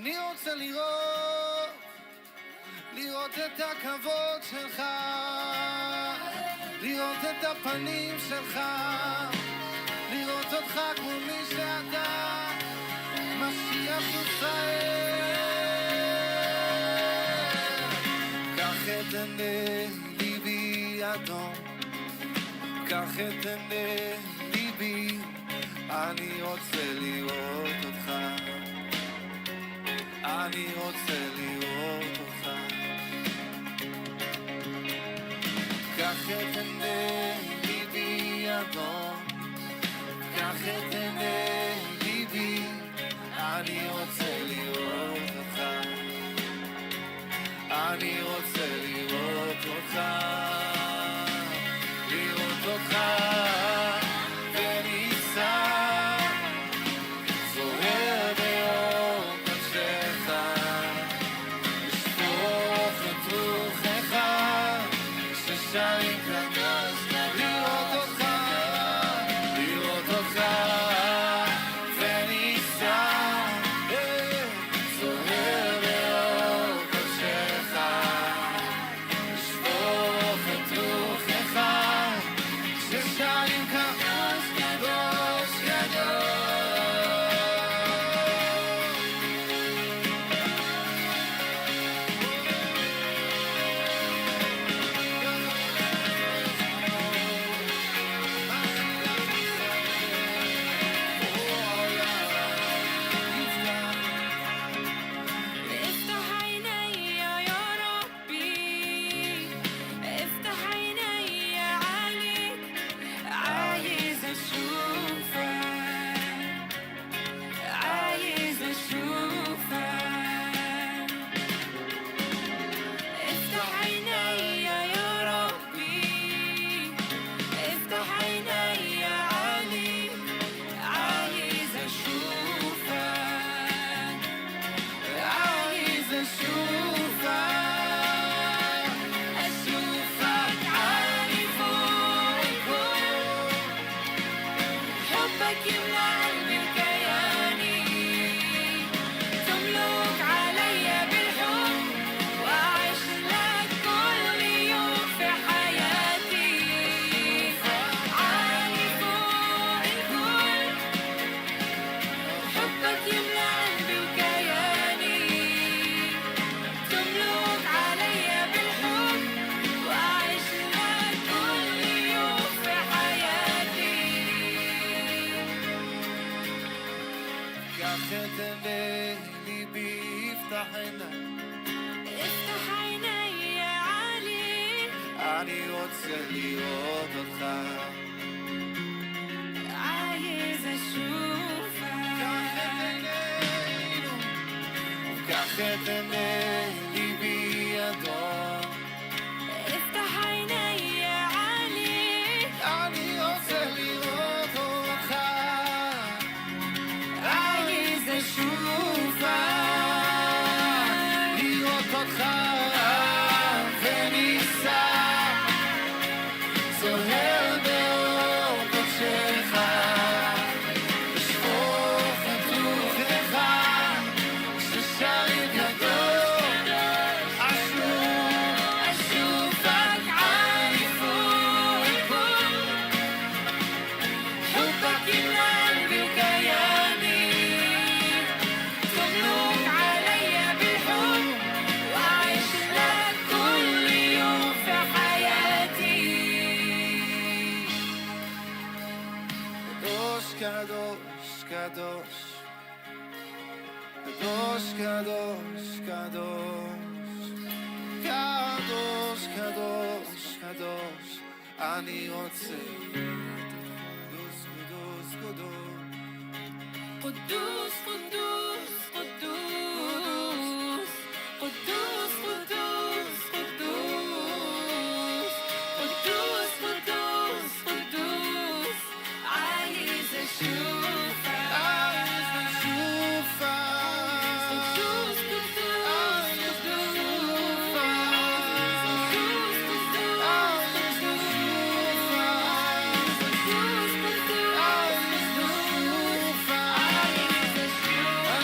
אני רוצה לראות את הכבוד שלך, לראות את הפנים שלך, לראות אותך כמו מי שאתה, משיח ישראל. קח את עיני ליבי אדום, קח את עיני ליבי, אני רוצה לראות אותך, אני רוצה לראות אותך. קח את עיני ליבי אדום, קח את עיני ליבי, אני רוצה לראות אותך, אני רוצה לראות אותך, לראות אותך וניסה זוהר באור קודשך, לשפוך את רוחך ששרים קדוש, לראות אותך, לראות אותך וניסה זוהר באור קודשך, לשפוך את רוחך ששרים קדוש, קדוש, קדוש. אני רוצה לראות אותך, عايز اشوفك. קח את עינינו, קח את עיני ליבי אדום, افتح عيني يا علي. אני רוצה לראות אותך, عايز اشوفك. לראות אותך וניסה זוהר באור קודשך, לשפוך את רוחך ששרים קדוש, اشوفك عالي فوق الكل، حبك يملى قلبي وكياني، تملك عليا بالحب وعيش لك كل يوم في حياتي. קדוש, קדוש, קדוש, קדוש, קדוש, קדוש, קדוש, קדוש, אני רוצה קדוש, קדוש, קדוש, قدوس قدوس قدوس قدوس قدوس قدوس قدوس قدوس قدوس عايز اشوفك. عايز أشوفك، قدوس قدوس عايز قدوس أشوفك، قدوس عايز أشوفك، قدوس قدوس عايز أشوفك،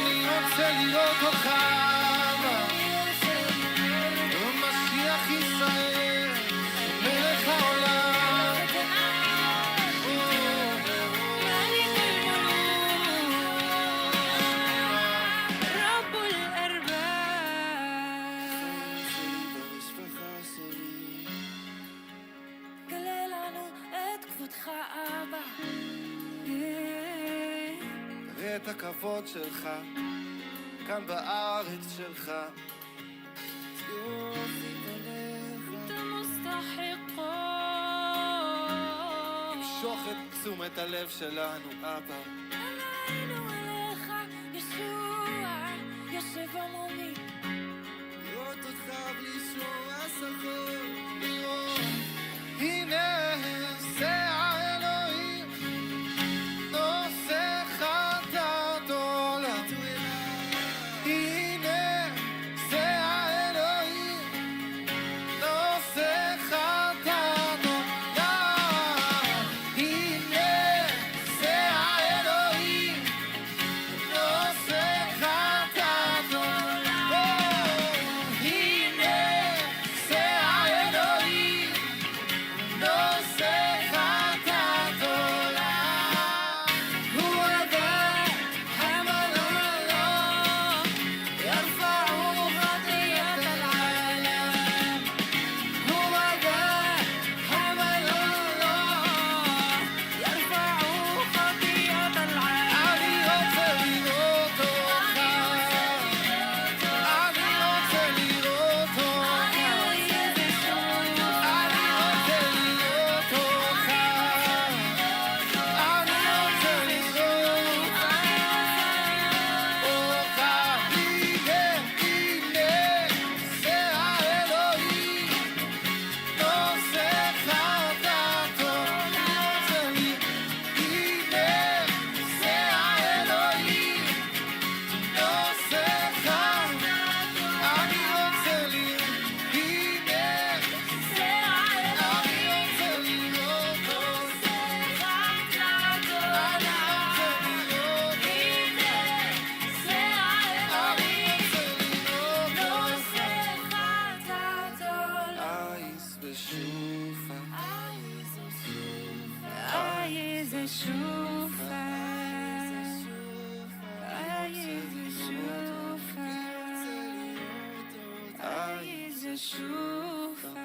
את הכבוד שלך כאן בארץ שלך. أنت مستحق תמשוך את תשומת הלב שלנו, אבא. עלינו אליך ישוע יושב עמומי לראות אותך בלי שום הסחות, לראות הנה זה האלוהים נושא חטאת עולם. הנה זה האלוהים נושא חטאת עולם. הנה זה האלוהים נושא חטאת עולם. הנה זה האלוהים נושא חטאת עולם. הוא עבר המלולו ירפעו חטאת العالم. הוא עבר המלולו ירפעו חטאת العالم. אני רוצה לראות אותך, אני רוצה לראות אותך, אני רוצה לראות אותך, אני רוצה לראות אותך. הנה זה האלוהים נושא חטאת עולם. הנה זה האלוהים נושא חטאת. אני רוצה לראות, הנה אני רוצה לראות אותך, אני רוצה לראות, אייס ושופה, عايز أشوفك عايز أشوفك عايز أشوفك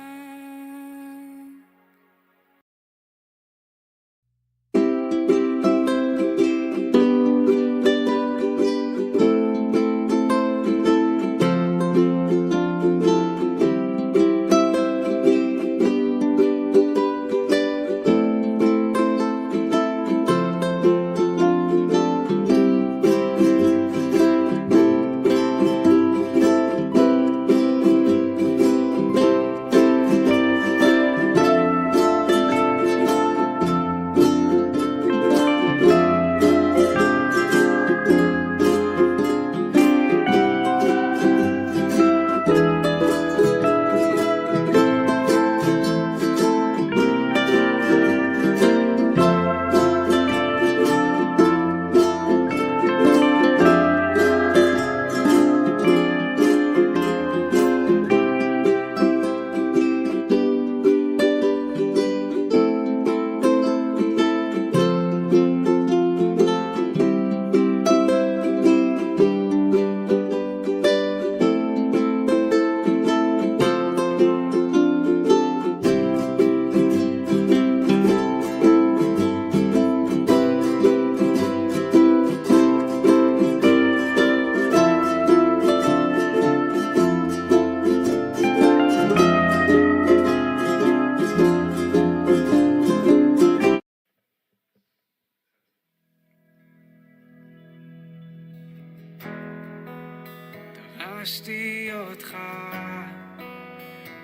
דרשתי אותך,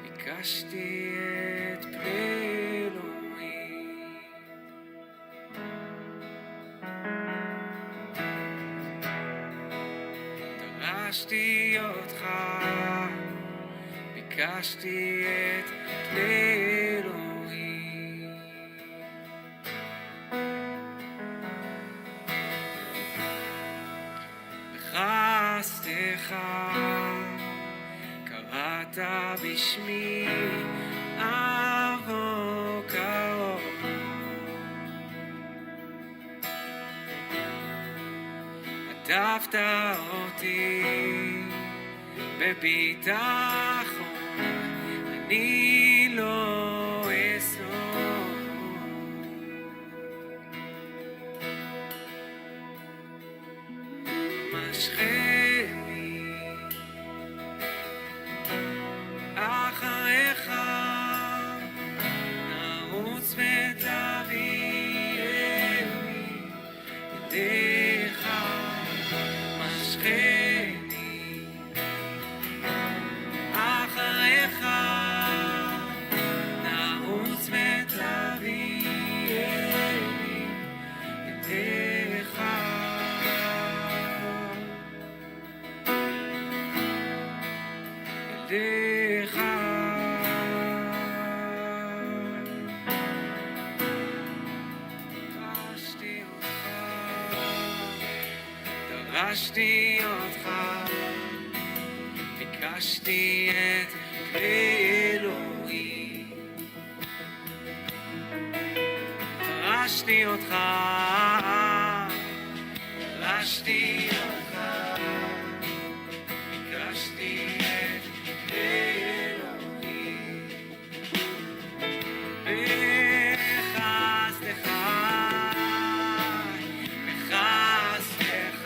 ביקשתי את פני אלוהים. דרשתי אותך, ביקשתי את פני אלוהים. בחסדך קראת בשמי אבוא קרוב. עטפת אותי בביטחון, אני לא אסור. לך. דרשתי אותך, ביקשתי את אלוהי. דרשתי אותך, דרשתי אותך, ביקשתי את אלוהי. בחסדך, בחסדך,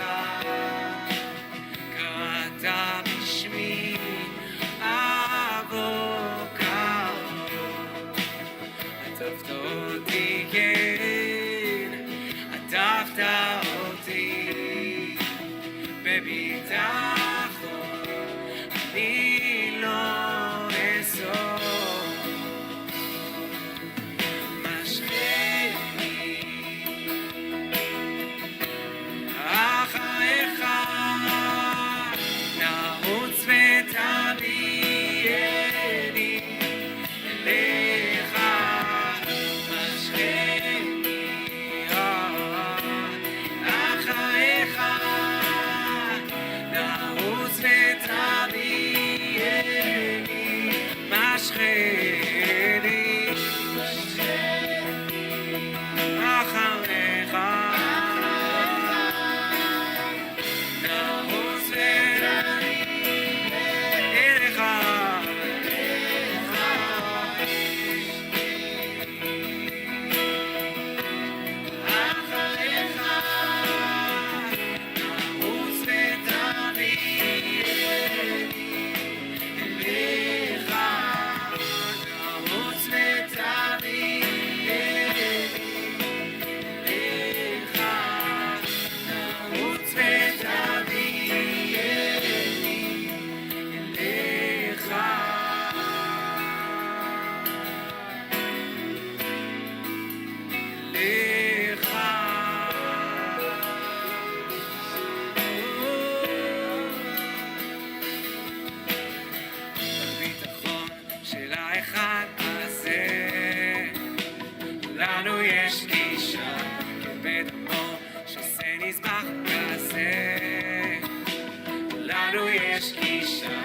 קראת בשמי הבוקר. עטפת אותי, כן, עטפת אותי בביטחון, אני לא אסור. משכני אחריך, נרוץ ותביאני אליך. משכני אחריך, נרוץ ותביאני. משכני אחריך, נרוץ אליך. אחריך, נרוץ ותביאני אליך. נרוץ ותביאני אליך. נרוץ ותביאני אליך. אליך. בביטחון של האחד הזה, לנו יש גישה בדמו שעושה נזבח כזה. לנו יש גישה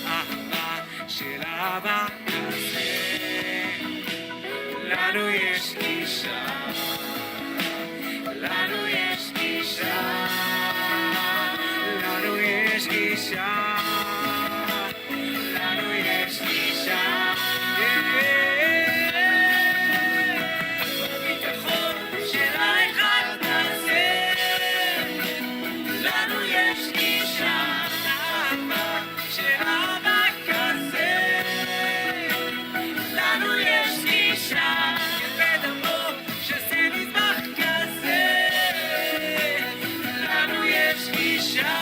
באהבה של אבא כזה. לנו יש גישה, לנו יש גישה, לנו יש גישה, לנו יש גישה. בביטחון של האחד הזה, לנו יש גישה לאהבה של אבא כזה. לנו יש גישה בדמו שזה נזבח כזה. לנו יש גישה,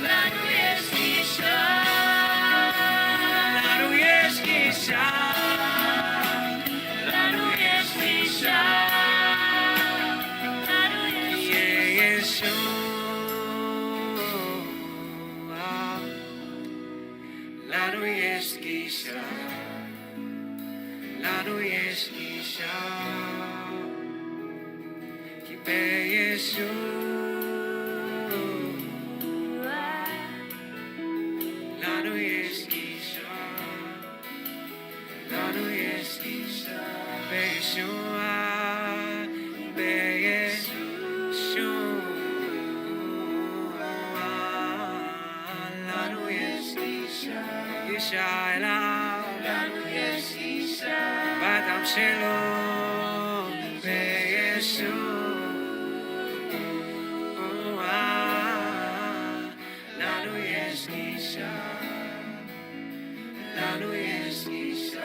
לנו יש גישה, לנו יש גישה, לנו יש גישה. לנו יש גישה, לנו יש גישה, כי בישוע לנו יש גישה, לנו יש גישה. בישוע, לנו יש גישה, גישה אליו. לנו יש גישה בדם שלו, בישוע. לנו יש גישה, לנו יש גישה.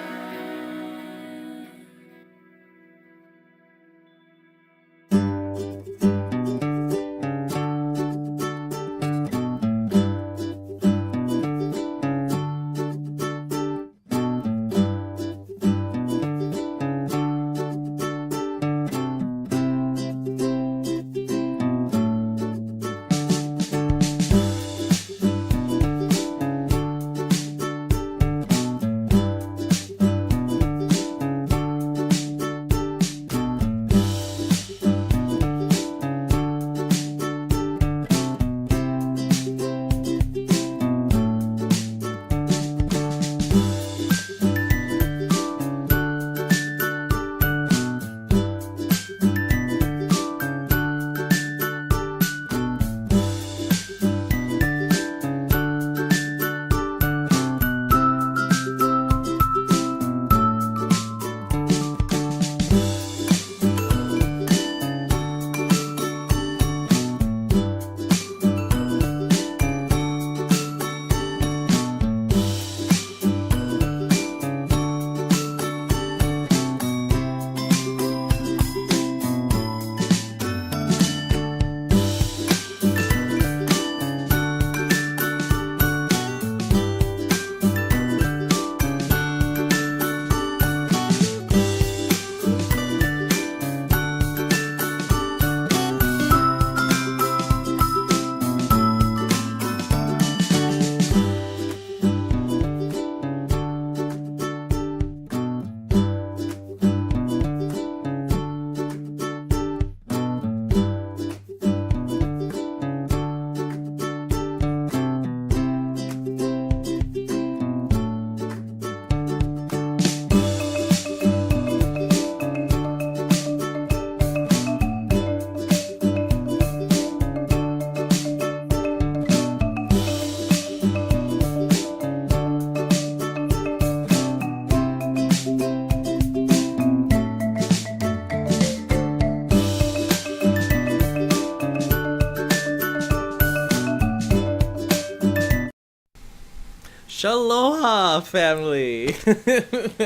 Shaloha, family.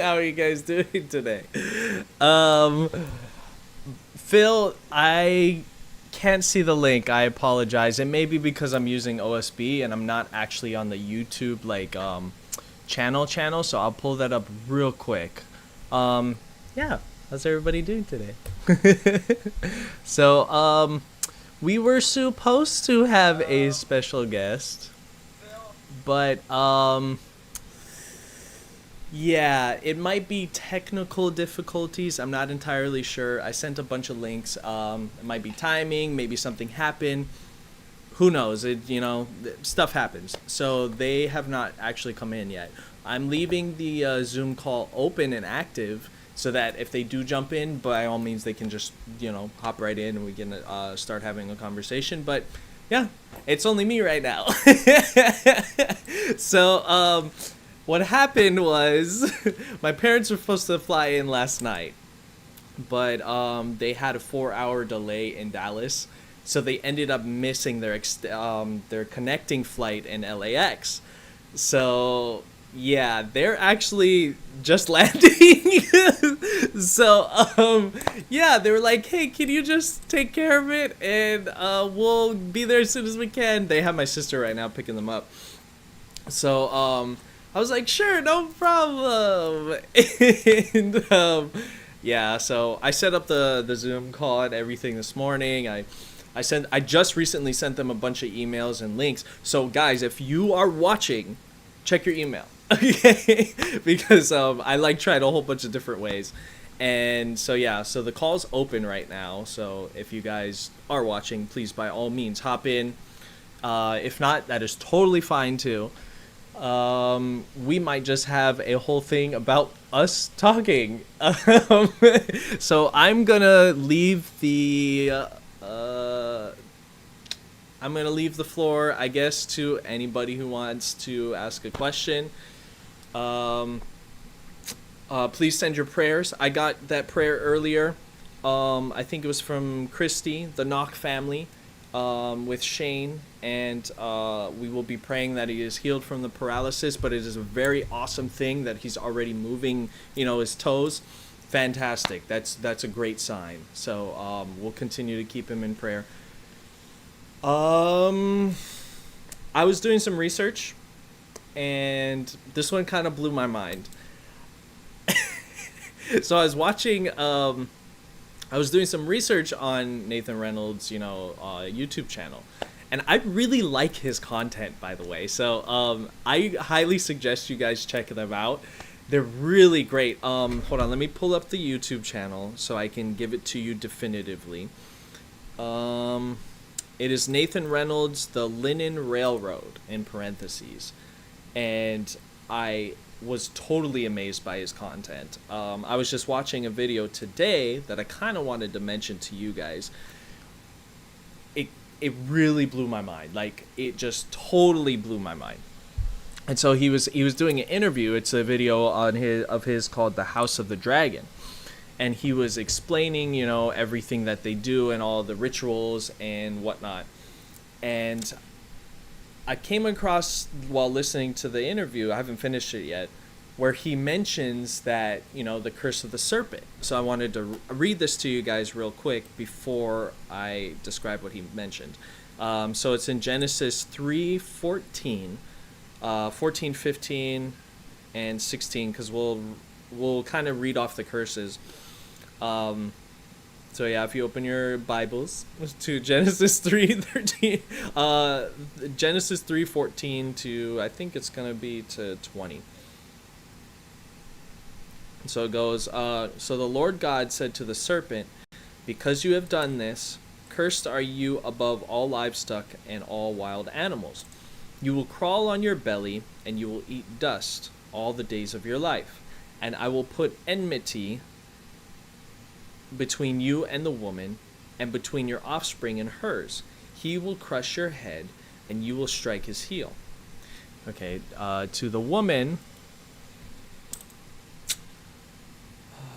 How are you guys doing today? Um, Phil, I can't see the link. I apologize. It may be because I'm using OSB and I'm not actually on the YouTube channel. So I'll pull that up real quick. Yeah. How's everybody doing today? So we were supposed to have a special guest, but yeah, it might be technical difficulties. I'm not entirely sure. I sent a bunch of links. It might be timing, maybe something happened. Who knows? Stuff happens. So they have not actually come in yet. I'm leaving the Zoom call open and active so that if they do jump in, by all means, they can just, hop right in and we can start having a conversation. But yeah, it's only me right now. So what happened was my parents were supposed to fly in last night, but they had a 4-hour delay in Dallas. So they ended up missing their connecting flight in LAX. So yeah, they're actually just landing. So yeah, they were like, "Hey, can you just take care of it, and we'll be there as soon as we can." They have my sister right now picking them up. So I was like, "Sure, no problem." And yeah, so I set up the Zoom call and everything this morning. I just recently sent them a bunch of emails and links. So guys, if you are watching, check your email. Okay? Because I tried a whole bunch of different ways. And so yeah, so the call's open right now. So if you guys are watching, please by all means hop in. If not, that is totally fine too. We might just have a whole thing about us talking. So I'm gonna leave the floor, I guess, to anybody who wants to ask a question. Please send your prayers. I got that prayer earlier. I think it was from Christy, the Knock family, with Shane, and we will be praying that he is healed from the paralysis, but it is a very awesome thing that he's already moving, his toes. Fantastic. That's a great sign. So we'll continue to keep him in prayer. I was doing some research, and this one kind of blew my mind. So I was watching, I was doing some research on Nathan Reynolds, YouTube channel. And I really like his content, by the way. So I highly suggest you guys check them out. They're really great. Hold on, let me pull up the YouTube channel so I can give it to you definitively. It is Nathan Reynolds, The Linen Railroad, in parentheses. And I was totally amazed by his content. I was just watching a video today that I kind of wanted to mention to you guys. It really blew my mind. Like, it just totally blew my mind. And so he was doing an interview. It's a video of his called The House of the Dragon. And he was explaining, everything that they do and all the rituals and whatnot. And I came across, while listening to the interview, I haven't finished it yet, where he mentions that, the curse of the serpent. So I wanted to read this to you guys real quick before I describe what he mentioned. So it's in Genesis 3:14, 14, 15, and 16, because we'll kind of read off the curses. So yeah, if you open your Bibles to Genesis 3:13, Genesis 3:14 to, I think it's gonna be to 20. So it goes, so the Lord God said to the serpent, "Because you have done this, cursed are you above all livestock and all wild animals. You will crawl on your belly, and you will eat dust all the days of your life. And I will put enmity between you and the woman, and between your offspring and hers. He will crush your head, and you will strike his heel." Okay, to the woman,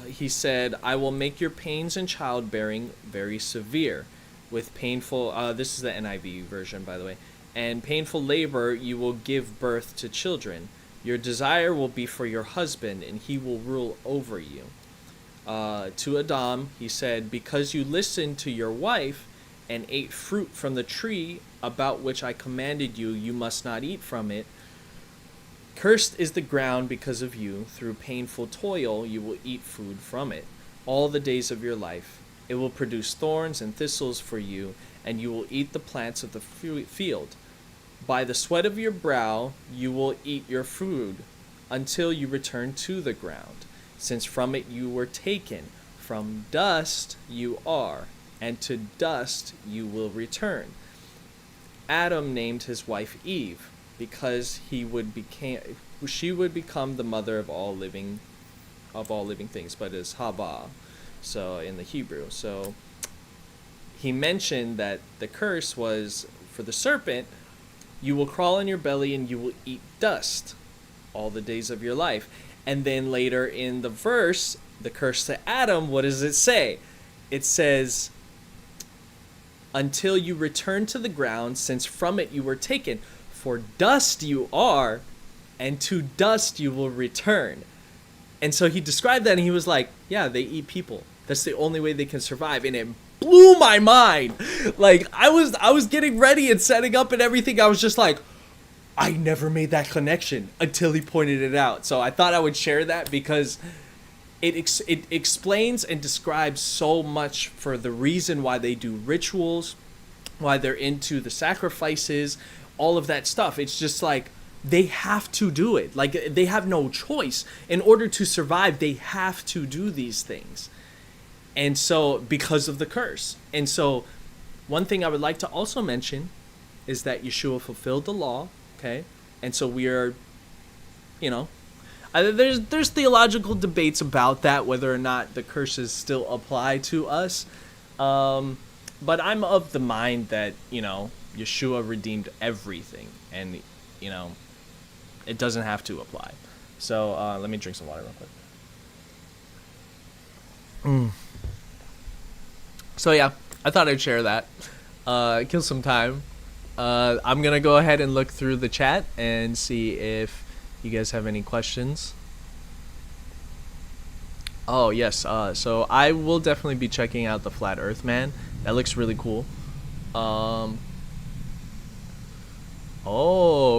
he said, "I will make your pains in childbearing very severe. With painful," this is the NIV version, by the way, "and painful labor you will give birth to children. Your desire will be for your husband, and he will rule over you. To Adam, he said, because you listened to your wife and ate fruit from the tree about which I commanded you, you must not eat from it. Cursed is the ground because of you. Through painful toil, you will eat food from it all the days of your life. It will produce thorns and thistles for you, and you will eat the plants of the field. By the sweat of your brow, you will eat your food until you return to the ground, since from it you were taken. From dust you are, and to dust you will return. Adam named his wife Eve, because she would become the mother of all living things, but is Haba, so in the Hebrew. So he mentioned that the curse was for the serpent, you will crawl on your belly and you will eat dust all the days of your life. And then later in the verse, the curse to Adam, what does it say? It says, until you return to the ground, since from it you were taken. For dust you are, and to dust you will return. And so he described that, and he was like, yeah, they eat people. That's the only way they can survive. And it blew my mind. Like, I was getting ready and setting up and everything. I was just like, I never made that connection until he pointed it out. So I thought I would share that because it explains and describes so much for the reason why they do rituals, why they're into the sacrifices, all of that stuff. It's just like they have to do it. Like, they have no choice. In order to survive, they have to do these things. And so, because of the curse. And so, one thing I would like to also mention is that Yeshua fulfilled the law, okay? And so we are, there's theological debates about that, whether or not the curses still apply to us. But I'm of the mind that, Yeshua redeemed everything. And, it doesn't have to apply. So, let me drink some water real quick. So yeah, I thought I'd share that. Kill some time. I'm gonna go ahead and look through the chat and see if you guys have any questions. Oh yes, so I will definitely be checking out the Flat Earth Man. That looks really cool. Oh,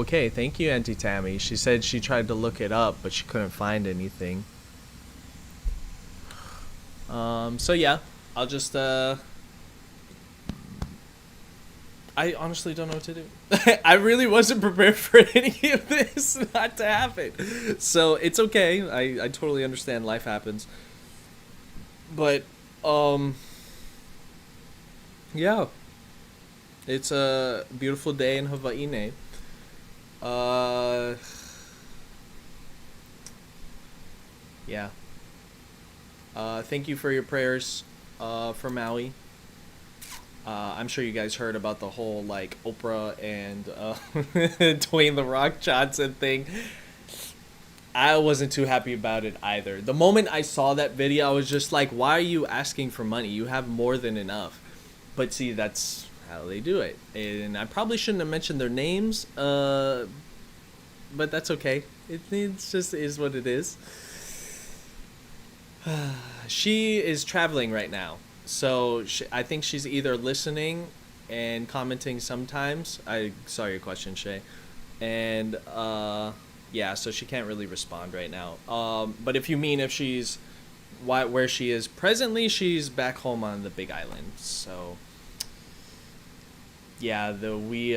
okay, thank you, Auntie Tammy. She said she tried to look it up, but she couldn't find anything. So yeah, I'll just, I honestly don't know what to do. I really wasn't prepared for any of this not to happen. So it's okay. I totally understand. Life happens. But, yeah. It's a beautiful day in Hawaii. Yeah. Thank you for your prayers for Maui. I'm sure you guys heard about the whole Oprah and Dwayne The Rock Johnson thing. I wasn't too happy about it either. The moment I saw that video, I was just like, why are you asking for money? You have more than enough. But see, that's how they do it. And I probably shouldn't have mentioned their names, but that's okay. It's just is what it is. She is traveling right now, so I think she's either listening and commenting sometimes. I saw your question, Shay, and yeah, so she can't really respond right now. But if you mean if she's where she is presently, she's back home on the Big Island. So yeah, we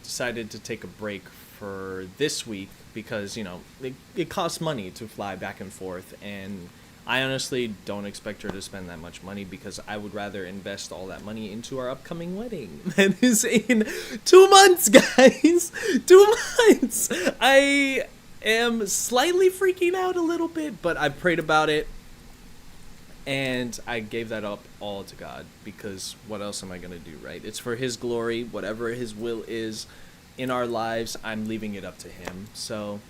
decided to take a break for this week because it costs money to fly back and forth, and I honestly don't expect her to spend that much money because I would rather invest all that money into our upcoming wedding. That is in 2 months, guys. 2 months. I am slightly freaking out a little bit, but I prayed about it and I gave that up all to God because what else am I going to do, right? It's for His glory. Whatever His will is in our lives, I'm leaving it up to Him. So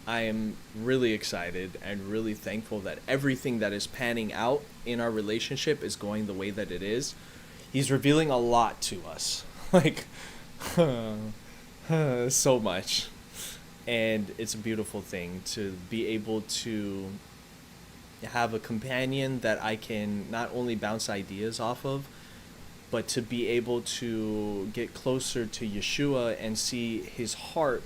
I am really excited and really thankful that everything that is panning out in our relationship is going the way that it is. He's revealing a lot to us. So much. And it's a beautiful thing to be able to have a companion that I can not only bounce ideas off of, but to be able to get closer to Yeshua and see his heart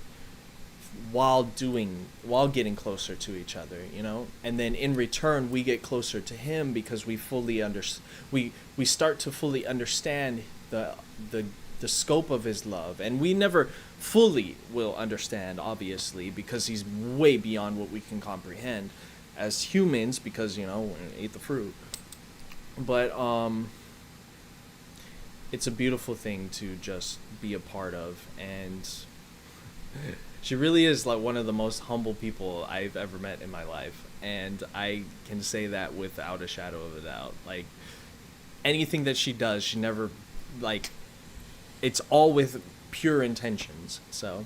while getting closer to each other, you know. And then in return we get closer to him because we we start to fully understand the scope of his love. And we never fully will understand, obviously, because he's way beyond what we can comprehend as humans, because, you know, we ate the fruit. But it's a beautiful thing to just be a part of. And she really is like one of the most humble people I've ever met in my life, and I can say that without a shadow of a doubt. Like, anything that she does, she never, like, it's all with pure intentions. So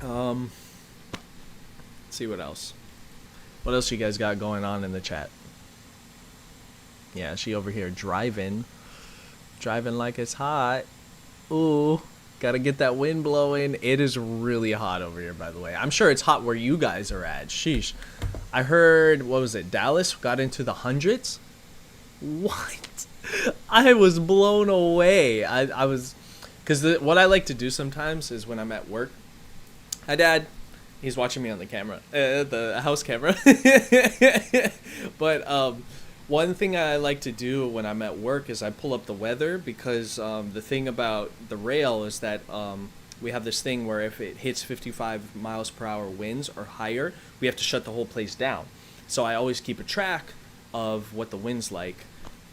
let's see what else you guys got going on in the chat. Yeah, she over here driving like it's hot. Ooh, gotta get that wind blowing. It is really hot over here, by the way. I'm sure it's hot where you guys are at. Sheesh. I heard, what was it, Dallas got into the hundreds? What? I was blown away. I was, because what I like to do sometimes is when I'm at work. Hi, Dad. He's watching me on the camera, the house camera. But one thing I like to do when I'm at work is I pull up the weather, because the thing about the rail is that we have this thing where if it hits 55 miles per hour winds or higher, we have to shut the whole place down. So I always keep a track of what the wind's like,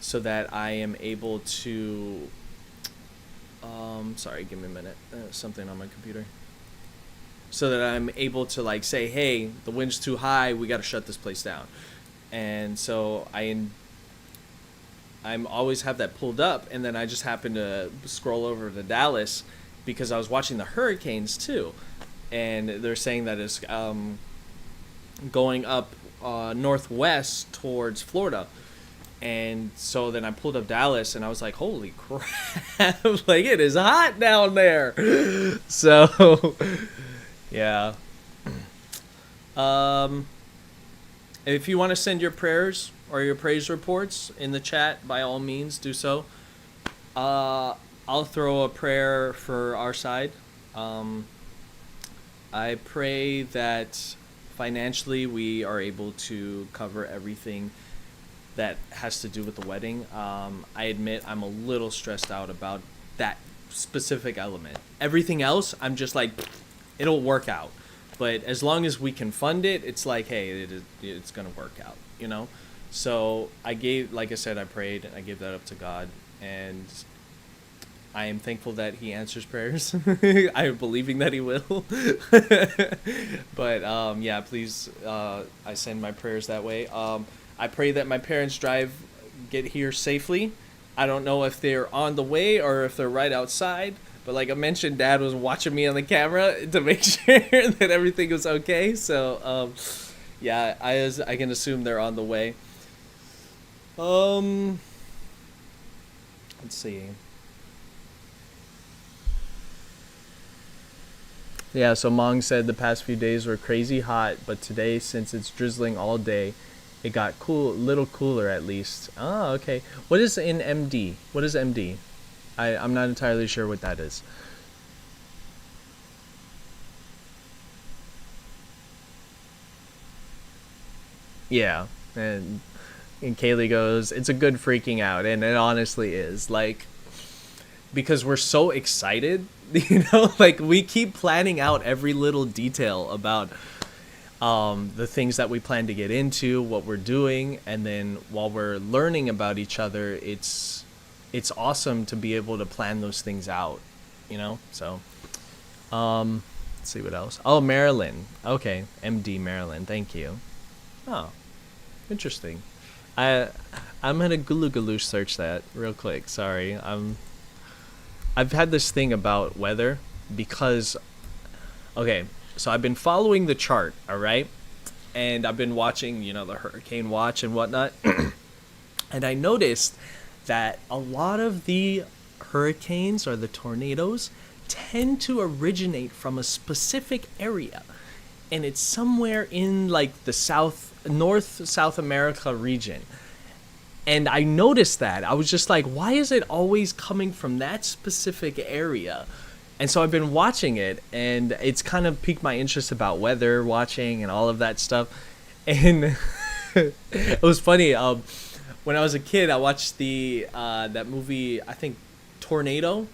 so that I am able to, sorry, give me a minute, something on my computer. So that I'm able to, like, say, hey, the wind's too high, we got to shut this place down. And so I'm always have that pulled up, and then I just happen to scroll over to Dallas because I was watching the hurricanes too, and they're saying that it's going up northwest towards Florida. And so then I pulled up Dallas, and I was like, holy crap, like, it is hot down there. So yeah. If you want to send your prayers or your praise reports in the chat, by all means, do so. I'll throw a prayer for our side. I pray that financially we are able to cover everything that has to do with the wedding. I admit I'm a little stressed out about that specific element. Everything else, I'm just like, it'll work out. But as long as we can fund it, it's like, hey, it's going to work out, you know? So I gave, like I said, I prayed, and I gave that up to God. And I am thankful that he answers prayers. I am believing that he will. But, yeah, please, I send my prayers that way. I pray that my parents get here safely. I don't know if they're on the way or if they're right outside. But like I mentioned, Dad was watching me on the camera to make sure that everything was okay. So, yeah, I can assume they're on the way. Let's see. Yeah, so Mong said the past few days were crazy hot, but today, since it's drizzling all day, it got little cooler at least. Oh, okay. What is in MD? What is MD? I'm not entirely sure what that is. Yeah, and Kaylee goes, it's a good freaking out, and it honestly is, like, because we're so excited, you know, like, we keep planning out every little detail about the things that we plan to get into, what we're doing, and then while we're learning about each other, it's awesome to be able to plan those things out, you know? So, let's see what else. Oh, Maryland. Okay, MD Maryland. Thank you. Oh, interesting. I'm gonna galoogaloosh search that real quick. Sorry. I've had this thing about weather because, okay, so I've been following the chart, all right? And I've been watching, you know, the hurricane watch and whatnot. And I noticed that a lot of the hurricanes or the tornadoes tend to originate from a specific area, and it's somewhere in like the South America region. And I noticed that. I was just like, why is it always coming from that specific area? And so I've been watching it, and it's kind of piqued my interest about weather watching and all of that stuff. And it was funny. When I was a kid, I watched that movie, I think Tornado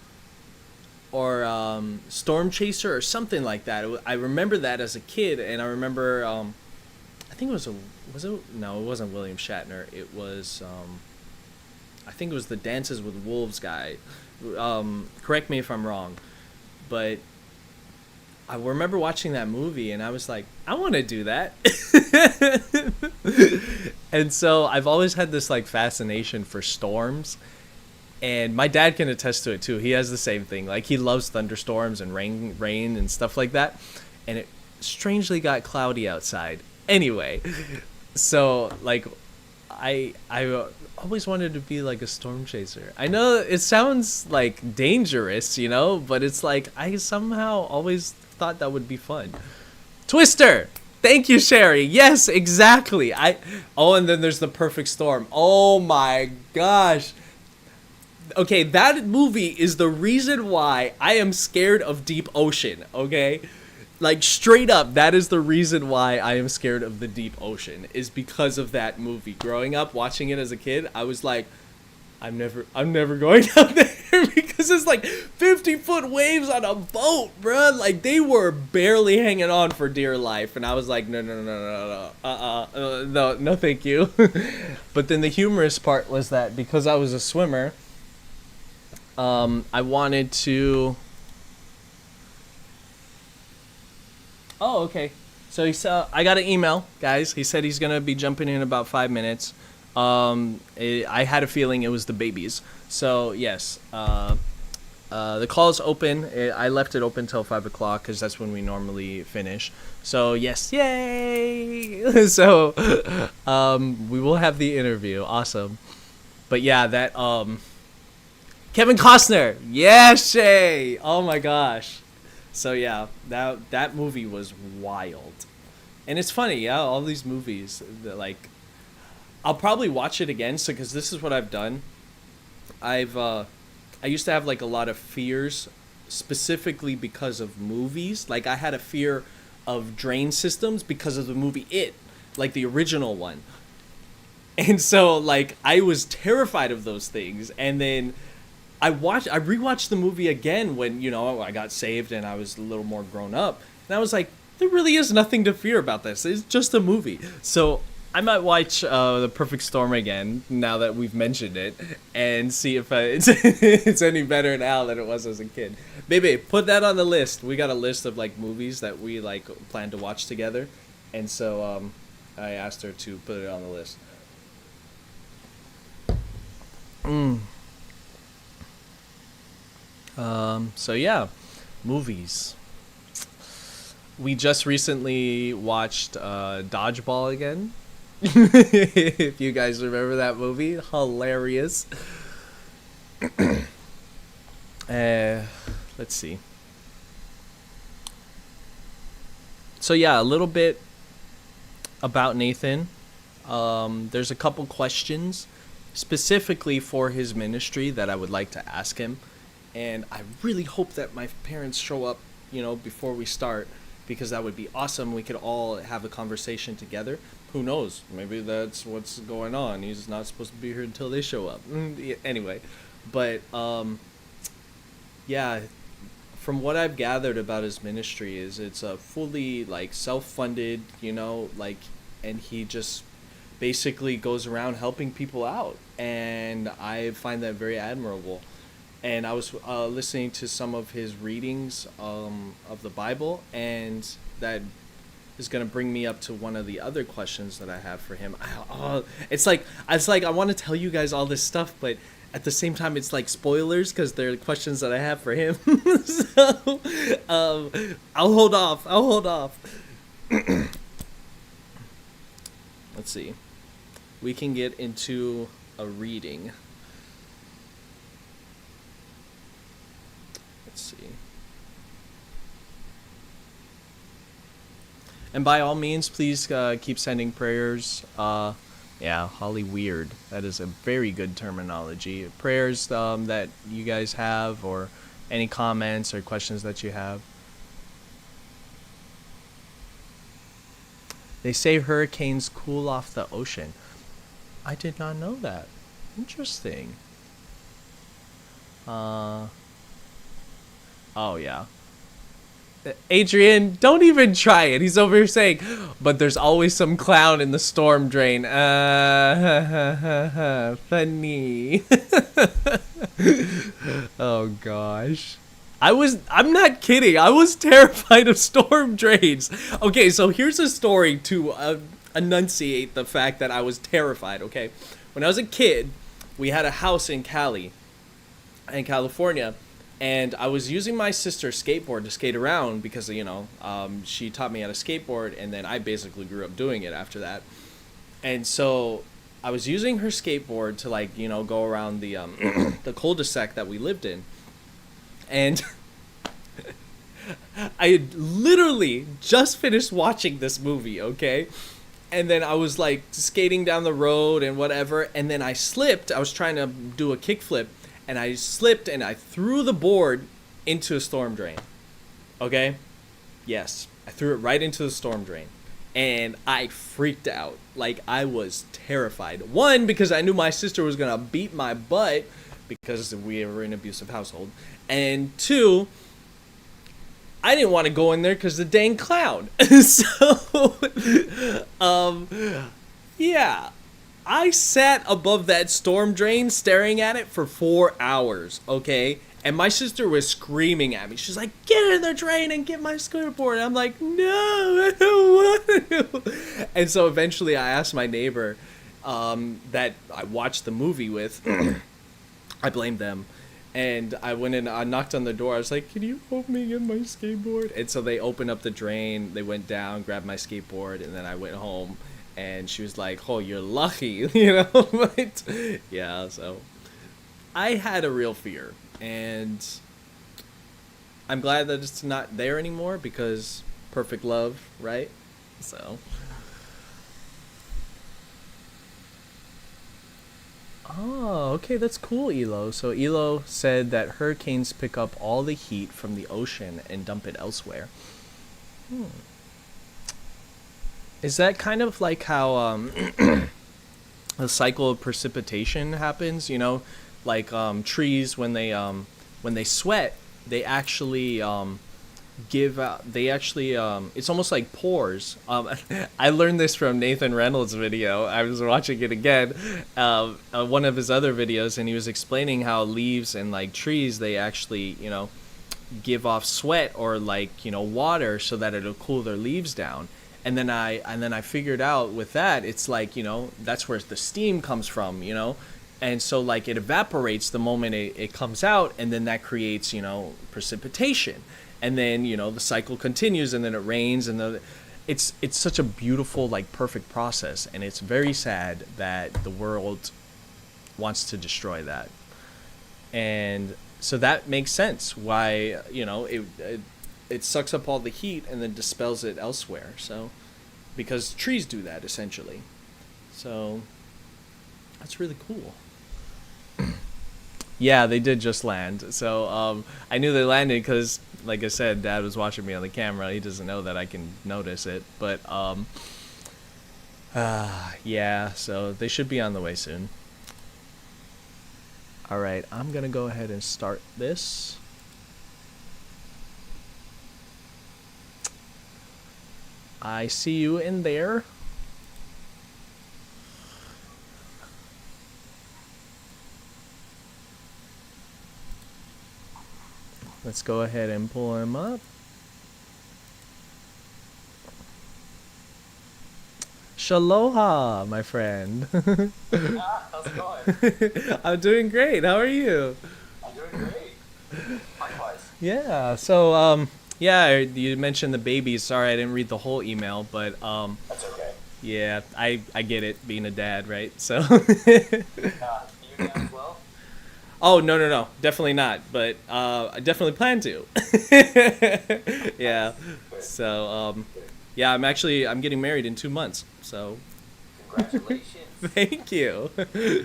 or Storm Chaser or something like that. I remember that as a kid, and I remember I think no, it wasn't William Shatner. It was I think it was the Dances with Wolves guy. Correct me if I'm wrong, but I remember watching that movie and I was like, I want to do that. And so I've always had this like fascination for storms, and my dad can attest to it too. He has the same thing. Like, he loves thunderstorms and rain and stuff like that. And it strangely got cloudy outside. Anyway, so like I always wanted to be like a storm chaser. I know it sounds like dangerous, but it's like I somehow always thought that would be fun. Twister! Thank you, Sherry. Yes, exactly. And then there's The Perfect Storm. Oh my gosh. Okay, that movie is the reason why I am scared of deep ocean, okay? Like, straight up, that is the reason why I am scared of the deep ocean, is because of that movie. Growing up, watching it as a kid, I was like, I'm never going down there, because it's like 50-foot waves on a boat, bruh. Like, they were barely hanging on for dear life, and I was like, no, no, thank you. But then the humorous part was that because I was a swimmer, I wanted to... Oh, okay. So I got an email, guys. He said he's gonna be jumping in about 5 minutes. I had a feeling it was the babies. So yes, the call is open. I left it open till 5 o'clock because that's when we normally finish. So yes, yay! So we will have the interview. Awesome. But yeah, that Kevin Costner. Yeah, Shay. Oh my gosh. So yeah, that movie was wild. And it's funny, yeah, all these movies that, like, I'll probably watch it again, so because this is what I've done. I used to have like a lot of fears specifically because of movies. Like, I had a fear of drain systems because of the movie It, like the original one. And so like I was terrified of those things, and then I rewatched the movie again when, I got saved and I was a little more grown up. And I was like, there really is nothing to fear about this. It's just a movie. So I might watch The Perfect Storm again now that we've mentioned it, and see if it's any better now than it was as a kid. Baby, put that on the list. We got a list of like movies that we like plan to watch together. And so I asked her to put it on the list. So yeah, movies. We just recently watched Dodgeball again. If you guys remember that movie, hilarious. Let's see. So yeah, a little bit about Nathan. There's a couple questions specifically for his ministry that I would like to ask him. And I really hope that my parents show up, before we start, because that would be awesome. We could all have a conversation together. Who knows? Maybe that's what's going on. He's not supposed to be here until they show up. Anyway, but yeah, from what I've gathered about his ministry is it's a fully like self-funded, and he just basically goes around helping people out, and I find that very admirable. And I was listening to some of his readings of the Bible, and that is going to bring me up to one of the other questions that I have for him. It's like I want to tell you guys all this stuff, but at the same time, it's like spoilers because they're questions that I have for him. So I'll hold off. Let's see. We can get into a reading. Let's see. And by all means, please keep sending prayers. Yeah, Holly Weird. That is a very good terminology. Prayers that you guys have, or any comments or questions that you have. They say hurricanes cool off the ocean. I did not know that. Interesting. Oh, yeah. Adrian, don't even try it. He's over here saying, but there's always some clown in the storm drain. Funny. Oh, gosh. I'm not kidding. I was terrified of storm drains. Okay, so here's a story to enunciate the fact that I was terrified, okay? When I was a kid, we had a house in California, and I was using my sister's skateboard to skate around because, she taught me how to skateboard, and then I basically grew up doing it after that. And so I was using her skateboard to, go around the the cul-de-sac that we lived in. And I had literally just finished watching this movie, okay? And then I was, skating down the road and whatever, and then I slipped. I was trying to do a kickflip, and I slipped, and I threw the board into a storm drain. Okay? Yes. I threw it right into the storm drain. And I freaked out. I was terrified. One, because I knew my sister was going to beat my butt because we were in an abusive household. And two, I didn't want to go in there because the dang clown. So, yeah. I sat above that storm drain staring at it for 4 hours, okay? And my sister was screaming at me. She's like, get in the drain and get my skateboard. And I'm like, no, I don't want to. And so eventually I asked my neighbor that I watched the movie with. I blamed them. And I went in, I knocked on the door. I was like, can you help me get my skateboard? And so they opened up the drain. They went down, grabbed my skateboard, and then I went home. And she was like, oh, you're lucky, But, yeah, so I had a real fear. And I'm glad that it's not there anymore because perfect love, right? So. Oh, okay, that's cool, Elo. So Elo said that hurricanes pick up all the heat from the ocean and dump it elsewhere. Is that kind of like how the cycle of precipitation happens? Trees when they sweat, they actually give out. They actually it's almost like pores. I learned this from Nathan Reynolds' video. I was watching it again, one of his other videos, and he was explaining how leaves and trees, they actually give off sweat or water so that it'll cool their leaves down. And then I figured out with that, it's that's where the steam comes from, and so it evaporates the moment it comes out, and then that creates precipitation, and then the cycle continues, and then it rains, and it's such a beautiful perfect process, and it's very sad that the world wants to destroy that. And so that makes sense why it sucks up all the heat and then dispels it elsewhere. So, because trees do that essentially. So, that's really cool. Yeah, they did just land. So, I knew they landed because, like I said, Dad was watching me on the camera. He doesn't know that I can notice it. But, yeah, so they should be on the way soon. All right, I'm going to go ahead and start this. I see you in there. Let's go ahead and pull him up. Shaloha, my friend. How's it going? I'm doing great. How are you? I'm doing great. Likewise. Yeah. So, yeah, you mentioned the babies. Sorry, I didn't read the whole email, but That's okay. yeah, I get it, being a dad, right? So. You down as well? Oh, no, definitely not. But I definitely plan to. Yeah. So, Yeah, I'm getting married in 2 months. So Congratulations. thank you. Yeah.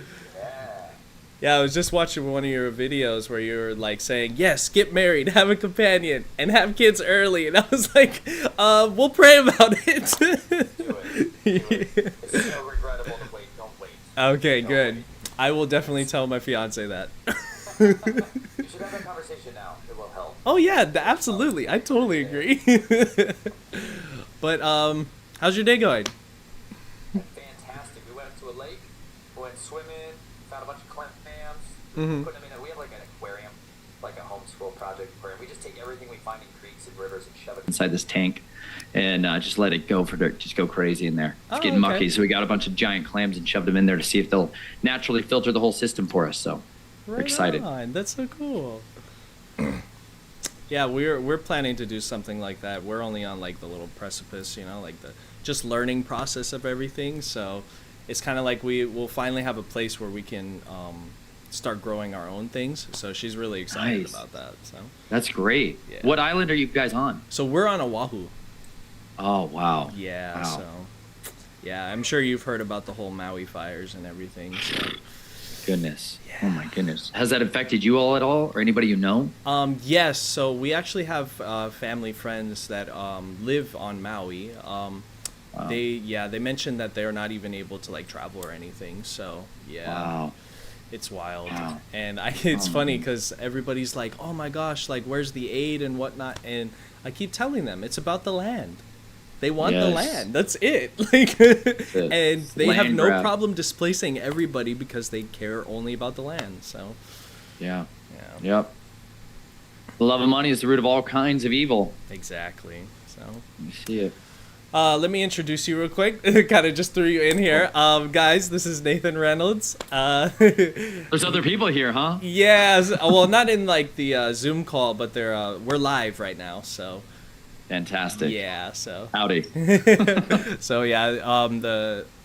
Yeah, I was just watching one of your videos where you were like saying, yes, get married, have a companion, and have kids early. And I was like, we'll pray about it. Do it. Do it. It's so regrettable to wait. Don't wait. Okay, Don't good. wait. I will definitely tell my fiance that. You should have that conversation now. It will help. Oh yeah, absolutely. I totally agree. But how's your day going? Fantastic. We went to a lake, went swimming, found a bunch of clams. Mhm. Put them in we have like an aquarium, like a homeschool project aquarium. We just take everything we find in creeks and rivers and shove it inside this tank and just let it go just go crazy in there. It's Oh, getting okay. mucky, so we got a bunch of giant clams and shoved them in there to see if they'll naturally filter the whole system for us. So we're excited. On. That's so cool. Yeah, we're planning to do something like that. We're only on like the little precipice, like the just learning process of everything. So it's kind of like we'll finally have a place where we can start growing our own things. So she's really excited Nice. about that. So That's great. Yeah. What island are you guys on? we're on Oahu. Oh, wow. Yeah. Wow. So yeah, I'm sure you've heard about the whole Maui fires and everything. So. Goodness. Oh, my goodness. Has that affected you all at all or anybody you know? Yes, so we actually have family friends that live on Maui. Wow. They mentioned that they're not even able to like travel or anything. So yeah, Wow. it's wild. Wow. And it's funny because everybody's like, "Oh my gosh, like where's the aid and whatnot?" And I keep telling them it's about the land. They want the Yes. land. That's it. Like, and they have Land no grab. problem displacing everybody because they care only about the land. So Yeah. yeah, Yep. The love of money is the root of all kinds of evil. exactly. So. You see it. Let me introduce you real quick. Kind of just threw you in here. Guys, this is Nathan Reynolds. There's other people here, huh? Yes, well, not in like the Zoom call, but we're live right now. So Fantastic. yeah, so Howdy. so yeah,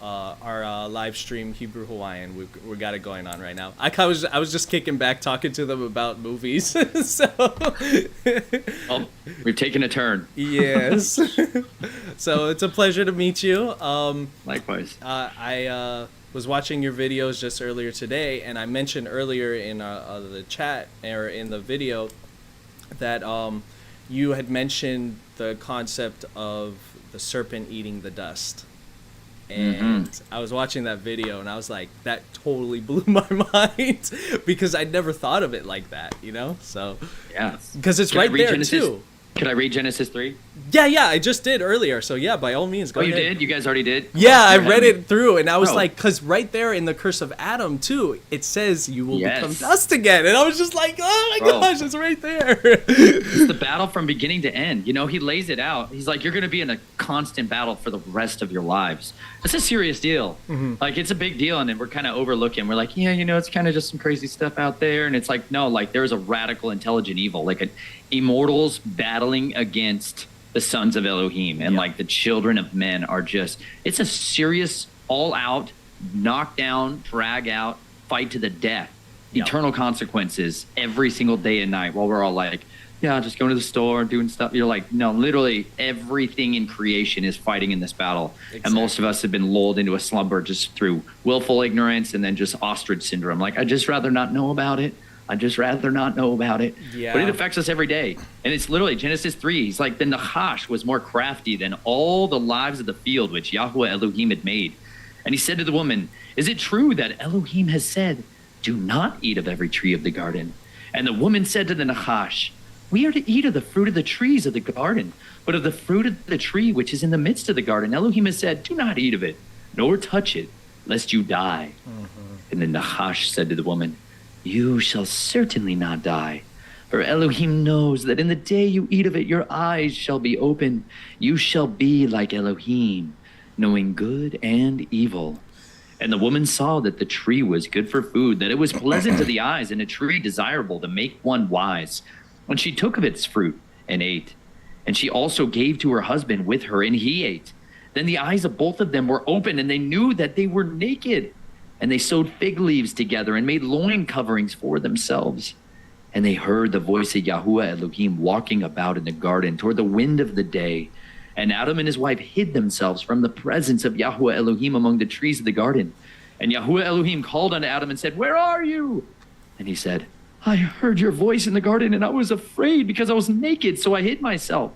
our live stream Hebrew Hawaiian, we got it going on right now. I was just kicking back talking to them about movies. So Oh, we're taking a turn. yes. So it's a pleasure to meet you. Likewise. I was watching your videos just earlier today, and I mentioned earlier in the chat or in the video that you had mentioned the concept of the serpent eating the dust. And I was watching that video, and I was like, that totally blew my mind because I'd never thought of it like that, So, Yeah. because it's Can I right read there Genesis? too. Could I read Genesis 3? Yeah, I just did earlier. So yeah, by all means, go Oh, you ahead. did? You guys already did? Yeah, I You're read ahead of it through, and I was Oh. like, because right there in the Curse of Adam too, it says you will Yes. become dust again, and I was just like, oh my Bro. gosh, it's right there. It's the battle from beginning to end. He lays it out. He's like, you're going to be in a constant battle for the rest of your lives. It's a serious deal. Like, it's a big deal, and then we're kind of overlooking. We're like, yeah, it's kind of just some crazy stuff out there. And it's like, no, like, there's a radical, intelligent evil, like immortals battling against the sons of Elohim. And, like, the children of men are just, it's a serious, all-out, knock-down, drag-out, fight to the death. Yep. Eternal consequences every single day and night while we're all like, yeah, just going to the store, doing stuff. You're like, no, literally everything in creation is fighting in this battle. And most of us have been lulled into a slumber just through willful ignorance and then just ostrich syndrome. Like, I'd just rather not know about it. I'd just rather not know about it. Yeah. But it affects us every day. And it's literally Genesis 3. He's like, the Nachash was more crafty than all the lives of the field which Yahweh Elohim had made. And he said to the woman, is it true that Elohim has said, do not eat of every tree of the garden? And the woman said to the Nachash, we are to eat of the fruit of the trees of the garden, but of the fruit of the tree which is in the midst of the garden, Elohim has said, do not eat of it, nor touch it, lest you die. And the Nachash said to the woman, you shall certainly not die. For Elohim knows that in the day you eat of it, your eyes shall be open. You shall be like Elohim, knowing good and evil. And the woman saw that the tree was good for food, that it was pleasant to the eyes, and a tree desirable to make one wise. And she took of its fruit and ate. And she also gave to her husband with her, and he ate. Then the eyes of both of them were open, and they knew that they were naked. And they sewed fig leaves together and made loin coverings for themselves. And they heard the voice of Yahuwah Elohim walking about in the garden toward the wind of the day. And Adam and his wife hid themselves from the presence of Yahweh Elohim among the trees of the garden. And Yahweh Elohim called unto Adam and said, where are you? And he said, I heard your voice in the garden, and I was afraid because I was naked, so I hid myself.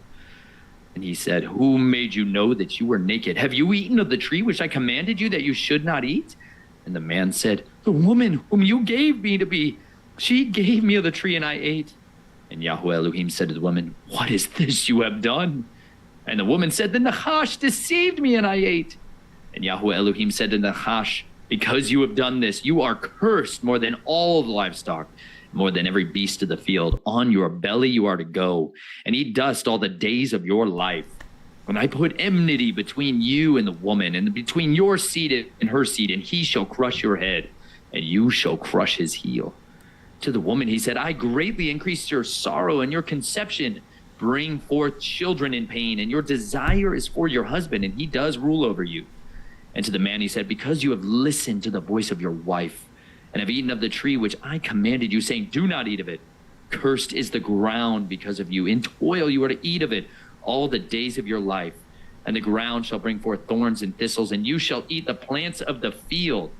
And he said, who made you know that you were naked? Have you eaten of the tree which I commanded you that you should not eat? And the man said, the woman whom you gave me to be, she gave me of the tree, and I ate. And Yahweh Elohim said to the woman, what is this you have done? And the woman said, the Nachash deceived me, and I ate. And Yahweh Elohim said to the Nachash, because you have done this, you are cursed more than all the livestock, more than every beast of the field. On your belly you are to go, and eat dust all the days of your life. When I put enmity between you and the woman, and between your seed and her seed, and he shall crush your head, and you shall crush his heel. To the woman he said, I greatly increased your sorrow and your conception. Bring forth children in pain, and your desire is for your husband, and he does rule over you. And to the man he said, because you have listened to the voice of your wife, and have eaten of the tree which I commanded you, saying, do not eat of it. Cursed is the ground because of you. In toil you are to eat of it all the days of your life. And the ground shall bring forth thorns and thistles, and you shall eat the plants of the field.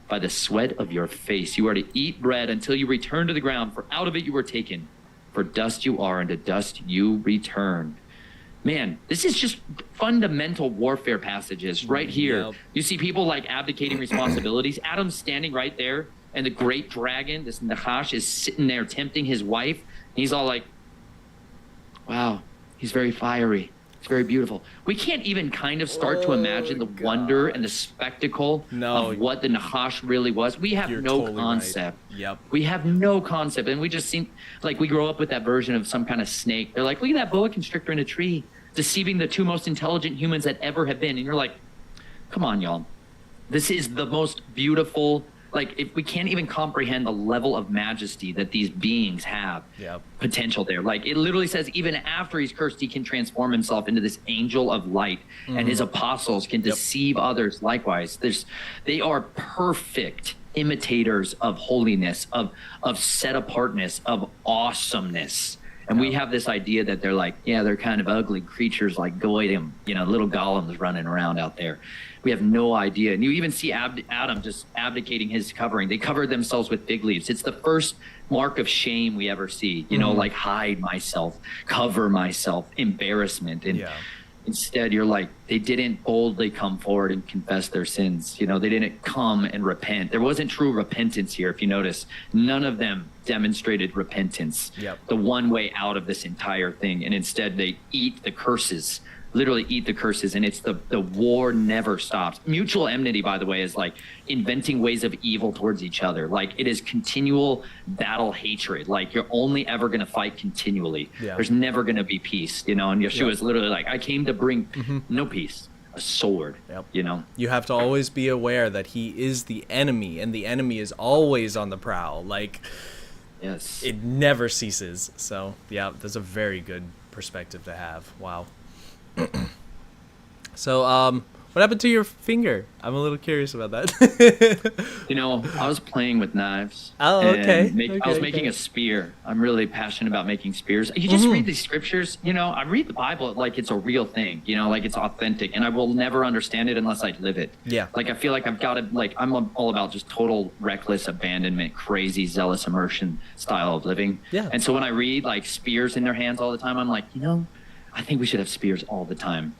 By the sweat of your face you are to eat bread until you return to the ground, for out of it you were taken. For dust you are, and to dust you return. Man, this is just fundamental warfare passages right here. Yep. You see people like abdicating responsibilities. Adam's standing right there, and the great dragon, this Nachash, is sitting there tempting his wife. He's all like, wow, he's very fiery. It's very beautiful. We can't even kind of start to imagine the wonder and the spectacle of what the Nachash really was. We have no totally concept. Right. Yep. We have no concept. And we just seem like we grow up with that version of some kind of snake. They're like, look at that boa constrictor in a tree, deceiving the two most intelligent humans that ever have been. And you're like, come on, y'all. This is the most beautiful. Like, if we can't even comprehend the level of majesty that these beings have, potential there. Like, it literally says even after he's cursed, he can transform himself into this angel of light, and his apostles can deceive others likewise. They are perfect imitators of holiness, of set apartness, of awesomeness. And we have this idea that they're like, yeah, they're kind of ugly creatures like Goyim, little golems running around out there. We have no idea. And you even see Adam just abdicating his covering. They covered themselves with fig leaves. It's the first mark of shame we ever see, like hide myself, cover myself, embarrassment. And instead you're like, they didn't boldly come forward and confess their sins. They didn't come and repent. There wasn't true repentance here. If you notice, none of them demonstrated repentance, the one way out of this entire thing. And instead they eat the curses, literally eat the curses, and it's the war never stops. Mutual enmity, by the way, is like inventing ways of evil towards each other. Like, it is continual battle hatred. Like, you're only ever going to fight continually. There's never going to be peace, and Yeshua is literally like, I came to bring no peace, a sword. You have to always be aware that he is the enemy, and the enemy is always on the prowl. Like, yes, it never ceases. So that's a very good perspective to have. Wow. So, what happened to your finger? I'm a little curious about that. I was playing with knives. Oh, okay. I was making a spear. I'm really passionate about making spears. You just read these scriptures, I read the Bible like it's a real thing, like it's authentic, and I will never understand it unless I live it. Yeah. Like, I feel like I've got to, like, I'm all about just total reckless abandonment, crazy, zealous immersion style of living. Yeah. And so when I read, like, spears in their hands all the time, I'm like, I think we should have spears all the time.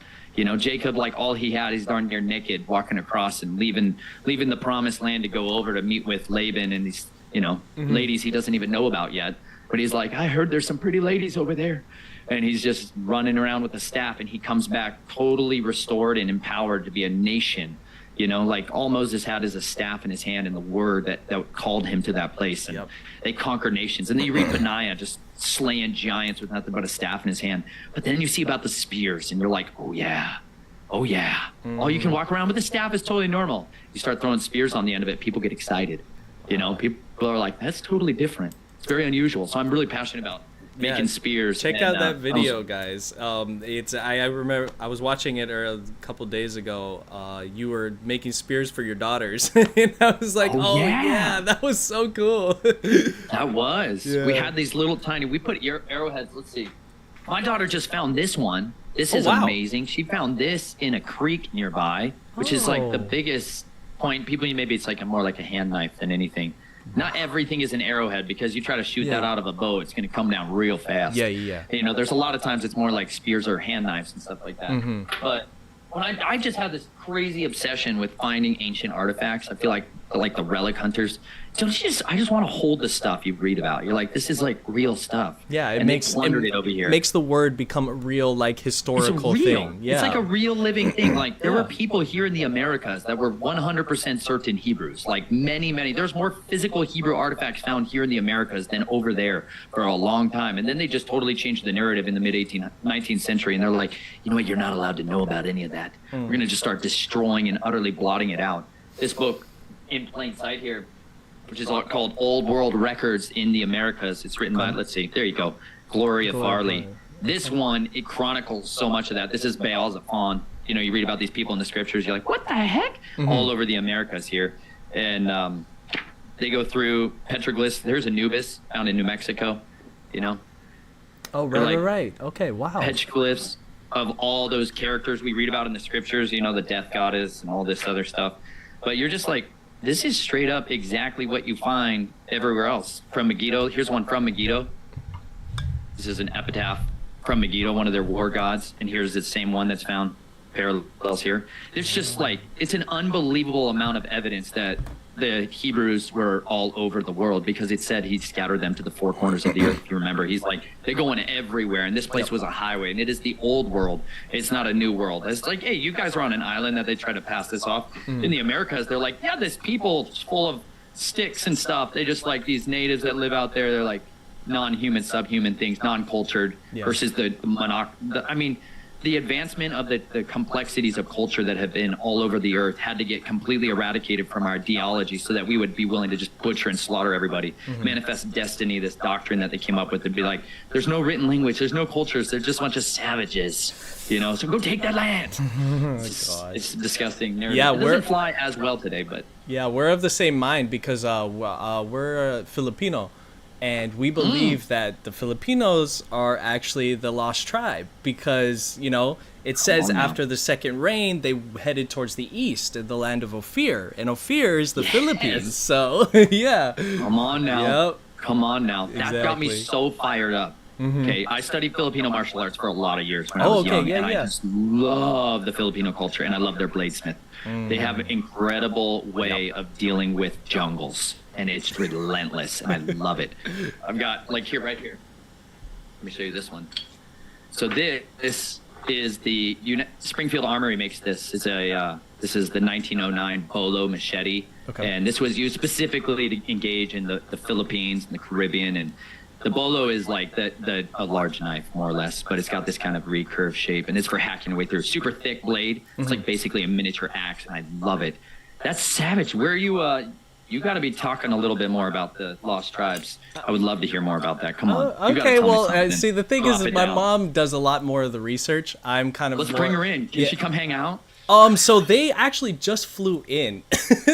Jacob, like, all he had, he's darn near naked, walking across and leaving the promised land to go over to meet with Laban and these, ladies he doesn't even know about yet. But he's like, I heard there's some pretty ladies over there. And he's just running around with a staff, and he comes back totally restored and empowered to be a nation. Like, all Moses had is a staff in his hand and the word that called him to that place. And they conquer nations. And then you read Benaiah just slaying giants with nothing but a staff in his hand. But then you see about the spears, and you're like, oh yeah. Oh you can walk around with a staff is totally normal. You start throwing spears on the end of it, people get excited. People are like, that's totally different. It's very unusual. So I'm really passionate about making spears. Check out that video, guys. It's I remember I was watching it a couple days ago. You were making spears for your daughters, and I was like, yeah, that was so cool. That was. We had these little tiny. We put arrowheads. Let's see. My daughter just found this one. This is wow. amazing. She found this in a creek nearby, which is like the Oh. biggest point. People, maybe it's like more like a hand knife than anything. Not everything is an arrowhead, because you try to shoot that out of a bow, it's going to come down real fast. Yeah. You know, there's a lot of times it's more like spears or hand knives and stuff like that. Mm-hmm. But when I just have this crazy obsession with finding ancient artifacts. I feel like the relic hunters. I just want to hold the stuff you read about. You're like, this is like real stuff. Yeah, and they plundered it over here. Makes the word become a real, like, historical It's real. thing. Yeah. It's like a real living thing. Like, there were people here in the Americas that were 100% certain Hebrews. Like, many. There's more physical Hebrew artifacts found here in the Americas than over there for a long time. And then they just totally changed the narrative in the mid-19th century. And they're like, you know what? You're not allowed to know about any of that. We're going to just start destroying and utterly blotting it out. This book, in plain sight here, which is called Old World Records in the Americas. It's written by, let's see, there you go, Gloria Farley. This one, it chronicles so much of that. This is Baal Zephon. You know, you read about these people in the scriptures, you're like, what the heck? All over the Americas here. And they go through petroglyphs. There's Anubis found in New Mexico, you know. Oh, right. Okay, wow. Petroglyphs of all those characters we read about in the scriptures, you know, the death goddess and all this other stuff. But you're just like, this is straight up exactly what you find everywhere else. From Megiddo, here's one from Megiddo. This is an epitaph from Megiddo, one of their war gods. And here's the same one that's found parallels here. It's just like, it's an unbelievable amount of evidence that the Hebrews were all over the world, because it said he scattered them to the four corners of the earth. If you remember, he's like, they're going everywhere, and this place was a highway, and it is the old world. It's not a new world. It's like, hey, you guys are on an island that they try to pass this off. In the Americas, they're like, yeah, this people full of sticks and stuff. They just like these natives that live out there. They're like non-human, subhuman things, non-cultured versus the advancement of the complexities of culture that have been all over the earth had to get completely eradicated from our ideology, so that we would be willing to just butcher and slaughter everybody. Manifest destiny, this doctrine that they came up with, to be like, there's no written language, there's no cultures, they're just a bunch of savages, you know, so go take that land. It's disgusting narrative. Yeah, it doesn't fly as well today, but yeah, we're of the same mind, because we're Filipino. And we believe that the Filipinos are actually the lost tribe, because, you know, it says after the second rain, they headed towards the east, in the land of Ophir. And Ophir is the Philippines. So, yeah. Come on now. Yep. Come on now. That got me Exactly. so fired up. Okay, I studied Filipino martial arts for a lot of years when I was young, and I just love the Filipino culture, and I love their bladesmith. They have an incredible way of dealing with jungles, and it's relentless, and I love it. I've got, like, right here. Let me show you this one. So this is the Springfield Armory makes this. This is the 1909 Bolo machete, and this was used specifically to engage in the Philippines and the Caribbean. And the Bolo is like a large knife, more or less, but it's got this kind of recurved shape, and it's for hacking your way through. Super thick blade. It's like basically a miniature axe, and I love it. That's savage. Where are you? You got to be talking a little bit more about the Lost Tribes. I would love to hear more about that. Come on. You gotta Okay, tell me well, something. see, the thing Drop is, it my down. mom does a lot more of the research. I'm kind of Let's more, bring her in. Can she come hang out? So they actually just flew in.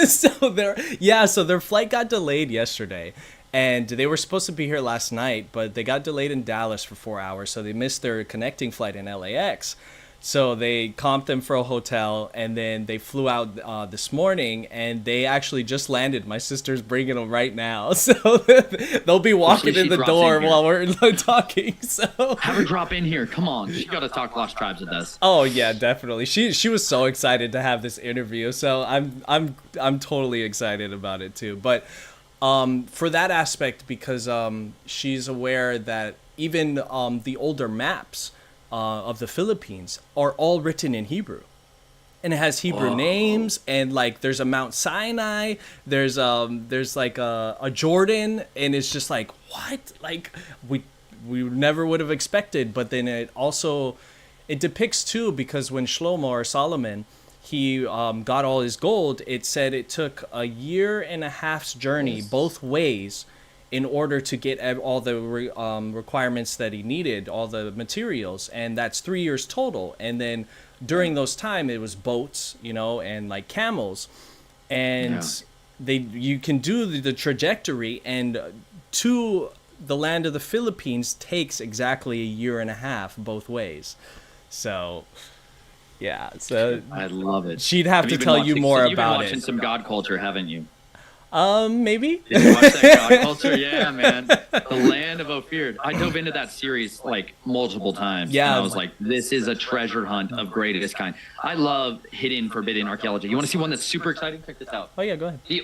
so their flight got delayed yesterday. And they were supposed to be here last night, but they got delayed in Dallas for 4 hours, so they missed their connecting flight in LAX. So they comped them for a hotel, and then they flew out this morning, and they actually just landed. My sister's bringing them right now, so they'll be walking in the door while we're talking. So have her drop in here. Come on, she got to talk Lost Tribes with us. Oh yeah, definitely. She was so excited to have this interview, so I'm totally excited about it too. But for that aspect, because she's aware that even the older maps of the Philippines are all written in Hebrew, and it has Hebrew names, and like there's a Mount Sinai, there's like a Jordan, and it's just like, what? Like we never would have expected. But then it depicts too, because when Shlomo or Solomon, he got all his gold, it said it took a year and a half's journey both ways in order to get all the requirements that he needed, all the materials, and that's 3 years total. And then during those time, it was boats, you know, and like camels, and you can do the trajectory, and to the land of the Philippines takes exactly a year and a half both ways. So, yeah. So I love it. she'd have to tell you more You've been about watching it. some God culture, haven't you? Maybe. Did you watch that God culture? Yeah, man. The Land of Ophir. I dove into that series like multiple times. Yeah. And I was like, this is a treasure hunt of greatest kind. I love hidden, forbidden archaeology. You want to see one that's super exciting? Check this out. Oh yeah, go ahead. The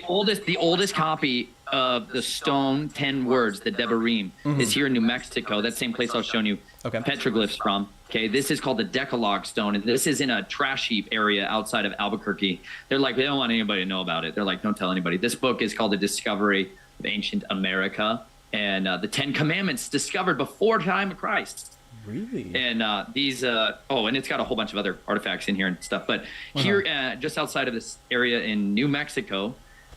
oldest copy of the stone 10 words, the Devarim, is here in New Mexico. That same place I was showing you Okay. petroglyphs from. Okay, this is called the Decalogue stone, and this is in a trash heap area outside of Albuquerque. They're like, they don't want anybody to know about it. They're like, don't tell anybody. This book is called The Discovery of Ancient America, and the 10 Commandments discovered before time of Christ. Really? And and it's got a whole bunch of other artifacts in here and stuff. But here, just outside of this area in New Mexico,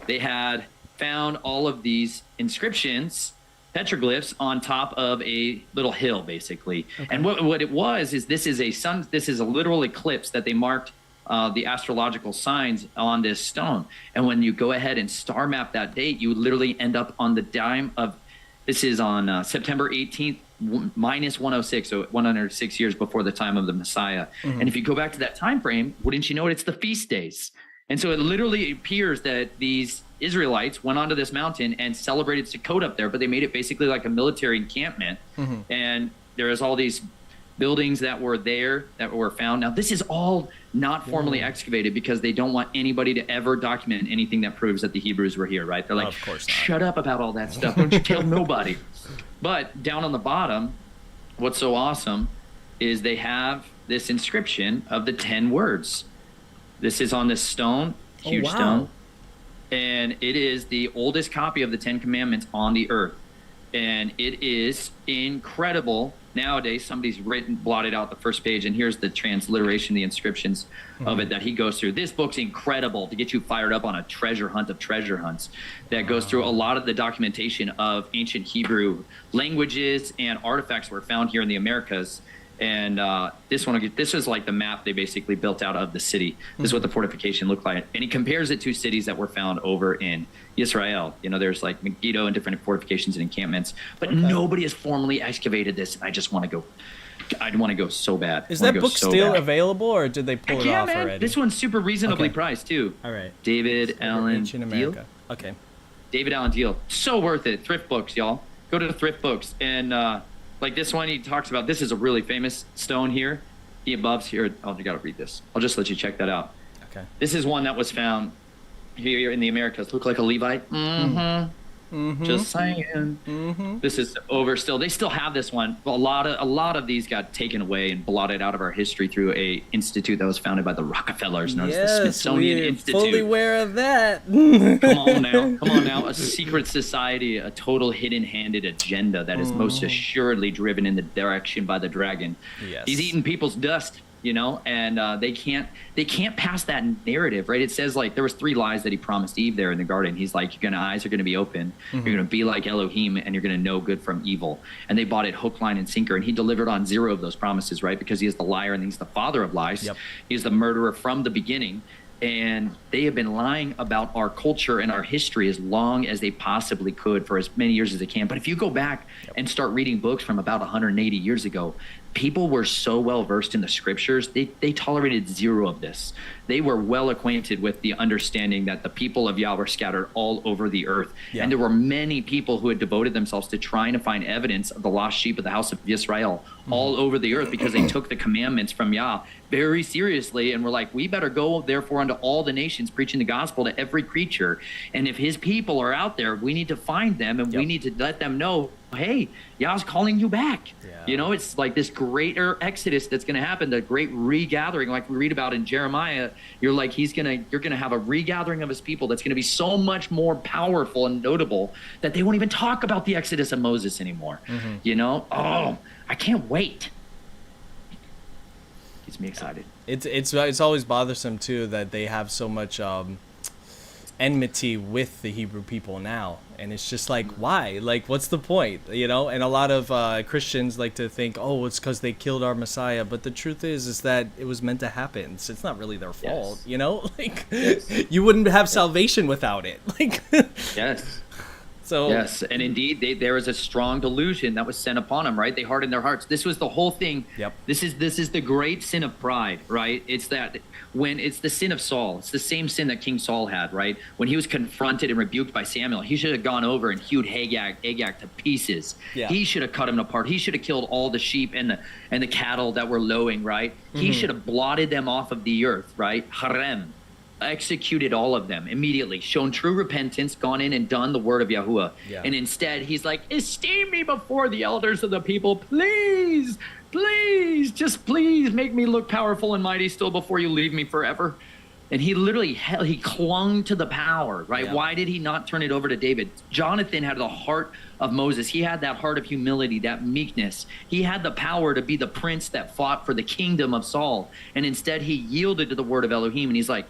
they had found all of these inscriptions, petroglyphs, on top of a little hill, basically. Okay. And what it was is this is a literal eclipse that they marked the astrological signs on this stone. And when you go ahead and star map that date, you literally end up on the dime of, this is on September 18th, minus 106, so 106 years before the time of the Messiah. And if you go back to that time frame, wouldn't you know it, it's the feast days. And so it literally appears that these Israelites went onto this mountain and celebrated Sukkot up there, but they made it basically like a military encampment. And there is all these buildings that were there that were found. Now, this is all not formally excavated because they don't want anybody to ever document anything that proves that the Hebrews were here, right? They're like, of course not. Shut up about all that stuff. Don't you tell nobody. But down on the bottom, what's so awesome is they have this inscription of the 10 words. This is on this stone, huge stone. And it is the oldest copy of the 10 Commandments on the earth. And it is incredible. Nowadays, somebody's blotted out the first page, and here's the transliteration, the inscriptions of it that he goes through. This book's incredible to get you fired up on a treasure hunt of treasure hunts that goes through a lot of the documentation of ancient Hebrew languages and artifacts were found here in the Americas. And this is like the map they basically built out of the city. This is what the fortification looked like. And he compares it to cities that were found over in Israel. You know, there's like Megiddo and different fortifications and encampments, but nobody has formally excavated this. And I just want to go. I'd want to go so bad. Is that book still available, or did they pull it off already? This one's super reasonably priced too. All right. David Allen Ancient America. Deal. Okay. David Allen Deal. So worth it. Thrift books, y'all. Go to the thrift books and. Like this one, he talks about, this is a really famous stone here. The above's here. Oh, you got to read this. I'll just let you check that out. Okay. This is one that was found here in the Americas. Look like a Levite. Just saying. This is over still. They still have this one. Well, a lot of these got taken away and blotted out of our history through a institute that was founded by the Rockefellers, known as the Smithsonian Institute. Fully aware of that. Come on now. A secret society, a total hidden-handed agenda that is most assuredly driven in the direction by the dragon. Yes. He's eating people's dust, you know, and they can't pass that narrative, right? It says like there was 3 lies that he promised Eve there in the garden. He's like, your eyes are going to be open, you're going to be like Elohim, and you're going to know good from evil. And they bought it hook, line, and sinker, and he delivered on 0 of those promises, right? Because he is the liar and he's the father of lies. Yep. He's the murderer from the beginning. And they have been lying about our culture and our history as long as they possibly could for as many years as they can. But if you go back and start reading books from about 180 years ago, people were so well versed in the scriptures, they tolerated 0 of this. They were well acquainted with the understanding that the people of Yah were scattered all over the earth. Yeah. And there were many people who had devoted themselves to trying to find evidence of the lost sheep of the house of Israel all over the earth, because they took the commandments from Yah very seriously and were like, we better go therefore unto all the nations, preaching the gospel to every creature. And if his people are out there, we need to find them, and we need to let them know, hey, Yah's calling you back. You know, it's like this greater exodus that's going to happen, the great regathering, like we read about in Jeremiah. You're like, you're going to have a regathering of his people that's going to be so much more powerful and notable that they won't even talk about the exodus of Moses anymore. You know, I can't wait. Gets me excited. It's always bothersome too that they have so much enmity with the Hebrew people now, and it's just like, why? Like, what's the point? You know? And a lot of Christians like to think, oh, it's because they killed our Messiah, but the truth is that it was meant to happen. So it's not really their fault, you know? Like, you wouldn't have salvation without it. Like, yes. So yes, and indeed, there was a strong delusion that was sent upon them, right? They hardened their hearts. This was the whole thing. Yep. This is the great sin of pride, right? It's that when it's the sin of Saul. It's the same sin that King Saul had, right? When he was confronted and rebuked by Samuel, he should have gone over and hewed Agag to pieces. Yeah. He should have cut him apart. He should have killed all the sheep and the cattle that were lowing, right? He should have blotted them off of the earth, right? Harem. Executed all of them immediately, shown true repentance, gone in and done the word of Yahuwah. Yeah. And instead, he's like, esteem me before the elders of the people. Please, please, just please make me look powerful and mighty still before you leave me forever. And he literally, he clung to the power, right? Yeah. Why did he not turn it over to David? Jonathan had the heart of Moses. He had that heart of humility, that meekness. He had the power to be the prince that fought for the kingdom of Saul. And instead, he yielded to the word of Elohim. And he's like,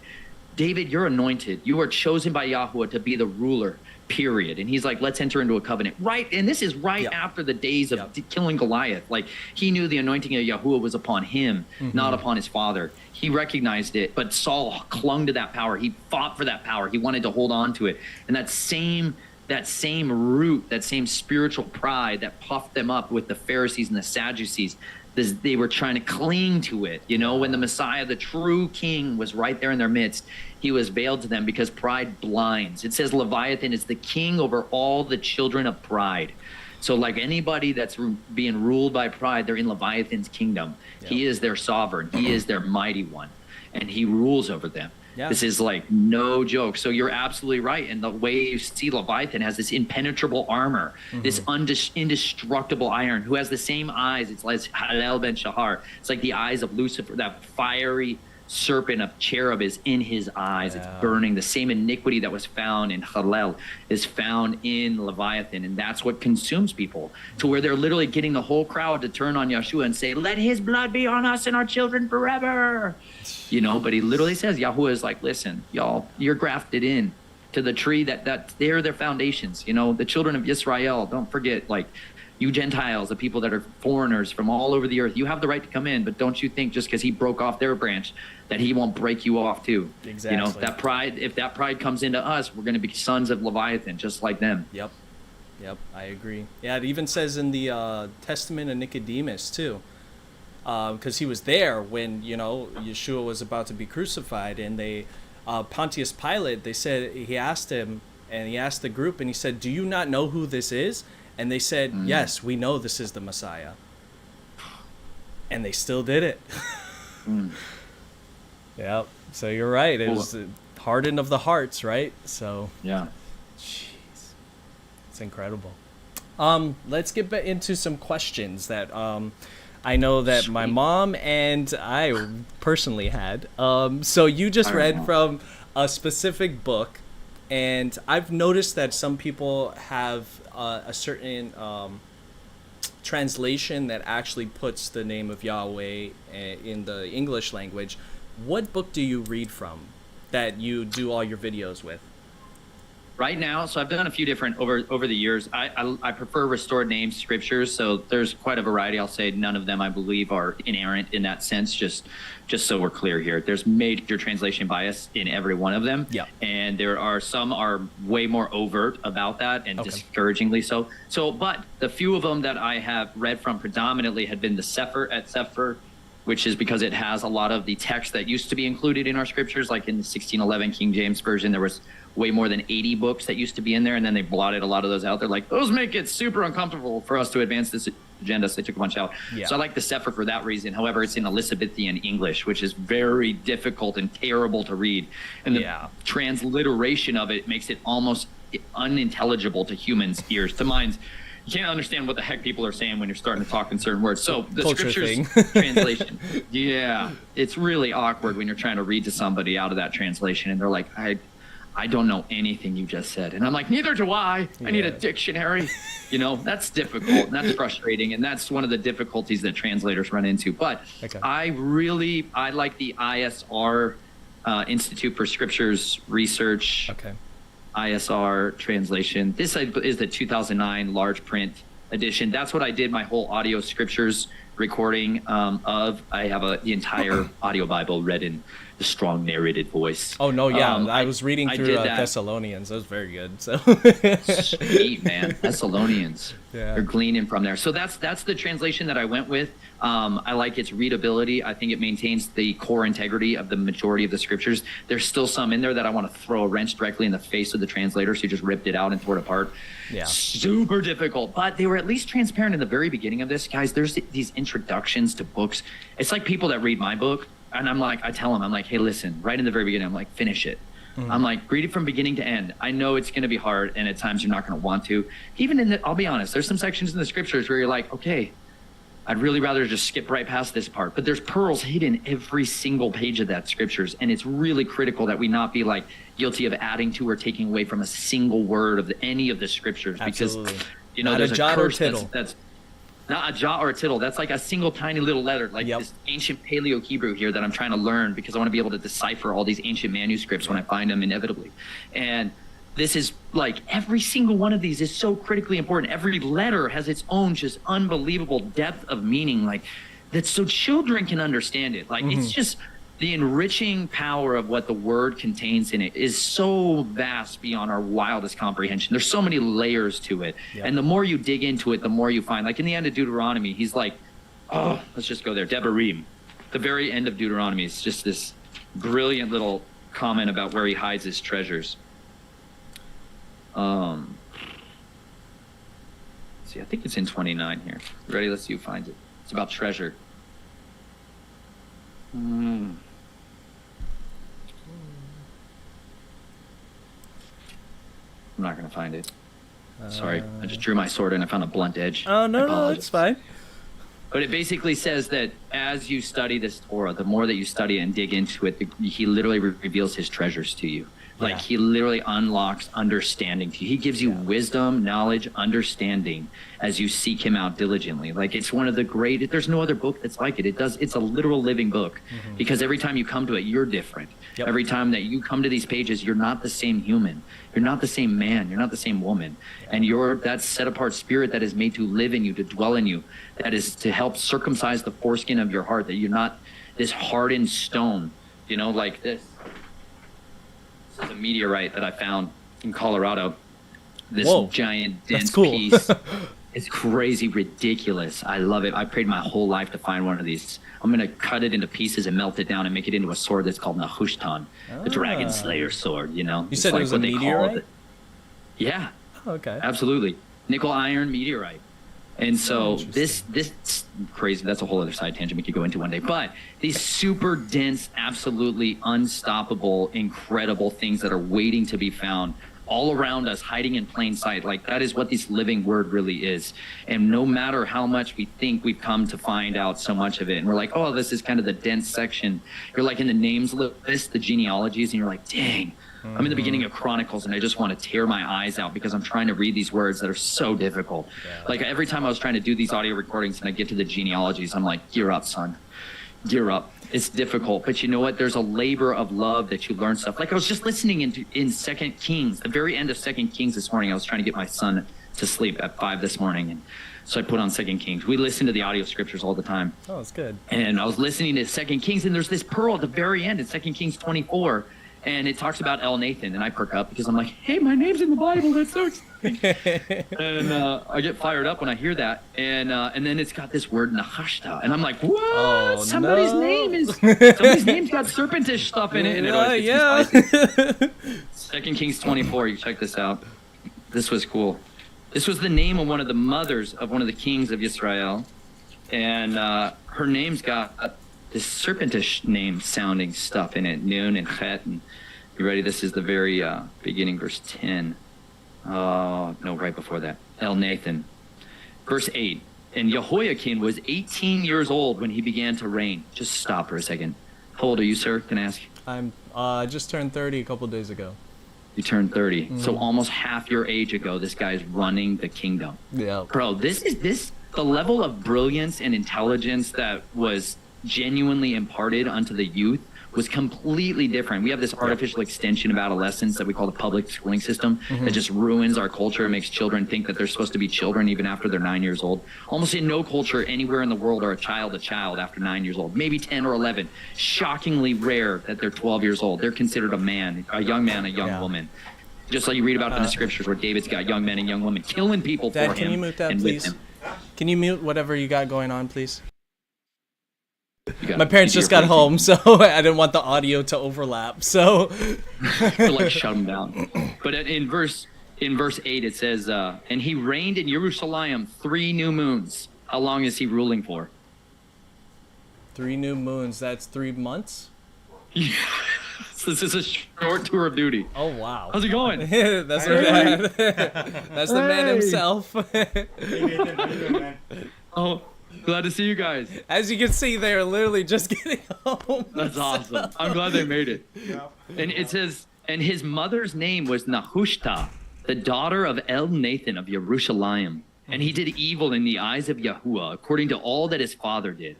David, you're anointed. You are chosen by Yahuwah to be the ruler, period. And he's like, let's enter into a covenant. Right. And this is right after the days of killing Goliath. Like, he knew the anointing of Yahuwah was upon him, not upon his father. He recognized it, but Saul clung to that power. He fought for that power. He wanted to hold on to it. And that same root, that same spiritual pride that puffed them up with the Pharisees and the Sadducees, they were trying to cling to it. You know, when the Messiah, the true king, was right there in their midst, he was veiled to them because pride blinds. It says Leviathan is the king over all the children of pride. So like anybody that's being ruled by pride, they're in Leviathan's kingdom. Yep. He is their sovereign. He is their mighty one, and he rules over them. Yeah. This is like no joke. So you're absolutely right. And the way you see Leviathan has this impenetrable armor, this indestructible iron, who has the same eyes. It's like Halel ben Shahar. It's like the eyes of Lucifer, that fiery serpent of cherub is in his eyes. It's burning. The same iniquity that was found in Halel is found in Leviathan. And that's what consumes people, to where they're literally getting the whole crowd to turn on Yeshua and say, let his blood be on us and our children forever. You know, but he literally says, Yahuwah is like, listen, y'all, you're grafted in to the tree that they're their foundations. You know, the children of Israel, don't forget, like, you Gentiles, the people that are foreigners from all over the earth, you have the right to come in, but don't you think just because he broke off their branch that he won't break you off too. Exactly. You know, that pride, if that pride comes into us, we're going to be sons of Leviathan, just like them. Yep, I agree. Yeah, it even says in the Testament of Nicodemus too, because he was there when, you know, Yeshua was about to be crucified, and they, Pontius Pilate, they said, he asked him, and he asked the group, and he said, do you not know who this is? And they said, yes, we know this is the Messiah. And they still did it. Yeah, so you're right. It was hardened of the hearts, right? So yeah, jeez, it's incredible. Let's get into some questions that I know that my mom and I personally had. So you just read from a specific book, and I've noticed that some people have a certain translation that actually puts the name of Yahweh in the English language. What book do you read from that you do all your videos with? Right now, so I've done a few different over the years. I prefer restored names scriptures, so there's quite a variety. I'll say none of them, I believe, are inerrant in that sense, just so we're clear here. There's major translation bias in every one of them, and there are some are way more overt about that, and discouragingly so. But the few of them that I have read from predominantly had been the Sefer et Sefer, which is because it has a lot of the text that used to be included in our scriptures, like in the 1611 King James Version, there was way more than 80 books that used to be in there, and then they blotted a lot of those out. They're like, those make it super uncomfortable for us to advance this agenda, so they took a bunch out. So I like the Sefer for that reason. However, it's in Elizabethan English, which is very difficult and terrible to read. And the transliteration of it makes it almost unintelligible to humans' ears. To minds, you can't understand what the heck people are saying when you're starting to talk in certain words. So the scriptures translation, it's really awkward when you're trying to read to somebody out of that translation, and they're like, I don't know anything you just said. And I'm like, neither do I. I need a dictionary. You know, that's difficult, and that's frustrating, and that's one of the difficulties that translators run into. But I like the ISR, Institute for Scriptures Research. ISR translation. This is the 2009 large print edition. That's what I did my whole audio scriptures recording of. I have the entire audio Bible read in the strong narrated voice. Oh no, yeah, I was reading through Thessalonians. That was very good. So Sweet, man. Thessalonians. Yeah. They're gleaning from there. So that's the translation that I went with. I like its readability. I think it maintains the core integrity of the majority of the scriptures. There's still some in there that I want to throw a wrench directly in the face of the translators who just ripped it out and tore it apart. Yeah. Super difficult. But they were at least transparent in the very beginning of this. Guys, there's these introductions to books. It's like people that read my book, and I tell them, I'm like, hey, listen, right in the very beginning, I'm like, finish it. I'm like, read it from beginning to end. I know it's going to be hard, and at times you're not going to want to. Even I'll be honest, there's some sections in the scriptures where you're like, okay, I'd really rather just skip right past this part. But there's pearls hidden every single page of that scriptures, and it's really critical that we not be like guilty of adding to or taking away from a single word of any of the scriptures. Absolutely. Because, not there's a jot curse or tittle. that's not a jot or a tittle. That's like a single tiny little letter, like Yep. this ancient Paleo Hebrew here that I'm trying to learn because I want to be able to decipher all these ancient manuscripts when I find them inevitably. And this is like every single one of these is so critically important. Every letter has its own just unbelievable depth of meaning, like that, so children can understand it. Like it's just the enriching power of what the word contains in it is so vast beyond our wildest comprehension. There's so many layers to it. Yep. And the more you dig into it, the more you find. Like in the end of Deuteronomy, he's like, oh, let's just go there. Devarim. The very end of Deuteronomy is just this brilliant little comment about where he hides his treasures. See, I think it's in 29 here. Ready? Let's see who finds it. It's about treasure. I'm not going to find it. Sorry. I just drew my sword and I found a blunt edge. Oh I no, apologize. it's fine. But it basically says that as you study this Torah, the more that you study it and dig into it, he literally reveals his treasures to you. Like Yeah. he literally unlocks understanding to you. He gives you wisdom, knowledge, understanding as you seek him out diligently. Like it's one of the great, there's no other book that's like it. It's a literal living book because every time you come to it, you're different. Yep. Every time that you come to these pages, you're not the same human. You're not the same man. You're not the same woman. And you're that set apart spirit that is made to live in you, to dwell in you, that is to help circumcise the foreskin of your heart, that you're not this hardened stone, like this. This is a meteorite that I found in Colorado. This Whoa, giant, that's dense cool. piece. It's crazy, ridiculous. I love it. I prayed my whole life to find one of these. I'm going to cut it into pieces and melt it down and make it into a sword that's called Nahushtan, the Dragon Slayer sword, You said it was a meteorite? Yeah, Oh, okay. absolutely. Nickel iron meteorite. And so Interesting. this crazy, that's a whole other side tangent we could go into one day. But these super dense, absolutely unstoppable, incredible things that are waiting to be found all around us, hiding in plain sight. Like that is what this living word really is. And no matter how much we think we've come to find out so much of it, and we're like, oh, this is kind of the dense section. You're like in the names list, the genealogies, and you're like, dang, I'm in the beginning of Chronicles and I just want to tear my eyes out because I'm trying to read these words that are so difficult. Like every time I was trying to do these audio recordings and I get to the genealogies, I'm like, gear up, son. Gear up. It's difficult, but you know what? There's a labor of love that you learn stuff. Like I was just listening in 2 Kings, the very end of 2 Kings this morning. I was trying to get my son to sleep at 5 this morning, and so I put on 2 Kings. We listen to the audio scriptures all the time. Oh, it's good. And I was listening to 2 Kings, and there's this pearl at the very end in 2 Kings 24, and it talks about El Nathan, and I perk up because I'm like, hey, my name's in the Bible. That's so exciting. And I get fired up when I hear that, and then it's got this word Nahashta, and I'm like, what? Oh, Somebody's no. name's got serpentish stuff in it. And it always gets me spicy. 2 Kings 24. You check this out. This was cool. This was the name of one of the mothers of one of the kings of Israel, and her name's got this serpentish name sounding stuff in it, Nun and Chet. And you ready? This is the very beginning, verse 10. Oh, no, right before that. El Nathan. Verse 8. And Jehoiakim was 18 years old when he began to reign. Just stop for a second. How old are you, sir? Can I ask? I just turned 30 a couple days ago. You turned 30. So almost half your age ago, this guy's running the kingdom. Yeah. Bro, the level of brilliance and intelligence that was genuinely imparted unto the youth was completely different. We have this artificial extension of adolescence that we call the public schooling system that just ruins our culture and makes children think that they're supposed to be children even after they're 9 years old. Almost in no culture anywhere in the world are a child after 9 years old, maybe 10 or 11. Shockingly rare that they're 12 years old. They're considered a young man, a young woman. Just like you read about in the scriptures where David's got young men and young women killing people Dad, for him. can you mute that, and with please? him. Can you mute whatever you got going on, please? You My parents keep just your got voice home, so I didn't want the audio to overlap. So, to like shut them down. But in verse 8 it says, and he reigned in Jerusalem 3 new moons. How long is he ruling for? 3 new moons. That's 3 months. So this is a short tour of duty. Oh wow. How's it going? That's our dad. That's the man himself. Hey, Nathan, how you doing, man? Oh, glad to see you guys. As you can see, they're literally just getting home. That's awesome. I'm glad they made it. Yeah. And it says, and his mother's name was Nehushta, the daughter of Nathan of Jerusalem. And he did evil in the eyes of Yahuwah, according to all that his father did.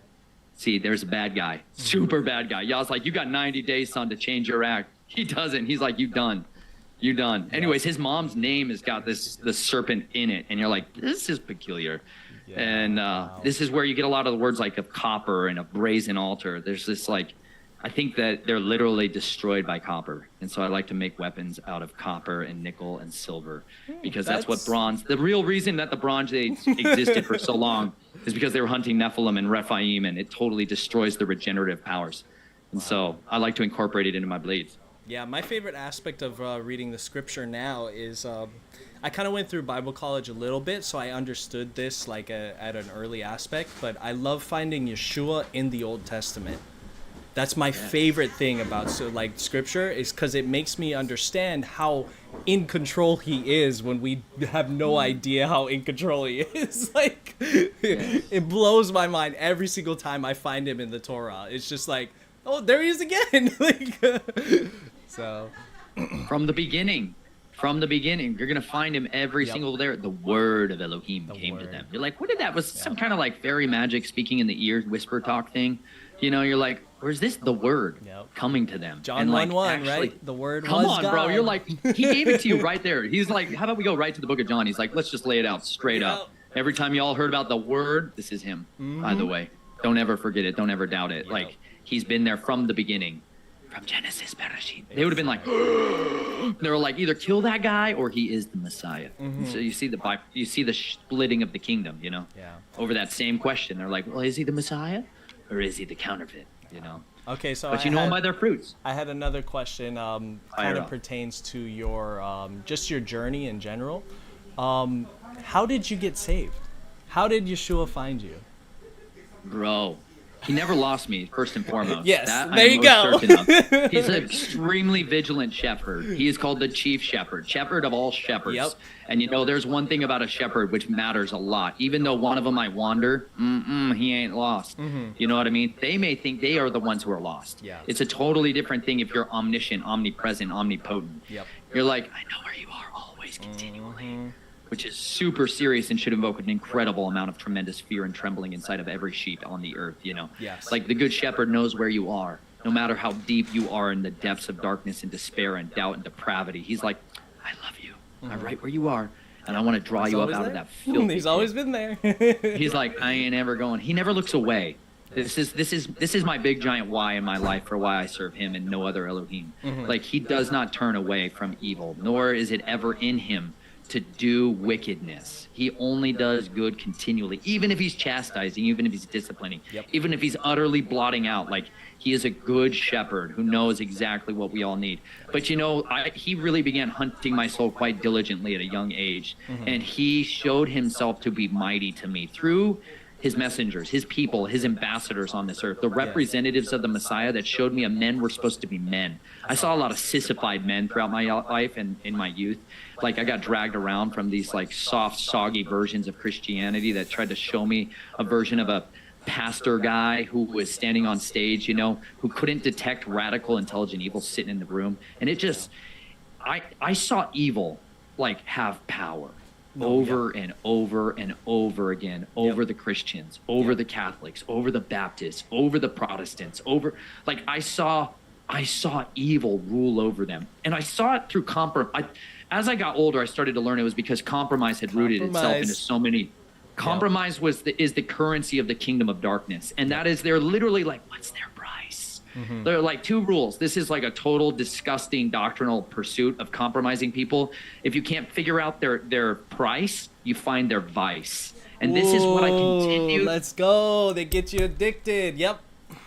See, there's a bad guy, super bad guy. Yah's like, you got 90 days, son, to change your act. He doesn't. He's like, you done. You done. Anyways, his mom's name has got the serpent in it. And you're like, this is peculiar. Yeah, And wow. this is where you get a lot of the words like of copper and a brazen altar. There's this like, I think that they're literally destroyed by copper. And so I like to make weapons out of copper and nickel and silver because that's what bronze, the real reason that the Bronze Age existed for so long is because they were hunting Nephilim and Rephaim, and it totally destroys the regenerative powers. And so I like to incorporate it into my blades. Yeah, my favorite aspect of reading the scripture now is I kind of went through Bible college a little bit, so I understood this like at an early aspect, but I love finding Yeshua in the Old Testament. That's my favorite thing about scripture is because it makes me understand how in control he is when we have no idea how in control he is. Like, it blows my mind every single time I find him in the Torah. It's just like, oh, there he is again. So, From the beginning, you're going to find him every single there. The word of Elohim came to them. You're like, what did that? Was some kind of like fairy magic speaking in the ear, whisper talk thing? You know, you're like, where's this? The word coming to them. John and 1:1, like, right? The word come was on, God. bro. You're like, he gave it to you right there. He's like, how about we go right to the book of John? He's like, let's just lay it out straight up. Every time you all heard about the word, this is him, by the way. Don't ever forget it. Don't ever doubt it. Like, he's been there from the beginning. From Genesis, Bereshit. They would have been like, they were like, either kill that guy or he is the Messiah. So you see the splitting of the kingdom, you know, over that same question. They're like, well, is he the Messiah or is he the counterfeit, you know? Okay, so But you know them by their fruits. I had another question, kind of pertains to your just your journey in general. How did you get saved? How did Yeshua find you? Bro, he never lost me, first and foremost. Yes, that there you go. He's an extremely vigilant shepherd. He is called the chief shepherd, shepherd of all shepherds. Yep. And you know, there's one thing about a shepherd which matters a lot. Even though one of them might wander, he ain't lost. You know what I mean? They may think they are the ones who are lost. Yeah. It's a totally different thing if you're omniscient, omnipresent, omnipotent. Yep. You're like, I know where you are always, continually. Which is super serious and should invoke an incredible amount of tremendous fear and trembling inside of every sheep on the earth, you know? Yes. Like the good shepherd knows where you are, no matter how deep you are in the depths of darkness and despair and doubt and depravity. He's like, I love you. I'm right where you are, and I want to draw you up out of that filthy He's always been there. He's like, I ain't ever going. He never looks away. This is my big giant why in my life for why I serve him and no other Elohim. Like, he does not turn away from evil, nor is it ever in him to do wickedness. He only does good continually, even if he's chastising, even if he's disciplining, even if he's utterly blotting out. Like, he is a good shepherd who knows exactly what we all need. But you know, he really began hunting my soul quite diligently at a young age, and he showed himself to be mighty to me through his messengers, his people, his ambassadors on this earth, the representatives of the Messiah that showed me men were supposed to be men. I saw a lot of sissified men throughout my life and in my youth. Like, I got dragged around from these like soft, soggy versions of Christianity that tried to show me a version of a pastor guy who was standing on stage, you know, who couldn't detect radical, intelligent evil sitting in the room. And it just, I saw evil like have power. Over and over and over again, over the Christians, over the Catholics, over the Baptists, over the Protestants, over, like, I saw I saw evil rule over them. And I saw it through compromise. As I got older, I started to learn it was because compromise had rooted itself into so many. Compromise is the currency of the kingdom of darkness. And that is, they're literally like, what's their price? They're like 2 rules. This is like a total disgusting doctrinal pursuit of compromising people. If you can't figure out their price, you find their vice. And this is what I continue. Let's go. They get you addicted. Yep.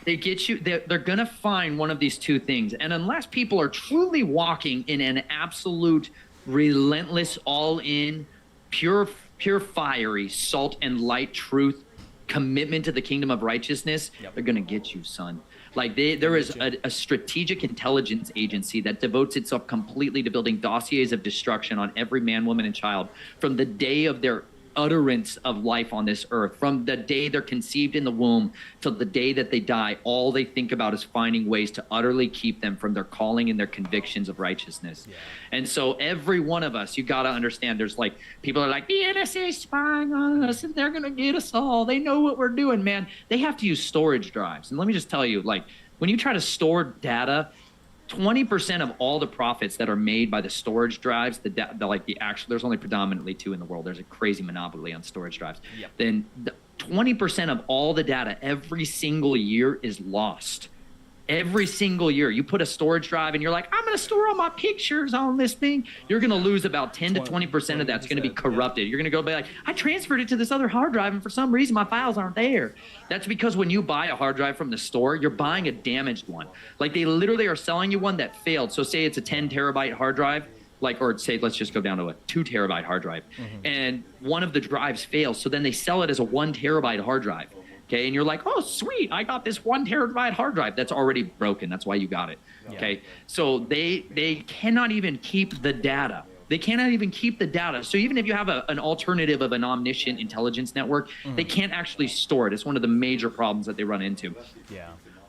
They get you. They're gonna find one of these 2 things. And unless people are truly walking in an absolute, relentless, all-in, pure fiery, salt and light truth commitment to the kingdom of righteousness, they're gonna get you, son. Like there is a strategic intelligence agency that devotes itself completely to building dossiers of destruction on every man, woman, and child from the day of their utterance of life on this earth, from the day they're conceived in the womb till the day that they die. All they think about is finding ways to utterly keep them from their calling and their convictions of righteousness. And so every one of us, you got to understand, there's like, people are like, the NSA is spying on us and they're going to get us all. They know what we're doing, man. They have to use storage drives. And let me just tell you, like, when you try to store data, 20% of all the profits that are made by the storage drives, there's only predominantly 2 in the world. There's a crazy monopoly on storage drives. Then 20% of all the data every single year is lost. Every single year. You put a storage drive and you're like, I'm going to store all my pictures on this thing. You're going to lose about 10 to 20% of that's going to be corrupted. You're going to go be like, I transferred it to this other hard drive and for some reason my files aren't there. That's because when you buy a hard drive from the store, you're buying a damaged one. Like they literally are selling you one that failed. So say it's a 10 terabyte hard drive, or say, let's just go down to a 2 terabyte hard drive. And one of the drives fails. So then they sell it as a 1 terabyte hard drive. Okay, and you're like, oh, sweet, I got this 1 terabyte hard drive. That's already broken. That's why you got it. Okay, so they cannot even keep the data. They cannot even keep the data. So even if you have an alternative of an omniscient intelligence network, they can't actually store it. It's one of the major problems that they run into.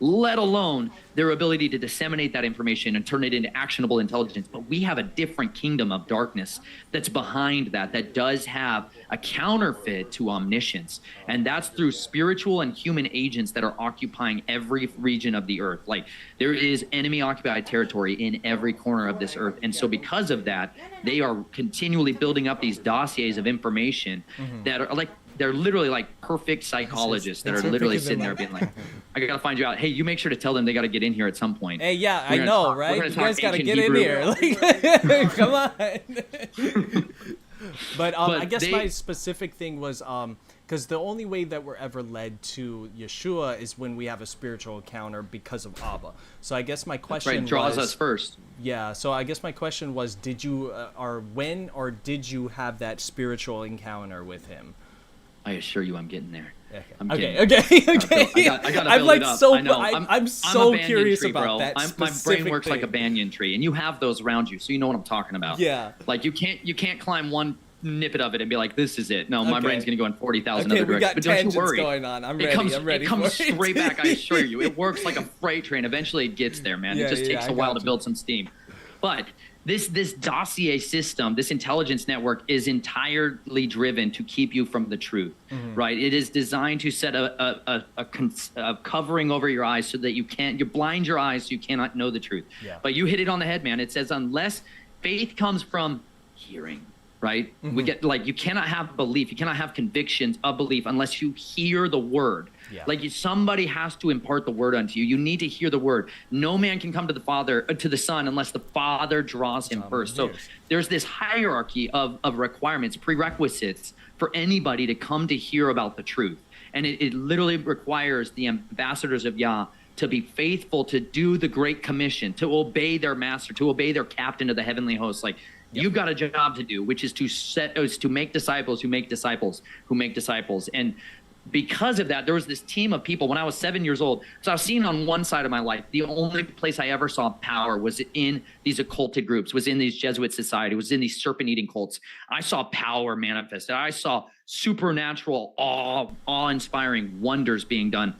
Let alone their ability to disseminate that information and turn it into actionable intelligence. But we have a different kingdom of darkness that's behind that does have a counterfeit to omniscience. And that's through spiritual and human agents that are occupying every region of the earth. Like there is enemy occupied territory in every corner of this earth. And so because of that, they are continually building up these dossiers of information that are like, they're literally like perfect psychologists that are literally sitting there being like, I got to find you out. Hey, you make sure to tell them they got to get in here at some point. Hey, yeah, I know, right? You guys got to get in here. Like, come on. But I guess my specific thing was, because the only way that we're ever led to Yeshua is when we have a spiritual encounter because of Abba. So I guess my question draws us first. Yeah, so I guess my question was, did you, did you have that spiritual encounter with him? I assure you I'm getting there. Okay. I gotta build it up. I know. I'm so curious about that. My brain works like a banyan tree, and you have those around you, so you know what I'm talking about. Yeah. Like you can't climb one snippet of it and be like, this is it. No, my brain's gonna go in 40,000 other directions. But don't you worry. Going on. I'm ready. It comes straight back. I assure you, it works like a freight train. Eventually, it gets there, man. It just takes a while to build some steam. But this dossier system, this intelligence network is entirely driven to keep you from the truth, right? It is designed to set a covering over your eyes so that you blind your eyes so you cannot know the truth. But you hit it on the head, man. It says unless faith comes from hearing, right? We get like, you cannot have belief. You cannot have convictions of belief unless you hear the word. Like somebody has to impart the word unto you. You need to hear the word. No man can come to the Son unless the Father draws him first. So there's this hierarchy of requirements, prerequisites for anybody to come to hear about the truth. And it literally requires the ambassadors of Yah to be faithful, to do the Great Commission, to obey their master, to obey their captain of the heavenly hosts. Like, you've got a job to do, which is to make disciples who make disciples who make disciples. And because of that, there was this team of people when I was 7 years old. So I was seeing on one side of my life, the only place I ever saw power was in these occulted groups, was in these Jesuit society, was in these serpent-eating cults. I saw power manifested. I saw supernatural, awe-inspiring wonders being done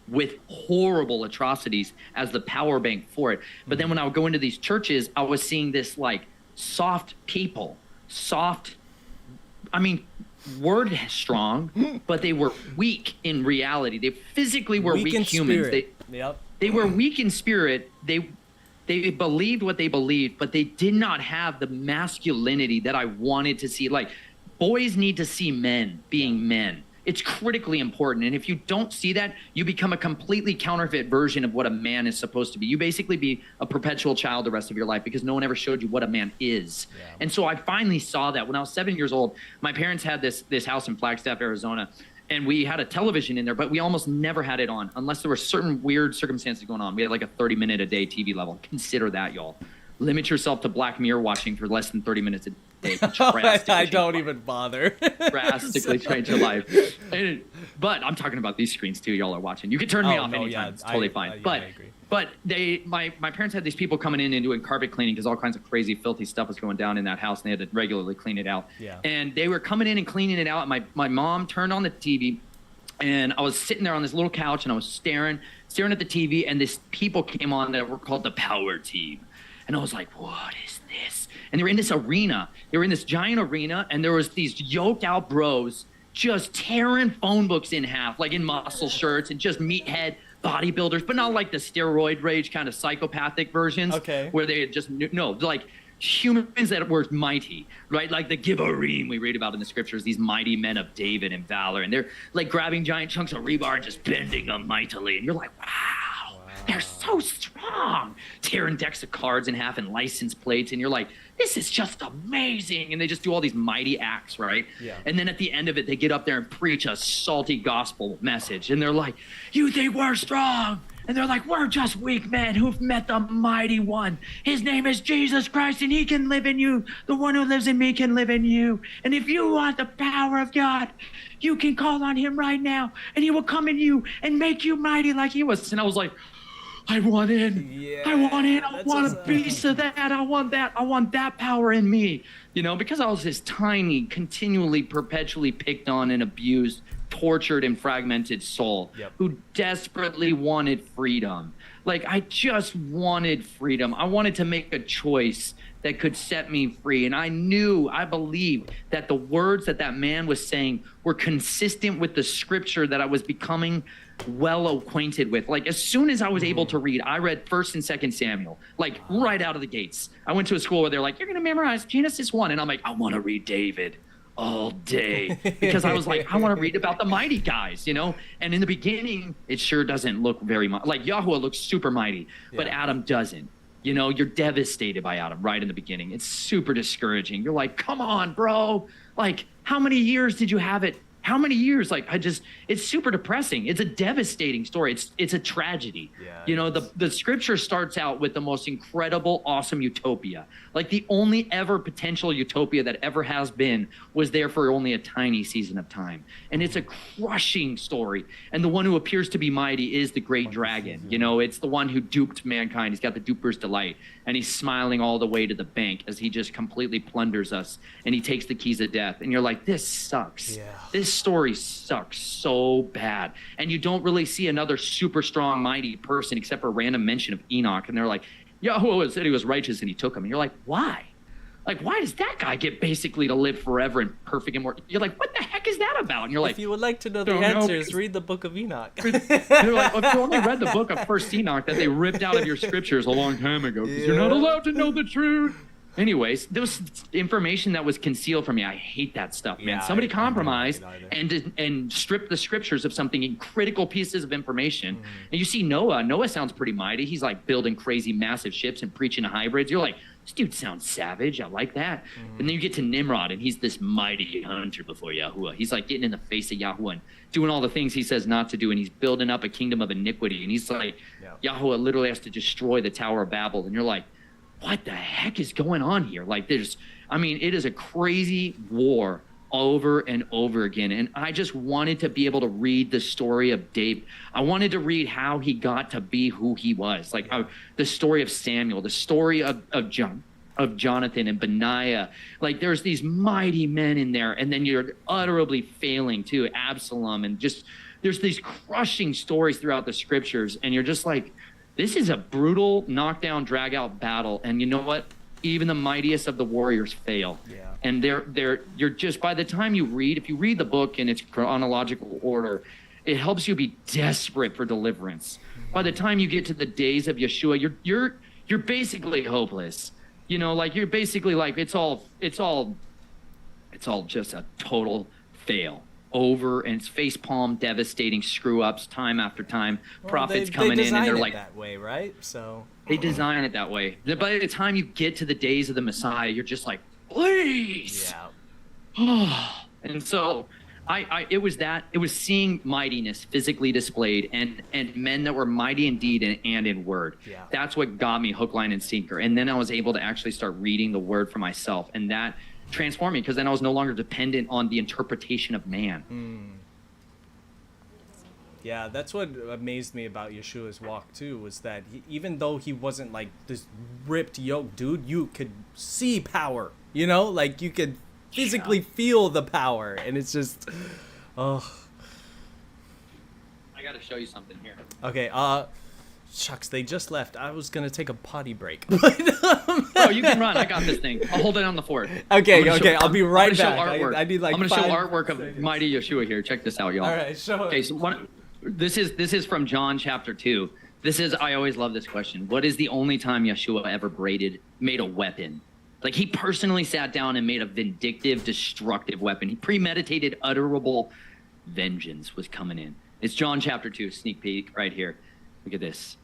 with horrible atrocities as the power bank for it. But then when I would go into these churches, I was seeing this like soft people, word strong, but they were weak in reality. They physically were weak humans. They were weak in spirit. They believed what they believed, but they did not have the masculinity that I wanted to see. Like, boys need to see men being men. It's critically important. And if you don't see that, you become a completely counterfeit version of what a man is supposed to be. You basically be a perpetual child the rest of your life because no one ever showed you what a man is. Yeah. And so I finally saw that when I was 7 years old. My parents had this house in Flagstaff, Arizona, and we had a television in there, but we almost never had it on unless there were certain weird circumstances going on. We had like a 30-minute a day TV level. Consider that, y'all. Limit yourself to Black Mirror watching for less than 30 minutes a day. I don't even bother. Drastically change your life. But I'm talking about these screens too. Y'all are watching. You can turn me off anytime. Yeah, it's totally fine. I agree. But my parents had these people coming in and doing carpet cleaning because all kinds of crazy, filthy stuff was going down in that house, and they had to regularly clean it out. Yeah. And they were coming in and cleaning it out. And my mom turned on the TV, and I was sitting there on this little couch, and I was staring at the TV, and these people came on that were called the Power Team. And I was like, what is this? And they were in this arena. They were in this giant arena, and there was these yoked out bros just tearing phone books in half, like in muscle shirts, and just meathead bodybuilders, but not like the steroid rage kind of psychopathic versions. Okay. Where they just, no, like humans that were mighty, right? Like the Gibborim we read about in the scriptures, these mighty men of David and valor. And they're like grabbing giant chunks of rebar and just bending them mightily. And you're like, wow. They're so strong, tearing decks of cards in half and license plates. And you're like, this is just amazing. And they just do all these mighty acts, right? Yeah. And then at the end of it, they get up there and preach a salty gospel message. And they're like, you think we're strong? And they're like, we're just weak men who've met the mighty one. His name is Jesus Christ, and he can live in you. The one who lives in me can live in you. And if you want the power of God, you can call on him right now, and he will come in you and make you mighty like he was. And I was like, I want in. Yeah, I want in. I want a piece of that. I want that. I want that power in me. You know, because I was this tiny, continually, perpetually picked on and abused, tortured and fragmented soul who desperately wanted freedom. Like, I just wanted freedom. I wanted to make a choice that could set me free. And I believed that the words that man was saying were consistent with the scripture that I was becoming well acquainted with. Like, as soon as I was able to read, I read 1st and 2nd Samuel, like right out of the gates. I went to a school where they're like, you're going to memorize Genesis 1. And I'm like, I want to read David all day, because I was like, I want to read about the mighty guys, you know? And in the beginning, it sure doesn't look very much like Yahuwah looks super mighty, but Adam doesn't. You know, you're devastated by Adam right in the beginning. It's super discouraging. You're like, come on, bro. Like, how many years did you have it? How many years? Like, it's super depressing. It's a devastating story. It's a tragedy. Yeah, you know, the scripture starts out with the most incredible, awesome utopia. Like, the only ever potential utopia that ever has been was there for only a tiny season of time. And it's a crushing story. And the one who appears to be mighty is the great dragon. You know, it's the one who duped mankind. He's got the duper's delight. And he's smiling all the way to the bank as he just completely plunders us. And he takes the keys of death. And you're like, this sucks. Yeah. This story sucks so bad. And you don't really see another super strong, mighty person except for a random mention of Enoch. And they're like, Yahuwah said he was righteous and he took him. And you're like, why? Like, why does that guy get basically to live forever and perfect and more? You're like, what the heck is that about? And you're like, if you would like to know the answers, read the book of Enoch. You're like, if you only read the book of 1st Enoch that they ripped out of your scriptures a long time ago, because you're not allowed to know the truth. Anyways, there was information that was concealed from me. I hate that stuff, man. Somebody compromised and stripped the scriptures of something in critical pieces of information. And you see Noah. Noah sounds pretty mighty. He's like building crazy, massive ships and preaching hybrids. You're like, this dude sounds savage. I like that. And then you get to Nimrod, and he's this mighty hunter before Yahuwah. He's like getting in the face of Yahuwah and doing all the things he says not to do. And he's building up a kingdom of iniquity. And he's like, Yahuwah literally has to destroy the Tower of Babel. And you're like, what the heck is going on here? Like, it is a crazy war over and over again. And I just wanted to be able to read the story of David. I wanted to read how he got to be who he was. Like the story of Samuel, the story of Jonathan and Benaiah. Like, there's these mighty men in there. And then you're utterly failing too, Absalom. And just, there's these crushing stories throughout the scriptures. And you're just like, this is a brutal knockdown, drag out battle. And you know what? Even the mightiest of the warriors fail. Yeah. And you're just, by the time you read, if you read the book in its chronological order, it helps you be desperate for deliverance. by the time you get to the days of Yeshua, you're basically hopeless. You know, like you're basically like it's all just a total fail. Over, and it's face palm, devastating screw ups time after time. Well, Prophets coming in and they're like that way, right? So they design it that way. By the time you get to the days of the Messiah, you're just like, please. yeah. And so it was seeing mightiness physically displayed and men that were mighty in deed and in word. Yeah. That's what got me hook, line, and sinker. And then I was able to actually start reading the word for myself, and that transformed me, because then I was no longer dependent on the interpretation of man. Yeah, that's what amazed me about Yeshua's walk too, was that even though he wasn't like this ripped yoke dude, you could see power, you know, like you could physically feel the power, and it's just, oh. I gotta show you something here. Okay, shucks, they just left. I was gonna take a potty break. Oh, you can run. I got this thing. I'll hold it on the fort. Okay, I'll be right I'm back. gonna show artwork. I need like I'm gonna show 5 artwork of seconds. mighty Yeshua here. Check this out, y'all. All right, show Okay, it. so this is from John chapter 2. I always love this question. What is the only time Yeshua ever made a weapon? Like, he personally sat down and made a vindictive, destructive weapon. He premeditated, utterable vengeance was coming in. It's John chapter 2, sneak peek right here. Look at this.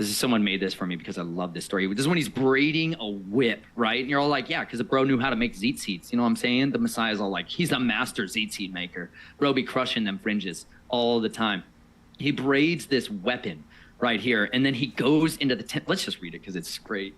Someone made this for me because I love this story. This is when he's braiding a whip, right? And you're all like, yeah, because the bro knew how to make tzitzits. You know what I'm saying? The Messiah's all like, he's a master tzitzit maker. Bro be crushing them fringes all the time. He braids this weapon right here, and then he goes into the tent. Let's just read it because it's great.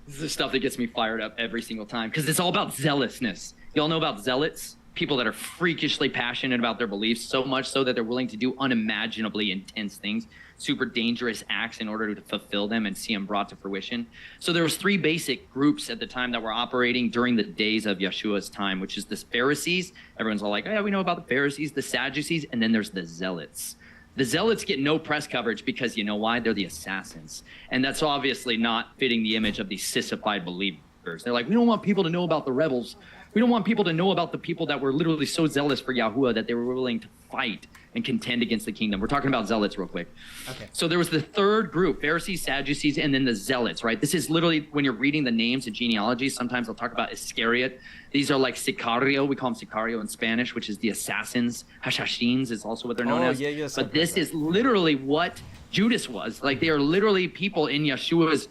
This is the stuff that gets me fired up every single time, because it's all about zealousness. Y'all know about zealots? People that are freakishly passionate about their beliefs, so much so that they're willing to do unimaginably intense things, super dangerous acts in order to fulfill them and see them brought to fruition. So there was 3 basic groups at the time that were operating during the days of Yeshua's time, which is the Pharisees. Everyone's all like, oh, yeah, we know about the Pharisees, the Sadducees, and then there's the Zealots. The Zealots get no press coverage because, you know why? They're the assassins. And that's obviously not fitting the image of these sissified believers. They're like, we don't want people to know about the rebels. We don't want people to know about the people that were literally so zealous for Yahuwah that they were willing to fight and contend against the kingdom. We're talking about zealots real quick. Okay. So there was the third group, Pharisees, Sadducees, and then the zealots, right? This is literally, when you're reading the names and genealogies, sometimes they'll talk about Iscariot. These are like Sicario. We call them Sicario in Spanish, which is the assassins. Hashashins is also what they're known as. Yeah, but this is literally what Judas was. Like, they are literally people in Yeshua's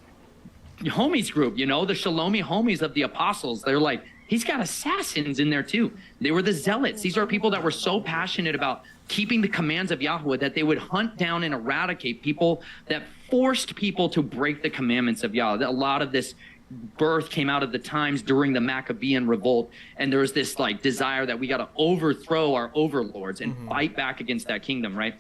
homies group, you know, the Shalomi homies of the apostles. They're like, he's got assassins in there too. They were the zealots. These are people that were so passionate about keeping the commands of Yahuwah that they would hunt down and eradicate people that forced people to break the commandments of Yahweh. A lot of this birth came out of the times during the Maccabean revolt, and there was this like desire that we got to overthrow our overlords and fight back against that kingdom, right?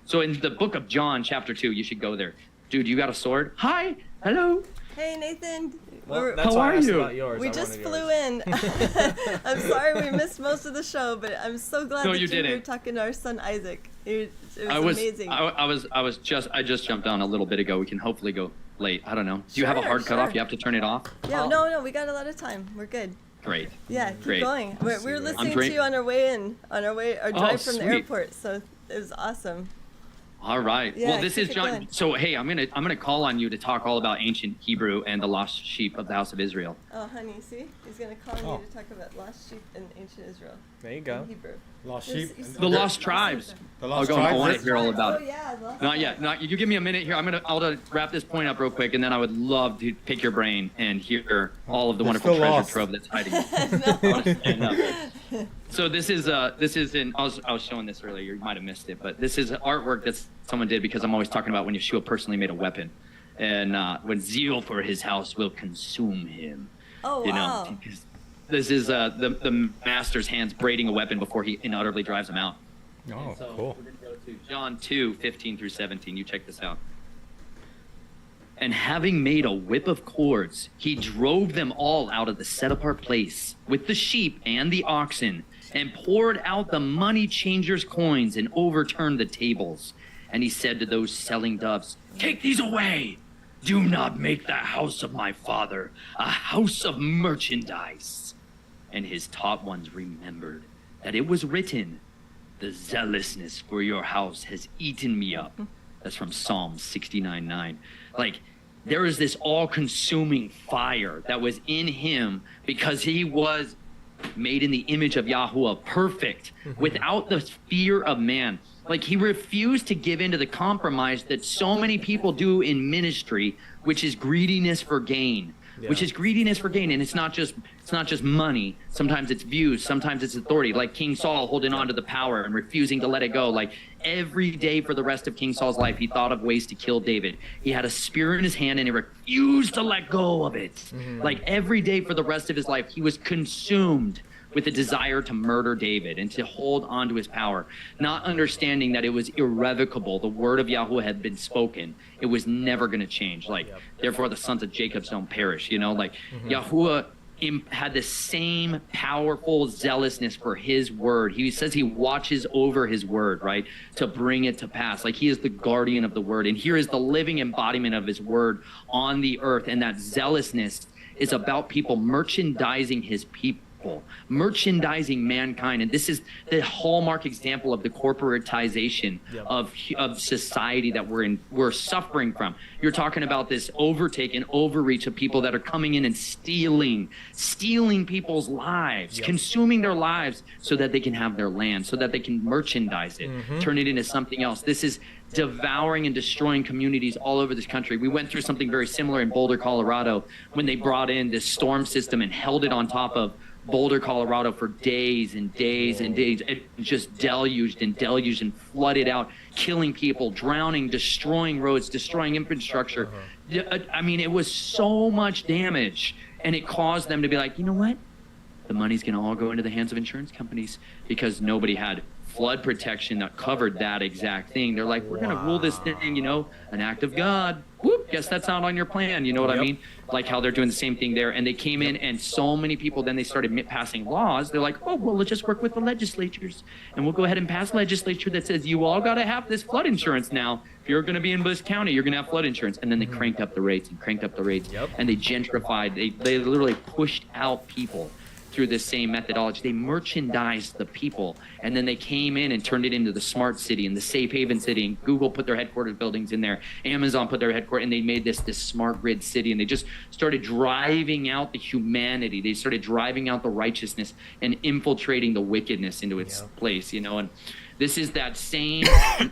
So in the book of John, chapter 2, you should go there. Dude, you got a sword? Hi, hello. Hey Nathan, Well, that's why I asked about yours. we I just wanted flew yours. in. I'm sorry we missed most of the show, but I'm so glad No, that you you were didn't. talking to our son Isaac. It I was was amazing. I just jumped on a little bit ago. We can hopefully go late. I don't know. Do you have a Sure, hard cutoff? sure. You have to turn it off? Yeah, no, we got a lot of time. We're good. Great. Yeah, keep Great. going. We were listening to great. you on our way in, our drive from the sweet. airport. So it was awesome. All right. Yeah, well, this keep is it John. going. So hey, I'm gonna call on you to talk all about ancient Hebrew and the lost sheep of the house of Israel. Oh, honey, see, he's gonna call Oh. you to talk about lost sheep in ancient Israel. There you go. In Hebrew. Lost There's- sheep. you The said- lost tribes. The I'll lost go. I want to tribes. hear all about Oh it. yeah, lost Not yet. Not you. Give me a minute here. I'll wrap this point up real quick, and then I would love to pick your brain and hear all of the They're wonderful still treasure lost. trove that's hiding. I wanna stand up. So this is in. I was showing this earlier. You might have missed it, but this is artwork that someone did because I'm always talking about when Yeshua personally made a weapon, and when zeal for his house will consume him. Oh You wow. know, because this is the master's hands braiding a weapon before he utterly drives him out. Oh, So cool. we're gonna go to John 2:15 through 17. You check this out. And having made a whip of cords, he drove them all out of the set-apart place with the sheep and the oxen, and poured out the money changers' coins and overturned the tables. And he said to those selling doves, "Take these away. Do not make the house of my father a house of merchandise." And his taught ones remembered that it was written, "The zealousness for your house has eaten me up, That's from Psalm 69:9. Like, there is this all-consuming fire that was in him because he was made in the image of Yahuwah, perfect, without the fear of man. Like, he refused to give in to the compromise that so many people do in ministry, which is greediness for gain. Which is greediness for gain, and it's not just money. Sometimes it's views, sometimes it's authority. Like King Saul holding on to the power and refusing to let it go. Like, every day for the rest of King Saul's life, he thought of ways to kill David. He had a spear in his hand and he refused to let go of it. Like, every day for the rest of his life, he was consumed with a desire to murder David and to hold on to his power, not understanding that it was irrevocable. The word of Yahweh had been spoken. It was never going to change. Like, therefore the sons of Jacob don't perish, you know, like Yahuwah had the same powerful zealousness for his word. He says he watches over his word, right, to bring it to pass. Like, he is the guardian of the word. And here is the living embodiment of his word on the earth. And that zealousness is about people merchandising his people, merchandising mankind. And this is the hallmark example of the corporatization of society that we're suffering from. You're talking about this overtake and overreach of people that are coming in and stealing people's lives, consuming their lives so that they can have their land, so that they can merchandise it, turn it into something else. This is devouring and destroying communities all over this country. We went through something very similar in Boulder, Colorado, when they brought in this storm system and held it on top of Boulder, Colorado for days and days and days. It just deluged and flooded out, killing people, drowning, destroying roads, destroying infrastructure. I mean, it was so much damage, and it caused them to be like, you know what? The money's going to all go into the hands of insurance companies, because nobody had flood protection that covered that exact thing. They're like, we're going to rule this thing, you know, an act of God. Whoop, guess that's not on your plan. You know what I mean? Like how they're doing the same thing there. And they came in, and so many people, then they started passing laws. They're like, oh, well, let's just work with the legislatures, and we'll go ahead and pass legislature that says you all got to have this flood insurance now. If you're going to be in Bliss County, you're going to have flood insurance. And then they cranked up the rates and cranked up the rates. And they gentrified. They literally pushed out people through this same methodology. They merchandised the people, and then they came in and turned it into the smart city and the safe haven city, and Google put their headquarters buildings in there, Amazon put their headquarters, and they made this smart grid city, and they just started driving out the humanity. They started driving out the righteousness and infiltrating the wickedness into its place, you know. And this is that same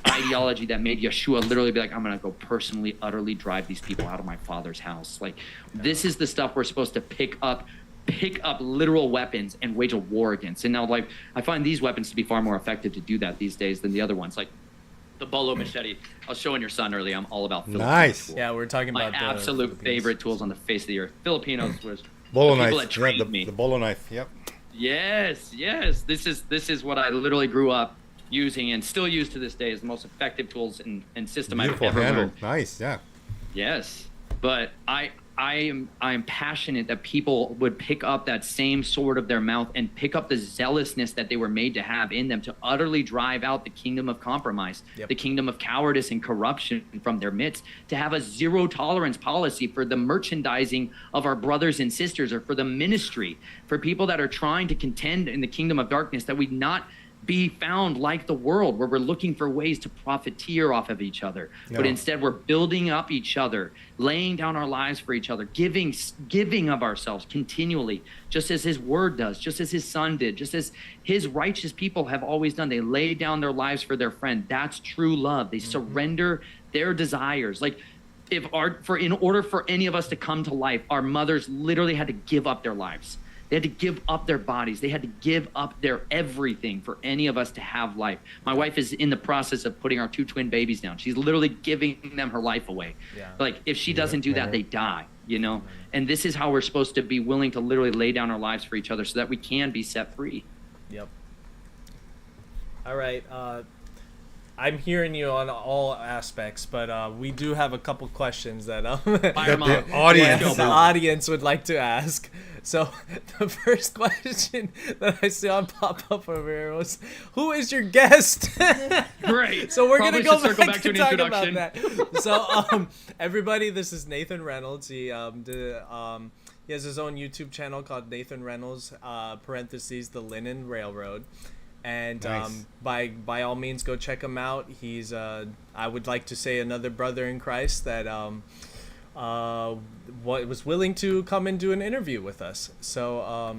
ideology that made Yeshua literally be like, I'm going to go personally, utterly drive these people out of my Father's house. Like, this is the stuff we're supposed to pick up literal weapons and wage a war against. And now, like, I find these weapons to be far more effective to do that these days than the other ones. Like the bolo machete. I was showing your son earlier. I'm all about Filipino tools. Yeah, we're talking my about absolute favorite tools on the face of the earth. Filipinos was bolo the people knife. that trained me. The bolo knife. Yep. Yes. This is what I literally grew up using and still use to this day as the most effective tools and system Beautiful I've ever handle. learned. Nice. Yeah. Yes, but I am passionate that people would pick up that same sword of their mouth and pick up the zealousness that they were made to have in them to utterly drive out the kingdom of compromise, the kingdom of cowardice and corruption from their midst, to have a zero tolerance policy for the merchandising of our brothers and sisters, or for the ministry, for people that are trying to contend in the kingdom of darkness, that we not be found like the world, where we're looking for ways to profiteer off of each other, but instead we're building up each other, laying down our lives for each other, giving of ourselves continually, just as his word does, just as his son did, just as his righteous people have always done. They lay down their lives for their friend. That's true love. They surrender their desires. Like, in order for any of us to come to life, our mothers literally had to give up their lives. They had to give up their bodies. They had to give up their everything for any of us to have life. My wife is in the process of putting our 2 twin babies down. She's literally giving them her life away. Like, if she doesn't do that, they die, you know? And this is how we're supposed to be willing to literally lay down our lives for each other so that we can be set free. Yep. All right. I'm hearing you on all aspects, but we do have a couple questions that The audience. the audience would like to ask. So the first question that I saw pop up over here was, "Who is your guest?" Great. So we're Probably gonna go should circle back to to an talk about introduction. that. So everybody, this is Nathan Reynolds. He has his own YouTube channel called Nathan Reynolds (parentheses the Linen Railroad). And Nice. by all means, go check him out. He's I would like to say another brother in Christ that was willing to come and do an interview with us. So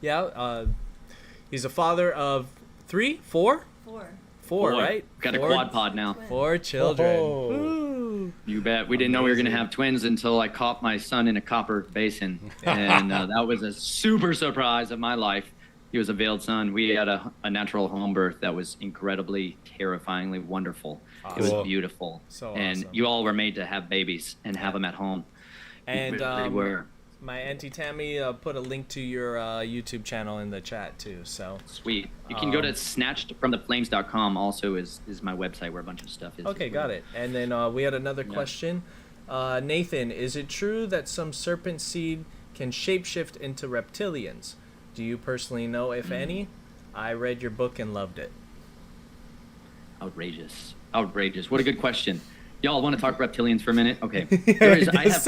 he's a father of four, Four. right? Got a Four- quad pod now. 4 children. Oh. Woo. You bet. We didn't know we were going to have twins until I caught my son in a copper basin. And that was a super surprise of my life. He was a veiled son. We had a natural home birth that was incredibly, terrifyingly wonderful. It was Cool. beautiful. So and awesome. you all were made to have babies and have them at home. And You really were. my auntie Tammy put a link to your YouTube channel in the chat too. So Sweet. You can go to snatchedfromtheflames.com also is my website where a bunch of stuff is. okay, got it. And then we had another question. Nathan, is it true that some serpent seed can shapeshift into reptilians? Do you personally know if any? I read your book and loved it. Outrageous. What a good question. Y'all want to talk reptilians for a minute? Okay. Let's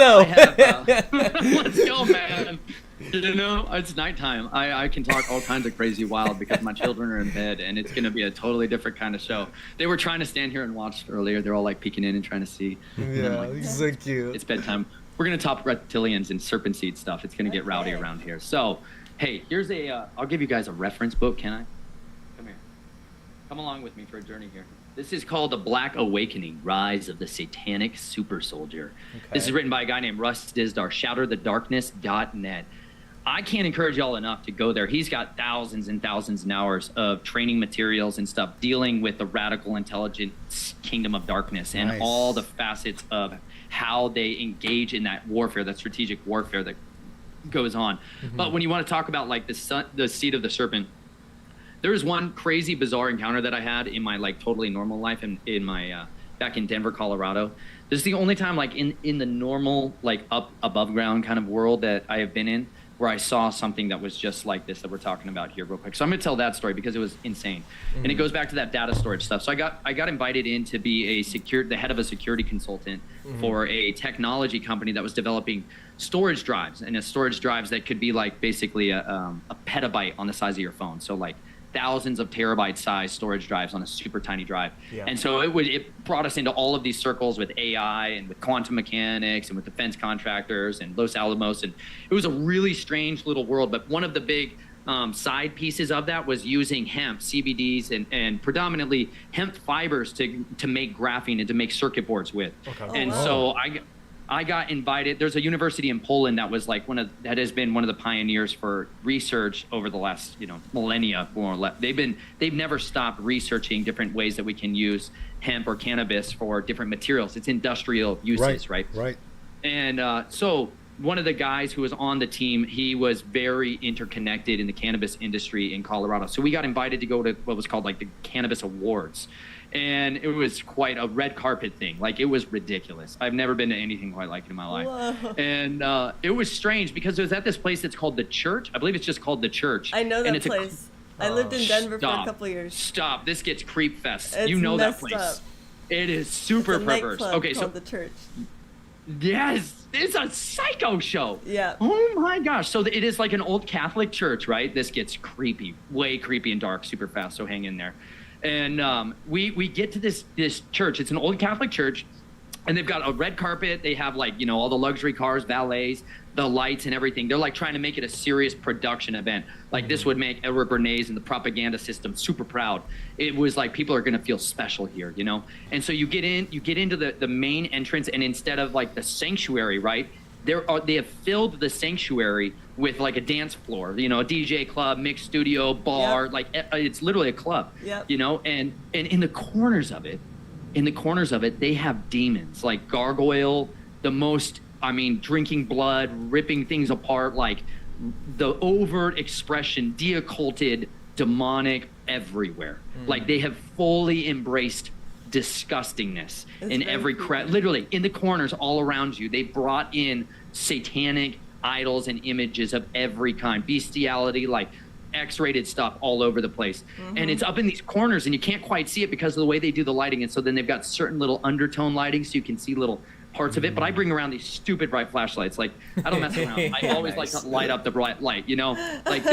go, man. You know, it's nighttime. I can talk all kinds of crazy wild because my children are in bed, and it's going to be a totally different kind of show. They were trying to stand here and watch earlier. They're all like peeking in and trying to see. Yeah, he's so cute. It's bedtime. We're going to talk reptilians and serpent seed stuff. It's going to get rowdy around here. So, hey, here's I'll give you guys a reference book. Can I? Come here. Come along with me for a journey here. This is called The Black Awakening, Rise of the Satanic Super Soldier. This is written by a guy named Russ Dizdar, shatterthedarkness.net. I can't encourage y'all enough to go there. He's got thousands and thousands of hours of training materials and stuff dealing with the radical intelligence kingdom of darkness and Nice. all the facets of how they engage in that warfare, that strategic warfare that goes on. But when you want to talk about like the seed of the serpent, there was one crazy bizarre encounter that I had in my like totally normal life in my back in Denver, Colorado. This is the only time like in the normal like up above ground kind of world that I have been in where I saw something that was just like this that we're talking about here real quick. So I'm gonna tell that story because it was insane. And it goes back to that data storage stuff. So I got invited in to be the head of a security consultant for a technology company that was developing storage drives, and storage drives that could be like basically a petabyte on the size of your phone. So like thousands of terabyte size storage drives on a super tiny drive. Yeah. And so it brought us into all of these circles with AI and with quantum mechanics and with defense contractors and Los Alamos. And it was a really strange little world. But one of the big side pieces of that was using hemp, CBDs, and predominantly hemp fibers to make graphene and to make circuit boards with. Okay. And so I got invited. There's a university in Poland that was like that has been one of the pioneers for research over the last millennia, more or less. They've never stopped researching different ways that we can use hemp or cannabis for different materials. It's industrial uses, right? Right. And so one of the guys who was on the team, he was very interconnected in the cannabis industry in Colorado. So we got invited to go to what was called like the Cannabis Awards. And it was quite a red carpet thing. Like, it was ridiculous. I've never been to anything quite like it in my life. Whoa. And it was strange because it was at this place that's called The Church. I believe it's just called The Church. I know And that it's place. I lived in Denver for a couple years. Stop. This gets creep fest. It's You know that messed place. up. It is super It's a perverse. nightclub Okay, so called The Church. yes, it's a psycho show. Yeah. Oh my gosh. So it is like an old Catholic church, right? This gets creepy, way creepy and dark super fast. So hang in there. And we get to this church. It's an old Catholic church, and they've got a red carpet. They have like all the luxury cars, valets, the lights, and everything. They're like trying to make it a serious production event. Like this would make Edward Bernays and the propaganda system super proud. It was like people are gonna feel special here, And so you get into the main entrance, and instead of like the sanctuary, right? They have filled the sanctuary with like a dance floor, a DJ club, mixed studio, bar, Yep. like it's literally a club, Yep. and in the corners of it, they have demons like gargoyle, the most, drinking blood, ripping things apart, like the overt expression, deocculted, demonic everywhere. Like they have fully embraced disgustingness It's in very every creepy. literally in the corners all around you. They brought in satanic idols and images of every kind, bestiality, like X-rated stuff all over the place. And it's up in these corners, and you can't quite see it because of the way they do the lighting. And so then they've got certain little undertone lighting so you can see little parts of it. But I bring around these stupid bright flashlights. Like, I don't mess around. I always Nice. like to light up the bright light, like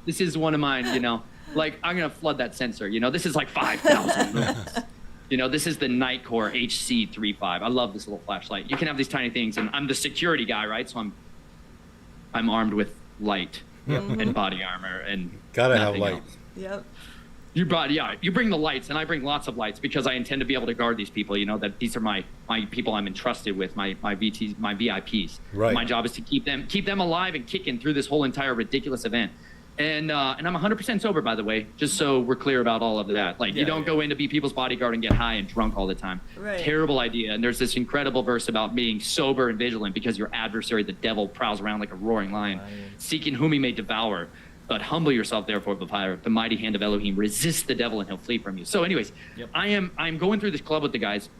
this is one of mine, Like, I'm going to flood that sensor. You know, this is like 5,000 lumens. You know, this is the Nightcore HC35. I love this little flashlight. You can have these tiny things, and I'm the security guy, right? So I'm armed with light and body armor and Gotta have nothing light. else. Yep. You bring the lights, and I bring lots of lights because I intend to be able to guard these people. You know, that these are my people I'm entrusted with, my VTs, my VIPs. Right. My job is to keep them alive and kicking through this whole entire ridiculous event. And I'm 100% sober, by the way, just so we're clear about all of that. Like, you don't go in to be people's bodyguard and get high and drunk all the time. Right. Terrible idea. And there's this incredible verse about being sober and vigilant because your adversary, the devil, prowls around like a roaring lion, seeking whom he may devour. But humble yourself, therefore, before the mighty hand of Elohim. Resist the devil, and he'll flee from you. So, anyways, I'm going through this club with the guys,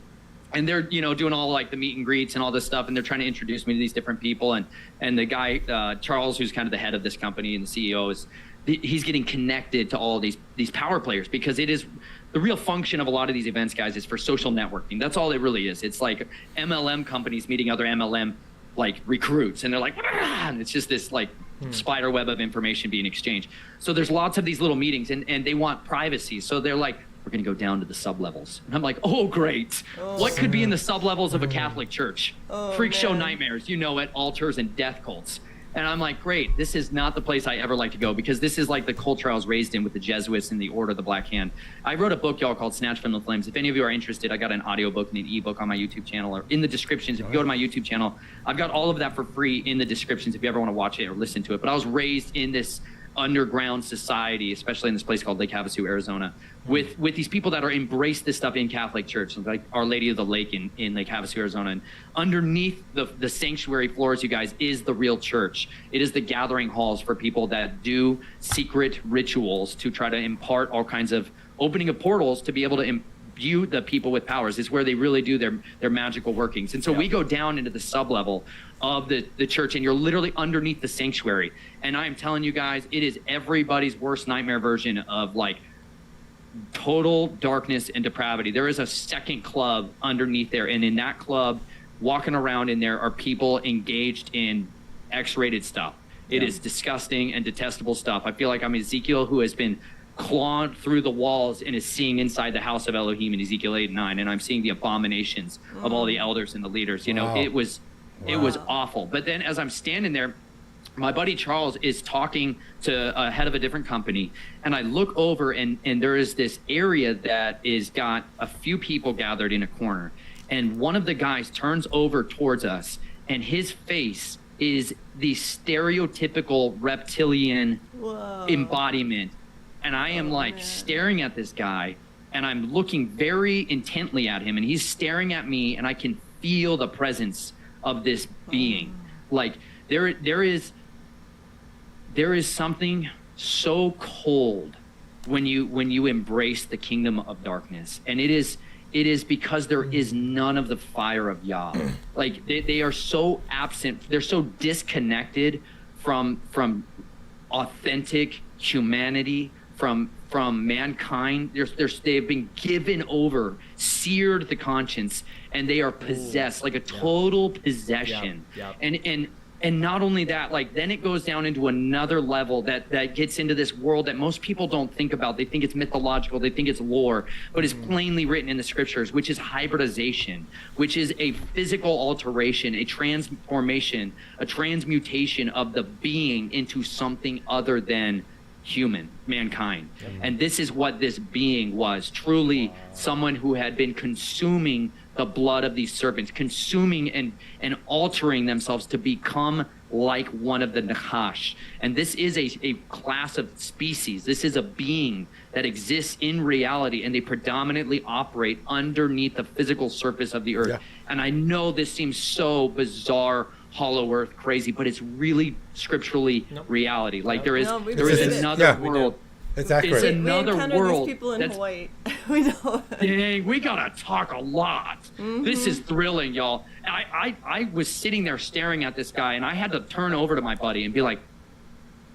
and they're doing all like the meet and greets and all this stuff, and they're trying to introduce me to these different people. And the guy Charles, who's kind of the head of this company and the CEO, he's getting connected to all these power players because it is the real function of a lot of these events, guys, is for social networking. That's all it really is. It's like MLM companies meeting other MLM like recruits, and they're like, and it's just this like spider web of information being exchanged. So there's lots of these little meetings, and they want privacy. So they're like, we're going to go down to the sub-levels. And I'm like, oh, great. What could be in the sub-levels of a Catholic church? Freak show nightmares, you know it, altars and death cults. And I'm like, great, this is not the place I ever like to go because this is like the culture I was raised in with the Jesuits and the Order of the Black Hand. I wrote a book, y'all, called Snatched from the Flames. If any of you are interested, I got an audiobook and an ebook on my YouTube channel or in the descriptions. If you go to my YouTube channel, I've got all of that for free in the descriptions if you ever want to watch it or listen to it. But I was raised in this underground society, especially in this place called Lake Havasu, Arizona, with these people that are embrace this stuff in Catholic Church, like Our Lady of the Lake in Lake Havasu, Arizona. And underneath the sanctuary floors, you guys, is the real church. It is the gathering halls for people that do secret rituals to try to impart all kinds of opening of portals to be able to imbue the people with powers. It's where they really do their magical workings. And so we go down into the sub-level of the church, and you're literally underneath the sanctuary. And I am telling you guys, it is everybody's worst nightmare version of like total darkness and depravity. There is a second club underneath there, and in that club, walking around in there are people engaged in X-rated stuff. It is disgusting and detestable stuff. I feel like I'm Ezekiel who has been clawed through the walls and is seeing inside the house of Elohim in Ezekiel 8:9, and I'm seeing the abominations of all the elders and the leaders. You know, it was awful. But then as I'm standing there, my buddy Charles is talking to a head of a different company, and I look over and there is this area that is got a few people gathered in a corner, and one of the guys turns over towards us, and his face is the stereotypical reptilian embodiment. And I am staring at this guy, and I'm looking very intently at him, and he's staring at me, and I can feel the presence of this being. Like there is something so cold when you embrace the kingdom of darkness, and it is because there is none of the fire of Yah. Like they are so absent, they're so disconnected from authentic humanity, from mankind. They've been given over, seared the conscience, and they are possessed, like a total possession. And not only that, like then it goes down into another level that gets into this world that most people don't think about. They think it's mythological, they think it's lore, but it's plainly written in the scriptures, which is hybridization, which is a physical alteration, a transformation, a transmutation of the being into something other than mankind. And this is what this being was, truly someone who had been consuming the blood of these serpents, consuming and altering themselves to become like one of the Nachash. And this is a class of species. This is a being that exists in reality, and they predominantly operate underneath the physical surface of the earth. And I know this seems so bizarre, hollow earth, crazy, but it's really scripturally reality. Like there is another world. It's accurate. We encountered these people in Hawaii. We know. Dang, we gotta talk a lot. This is thrilling, y'all. I was sitting there staring at this guy, and I had to turn over to my buddy and be like,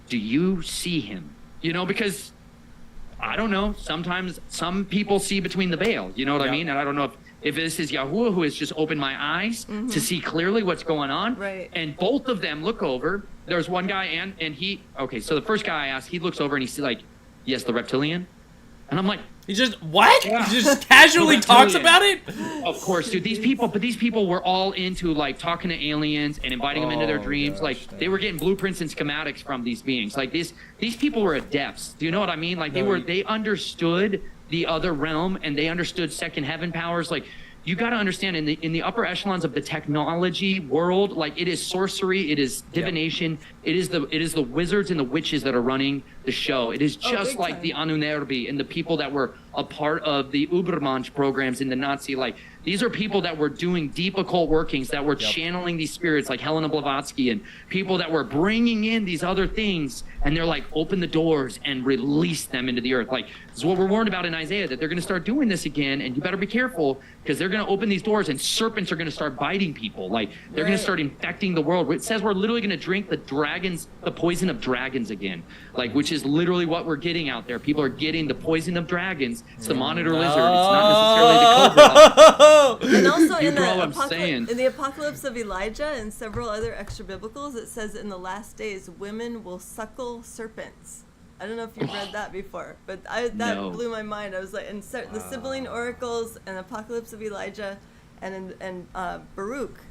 do you see him? You know, because I don't know, sometimes some people see between the veil, you know what I mean? And I don't know if this is Yahuwah who has just opened my eyes to see clearly what's going on. Right. And both of them look over. There's one guy and he, okay, so the first guy I asked, he looks over and he's like, Yes, the reptilian. And I'm like, He just what? Yeah. He just casually talks Reptilian. about it? of course, dude. These people were all into like talking to aliens and inviting them into their dreams. Like they were getting blueprints and schematics from these beings. Like these people were adepts. Do you know what I mean? Like they understood the other realm and they understood second heaven powers. Like you got to understand in the upper echelons of the technology world, like it is sorcery, it is divination, it is the wizards and the witches that are running the show. It is just like the Anunnaki and the people that were a part of the Ubermensch programs in the Nazi. Like these are people that were doing deep occult workings, that were channeling these spirits, like Helena Blavatsky, and people that were bringing in these other things, and they're like, open the doors and release them into the earth. Like this is what we're warned about in Isaiah, that they're going to start doing this again, and you better be careful because they're going to open these doors and serpents are going to start biting people. Like they're going to start infecting the world. It says we're literally going to drink the poison of dragons again, like which is literally what we're getting out there. People are getting the poison of dragons. It's the monitor lizard. It's not necessarily the cobra. And also You know what I'm saying. in the Apocalypse of Elijah and several other extra biblicals, it says in the last days women will suckle serpents. I don't know if you've read that before, but that blew my mind. I was like, the Sibylline oracles and Apocalypse of Elijah, and Baruch,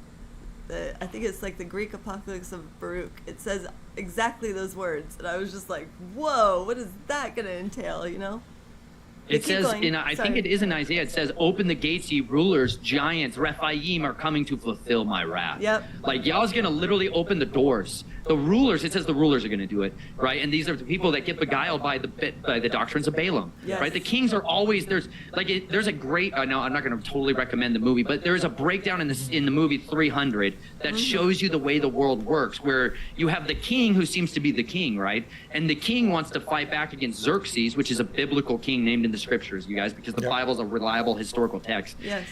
I think it's like the Greek Apocalypse of Baruch. It says exactly those words, and I was just like, whoa, what is that going to entail? You know? It says, I think it is in Isaiah, it says, open the gates, ye rulers, giants, Rephaim are coming to fulfill my wrath. Yep. Like, y'all's going to literally open the doors. The rulers, it says the rulers are going to do it, right? And these are the people that get beguiled by the doctrines of Balaam, right? The kings are always, there's a great, no, I'm not going to totally recommend the movie, but there's a breakdown in the movie 300 that shows you the way the world works, where you have the king who seems to be the king, right? And the king wants to fight back against Xerxes, which is a biblical king named in the scriptures, you guys, because the Bible is a reliable historical text. Yes.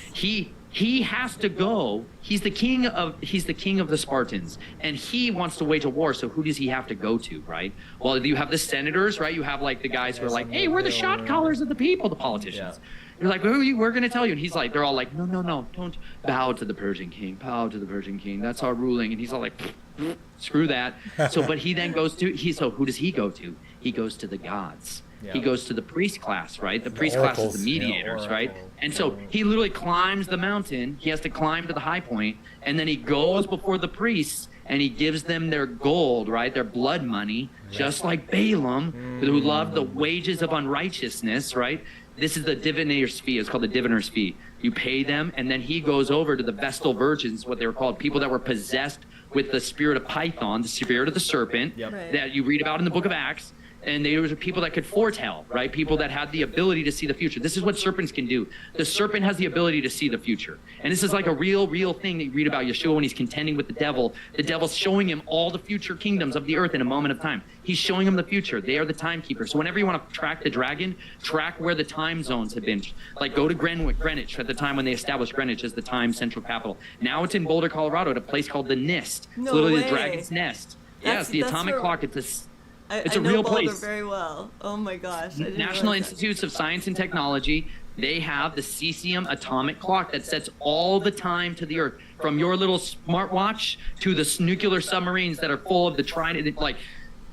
He has to go. He's the king of the Spartans, and he wants to wage a war. So who does he have to go to, right? Well, you have the senators, right? You have like the guys who are like, hey, we're the shot callers of the people, the politicians. You're like, we're going to tell you. And he's like, they're all like, no, don't bow to the Persian king. Bow to the Persian king. That's our ruling. And he's all like, screw that. So, but he then goes to, so who does he go to? He goes to the gods. Yeah. He goes to the priest class, right? The priest class is the mediators, right? And so he literally climbs the mountain. He has to climb to the high point, and then he goes before the priests, and he gives them their gold, right? Their blood money, just like Balaam, who loved the wages of unrighteousness, right? This is the diviner's fee. It's called the diviner's fee. You pay them, and then he goes over to the Vestal virgins, what they were called, people that were possessed with the spirit of Python, the spirit of the serpent, that you read about in the book of Acts. And they were people that could foretell, right? People that had the ability to see the future. This is what serpents can do. The serpent has the ability to see the future. And this is like a real thing that you read about Yeshua when he's contending with the devil. The devil's showing him all the future kingdoms of the earth in a moment of time. He's showing him the future. They are the timekeepers. So whenever you want to track the dragon, track where the time zones have been. Like go to Greenwich at the time when they established Greenwich as the time central capital. Now it's in Boulder, Colorado, at a place called the Nest. It's literally the dragon's nest. Yeah, it's the atomic clock. It's a real place. I know Boulder very well. Oh my gosh. National Institutes of Science and Technology, they have the cesium atomic clock that sets all the time to the earth, from your little smartwatch to the nuclear submarines that are full of the trident,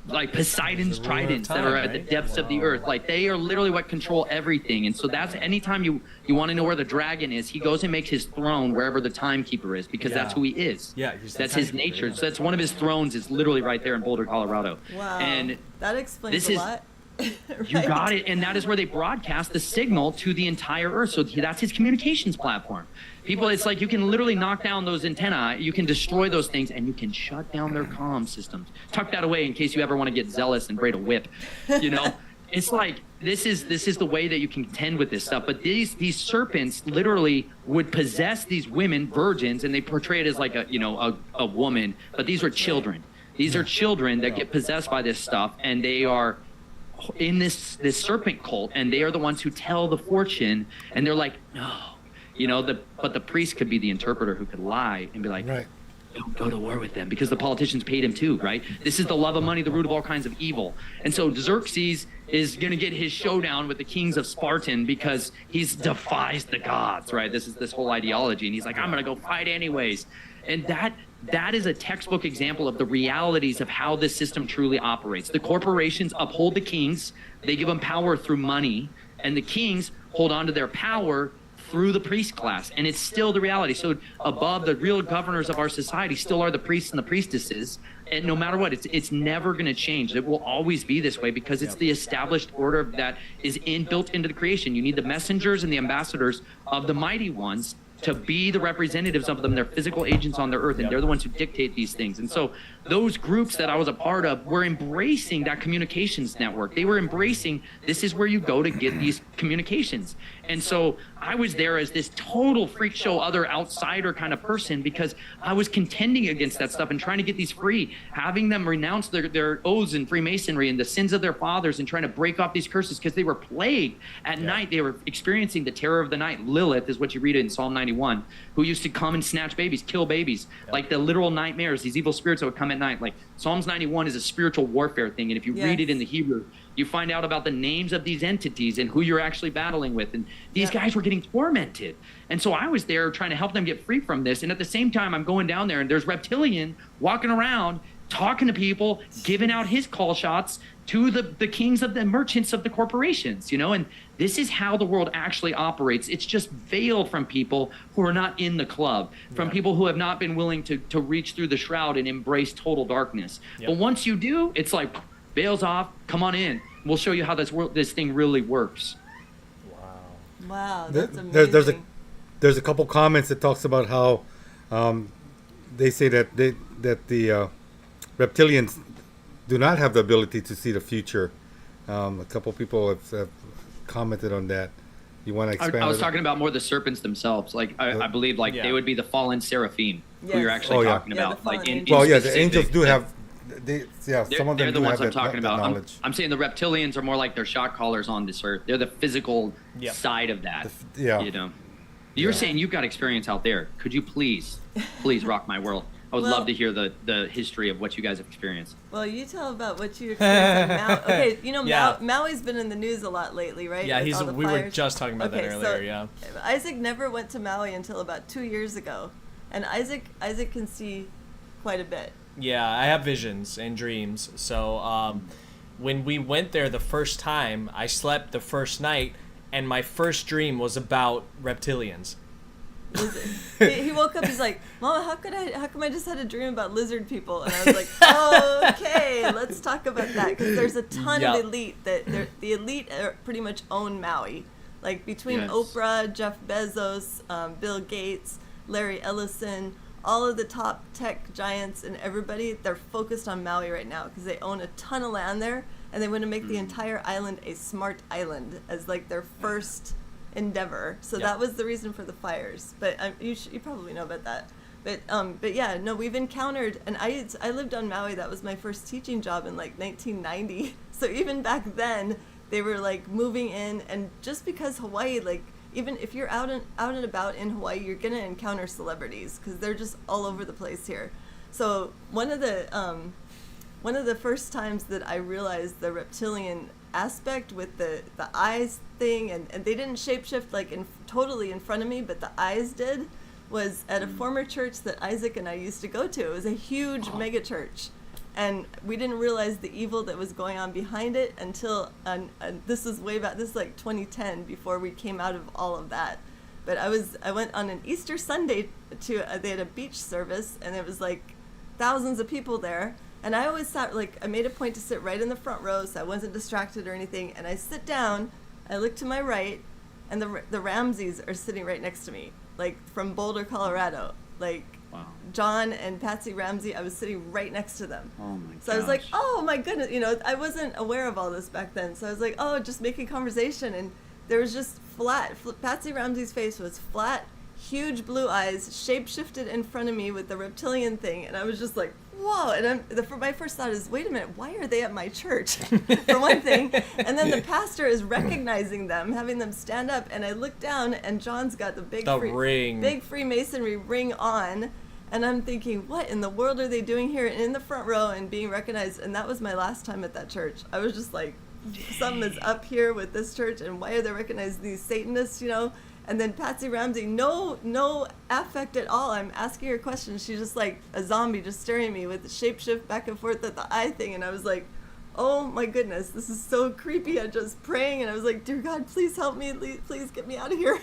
like Poseidon's tridents that are at the depths of the earth. Like they are literally what control everything. And so that's anytime you want to know where the dragon is, he goes and makes his throne wherever the timekeeper is, because that's who he is. Yeah, that's his nature. So that's one of his thrones is literally right there in Boulder, Colorado. Wow. And that explains a lot. Right. You got it. And that is where they broadcast the signal to the entire earth. So that's his communications platform. People, it's like you can literally knock down those antennae, you can destroy those things, and you can shut down their comm systems. Tuck that away in case you ever want to get zealous and braid a whip. You know, it's like this is the way that you can contend with this stuff. But these serpents literally would possess these women, virgins, and they portray it as like a woman. But these are children. These are children that get possessed by this stuff, and they are in this serpent cult, and they are the ones who tell the fortune, and they're like, no. But the priest could be the interpreter who could lie and be like, don't go to war with them, because the politicians paid him too, right? This is the love of money, the root of all kinds of evil. And so Xerxes is going to get his showdown with the kings of Spartan because he's defies the gods, right? This is this whole ideology. And he's like, I'm going to go fight anyways. And that is a textbook example of the realities of how this system truly operates. The corporations uphold the kings. They give them power through money. And the kings hold on to their power through the priest class. And it's still the reality. So above, the real governors of our society still are the priests and the priestesses. And no matter what, it's never going to change. It will always be this way because it's the established order that is built into the creation. You need the messengers and the ambassadors of the mighty ones to be the representatives of them. They're physical agents on the earth, and they're the ones who dictate these things. And so those groups that I was a part of were embracing that communications network. They were embracing, this is where you go to get these communications. And so I was there as this total freak show, other outsider kind of person, because I was contending against that stuff and trying to get these free, having them renounce their oaths and Freemasonry and the sins of their fathers, and trying to break off these curses because they were plagued at night. They were experiencing the terror of the night. Lilith is what you read in Psalm 91, who used to come and snatch babies, kill babies, like the literal nightmares, these evil spirits that would come at night. Like Psalms 91 is a spiritual warfare thing. And if you read it in the Hebrew, you find out about the names of these entities and who you're actually battling with. And these guys were getting tormented. And so I was there trying to help them get free from this. And at the same time, I'm going down there and there's Reptilian walking around, talking to people, giving out his call shots to the kings of the merchants of the corporations, you know, and this is how the world actually operates. It's just veiled from people who are not in the club, from people who have not been willing to reach through the shroud and embrace total darkness. But once you do, it's like, veils off, come on in. We'll show you how this thing really works. Wow, that's amazing. There's a couple comments that talks about how they say that the reptilians do not have the ability to see the future. A couple people have commented on that. You want to expand? I was talking about more the serpents themselves. Like I believe they would be the fallen seraphim who you're actually talking about. Like the angels do have. Some of them they're the do ones have I'm talking about. knowledge. I'm saying the reptilians are more like they're shot callers on this earth. They're the physical side of that. You know, you're saying you've got experience out there. Could you please rock my world? I would love to hear the history of what you guys have experienced. Well, you tell about what you experienced on Maui. Okay, you know, Maui's been in the news a lot lately, right? Yeah, With all the we fires. were just talking about that earlier, Isaac never went to Maui until about 2 years ago. And Isaac can see quite a bit. Yeah, I have visions and dreams. So when we went there the first time, I slept the first night, and my first dream was about reptilians. He woke up, he's like, Mama, how come I just had a dream about lizard people? And I was like, oh, okay, let's talk about that. Because there's a ton of elite the elite pretty much own Maui. Like between Oprah, Jeff Bezos, Bill Gates, Larry Ellison, all of the top tech giants and everybody, they're focused on Maui right now because they own a ton of land there, and they want to make the entire island a smart island as like their first endeavor. So that was the reason for the fires. But you probably know about that. But yeah, no, we've encountered, and I lived on Maui. That was my first teaching job in like 1990. So even back then, they were like moving in, and just because Hawaii, like, even if you're out and about in Hawaii, you're gonna encounter celebrities because they're just all over the place here. So one of the first times that I realized the reptilian aspect with the eyes thing, and they didn't shapeshift like totally in front of me, but the eyes did, was at a former church that Isaac and I used to go to. It was a huge mega church. And we didn't realize the evil that was going on behind it until, this is way back, this is like 2010, before we came out of all of that. But I went on an Easter Sunday to, they had a beach service, and it was like thousands of people there. And I always sat, like, I made a point to sit right in the front row so I wasn't distracted or anything. And I sit down, I look to my right, and the Ramseys are sitting right next to me, like from Boulder, Colorado. Like, John and Patsy Ramsey, I was sitting right next to them. Oh my So I was like, oh my goodness, I wasn't aware of all this back then. So I was like, oh, just making conversation. And there was just Patsy Ramsey's face was flat, huge blue eyes, shape-shifted in front of me with the reptilian thing. And I was just like, whoa. And my first thought is, wait a minute, why are they at my church? For one thing. And then the pastor is recognizing them, having them stand up. And I look down, and John's got the big Freemasonry ring on. And I'm thinking, what in the world are they doing here in the front row and being recognized? And that was my last time at that church. I was just like, something is up here with this church, and why are they recognizing these Satanists, you know? And then Patsy Ramsey, no affect at all. I'm asking her questions. She's just like a zombie, just staring at me with the shapeshift back and forth at the eye thing. And I was like, oh my goodness, this is so creepy. I'm just praying, and I was like, dear God, please help me. Please get me out of here.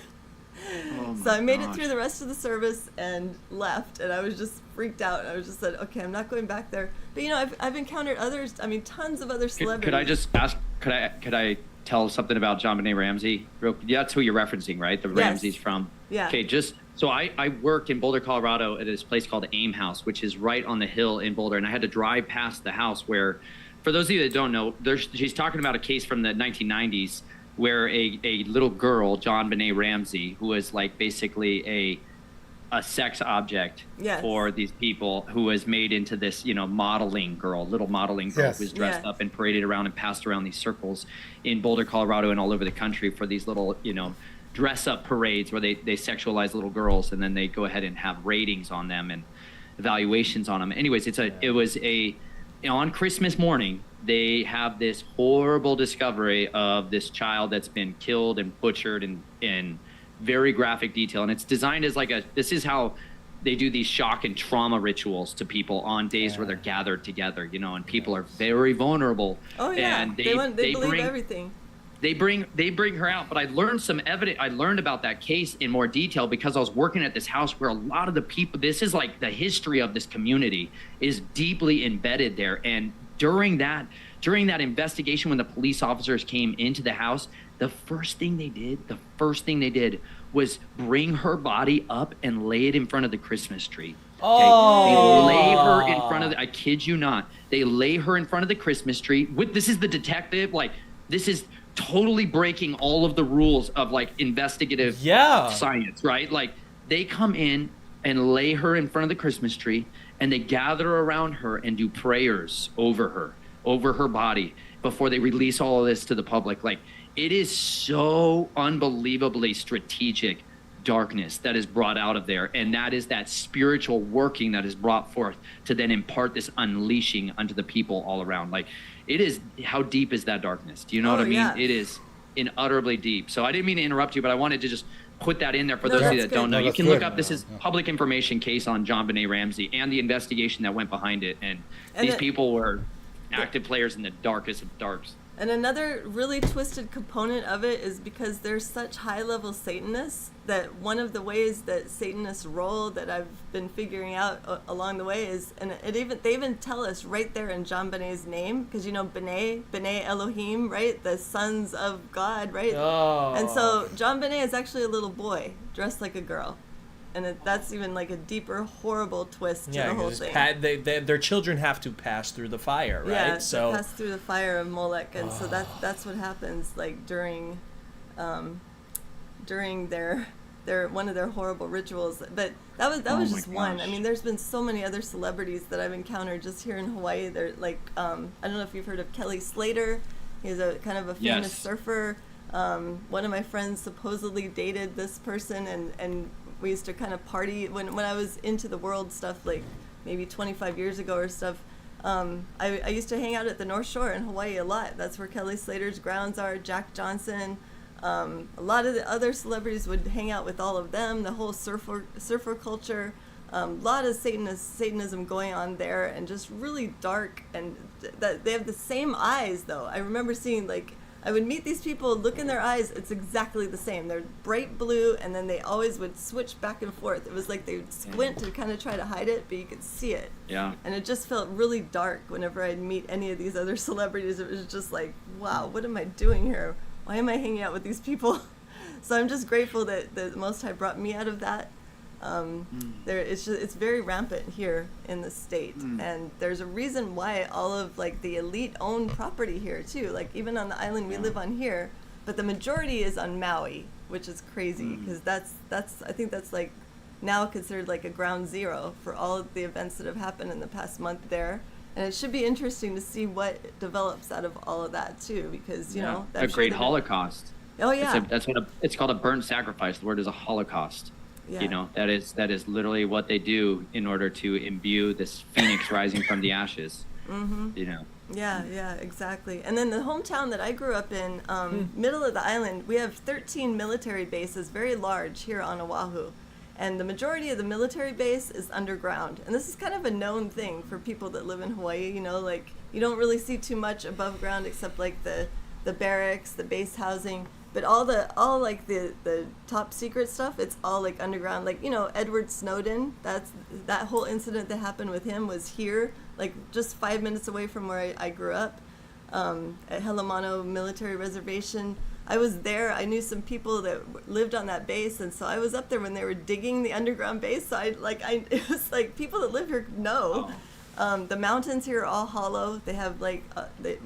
So I made it through the rest of the service and left, and I was just freaked out. I was just said, okay, I'm not going back there. But you know, I've encountered others. I mean, tons of other celebrities. Could I just ask? Could I tell something about JonBenet Ramsey? That's who you're referencing, right? The Ramseys from. Yeah. Okay, so I work in Boulder, Colorado, at this place called AIM House, which is right on the hill in Boulder, and I had to drive past the house where, for those of you that don't know, she's talking about a case from the 1990s. Where a little girl, JonBenet Ramsey, who was like basically a sex object for these people, who was made into this, little modeling girl who was dressed up and paraded around and passed around these circles in Boulder, Colorado, and all over the country for these little, dress up parades where they sexualize little girls, and then they go ahead and have ratings on them and evaluations on them. Anyways, on Christmas morning, they have this horrible discovery of this child that's been killed and butchered in very graphic detail. And it's designed as this is how they do these shock and trauma rituals to people on days where they're gathered together, and people are very vulnerable. Oh yeah, and they believe everything. They bring her out, but I learned some evidence. I learned about that case in more detail because I was working at this house where a lot of the people, this is like the history of this community is deeply embedded there. And during that investigation, when the police officers came into the house, the first thing they did was bring her body up and lay it in front of the Christmas tree. Okay? They lay her in front of I kid you not, they lay her in front of the Christmas tree. This is the detective, this is totally breaking all of the rules of investigative science, right? They come in and lay her in front of the Christmas tree, and they gather around her and do prayers over her body before they release all of this to the public. It is so unbelievably strategic darkness that is brought out of there, and that is that spiritual working that is brought forth to then impart this unleashing unto the people all around. It is, how deep is that darkness? Do you know what I mean? Yeah. It is utterly deep. So I didn't mean to interrupt you, but I wanted to just put that in there for those of you that don't know. You can look up, this is public information case on JonBenet Ramsey and the investigation that went behind it. And these people were active players in the darkest of darks. And another really twisted component of it is because they're such high-level Satanists that one of the ways that Satanists roll that I've been figuring out along the way is, and they even tell us right there in JonBenet's name, because B'nai Elohim, right, the sons of God, right? Oh. And so JonBenet is actually a little boy dressed like a girl. And that's even a deeper, horrible twist to the whole thing. Their children have to pass through the fire, right? Yeah, so pass through the fire of Molech, and so that's what happens during their one of their horrible rituals. But that was just one. I mean, there's been so many other celebrities that I've encountered just here in Hawaii. They're I don't know if you've heard of Kelly Slater. He's a kind of a famous surfer. One of my friends supposedly dated this person, and we used to kind of party when I was into the world stuff, maybe 25 years ago or stuff. I used to hang out at the North Shore in Hawaii a lot. That's where Kelly Slater's grounds are. Jack Johnson, a lot of the other celebrities would hang out with all of them. The whole surfer culture, a lot of Satanism going on there, and just really dark. And that they have the same eyes, though. I remember seeing I would meet these people, look in their eyes, it's exactly the same. They're bright blue, and then they always would switch back and forth. It was like they would squint to kind of try to hide it, but you could see it. Yeah. And it just felt really dark whenever I'd meet any of these other celebrities. It was just wow, what am I doing here? Why am I hanging out with these people? So I'm just grateful that the Most High brought me out of that. It's very rampant here in the state, and there's a reason why all of the elite own property here too. Even on the island we live on here, but the majority is on Maui, which is crazy because that's I think that's now considered a ground zero for all of the events that have happened in the past month there. And it should be interesting to see what develops out of all of that too, because you know a great Holocaust. Oh yeah, it's called a burnt sacrifice. The word is a Holocaust. Yeah. You know, that is literally what they do in order to imbue this phoenix rising from the ashes. You know. Yeah, exactly. And then the hometown that I grew up in, middle of the island, we have 13 military bases, very large here on Oahu. And the majority of the military base is underground. And this is kind of a known thing for people that live in Hawaii, you know, like you don't really see too much above ground except like the barracks, the base housing. But all like the top secret stuff, it's all like underground. Like, you know, Edward Snowden, that whole incident that happened with him was here, like just 5 minutes away from where I grew up, at Helemano Military Reservation. I was there. I knew some people that lived on that base, and so I was up there when they were digging the underground base. So it was like people that live here know. The mountains here are all hollow. They have like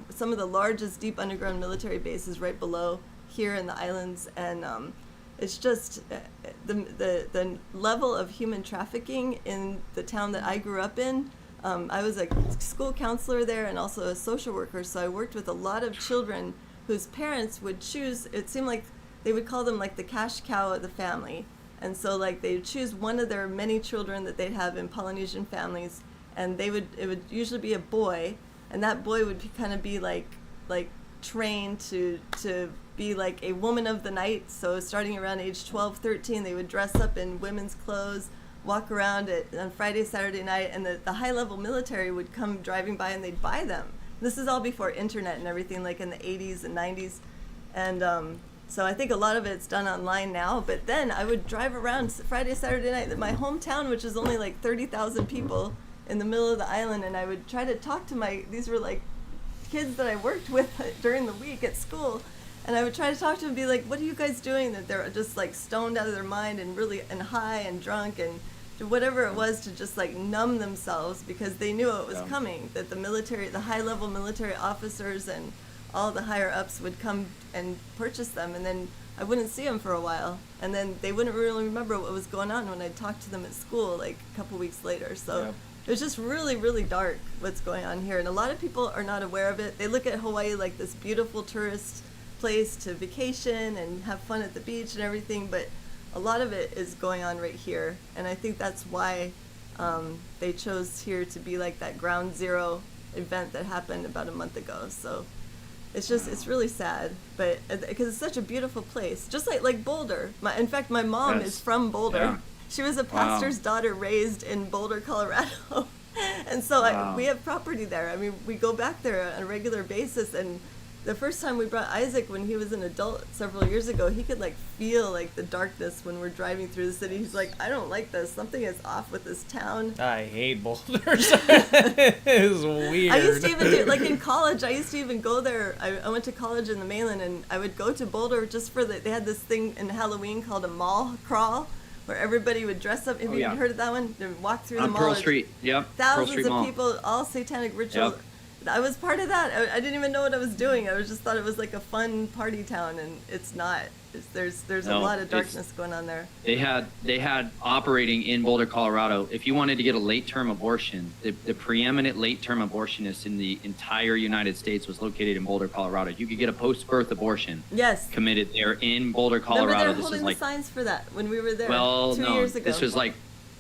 some of the largest deep underground military bases right below here in the islands, and it's just the level of human trafficking in the town that I grew up in. I was a school counselor there and also a social worker, so I worked with a lot of children whose parents would choose, it seemed like they would call them like the cash cow of the family. And so like they would choose one of their many children that they'd have in Polynesian families, and it would usually be a boy, and that boy would kind of be like trained to be like a woman of the night. So starting around age 12, 13, they would dress up in women's clothes, walk around on Friday, Saturday night, and the high-level military would come driving by and they'd buy them. This is all before internet and everything, like in the 80s and 90s. And so I think a lot of it's done online now. But then I would drive around Friday, Saturday night, my hometown, which is only like 30,000 people in the middle of the island, and I would try to talk to these were like kids that I worked with during the week at school. And I would try to talk to them and be like, what are you guys doing? That they're just like stoned out of their mind and really high and drunk and whatever it was, to just like numb themselves, because they knew it was coming, that the high-level military officers and all the higher ups would come and purchase them, and then I wouldn't see them for a while, and then they wouldn't really remember what was going on when I talked to them at school like a couple weeks later. So it was just really, really dark what's going on here, and a lot of people are not aware of it. They look at Hawaii like this beautiful tourist place to vacation and have fun at the beach and everything, but a lot of it is going on right here, and I think that's why they chose here to be like that ground zero event that happened about a month ago. So it's really sad, but because it's such a beautiful place, just like Boulder. In fact, my mom is from Boulder. Yeah. She was a pastor's daughter raised in Boulder, Colorado, and so we have property there. I mean, we go back there on a regular basis, and the first time we brought Isaac when he was an adult several years ago, he could like feel like the darkness when we're driving through the city. He's like, I don't like this. Something is off with this town. I hate boulders. It's weird. I used to even do, like in college, I used to even go there. I went to college in the mainland, and I would go to Boulder just for they had this thing in Halloween called a mall crawl, where everybody would dress up. Have you heard of that one? And walk through the mall. Pearl Street. Yep. Thousands Pearl Street of Mall. people, all satanic rituals. Yep. I was part of that. I didn't even know what I was doing. I just thought it was like a fun party town, and it's not. There's a lot of darkness going on there. They had operating in Boulder, Colorado. If you wanted to get a late-term abortion, the preeminent late-term abortionist in the entire United States was located in Boulder, Colorado. You could get a post-birth abortion. Yes. Committed there in Boulder, Colorado. Remember, they're This holding was like the signs for that when we were there. Well, 2 no, years ago. this was like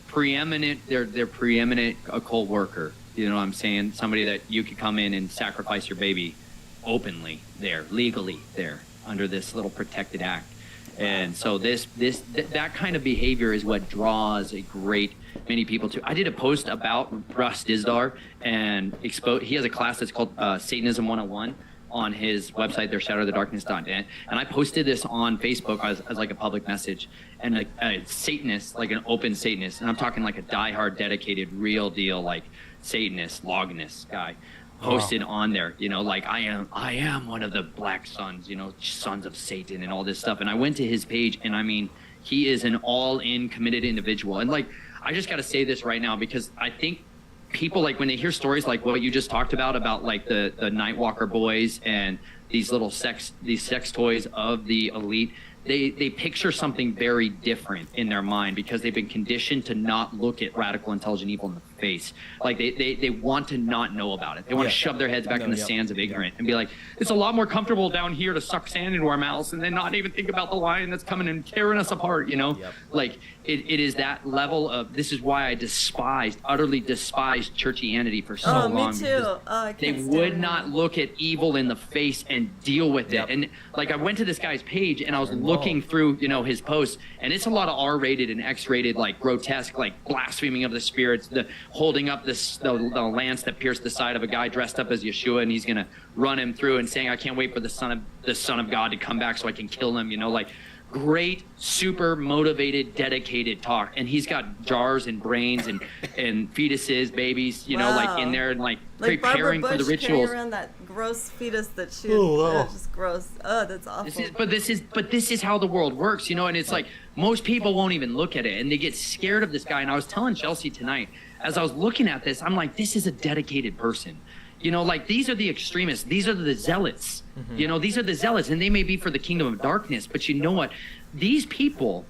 preeminent. They're preeminent occult worker. You know what I'm saying? Somebody that you could come in and sacrifice your baby openly there, legally there, under this little protected act. And so that kind of behavior is what draws a great many people to. I did a post about Russ Dizdar, and he has a class that's called Satanism 101 on his website, their shatterthedarkness.net, and I posted this on Facebook as like a public message. And a Satanist, like an open Satanist, and I'm talking like a diehard, dedicated, real deal, like Satanist, logness guy, posted on there, you know, like I am one of the black sons, you know, sons of Satan and all this stuff. And I went to his page, and I mean, he is an all-in committed individual. And like, I just got to say this right now, because I think people, like, when they hear stories like what you just talked about like the Nightwalker boys and these little sex toys of the elite, they picture something very different in their mind because they've been conditioned to not look at radical intelligent evil in the face. Like they want to not know about it. They want to shove their heads back in the sands of ignorant and be like, it's a lot more comfortable down here to suck sand into our mouths and then not even think about the lion that's coming and tearing us apart, you know? Like it is that level of, this is why I utterly despised churchianity for so long. Me too. They would not look at evil in the face and deal with it. And like I went to this guy's page and I was looking through, you know, his posts, and it's a lot of R-rated and X-rated, like grotesque, like blaspheming of the spirits, the holding up the lance that pierced the side of a guy dressed up as Yeshua, and he's gonna run him through and saying, I can't wait for the son of God to come back so I can kill him, you know, like great, super motivated, dedicated talk. And he's got jars and brains and fetuses, babises, you know, like in there and like preparing for the rituals. Around that gross fetus that she was just gross. Oh, that's awful. This is how the world works, you know, and it's like most people won't even look at it and they get scared of this guy. And I was telling Chelsea tonight, as I was looking at this, I'm like, this is a dedicated person. You know, like these are the extremists. These are the zealots. You know, these are the zealots, and they may be for the kingdom of darkness. But you know what? These people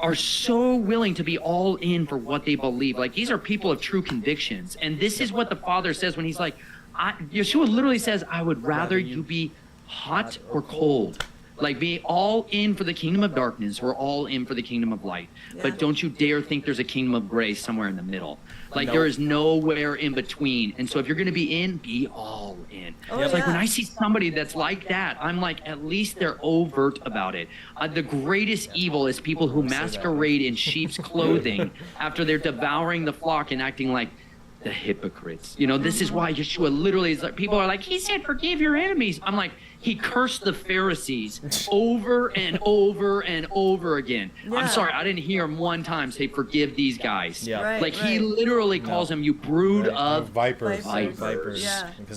are so willing to be all in for what they believe. Like these are people of true convictions. And this is what the Father says when he's like, Yeshua literally says, I would rather you be hot or cold. Like be all in for the kingdom of darkness or all in for the kingdom of light. But don't you dare think there's a kingdom of grace somewhere in the middle. Like there is nowhere in between. And so if you're going to be in, be all in. It's like when I see somebody that's like that, I'm like, at least they're overt about it. The greatest evil is people who masquerade in sheep's clothing after they're devouring the flock and acting like the hypocrites. You know, this is why Yeshua literally is like, people are like, he said, forgive your enemies. I'm like, he cursed the Pharisees over and over and over again. I'm sorry, I didn't hear him one time say, forgive these guys. He literally calls them, you brood of vipers.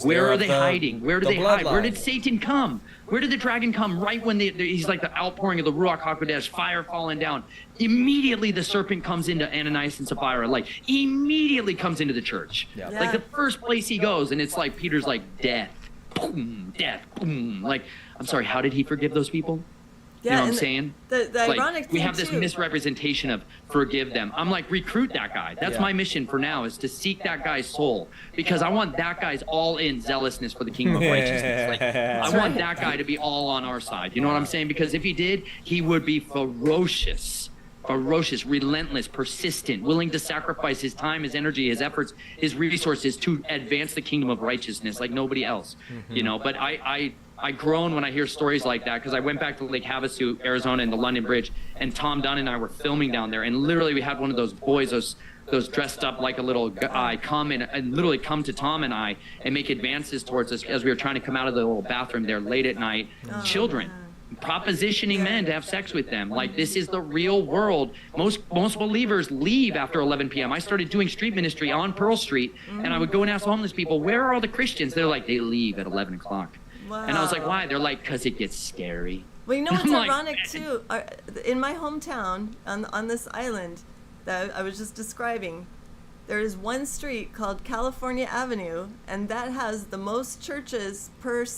Where are they hiding? Where do they hide? Where did Satan come? Where did the dragon come? Right when he's like the outpouring of the Ruach HaKodesh, fire falling down. Immediately the serpent comes into Ananias and Sapphira, like immediately comes into the church. Like the first place he goes, and it's like Peter's like, death, boom, death, boom. Like, I'm sorry, how did he forgive those people? You know what I'm saying? The ironic thing we have this too. Misrepresentation of forgive them. I'm like, recruit that guy. That's my mission for now, is to seek that guy's soul, because I want that guy's all in zealousness for the kingdom of righteousness. Like, I want that guy to be all on our side. You know what I'm saying? Because if he did, he would be ferocious, relentless, persistent, willing to sacrifice his time, his energy, his efforts, his resources to advance the kingdom of righteousness like nobody else. You know, but I groan when I hear stories like that, because I went back to Lake Havasu, Arizona, and the London Bridge, and Tom Dunn and I were filming down there, and literally we had one of those boys, those dressed up like a little guy, come and literally come to Tom and I and make advances towards us as we were trying to come out of the little bathroom there late at night. Children. Propositioning men to have sex with them. Like, this is the real world. Most believers leave after 11 p.m. I started doing street ministry on Pearl Street, and I would go and ask homeless people, where are all the Christians? They're like, they leave at 11 o'clock. Wow. And I was like, why? They're like, because it gets scary. Well, you know what's ironic too? In my hometown, on this island that I was just describing, there is one street called California Avenue, and that has the most churches per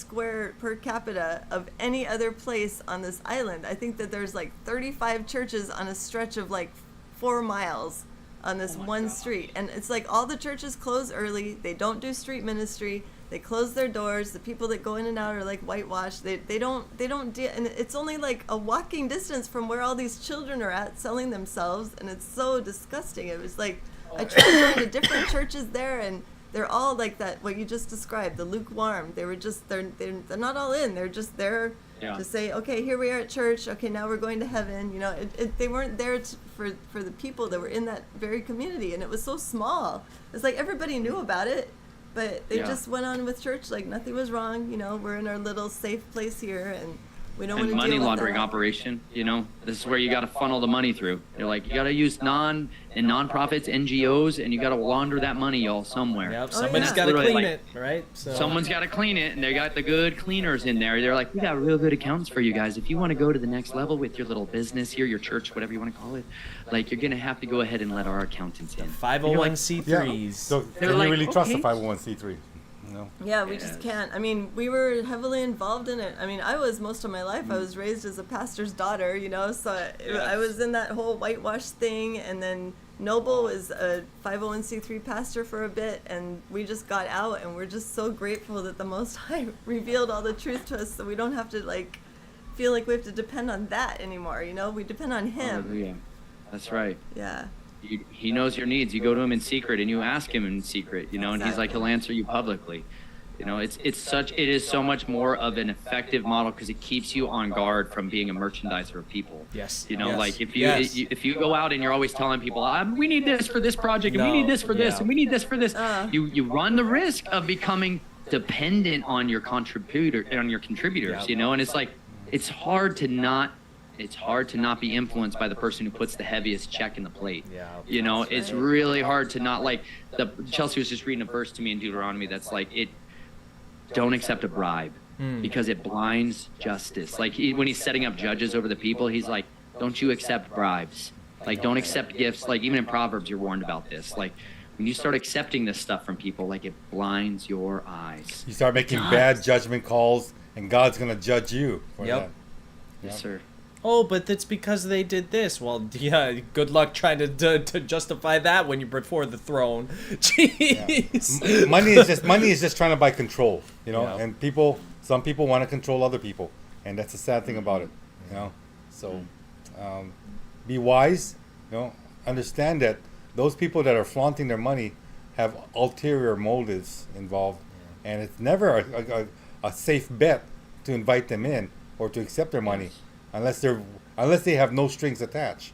capita of any other place on this island. I think that there's like 35 churches on a stretch of like 4 miles on this one street. And it's like all the churches close early. They don't do street ministry. They close their doors. The people that go in and out are like whitewashed. They don't and it's only like a walking distance from where all these children are at selling themselves, and it's so disgusting. It was like, I tried to go to different churches there, and they're all like that, what you just described, the lukewarm. They were just, they're not all in. They're just there to say, okay, here we are at church. Okay, now we're going to heaven. You know, they weren't there for the people that were in that very community, and it was so small. It's like everybody knew about it, but they just went on with church like nothing was wrong. You know, we're in our little safe place here, and we don't want to deal with money laundering that. operation, you know, this is where you got to funnel the money through. You're like, you got to use nonprofits, NGOs, and you got to launder that money all somewhere. Yep, somebody's got to clean it, right? So. Someone's got to clean it, and they got the good cleaners in there. They're like, we got real good accountants for you guys. If you want to go to the next level with your little business here, your church, whatever you want to call it, like, you're going to have to go ahead and let our accountants in. 501c3s. So can you really trust a 501c3? You know? Yeah, we just can't. I mean, we were heavily involved in it. I mean, I was most of my life. I was raised as a pastor's daughter, you know, so I was in that whole whitewash thing. And then Noble was a 501c3 pastor for a bit, and we just got out, and we're just so grateful that the Most High revealed all the truth to us, so we don't have to like feel like we have to depend on that anymore. You know, we depend on Him. Hallelujah. That's right. Yeah. He knows your needs. You go to him in secret, and you ask him in secret. You know, and he's like, he'll answer you publicly. You know, it is so much more of an effective model because it keeps you on guard from being a merchandiser of people. Yes. You know, Yes. like if Yes. if you go out and you're always telling people, we need this for this project, and we need this for this, and we need this for this, you run the risk of becoming dependent on your contributors. Yep. You know, and it's like it's hard to not be influenced by the person who puts the heaviest check in the plate. Yeah. You know, it's really hard to not like Chelsea was just reading a verse to me in Deuteronomy that's like don't accept a bribe because it blinds justice. Like when he's setting up judges over the people, he's like, don't you accept bribes. Like don't accept gifts. Like even in Proverbs, you're warned about this. Like when you start accepting this stuff from people, like it blinds your eyes. You start making bad judgment calls, and God's going to judge you for that. Yes, sir. Oh, but that's because they did this. Well, yeah, good luck trying to justify that when you're before the throne. Jeez. Yeah. Money is just trying to buy control, you know. Yeah. And some people want to control other people, and that's the sad thing about it, you know. So, be wise, you know. Understand that those people that are flaunting their money have ulterior motives involved, and it's never a safe bet to invite them in or to accept their money. Unless they have no strings attached.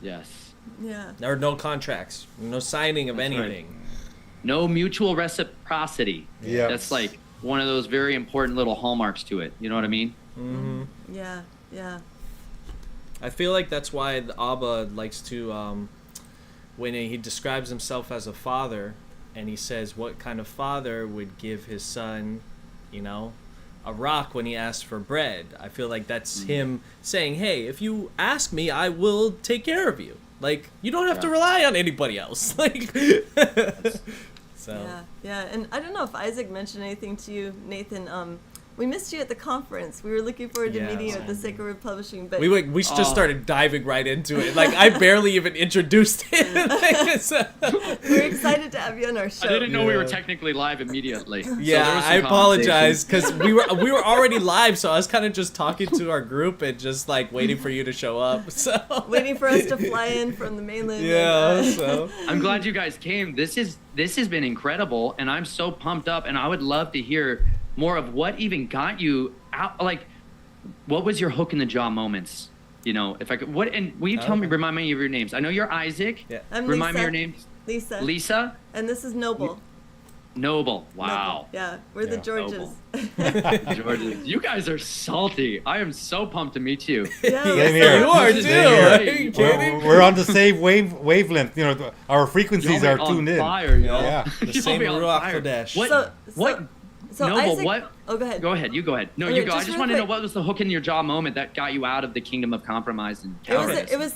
Yes. Yeah. There are no contracts, no signing of That's anything. right. No mutual reciprocity. Yeah. That's like one of those very important little hallmarks to it. You know what I mean? Mm-hmm. Yeah. Yeah. I feel like that's why the Abba likes to, when he describes himself as a father, and he says what kind of father would give his son, you know, a rock when he asks for bread. I feel like that's him saying, hey, if you ask me, I will take care of you. Like, you don't have to rely on anybody else. Like, so. Yeah. And I don't know if Isaac mentioned anything to you, Nathan. We missed you at the conference. We were looking forward to meeting you at the Sacred Word Publishing. But we just started diving right into it. Like, I barely even introduced him. We're excited to have you on our show. I didn't know we were technically live immediately. Yeah, I apologize because we were already live, so I was kind of just talking to our group and just like waiting for you to show up. So waiting for us to fly in from the mainland. Yeah, so I'm glad you guys came. This has been incredible, and I'm so pumped up, and I would love to hear more of what even got you out. Like, what was your hook in the jaw moments? You know, if I could, will you remind me of your names? I know you're Isaac. Yeah. I'm Remind me Lisa. your names. Lisa. Lisa? And this is Noble. Noble. Wow. Noble. Yeah, we're the Georges. Georges. You guys are salty. I am so pumped to meet you. Yeah, Same here. you are This too. is Are you kidding? We're on the same wavelength. You know, our frequencies Y'all are be tuned on in. fire, y'all. Yeah. The Y'all same be on Ruach fire. Kodesh. What? So Noble, Isaac, what? Oh, go ahead. Go ahead. You go ahead. No, Okay, you go. I just just real want to know quick. what was the hook in your jaw moment that got you out of the kingdom of compromise and There cowardice.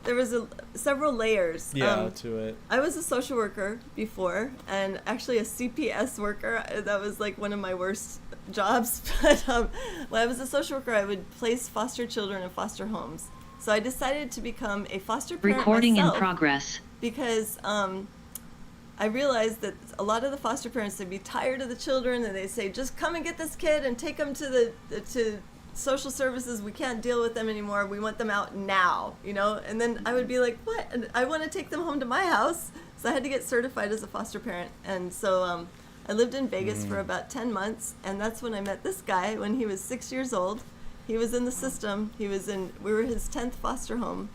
was several layers. Yeah, to it. I was a social worker before, and actually a CPS worker. That was like one of my worst jobs. But when I was a social worker, I would place foster children in foster homes. So I decided to become a foster parent Recording myself in progress. because I realized that a lot of the foster parents, they'd be tired of the children, and they'd say, just come and get this kid and take them to to social services. We can't deal with them anymore. We want them out now, you know? And then I would be like, what? And I want to take them home to my house. So I had to get certified as a foster parent. And so I lived in Vegas for about 10 months, and that's when I met this guy when he was 6 years old. He was in the system. We were his 10th foster home.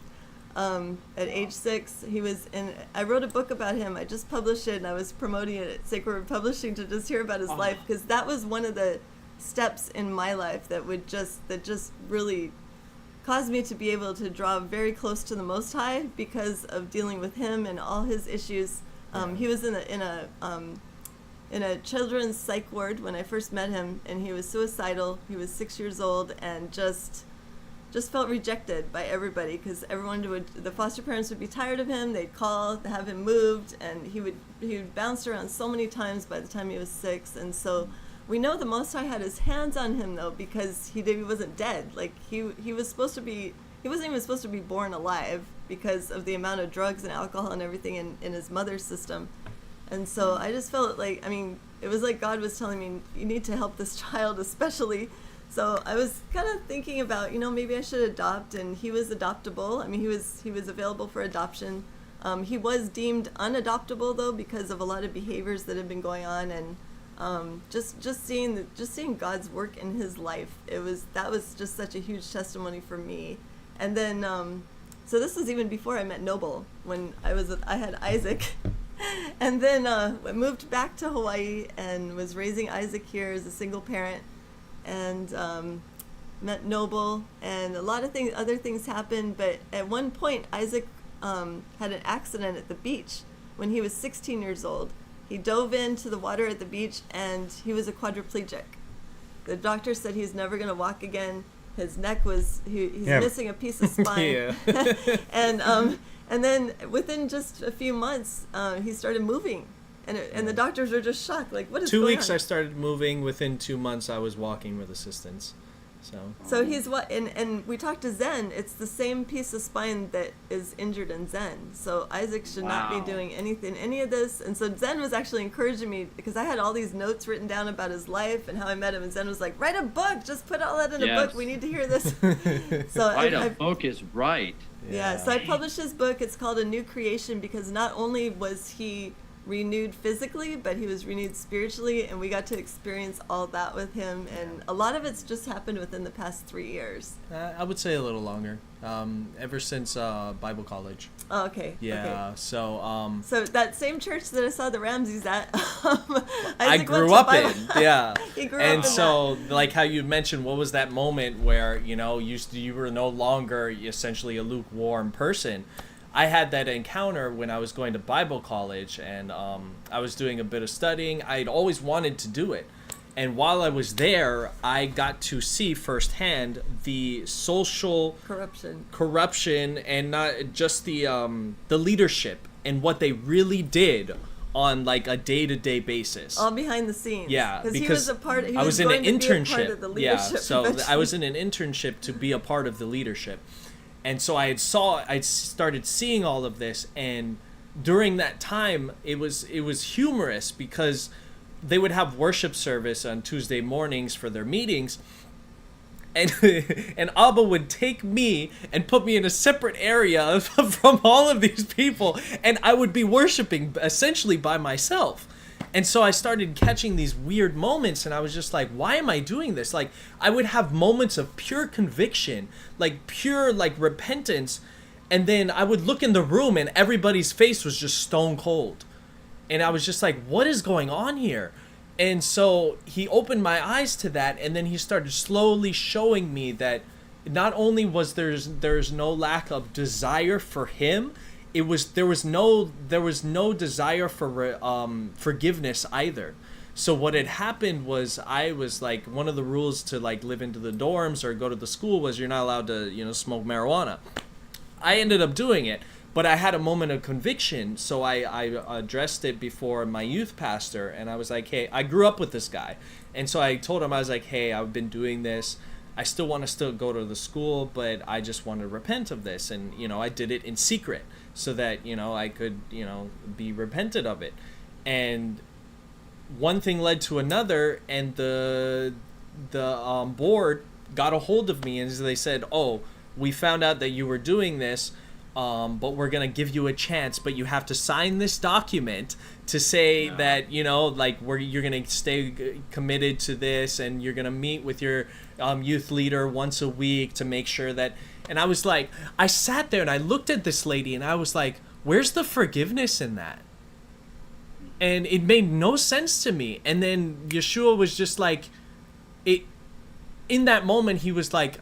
At age 6, he was in. I wrote a book about him. I just published it, and I was promoting it at Sacred Word Publishing to just hear about his life, because that was one of the steps in my life that just really caused me to be able to draw very close to the Most High because of dealing with him and all his issues. He was in a children's psych ward when I first met him, and he was suicidal. He was 6 years old, and just just felt rejected by everybody, because the foster parents would be tired of him. They'd call to have him moved, and he would bounce around so many times by the time he was 6. And so we know the Most High had his hands on him, though, because he wasn't dead. Like he was supposed to be. He wasn't even supposed to be born alive because of the amount of drugs and alcohol and everything in his mother's system. And so I just felt like, I mean, it was like God was telling me, you need to help this child especially. So I was kind of thinking about, maybe I should adopt, and he was adoptable. I mean, he was available for adoption. He was deemed unadoptable, though, because of a lot of behaviors that had been going on, and just seeing God's work in his life, that was just such a huge testimony for me. And then, so this was even before I met Noble, when I had Isaac. And then I moved back to Hawaii and was raising Isaac here as a single parent, and met Noble, and a lot of other things happened. But at one point, Isaac had an accident at the beach when he was 16 years old. He dove into the water at the beach, and he was a quadriplegic. The doctor said he's never going to walk again. His neck he's missing a piece of spine. And then within just a few months, he started moving, and the doctors were just shocked. Like, what is going on? 2 weeks I started moving. Within 2 months, I was walking with assistance. So he's and we talked to Zen. It's the same piece of spine that is injured in Zen. So Isaac should not be doing any of this. And so Zen was actually encouraging me, because I had all these notes written down about his life and how I met him. And Zen was like, write a book. Just put all that in a book. We need to hear this. So write a book is right. Yeah. So I published his book. It's called A New Creation, because not only was he renewed physically, but he was renewed spiritually, and we got to experience all that with him. And a lot of it's just happened within the past 3 years. I would say a little longer. Ever since Bible college. Oh, okay. Yeah. Okay. So that same church that I saw the Ramses at, I grew up in. Yeah. He grew and up in so, that. like how you mentioned, what was that moment where you were no longer essentially a lukewarm person? I had that encounter when I was going to Bible college, and I was doing a bit of studying. I'd always wanted to do it. And while I was there, I got to see firsthand the social corruption, and not just the leadership and what they really did on like a day-to-day basis. All behind the scenes. Yeah, because he was a part. I was in an internship. Yeah, so I was in an internship to be a part of the leadership. And so I'd started seeing all of this, and during that time, it was humorous, because they would have worship service on Tuesday mornings for their meetings, and Abba would take me and put me in a separate area from all of these people, and I would be worshiping essentially by myself. And so I started catching these weird moments, and I was just like, why am I doing this? Like, I would have moments of pure conviction, like pure like repentance, and then I would look in the room and everybody's face was just stone cold. And I was just like, what is going on here? And so he opened my eyes to that, and then he started slowly showing me that not only was there's no lack of desire for him, there was no desire for forgiveness either. So what had happened was, I was like, one of the rules to like live into the dorms or go to the school was you're not allowed to smoke marijuana. I ended up doing it, but I had a moment of conviction, so I addressed it before my youth pastor, and I was like, hey, I grew up with this guy, and so I told him, I was like, hey, I've been doing this. I still want to go to the school, but I just want to repent of this. And, I did it in secret so that, I could, be repented of it. And one thing led to another, and the board got a hold of me, and they said, oh, we found out that you were doing this, but we're going to give you a chance, but you have to sign this document to say that, like, you're going to stay committed to this, and you're going to meet with your youth leader once a week to make sure that. And I was like, I sat there and I looked at this lady and I was like, where's the forgiveness in that? And it made no sense to me. And then Yeshua was just like, in that moment, he was like,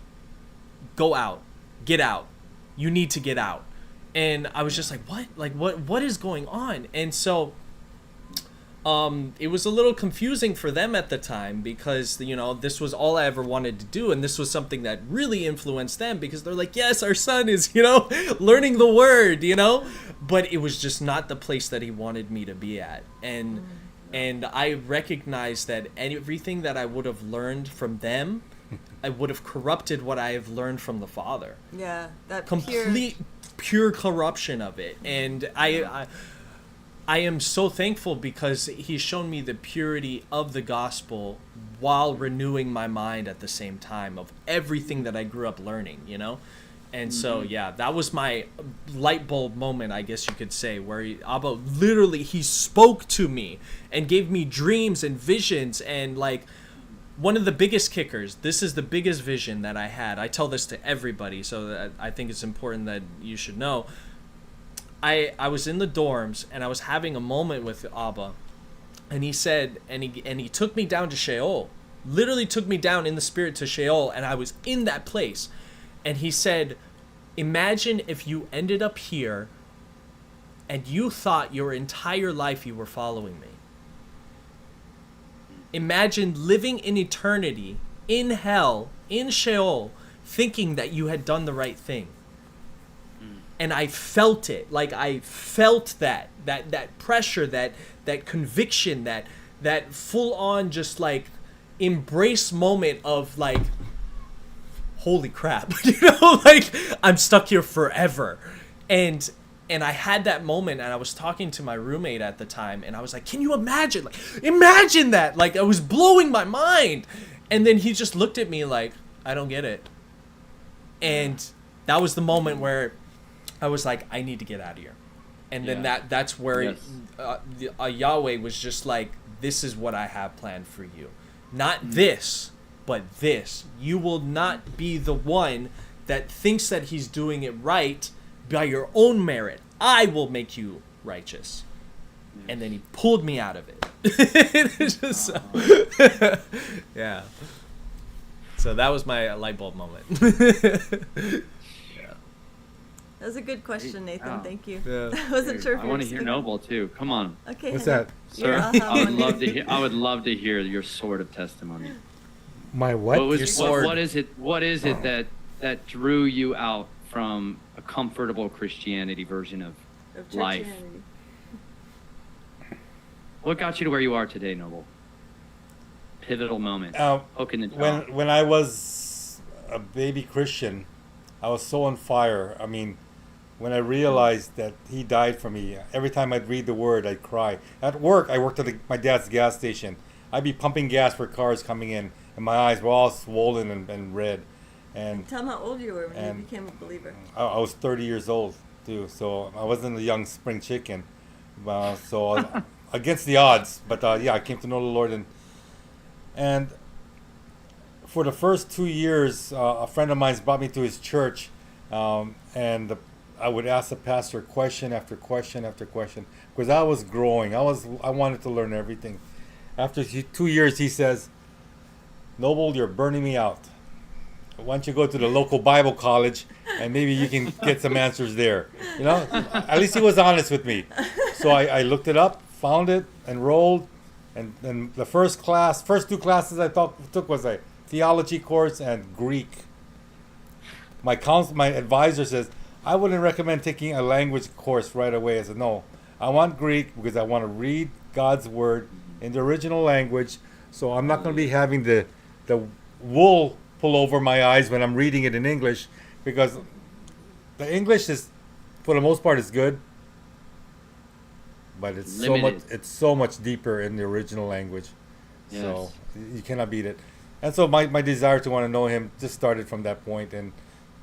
go out, get out. You need to get out. And I was just like, what? Like, what is going on? And so it was a little confusing for them at the time because, you know, this was all I ever wanted to do. And this was something that really influenced them because they're like, yes, our son is, you know, learning the word, you know, but it was just not the place that he wanted me to be at. And I recognized that everything that I would have learned from them, I would have corrupted what I have learned from the Father. Yeah, that pure corruption of it. And I am so thankful because he's shown me the purity of the gospel while renewing my mind at the same time of everything that I grew up learning, you know? And so, yeah, that was my light bulb moment, I guess you could say, where Abba literally, he spoke to me and gave me dreams and visions. And like, one of the biggest kickers, this is the biggest vision that I had. I tell this to everybody, so I think it's important that you should know. I was in the dorms and I was having a moment with Abba, and he said, and he took me down to Sheol, literally took me down in the spirit to Sheol, and I was in that place. And he said, imagine if you ended up here and you thought your entire life you were following me. Imagine living in eternity, in hell, in Sheol, thinking that you had done the right thing. And I felt it. Like, I felt that pressure, that conviction, that full-on just, like, embrace moment of, like, holy crap, you know, like, I'm stuck here forever. And I had that moment, and I was talking to my roommate at the time, and I was like, can you imagine? Like, imagine that! Like, it was blowing my mind. And then he just looked at me like, I don't get it. And that was the moment where I was like, I need to get out of here. And then that's where Yahweh was just like, this is what I have planned for you. Not this, but this. You will not be the one that thinks that he's doing it right by your own merit. I will make you righteous. And then he pulled me out of it. Yeah. So that was my light bulb moment. That was a good question, Nathan. Wow. Thank you. Yeah. I wasn't sure if I you want were to hear speaking. Noble too. Come on, Okay. What's Hannah. that? sir. Your aha I would moment. love to hear. I would love to hear your sort of testimony. My what? Your sword. What is it? What is it that drew you out from a comfortable Christianity version of Of life? churchianity. What got you to where you are today, Noble? Pivotal moment. Poking the top. When I was a baby Christian, I was so on fire. I mean, when I realized that he died for me, every time I'd read the word, I'd cry. At work, I worked at my dad's gas station. I'd be pumping gas for cars coming in, and my eyes were all swollen and red. And Tell them how old you were when you became a believer. I was 30 years old, too, so I wasn't a young spring chicken. So against the odds, but yeah, I came to know the Lord. And for the first 2 years, a friend of mine brought me to his church, and I would ask the pastor question after question after question, because I was growing. I wanted to learn everything. After 2 years, he says, Noble, you're burning me out. Why don't you go to the local Bible college and maybe you can get some answers there? You know, at least he was honest with me. So I looked it up, found it, enrolled, and then the first two classes I took was a theology course and Greek. My advisor says, I wouldn't recommend taking a language course right away. I said, no, I want Greek because I want to read God's word in the original language. So I'm not going to be having the wool pull over my eyes when I'm reading it in English, because the English is, for the most part, is good, but it's so much deeper in the original language. Yes. So you cannot beat it. And so my desire to want to know him just started from that point and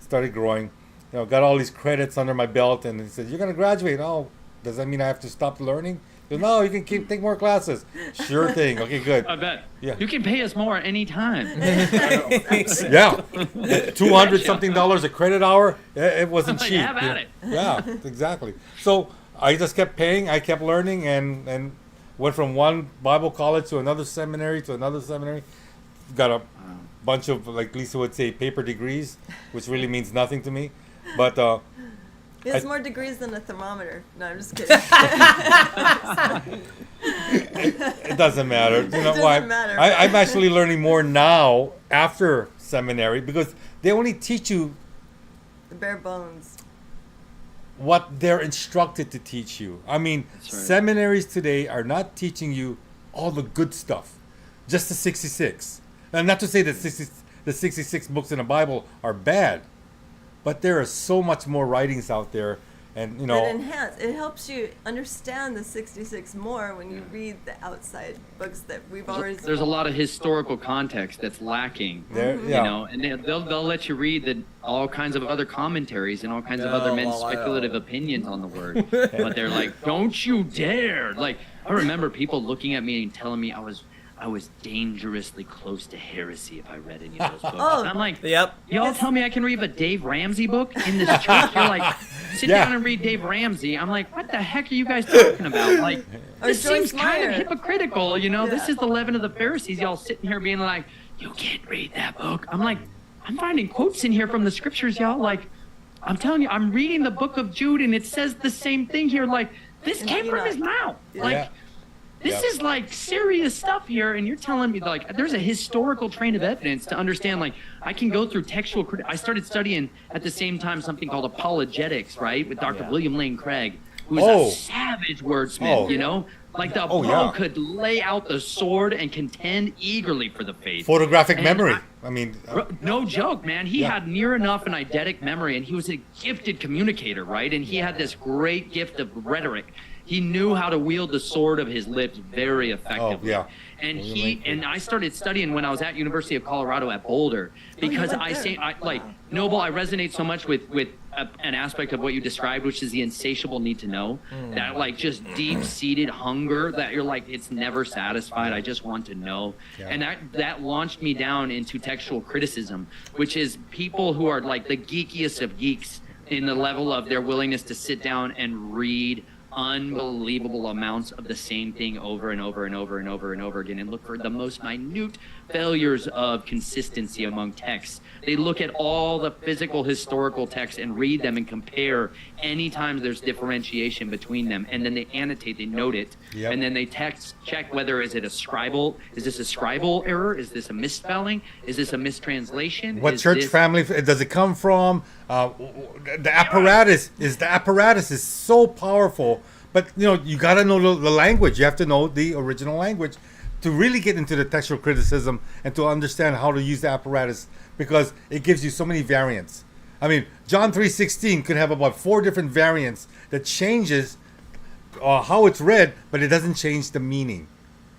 started growing. You know, got all these credits under my belt, and he said, "You're gonna graduate." Oh, does that mean I have to stop learning? He said, no, you can take more classes. Sure thing. Okay, good. I bet. Yeah. You can pay us more anytime. Yeah, $200 something a credit hour. It wasn't cheap. Have at it. Yeah, exactly. So I just kept paying. I kept learning, and went from one Bible college to another seminary. Got a bunch of, like Lisa would say, paper degrees, which really means nothing to me. But He has more degrees than a thermometer. No, I'm just kidding. It doesn't matter. You know doesn't why? matter. I'm actually learning more now after seminary because they only teach you The bare bones. what they're instructed to teach you. I mean, That's right. seminaries today are not teaching you all the good stuff, just the 66. And not to say that the 66 books in the Bible are bad, but there are so much more writings out there, and you know. It helps you understand the 66 more when you read the outside books that we've already. There's a lot of historical context that's lacking. There, You yeah. know, and they'll let you read all kinds of other commentaries and all kinds of other men's speculative opinions on the word. But they're like, don't you dare. Like, I remember people looking at me and telling me I was dangerously close to heresy if I read any of those books. Oh. And I'm like, Yep. y'all tell me I can read a Dave Ramsey book in this church? You're like, sit Yeah. down and read Dave Ramsey. I'm like, what the heck are you guys talking about? Like, Or this Joyce seems kind of Meyer. hypocritical, you know? This Yeah. is the leaven of the Pharisees. Y'all sitting here being like, you can't read that book. I'm like, I'm finding quotes in here from the scriptures, y'all. Like, I'm telling you, I'm reading the book of Jude, and it says the same thing here. Like, this And came from Enoch. his mouth. Like, Yeah. this Yep. is like serious stuff here, and you're telling me like there's a historical train of evidence to understand. Like I can go through textual. I started studying at the same time something called apologetics, right, with Dr. Yeah. William Lane Craig, who's Oh. a savage wordsmith. Oh. You know, like the Oh, bro yeah. could lay out the sword and contend eagerly for the faith. Photographic And memory. I mean, No joke, man. He Yeah. had near enough an eidetic memory, and he was a gifted communicator, right? And he had this great gift of rhetoric. He knew how to wield the sword of his lips very effectively. yeah. And William he Lane Craig. and I started studying when I was at University of Colorado at Boulder because went I there. say like Noble, I resonate so much with an aspect of what you described, which is the insatiable need to know, that like just deep-seated hunger that you're like it's never satisfied. I just want to know, Yeah. and that launched me down into textual criticism, which is people who are like the geekiest of geeks in the level of their willingness to sit down and read unbelievable amounts of the same thing over and over and over and over and over again and look for the most minute failures of consistency among texts. They look at all the physical historical texts and read them and compare anytime there's differentiation between them, and then they annotate, they note it, Yep. and then they check whether is this a scribal error, is this a misspelling, is this a mistranslation, what is church this- family does it come from? The apparatus is so powerful, but you know you got to know the language. You have to know the original language to really get into the textual criticism and to understand how to use the apparatus, because it gives you so many variants. I mean, John 3:16 could have about 4 different variants that changes how it's read, but it doesn't change the meaning.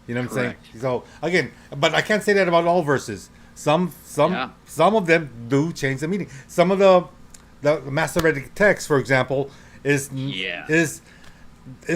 You know what I'm Correct. saying? So again, but I can't say that about all verses. Some Yeah. of them do change the meaning. Some of the Masoretic text, for example, is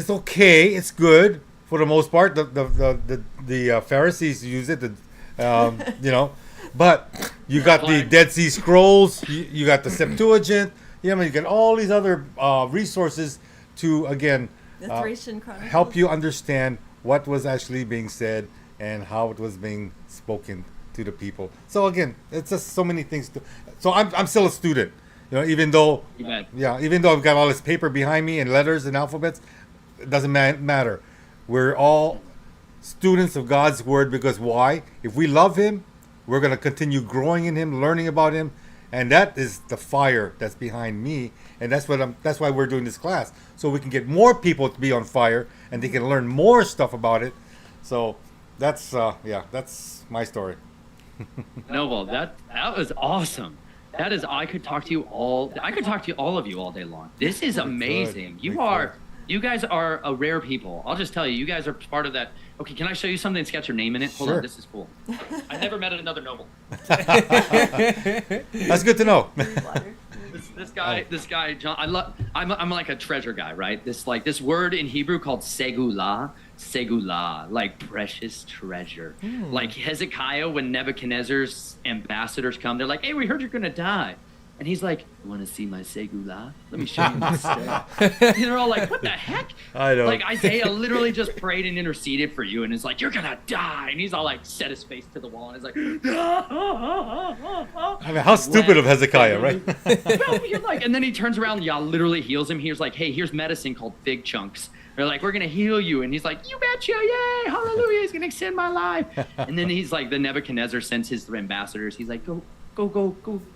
okay. It's good for the most part. The Pharisees use it. You know, but you got the Dead Sea Scrolls. You got the Septuagint. You know, you got all these other resources to again The Thracian Chronicles. help you understand what was actually being said and how it was being spoken to the people. So again, it's just so many things. So I'm still a student, you know, even though You bet. even though I've got all this paper behind me and letters and alphabets, it doesn't matter. We're all students of God's word, because why? If we love Him, we're going to continue growing in Him, learning about Him, and that is the fire that's behind me. And that's why we're doing this class, so we can get more people to be on fire and they can learn more stuff about it. So that's my story. Noble, that was awesome. That is, I could talk to you all of you all day long. This is amazing. You guys are a rare people. I'll just tell you, you guys are part of that. Okay, can I show you something that's got your name in it? Hold Sure. on, this is cool. I never met another Noble. That's good to know. Water. This guy, John. I'm like a treasure guy, right? This word in Hebrew called segula, like precious treasure. Like Hezekiah, when Nebuchadnezzar's ambassadors come, they're like, "Hey, we heard you're gonna die," and he's like, "You want to see my segula? Let me show you my stuff." And they're all like, "What the heck?" I know. Like Isaiah literally just prayed and interceded for you, and is like, "You're gonna die," and he's all like, set his face to the wall, and is like, I mean, how stupid of Hezekiah, right? well, you're like, and then he turns around, and y'all literally heals him. He's like, "Hey, here's medicine called fig chunks." They're like, we're going to heal you. And he's like, you betcha, yay, hallelujah, he's going to extend my life. And then he's like, the Nebuchadnezzar sends his ambassadors. He's like, go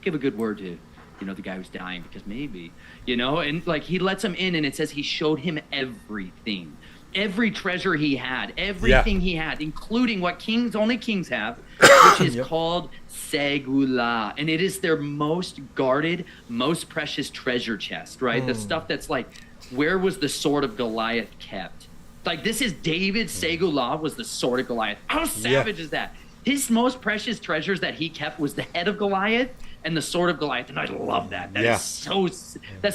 give a good word to, the guy who's dying, because maybe, and like he lets him in, and it says he showed him everything. Every treasure he had, everything he had, including what only kings have, which is called Segula. And it is their most guarded, most precious treasure chest, right? The stuff that's like, where was the sword of Goliath kept? Like, this is David's Segula was the sword of Goliath. How savage is that? His most precious treasures that he kept was the head of Goliath and the sword of Goliath, and I love that. That's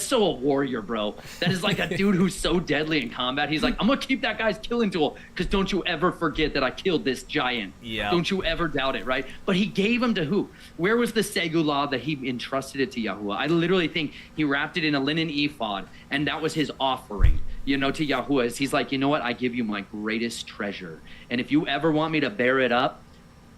so a warrior, bro. That is like a dude who's so deadly in combat. He's like, I'm gonna keep that guy's killing tool, because don't you ever forget that I killed this giant. Yeah. Don't you ever doubt it, right? But he gave him to who? Where was the Segula that he entrusted it to Yahuwah? I literally think he wrapped it in a linen ephod, and that was his offering, to Yahuwah. He's like, you know what? I give you my greatest treasure, and if you ever want me to bear it up,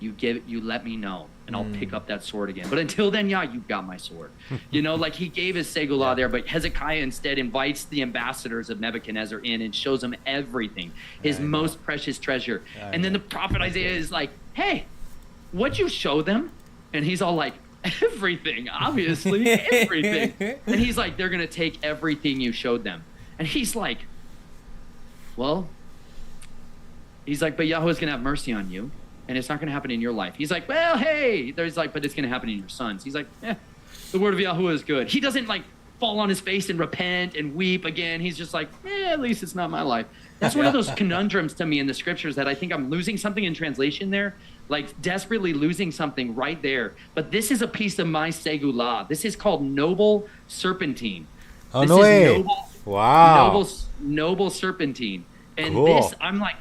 you let me know, and I'll pick up that sword again. But until then, you got my sword. Like he gave his Segula there, but Hezekiah instead invites the ambassadors of Nebuchadnezzar in and shows them everything, his most precious treasure. And then the prophet Isaiah is like, hey, what'd you show them? And he's all like, everything, obviously, everything. And he's like, they're going to take everything you showed them. And he's like, well, but Yahweh's going to have mercy on you. And it's not going to happen in your life. He's like, well, hey. There's like, but it's going to happen in your sons. He's like, the word of Yahuwah is good. He doesn't like fall on his face and repent and weep again. He's just like, at least it's not my life. That's one of those conundrums to me in the scriptures that I think I'm losing something in translation there, like desperately losing something right there. But this is a piece of my Segula. This is called noble serpentine. Oh, no way. Wow. Noble serpentine. And cool. This, I'm like,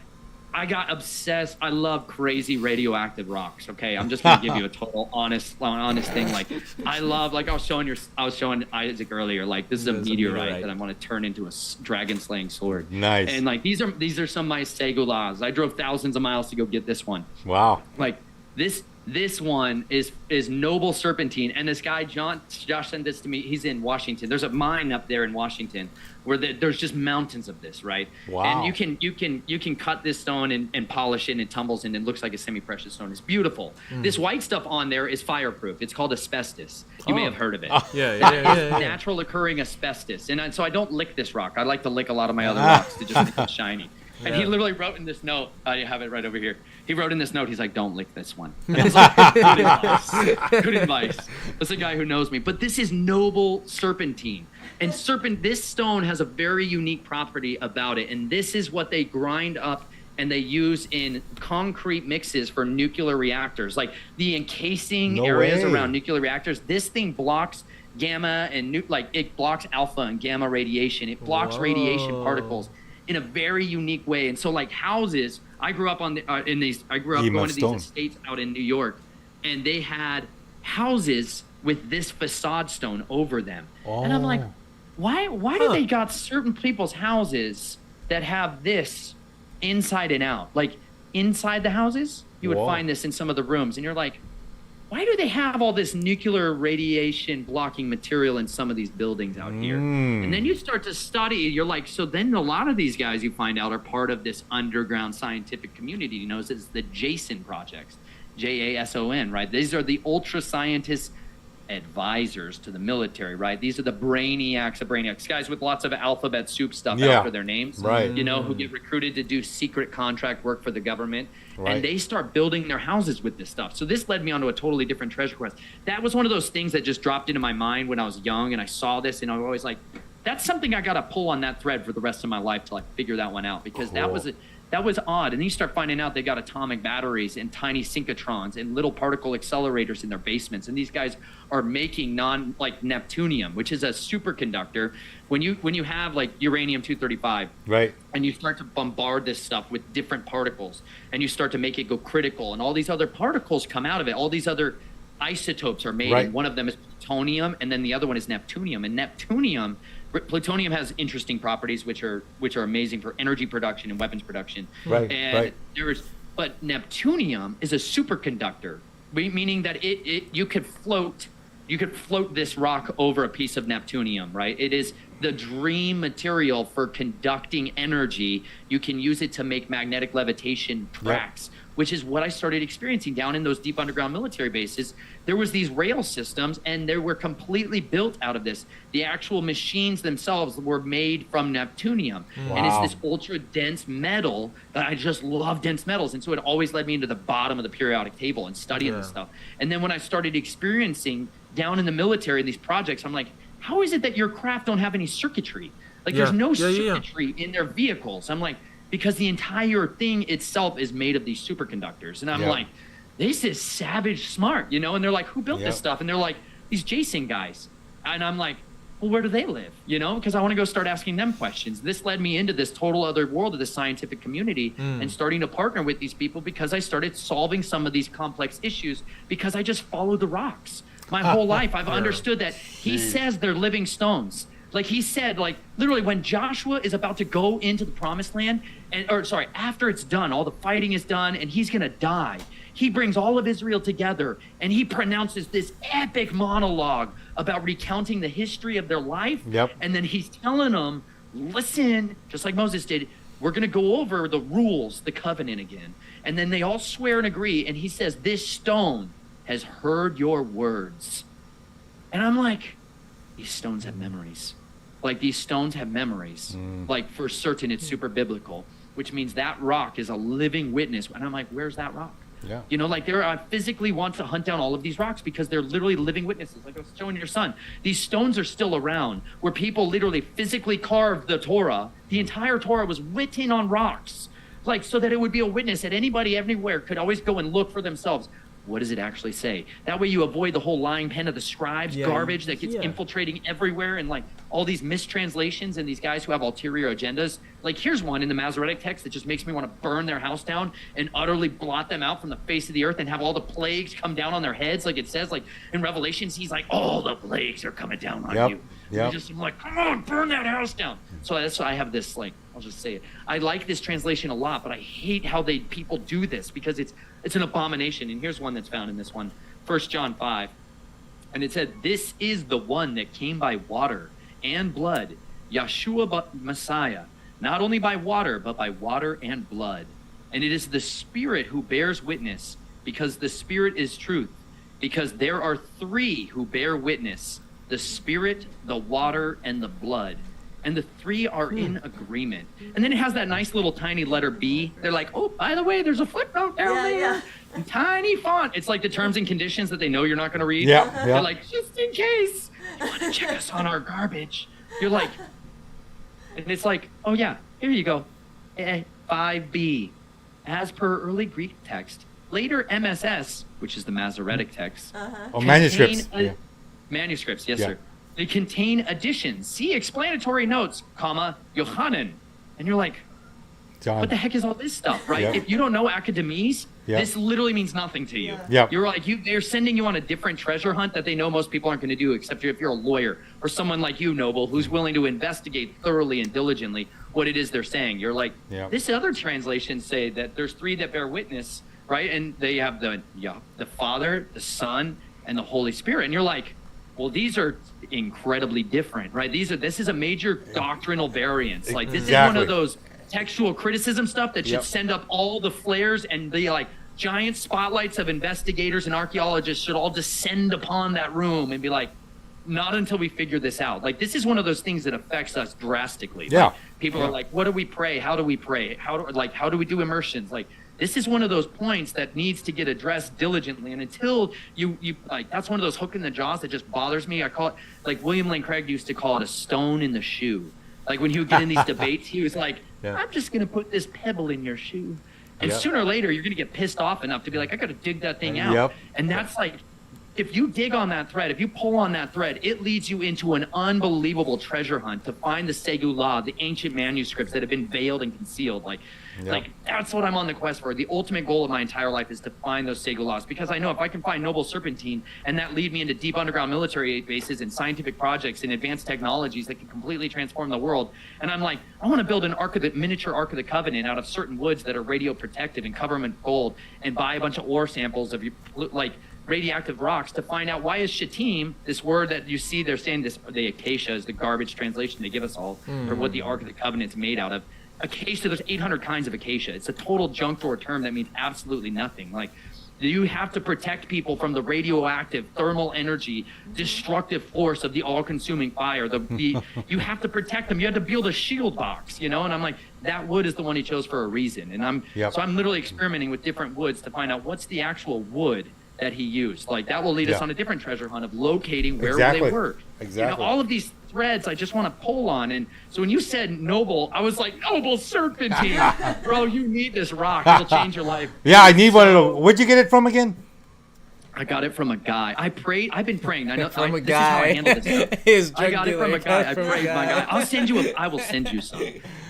I got obsessed. I love crazy radioactive rocks. Okay, I'm just gonna give you a total honest thing. Like, I love, like I was showing Isaac earlier. Like, this is a meteorite that I want to turn into a dragon slaying sword. Nice. And like these are some of my Segulas. I drove thousands of miles to go get this one. Wow. Like this one is noble serpentine, and this guy Josh sent this to me. He's in Washington. There's a mine up there in Washington where there's just mountains of this, right? Wow. And you can cut this stone and polish it, and it tumbles, and it looks like a semi-precious stone. It's beautiful. This white stuff on there is fireproof. It's called asbestos. You may have heard of it. Yeah. Natural occurring asbestos. And so I don't lick this rock. I like to lick a lot of my other rocks to just make it shiny. And he literally wrote in this note, I have it right over here. He wrote in this note, he's like, don't lick this one. And I was like, good advice. Good advice. That's a guy who knows me. But this is noble serpentine. And this stone has a very unique property about it. And this is what they grind up and they use in concrete mixes for nuclear reactors. Like the encasing areas around nuclear reactors, this thing blocks gamma and it blocks alpha and gamma radiation. It blocks radiation particles in a very unique way. And so like houses, I grew up going to these estates out in New York, and they had houses with this facade stone over them. And I'm like, why do they got certain people's houses that have this inside and out? Like inside the houses, you would find this in some of the rooms, and you're like, why do they have all this nuclear radiation blocking material in some of these buildings out here? And then you start to study, you're like, so then a lot of these guys you find out are part of this underground scientific community, knows as the JASON projects, JASON, right? These are the ultra scientists advisors to the military, right? These are the brainiacs of brainiacs, guys with lots of alphabet soup stuff after their names, right? Who get recruited to do secret contract work for the government, and they start building their houses with this stuff. So this led me onto a totally different treasure quest. That was one of those things that just dropped into my mind when I was young, and I saw this, and I was always like, that's something I got to pull on that thread for the rest of my life to like figure that one out, because that was odd. And then you start finding out they got atomic batteries and tiny synchrotrons and little particle accelerators in their basements. And these guys are making neptunium, which is a superconductor. When you have like uranium-235, right, and you start to bombard this stuff with different particles, and you start to make it go critical, and all these other particles come out of it. All these other isotopes are made. And one of them is plutonium, and then the other one is neptunium. And plutonium has interesting properties which are amazing for energy production and weapons production. But neptunium is a superconductor, meaning that you could float this rock over a piece of neptunium, right? It is the dream material for conducting energy. You can use it to make magnetic levitation tracks, which is what I started experiencing down in those deep underground military bases. There was these rail systems, and they were completely built out of this. The actual machines themselves were made from neptunium. And it's this ultra dense metal that I just love dense metals. And so it always led me into the bottom of the periodic table and studying this stuff. And then when I started experiencing down in the military, these projects, I'm like, how is it that your craft don't have any circuitry? Like there's no circuitry in their vehicles. I'm like, because the entire thing itself is made of these superconductors. And I'm like, this is savage smart, you know? And they're like, who built this stuff? And they're like, these Jason guys. And I'm like, well, where do they live? You know, because I want to go start asking them questions. This led me into this total other world of the scientific community and starting to partner with these people because I started solving some of these complex issues because I just followed the rocks. My whole life, I've understood that he says they're living stones. Like he said, like literally when Joshua is about to go into the promised land, after it's done, all the fighting is done and he's going to die. He brings all of Israel together and he pronounces this epic monologue about recounting the history of their life. And then he's telling them, listen, just like Moses did, we're going to go over the rules, the covenant again. And then they all swear and agree. And he says, this stone has heard your words. And I'm like, these stones have memories. Like these stones have memories. Like for certain, it's super biblical, which means that rock is a living witness. And I'm like, where's that rock? You know, like I physically want to hunt down all of these rocks because they're literally living witnesses. Like I was showing your son, these stones are still around where people literally physically carved the Torah. The entire Torah was written on rocks, like so that it would be a witness that anybody everywhere could always go and look for themselves. What does it actually say? That way you avoid the whole lying pen of the scribes, garbage that gets infiltrating everywhere, and like all these mistranslations and these guys who have ulterior agendas. Like here's one in the Masoretic text that just makes me want to burn their house down and utterly blot them out from the face of the earth and have all the plagues come down on their heads. Like it says, like in Revelations, he's like, all the plagues are coming down on you. I'm like, come on, burn that house down. So that's why I have this, like, I'll just say it. I like this translation a lot, but I hate how people do this because it's an abomination. And here's one that's found in this one, 1 John 5. And it said, this is the one that came by water and blood, Yeshua Messiah, not only by water, but by water and blood. And it is the Spirit who bears witness, because the Spirit is truth. Because there are three who bear witness, the Spirit, the water, and the blood. And the three are in agreement. And then it has that nice little tiny letter B. They're like, oh, by the way, there's a footnote down there. In tiny font. It's like the terms and conditions that they know you're not going to read. They're like, just in case you want to check us on our garbage. You're like, and it's like, oh yeah, here you go. 5B. As per early Greek text, later MSS, which is the Masoretic text. Manuscripts. Manuscripts, yes, sir. They contain additions. See explanatory notes, comma, Yochanan. And you're like, John. What the heck is all this stuff, right? If you don't know academies, this literally means nothing to you. You're like, they're sending you on a different treasure hunt that they know most people aren't going to do, except if you're a lawyer or someone like you, Noble, who's willing to investigate thoroughly and diligently what it is they're saying. You're like, this other translations say that there's three that bear witness, right? And they have the Father, the Son, and the Holy Spirit. And you're like, well, these are incredibly different, right? This is a major doctrinal variance. Like this is one of those textual criticism stuff that should send up all the flares, and the like giant spotlights of investigators and archaeologists should all descend upon that room and be like, not until we figure this out. Like this is one of those things that affects us drastically. Like, people are like, what do we pray? How do we pray? How do we do immersions? Like this is one of those points that needs to get addressed diligently. And until you like, that's one of those hook in the jaws that just bothers me. I call it, like William Lane Craig used to call it, a stone in the shoe. Like when he would get in these debates, he was like, I'm just going to put this pebble in your shoe. And sooner or later, you're going to get pissed off enough to be like, I got to dig that thing out. And that's like, if you dig on that thread, if you pull on that thread, it leads you into an unbelievable treasure hunt to find the Segullah, the ancient manuscripts that have been veiled and concealed. Like that's what I'm on the quest for. The ultimate goal of my entire life is to find those Segullahs, because I know if I can find Noble Serpentine and that lead me into deep underground military bases and scientific projects and advanced technologies that can completely transform the world. And I'm like, I want to build an miniature Ark of the Covenant out of certain woods that are radio protected and cover them in gold, and buy a bunch of ore samples of like radioactive rocks to find out why is Shittim, this word that you see they're saying this, the acacia is the garbage translation they give us all for what the Ark of the Covenant's made out of. Acacia, there's 800 kinds of acacia. It's a total junk drawer term that means absolutely nothing. Like, you have to protect people from the radioactive, thermal energy, destructive force of the all-consuming fire. You have to protect them. You have to build a shield box, And I'm like, that wood is the one he chose for a reason. And so I'm literally experimenting with different woods to find out what's the actual wood that he used. Like, that will lead us on a different treasure hunt of locating where they were. Exactly. All of these threads I just want to pull on. And so when you said noble, I was like, noble serpentine. Bro, you need this rock. It'll change your life. Yeah, I need one of those. Where'd you get it from again? I got it from a guy. I've been praying. I know From a this is how I guy. handle this stuff. I got it from a guy. I From a prayed my guy. guy. I will send you some.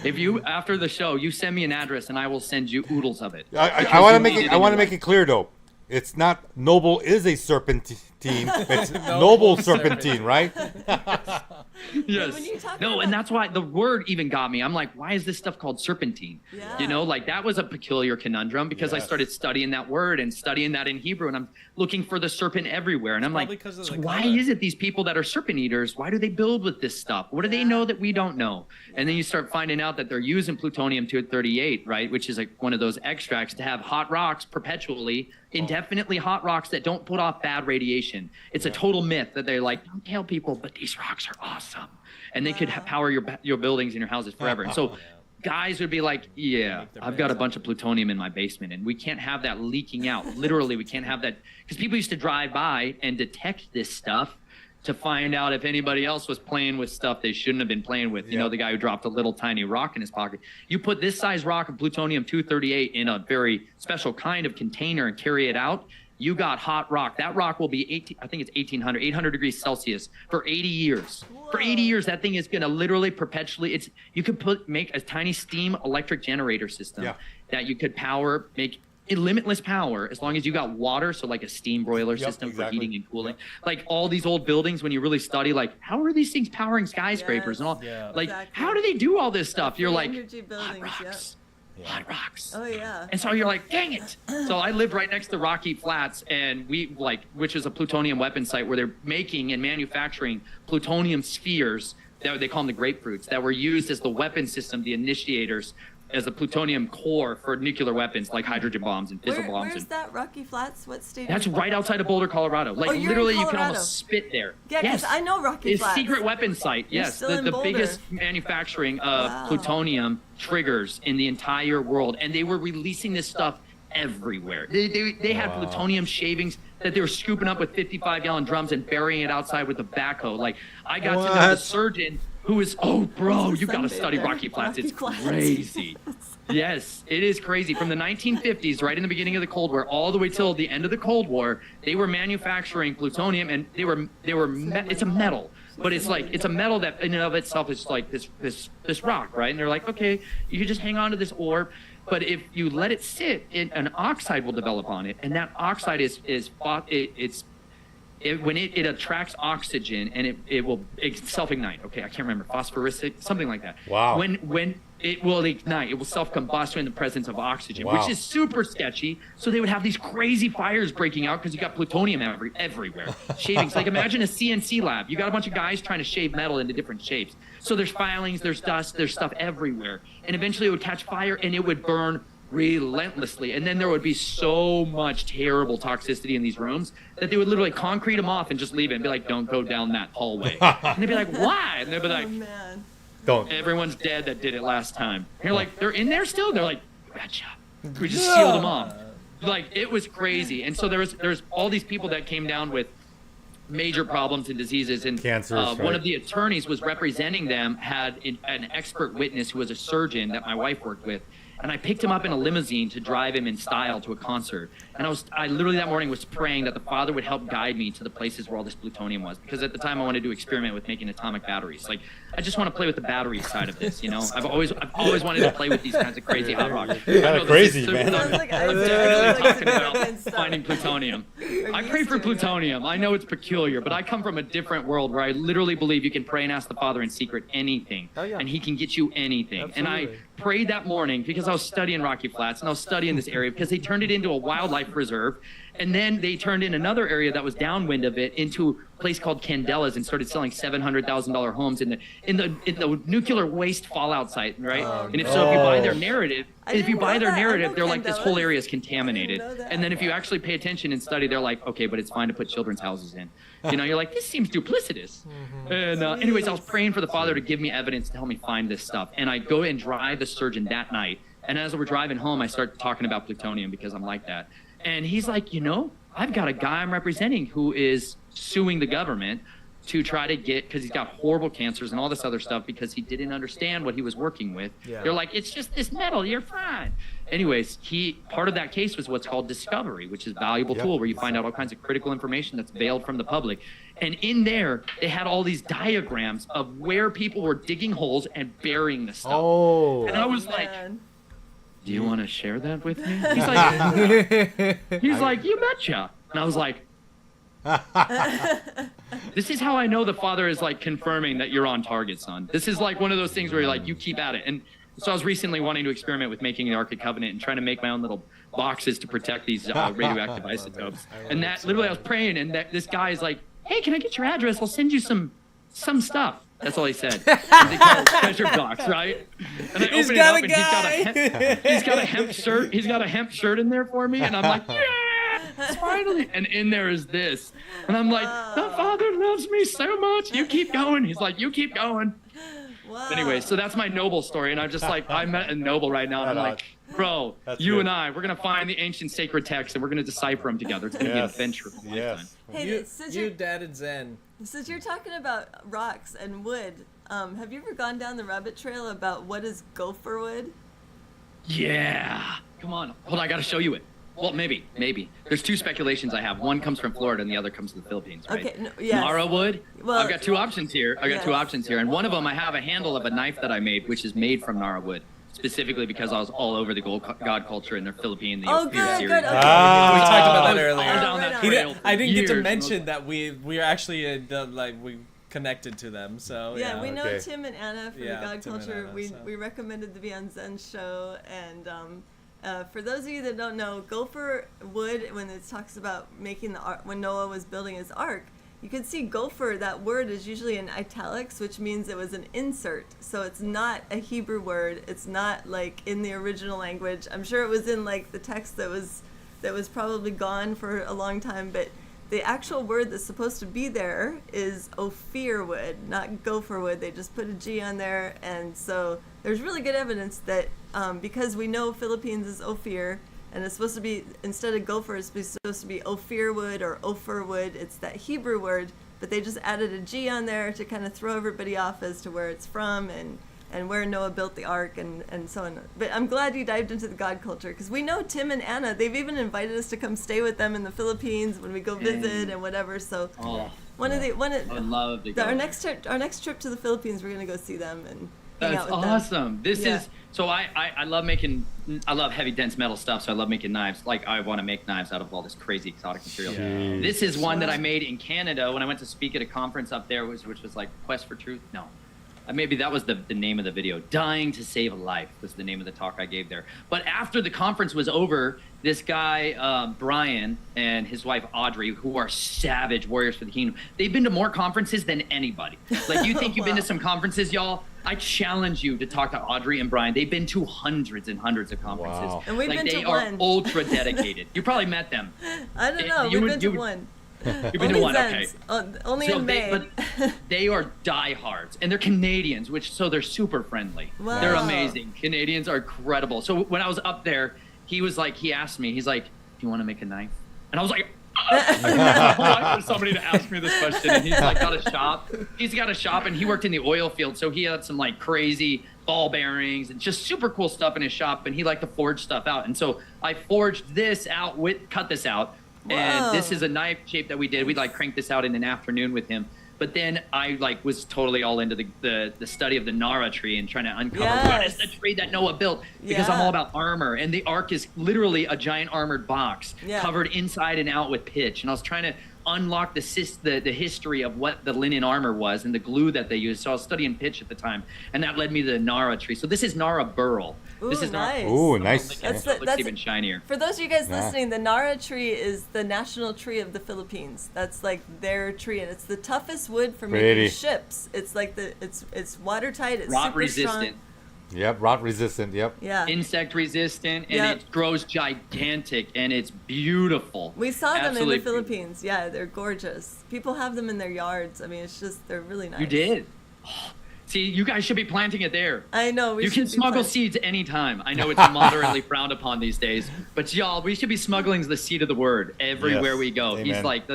If you, after the show, you send me an address and I will send you oodles of it. I want to make it clear though. It's not noble is a serpentine. It's noble serpentine, right? Yes. When you talk No, about- and that's why the word even got me. I'm like, why is this stuff called serpentine? Yeah. Like that was a peculiar conundrum because I started studying that word and studying that in Hebrew, and I'm looking for the serpent everywhere. And I'm Probably like, 'cause of so the why color. is it these people that are serpent eaters, why do they build with this stuff? What do they know that we don't know? And then you start finding out that they're using plutonium-238, right, which is like one of those extracts to have hot rocks perpetually, indefinitely hot rocks that don't put off bad radiation. It's a total myth that they're like, don't tell people, but these rocks are awesome. And they could power your buildings and your houses forever. And so guys would be like, yeah, I've got a bunch of plutonium in my basement and we can't have that leaking out. Literally, we can't have that. Because people used to drive by and detect this stuff to find out if anybody else was playing with stuff they shouldn't have been playing with. You know, the guy who dropped a little tiny rock in his pocket. You put this size rock of plutonium-238 in a very special kind of container and carry it out, you got hot rock. That rock will be 800 degrees Celsius for 80 years. Whoa. For 80 years, that thing is going to literally perpetually, you could make a tiny steam electric generator system that you could power, make limitless power as long as you got water, so like a steam broiler system for heating and cooling. Like all these old buildings, when you really study, like how are these things powering skyscrapers and all? Yeah. Like Exactly. how do they do all this stuff? You're like, energy hot buildings, rocks. Hot rocks. Oh yeah. And so you're like, dang it. So I live right next to Rocky Flats, and which is a plutonium weapon site where they're making and manufacturing plutonium spheres, that they call them the grapefruits, that were used as the weapon system, the initiators, as a plutonium core for nuclear weapons like hydrogen bombs and fissile bombs. Where's that, Rocky Flats? What state? That's is it? right outside of Boulder, Colorado. Like Oh, you're in literally, you can Colorado. almost spit there. Yeah, because I know Rocky It's Flats. secret weapon site. You're Yes, still in the Boulder. biggest manufacturing of Wow. plutonium triggers in the entire world, and they were releasing this stuff everywhere. They had plutonium shavings that they were scooping up with 55-gallon drums and burying it outside with a backhoe. Like I got to know the surgeon who is, oh bro, you got to study Rocky Flats. It's crazy. Yes, it is crazy. From the 1950s, right in the beginning of the Cold War, all the way till the end of the Cold War, they were manufacturing plutonium, and it's a metal, but it's a metal that in and of itself is like this rock, right? And they're like, okay, you can just hang on to this ore, but if you let it sit, an oxide will develop on it, and that oxide when it attracts oxygen, and it will self-ignite. Okay, I can't remember, phosphoristic, something like that. Wow. When it will ignite, it will self-combust in the presence of oxygen, Wow. which is super sketchy. So they would have these crazy fires breaking out because you got plutonium everywhere. Shavings, like imagine a CNC lab. You got a bunch of guys trying to shave metal into different shapes. So there's filings, there's dust, there's stuff everywhere. And eventually it would catch fire and it would burn relentlessly. And then there would be so much terrible toxicity in these rooms that they would literally concrete them off and just leave it and be like, don't go down that hallway. And they'd be like, why? And they'd be like, Oh man. Don't. everyone's dead that did it last time. And you're like, they're in there still? And they're like, gotcha. We just sealed them off. Like, it was crazy. And so there's all these people that came down with major problems and diseases. And Cancers, one right. of the attorneys was representing them, had an expert witness who was a surgeon that my wife worked with. And I picked him up in a limousine to drive him in style to a concert. And I literally that morning was praying that the Father would help guide me to the places where all this plutonium was. Because at the time I wanted to experiment with making atomic batteries. Like, I just want to play with the battery side of this, you know? I've always wanted to play with these kinds of crazy hot rocks. Kinda crazy, man. Sounds like I'm Isaac. definitely Sounds like talking about Superman stuff. finding plutonium. I used pray for to, plutonium. I know it's peculiar, but I come from a different world where I literally believe you can pray and ask the Father in secret anything, Oh, yeah. and He can get you anything. And I Absolutely. prayed that morning because I was studying Rocky Flats and I was studying this area because they turned it into a wildlife reserve. And then they turned in another area that was downwind of it into a place called Candela's and started selling $700,000 homes in the nuclear waste fallout site, right? And if you buy their narrative, they're like, this whole area is contaminated. And then if you actually pay attention and study, they're like, okay, but it's fine to put children's houses in. You know, you're like, this seems duplicitous. And anyways, I was praying for the Father to give me evidence to help me find this stuff. And I go and drive the surgeon that night. And as we're driving home, I start talking about plutonium because I'm like that. And he's like, you know, I've got a guy I'm representing who is suing the government to try to get, because he's got horrible cancers and all this other stuff because he didn't understand what he was working with. Yeah. They're like, it's just this metal, you're fine. Anyways, part of that case was what's called discovery, which is a valuable tool where you find out all kinds of critical information that's veiled from the public. And in there, they had all these diagrams of where people were digging holes and burying the stuff. Oh. And I was like, do you want to share that with me? He's like, you betcha. And I was like, this is how I know the Father is like confirming that you're on target, son. This is like one of those things where you're like, you keep at it. And so I was recently wanting to experiment with making the Ark of Covenant and trying to make my own little boxes to protect these radioactive isotopes. And that literally I was praying and this guy is like, hey, can I get your address? I'll send you some stuff. That's all he said. They call it treasure box, right? And I open it up and he's got a hemp shirt. He's got a hemp shirt in there for me, and I'm like, yeah, finally. And in there is this, and I'm like, the Father loves me so much. You keep going. He's like, you keep going. Wow. Anyway, so that's my Noble story, and I'm just like, I met a Noble right now, and I'm like, bro, you and I, we're gonna find the ancient sacred texts, and we're gonna decipher them together. It's gonna be an adventure. Yes. Hey, you, Dad, and Zen. Since you're talking about rocks and wood, have you ever gone down the rabbit trail about what is gopher wood? Yeah. Come on. Hold on, I gotta show you it. Well, maybe. There's two speculations I have. One comes from Florida and the other comes from the Philippines, right? Okay, Nara wood. Well, I've got two options here. And one of them, I have a handle of a knife that I made, which is made from Nara wood. Specifically because I was all over the God culture in the Philippines. Good. Okay. We talked about that earlier. I didn't get to mention that we are actually we connected to them. So yeah, we know Tim and Anna from the God culture. We recommended to be on Zen's show, and for those of you that don't know, gopher wood, when it talks about making the ark, when Noah was building his ark, you can see gopher, that word is usually in italics, which means it was an insert. So it's not a Hebrew word. It's not like in the original language. I'm sure it was in like the text that was probably gone for a long time, but the actual word that's supposed to be there is ophir wood, not gopher wood. They just put a G on there, and so there's really good evidence that because we know Philippines is ophir, and it's supposed to be, instead of gopher, it's supposed to be ophir wood or ophir wood. It's that Hebrew word, but they just added a G on there to kind of throw everybody off as to where it's from and where Noah built the ark and so on. But I'm glad you dived into the God culture, because we know Tim and Anna, they've even invited us to come stay with them in the Philippines when we go visit and whatever. So our next trip to the Philippines, we're gonna go see them and hang out with awesome. them. This is so I love heavy dense metal stuff, so I love making knives. Like I want to make knives out of all this crazy exotic material. Jeez. This is one that I made in Canada when I went to speak at a conference up there, which was like Quest for Truth. No. Maybe that was the name of the video. Dying to Save a Life was the name of the talk I gave there. But after the conference was over, this guy, Brian, and his wife, Audrey, who are savage warriors for the kingdom, they've been to more conferences than anybody. Like, you think you've been to some conferences, y'all? I challenge you to talk to Audrey and Brian. They've been to hundreds and hundreds of conferences. Wow. And we've been to one. They are ultra dedicated. You probably met them. I don't know. We've been to one. You've been to one, okay. Only in May. But they are diehards, and they're Canadians, so they're super friendly. Wow. They're amazing. Canadians are incredible. So when I was up there, he asked me, he's like, do you want to make a knife? And I was like, for somebody to ask me this question. And he's like got a shop and he worked in the oil field, so he had some like crazy ball bearings and just super cool stuff in his shop, and he liked to forge stuff out. And so I forged this out cut this out. Whoa. And this is a knife shape that we did. We like cranked this out in an afternoon with him. But then I like was totally all into the study of the Nara tree and trying to uncover what is the tree that Noah built, because I'm all about armor, and the ark is literally a giant armored box covered inside and out with pitch. And I was trying to unlocked the history of what the linen armor was and the glue that they used. So I was studying pitch at the time, and that led me to the Nara tree. So this is Nara burl. This is nice. Ooh, nice. Looks even shinier. For those of you guys Yeah. listening, the Nara tree is the national tree of the Philippines. That's like their tree, and it's the toughest wood for Pretty. making ships. It's like it's watertight. It's Rot super resistant. strong. Yep, rot resistant. Yep. Yeah. Insect resistant, and Yep. it grows gigantic, and it's beautiful. We saw them Absolutely in the Philippines. Yeah, they're gorgeous. People have them in their yards. I mean, it's just they're really nice. You did. See, you guys should be planting it there. I know. You can smuggle seeds anytime. I know it's moderately frowned upon these days, but y'all, we should be smuggling the seed of the word everywhere Yes. we go. Amen. He's like,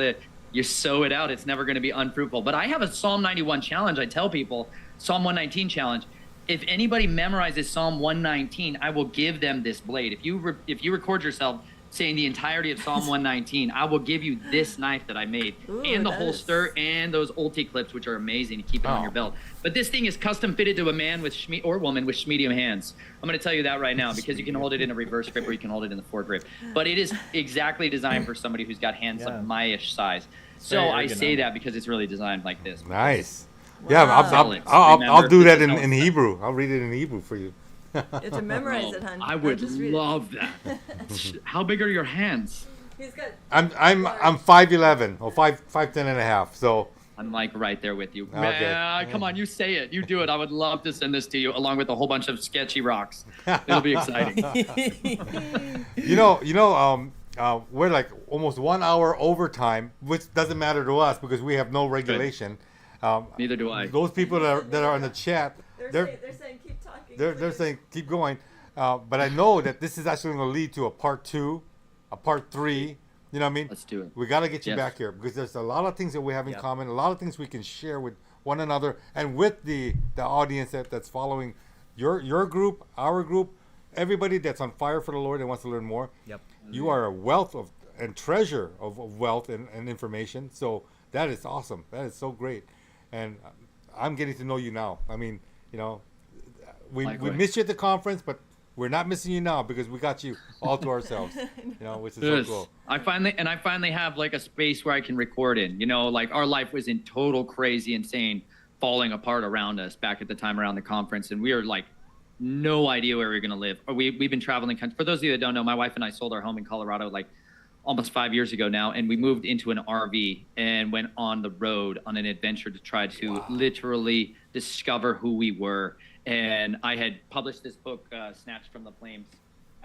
you sow it out, it's never going to be unfruitful. But I have a Psalm 91 challenge. I tell people, Psalm 119 challenge. If anybody memorizes Psalm 119, I will give them this blade. If you record yourself saying the entirety of Psalm 119, I will give you this knife that I made, Ooh, and the nice. holster, and those ulti clips, which are amazing to keep it on your belt. But this thing is custom fitted to a man with or woman with medium hands. I'm going to tell you that right now, because you can hold it in a reverse grip or you can hold it in the foregrip. But it is exactly designed for somebody who's got hands Yeah. like my-ish size. So Very I say ergonomic. that because it's really designed like this. Nice. Wow. Yeah, I'll Remember, do that this is in how it's Hebrew. I'll read it in Hebrew for you. You have to memorize it, hon. I Don't would just read it. love that. How big are your hands? He's got. I'm 5'11" or 5'10" and a half. So I'm like right there with you. Okay. Man, come on, you say it. You do it. I would love to send this to you along with a whole bunch of sketchy rocks. It'll be exciting. we're like almost 1 hour overtime, which doesn't matter to us because we have no regulation. Neither do I. Those people that are in the chat, They're saying keep talking. they're please." saying keep going. But I know that this is actually going to lead to a part 2, a part 3. You know what I mean? Let's do it. We got to get you Yes. back here because there's a lot of things that we have in Yep. common, a lot of things we can share with one another and with the audience that's following your group, our group, everybody that's on fire for the Lord and wants to learn more. Yep. You are a wealth of and treasure of wealth and information. So that is awesome. That is so great. And I'm getting to know you now. I mean, we Likewise. missed you at the conference, but we're not missing you now because we got you all to ourselves. Which is so Yes. cool. I finally have like a space where I can record in. Like our life was in total crazy, insane, falling apart around us back at the time around the conference, and we were like no idea where we were gonna live. Or we've been traveling. For those of you that don't know, my wife and I sold our home in Colorado like almost 5 years ago now, and we moved into an RV and went on the road on an adventure to try to literally discover who we were. And I had published this book, Snatched from the Flames,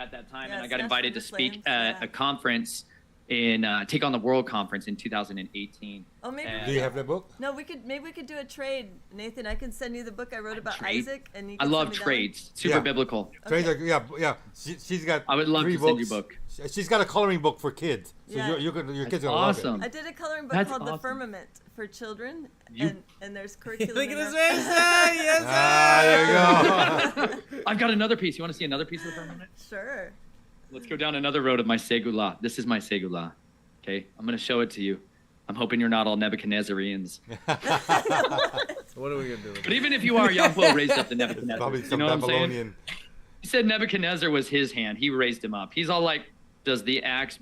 at that time, Yeah, and I got Snatched invited from to the speak Flames, at yeah. a conference in Take on the World conference in 2018. Oh, maybe. And- Do you have that book? No, maybe we could do a trade, Nathan. I can send you the book I wrote about Trade? Isaac, and you I can love send me that trades, super Yeah. biblical. Trades are, yeah. She's got. I would love 3 to send you books. a book. She's got a coloring book for kids, so Yeah. your kids That's are gonna love awesome. one. I did a coloring book That's called The awesome. Firmament for children, You- and there's curriculum. Look in at his there. face. Yes, it. Ah, there you go. I've got another piece. You want to see another piece of the firmament? Sure. Let's go down another road of my segula. This is my segula. Okay, I'm gonna show it to you. I'm hoping you're not all Nebuchadnezzarians. What are we gonna do? With But even if you are, Yahweh raised up the It's Nebuchadnezzar. probably You some know what I'm saying? Babylonian. He said Nebuchadnezzar was his hand. He raised him up. He's all like, does the axe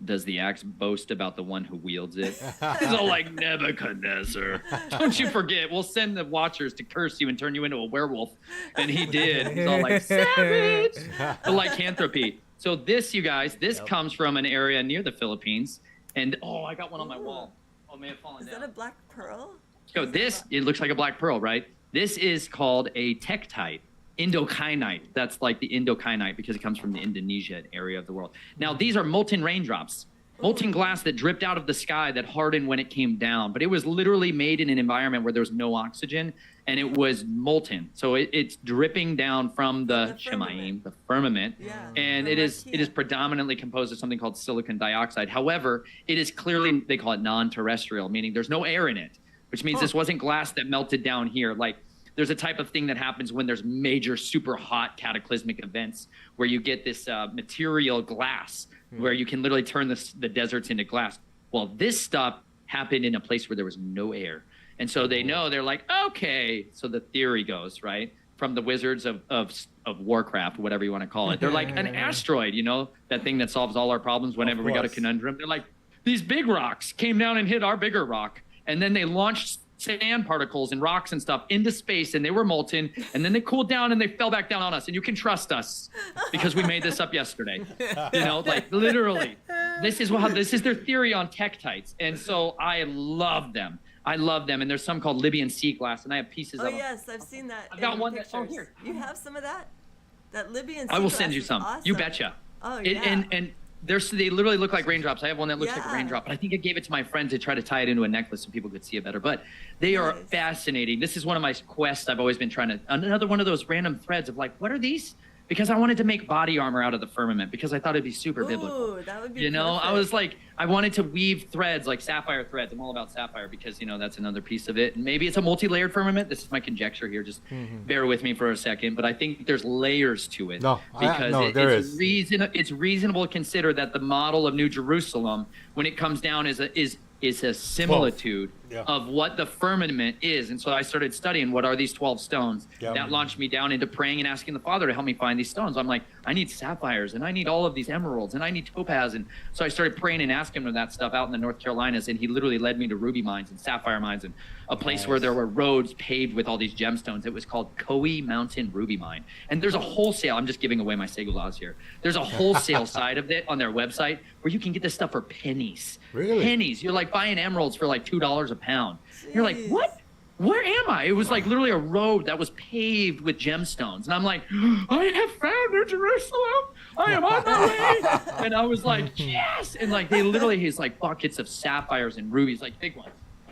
boast about the one who wields it? He's all like, Nebuchadnezzar. Don't you forget, we'll send the watchers to curse you and turn you into a werewolf. And he did. He's all like, savage. The lycanthropy. So this, you guys, comes from an area near the Philippines. And, I got one on my wall. Oh, it may have fallen Is down. that a black pearl? So this, it looks like a black pearl, right? This is called a tektite, Indokinite. That's like the Indokinite because it comes from the Indonesian area of the world. Now, these are molten raindrops, molten glass that dripped out of the sky that hardened when it came down. But it was literally made in an environment where there was no oxygen, and it was molten. So it's dripping down from the firmament. Shemaim, the firmament. Yeah. And the it is rakia. predominantly composed of something called silicon dioxide. However, it is clearly, they call it non-terrestrial, meaning there's no air in it, which means this wasn't glass that melted down here. Like there's a type of thing that happens when there's major super hot cataclysmic events where you get this material glass where you can literally turn the deserts into glass. Well, this stuff happened in a place where there was no air. And so they know, they're like, okay. So the theory goes, right? From the wizards of Warcraft, whatever you want to call it. They're like an asteroid, that thing that solves all our problems whenever we got a course. conundrum. They're like, these big rocks came down and hit our bigger rock, and then they launched sand particles and rocks and stuff into space, and they were molten, and then they cooled down and they fell back down on us. And you can trust us because we made this up yesterday. You know, like literally, this is their theory on tektites. And so I love them. And there's some called Libyan sea glass, and I have pieces of them. Oh yes, I've seen that. I've got in one pictures. here. You have some of that? That Libyan sea I will glass send you is some. Awesome. You betcha. Oh yeah. And they literally look like raindrops. I have one that looks like a Yeah. raindrop, but I think I gave it to my friend to try to tie it into a necklace so people could see it better. But they are Nice. fascinating. This is one of my quests I've always been trying to, another one of those random threads of like, what are these? Because I wanted to make body armor out of the firmament because I thought it'd be super biblical. Ooh, that would be You know, I perfect. was like, I wanted to weave threads like sapphire threads. I'm all about sapphire because, you know, that's another piece of it. And maybe it's a multi-layered firmament. This is my conjecture here. Just bear with me for a second. But I think there's layers to it. No, because there it's is. it's reasonable to consider that the model of New Jerusalem, when it comes down, is a similitude Yeah. of what the firmament is. And so I started studying what are these 12 stones. Yeah. That launched me down into praying and asking the Father to help me find these stones. I'm like, I need sapphires and I need all of these emeralds and I need topaz. And so I started praying and asking him that stuff out in the North Carolinas. And he literally led me to ruby mines and sapphire mines and a place where there were roads paved with all these gemstones. It was called Coe Mountain Ruby Mine. And there's a wholesale, I'm just giving away my segulas here. There's a wholesale side of it on their website where you can get this stuff for pennies. Really? Pennies. You're like buying emeralds for like $2 a pound. You're like, Jeez. what? Where am I? It was like literally a road that was paved with gemstones. And I'm like, I have found New Jerusalem. I am on my way. And I was like, yes. And like, they literally, he's like buckets of sapphires and rubies, like big ones.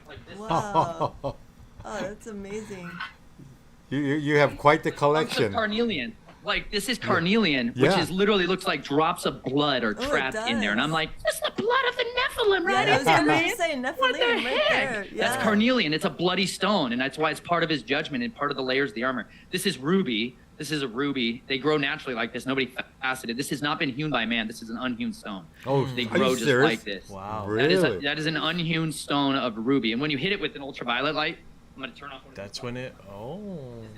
Like this. Wow. Oh, that's amazing. You have quite the Bunch of collection. carnelian. Like this is carnelian, which Yeah. is literally looks like drops of blood are Oh, it trapped in there. And I'm does. like, that's the blood of the Nephilim right Yeah, I in was there, gonna man. say What the Nephilim right heck? there. Yeah. That's carnelian. It's a bloody stone, and that's why it's part of his judgment and part of the layers of the armor. This is ruby. This is a ruby. They grow naturally like this. Nobody faceted. This has not been hewn by man. This is an unhewn stone. Oh, They are grow you just serious? like this. Wow. Really? That is an unhewn stone of ruby. And when you hit it with an ultraviolet light, I'm going to turn off one of That's these when lights. it. Oh. I'm going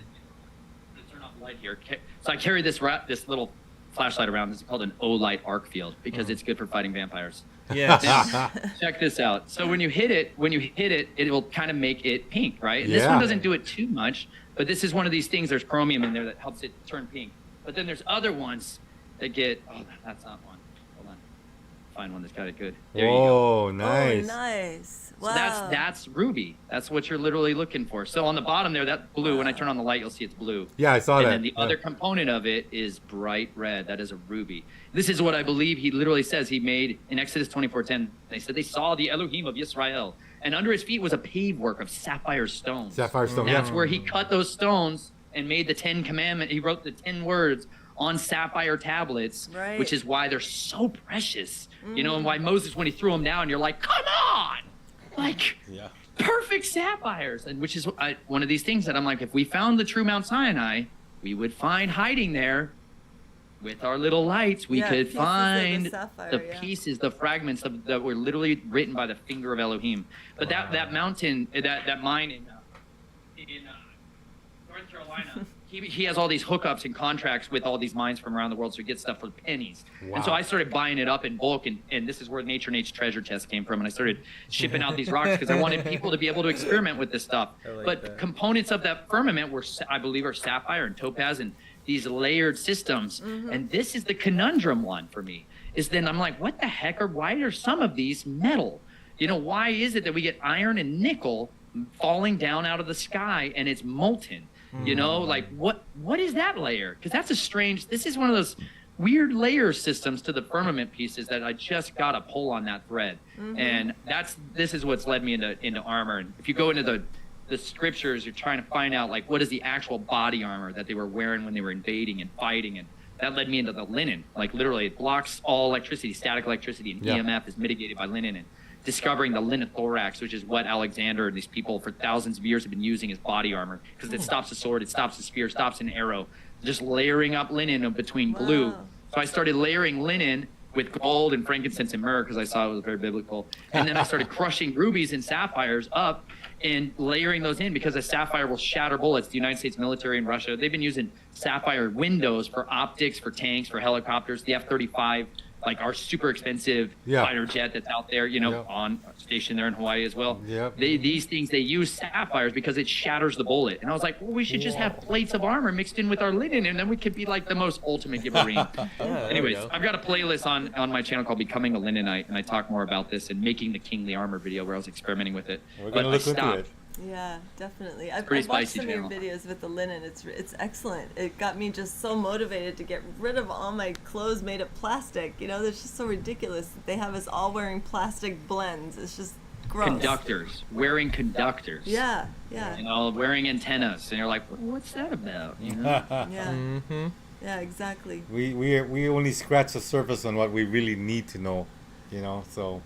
to turn off the light here. So I carry this little flashlight around. This is called an O-light arc field because it's good for fighting vampires. Yes. Check this out. So when you hit it, it will kind of make it pink, right? And this Yeah. one doesn't do it too much, but this is one of these things. There's chromium in there that helps it turn pink. But then there's other ones that get. Oh, that's not one. Hold on. Find one that's got it good. There you go. Whoa, nice. Oh, nice. Wow. So that's ruby. That's what you're literally looking for. So on the bottom there, that blue. When I turn on the light, you'll see it's blue. Yeah, I saw And that. then the Yeah. other component of it is bright red. That is a ruby. This is what I believe he literally says he made in Exodus 24:10. They said they saw the Elohim of Yisrael, and under his feet was a pave work of sapphire stones. Sapphire stone. That's Yeah. where he cut those stones and made the 10 Commandments. He wrote the 10 words on sapphire tablets, Right. which is why they're so precious. You know, and why Moses, when he threw them down, you're like, come on! Like, Yeah. perfect sapphires. And which is one of these things that I'm like, if we found the true Mount Sinai, we would find hiding there with our little lights, we Yeah, could pieces of the find sapphire, the yeah. pieces, the fragments that were literally written by the finger of Elohim. But that mountain, that mine in North Carolina, he has all these hookups and contracts with all these mines from around the world, so he gets stuff for pennies. And so Wow. I started buying it up in bulk, and this is where Nature Nate's treasure chest came from. And I started shipping out these rocks because I wanted people to be able to experiment with this stuff. like But that. components of that firmament were, I believe, are sapphire and topaz and these layered systems. And this is the conundrum one for me, is then I'm like, what the heck, or why are some of these metal? You know, why is it that we get iron and nickel falling down out of the sky and it's molten? You know, like what is that layer? Because that's a strange, this is one of those weird layer systems to the firmament pieces that I just got to pull on that thread. And this is what's led me into armor. And if you go into the scriptures, you're trying to find out like what is the actual body armor that they were wearing when they were invading and fighting. And that led me into the linen. Like literally it blocks all electricity, static electricity, and Yeah. EMF is mitigated by linen. And discovering the linothorax, which is what Alexander and these people for thousands of years have been using as body armor, because it stops a sword, it stops a spear, stops an arrow. Just layering up linen between glue. Wow. So I started layering linen with gold and frankincense and myrrh because I saw it was very biblical. And then I started crushing rubies and sapphires up and layering those in because a sapphire will shatter bullets. The United States military in Russia, they've been using sapphire windows for optics, for tanks, for helicopters. The F-35 like our super expensive Yeah. fighter jet that's out there, Yeah. on station there in Hawaii as well. Yep. These things, they use sapphires because it shatters the bullet. And I was like, well, we should just have plates of armor mixed in with our linen, and then we could be like the most ultimate giverine. Anyways, I've got a playlist on my channel called Becoming a Linenite, and I talk more about this and making the kingly armor video where I was experimenting with it. We're But gonna I look into stopped. it. Yeah, definitely. I've pretty watched spicy some of your channel. videos with the linen. It's excellent. It got me just so motivated to get rid of all my clothes made of plastic. That's just so ridiculous that they have us all wearing plastic blends. It's just gross. Conductors, wearing conductors. Yeah. Wearing antennas, and you're like, what's that about? Yeah. Yeah, exactly. We only scratch the surface on what we really need to know, so.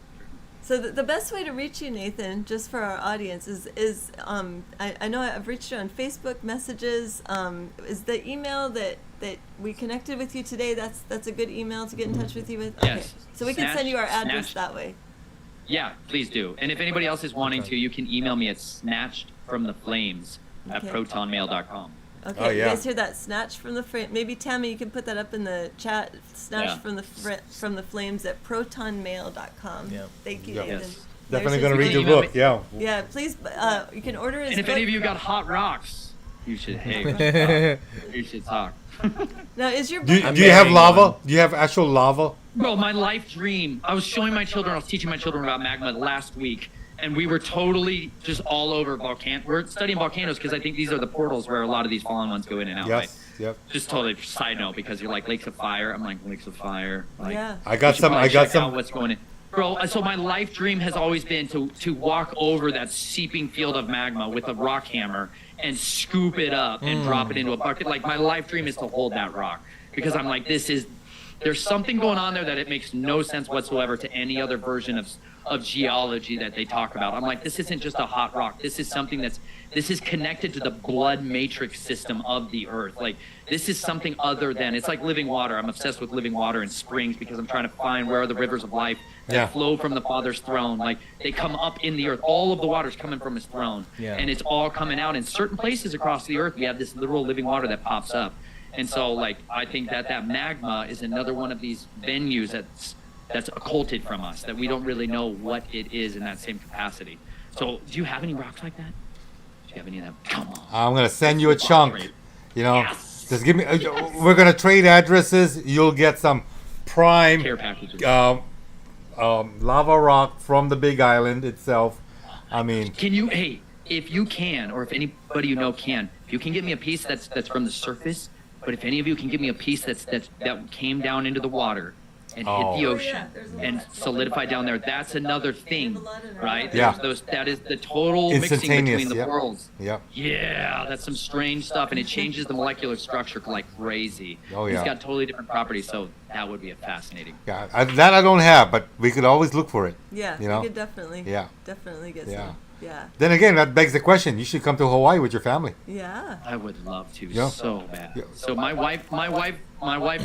So the best way to reach you, Nathan, just for our audience, is I know I've reached you on Facebook messages. Is the email that we connected with you today, that's a good email to get in touch with you with? Yes. Okay. So we can send you our address Snatched. that way. Yeah, please do. And if anybody else is wanting to, you can email me at snatchedfromtheflames@protonmail.com. Okay, Oh, yeah. You guys hear that? Snatch from the frame. Maybe Tammy, you can put that up in the chat. Snatch Yeah. from the flames at protonmail.com. Yeah. Thank you, Yeah. Nathan. Yes. Definitely There's gonna his read your email. book, yeah. Yeah, please. You can order his And if book. any of you got hot rocks, you should you should talk. Now, is your Do, book? do you have marrying lava? one. Do you have actual lava? Bro, my life dream. I was teaching my children about magma last week, and we were totally just all over volcano. We're studying volcanoes because I think these are the portals where a lot of these fallen ones go in and out. Right? Yes. Yep. Just totally side note, because you're like lakes of fire. I'm like lakes of fire. Like, Yeah. I got we should some. probably I got check out some. what's going in. Bro, so my life dream has always been to walk over that seeping field of magma with a rock hammer and scoop it up and drop it into a bucket. Like, my life dream is to hold that rock, because I'm like, there's something going on there that it makes no sense whatsoever to any other version of geology that they talk about. I'm like, this isn't just a hot rock. This is something this is connected to the blood matrix system of the earth. Like, this is something other than, it's like living water. I'm obsessed with living water and springs because I'm trying to find where are the rivers of life that Yeah. flow from the Father's throne. Like, they come up in the earth. All of the water's coming from his throne. Yeah. And it's all coming out. In certain places across the earth, we have this literal living water that pops up. And so, like, I think that magma is another one of these venues that's occulted from us, that we don't really know what it is in that same capacity. So, do you have any rocks like that? Do you have any of them? Come on. I'm gonna send you a chunk. Yes. Just give me. We're gonna trade addresses. You'll get some prime Care packages. lava rock from the Big Island itself. I mean, Can you, hey, if you can, or if anybody you know can, if you can get me a piece that's from the surface, but if any of you can give me a piece that came down into the water and hit the Oh. ocean and solidified down there, that's another thing, right? Yeah. That is the total mixing Instantaneous, between the yep. worlds. yeah. Yeah, that's some strange stuff, and it changes the molecular structure like crazy. Oh, yeah. It's got totally different properties, so that would be a fascinating. Yeah, that I don't have, but we could always look for it. Yeah, You know? you could definitely. Yeah. Definitely get Yeah. some. Yeah. Then again, that begs the question: you should come to Hawaii with your family. Yeah. I would love to Yeah. so bad. Yeah. So my wife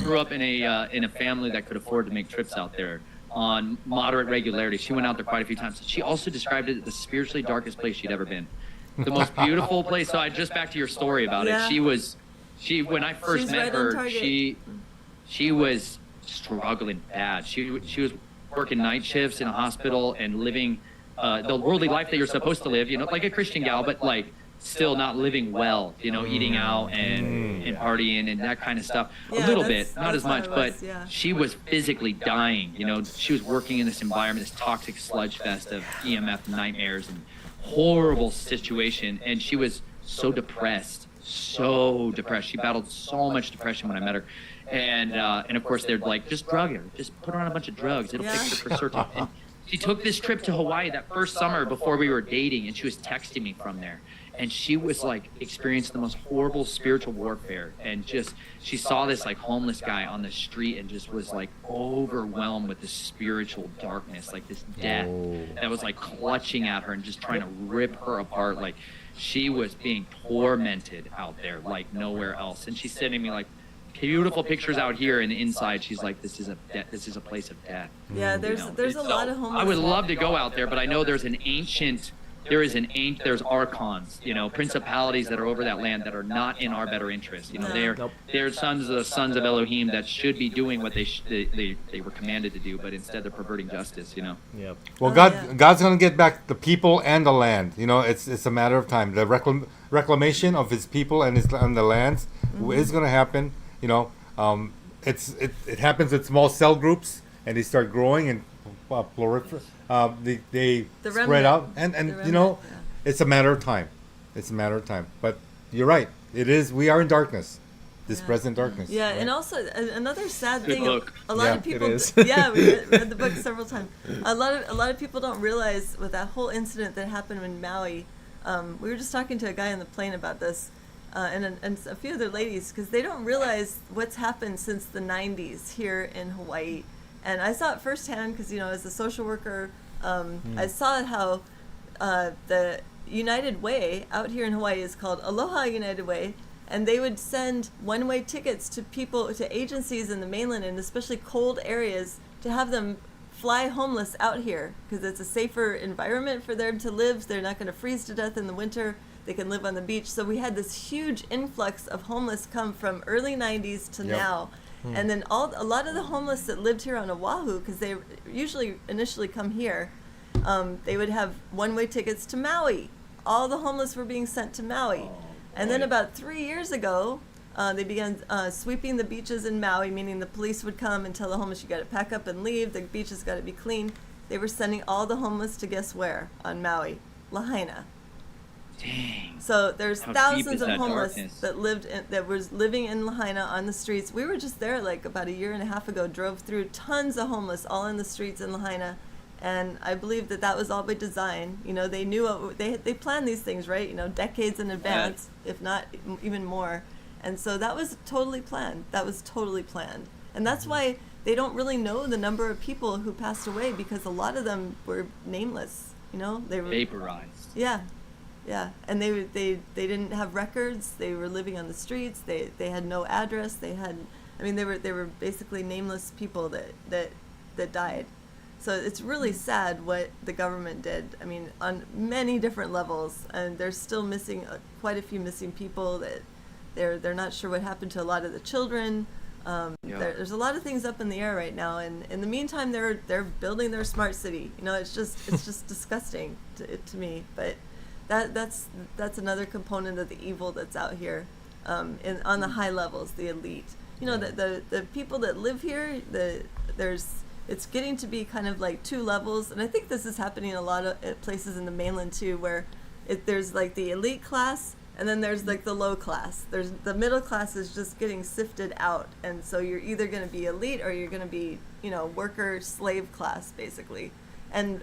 grew up in a family that could afford to make trips out there on moderate regularity. She went out there quite a few times. She also described it as the spiritually darkest place she'd ever been. The most beautiful place. So just back to your story about Yeah. it. She when I first She's met right on her, target. she was struggling bad. She was working night shifts in a hospital and living the worldly life that you're supposed to live, like a Christian gal, but like still not living well, eating out and partying and that kind of stuff. Yeah, A little that's- bit, not that's as much, how it but was, yeah. she was physically dying. She was working in this environment, this toxic sludge fest of EMF nightmares and horrible situation. And she was so depressed. She battled so much depression when I met her. And of course they're like, just drug her, just put her on a bunch of drugs. It'll fix her for certain. And she took this trip to Hawaii that first summer before we were dating, and she was texting me from there. And she was like experiencing the most horrible spiritual warfare, and she saw this like homeless guy on the street and just was like overwhelmed with this spiritual darkness, like this death that was like clutching at her and just trying to rip her apart. Like, she was being tormented out there like nowhere else. And she's sending me like beautiful pictures out here, and inside she's like, this is a place of death. Yeah, there's a lot of homeless. I would love to go out there, but I know there's an ancient there's archons, principalities that are over that land that are not in our better interest. They're sons of Elohim that should be doing what they were commanded to do, but instead they're perverting justice. Yep. Well, God's gonna get back the people and the land. It's a matter of time. The reclamation of His people and the lands is gonna happen. It happens with small cell groups, and they start growing and proliferate. They The spread remnant. out, and The remnant, yeah. it's a matter of time. It's a matter of time. But you're right. It is. We are in darkness. This present darkness. Yeah, right? and also another sad Good thing. book. A lot of Yeah, people. it is. Yeah, we read the book several times. A lot of people don't realize with that whole incident that happened in Maui. We were just talking to a guy on the plane about this, and a few other ladies, because they don't realize what's happened since the '90s here in Hawaii. And I saw it firsthand because as a social worker, I saw how the United Way out here in Hawaii is called Aloha United Way. And they would send one-way tickets to people, to agencies in the mainland, and especially cold areas, to have them fly homeless out here because it's a safer environment for them to live. They're not going to freeze to death in the winter. They can live on the beach. So we had this huge influx of homeless come from early 90s to now. And then a lot of the homeless that lived here on Oahu, because they usually initially come here, they would have one-way tickets to Maui. All the homeless were being sent to Maui. And then about 3 years ago, they began sweeping the beaches in Maui, meaning the police would come and tell the homeless, you got to pack up and leave. The beach has got to be clean. They were sending all the homeless to guess where on Maui? Lahaina. Dang. So there's How deep thousands is of that homeless darkness? that was living in Lahaina on the streets. We were just there like about a year and a half ago, drove through tons of homeless all in the streets in Lahaina. And I believe that was all by design. They knew they planned these things, right? Decades in advance, if not even more. And so that was totally planned. And that's why they don't really know the number of people who passed away, because a lot of them were nameless. They were Vaporized. Yeah. And they didn't have records. They were living on the streets. They had no address. They were basically nameless people that died. So it's really sad what the government did. On many different levels, and they're still missing quite a few missing people. That they're not sure what happened to a lot of the children. There's a lot of things up in the air right now, and in the meantime, they're building their smart city. It's just disgusting to me. But that's another component of the evil that's out here, on the high levels, the elite. The people that live here, it's getting to be kind of like two levels, and I think this is happening in a lot of places in the mainland too, where there's like the elite class, and then there's like the low class. There's the middle class is just getting sifted out, and so you're either going to be elite or you're going to be, worker slave class basically. And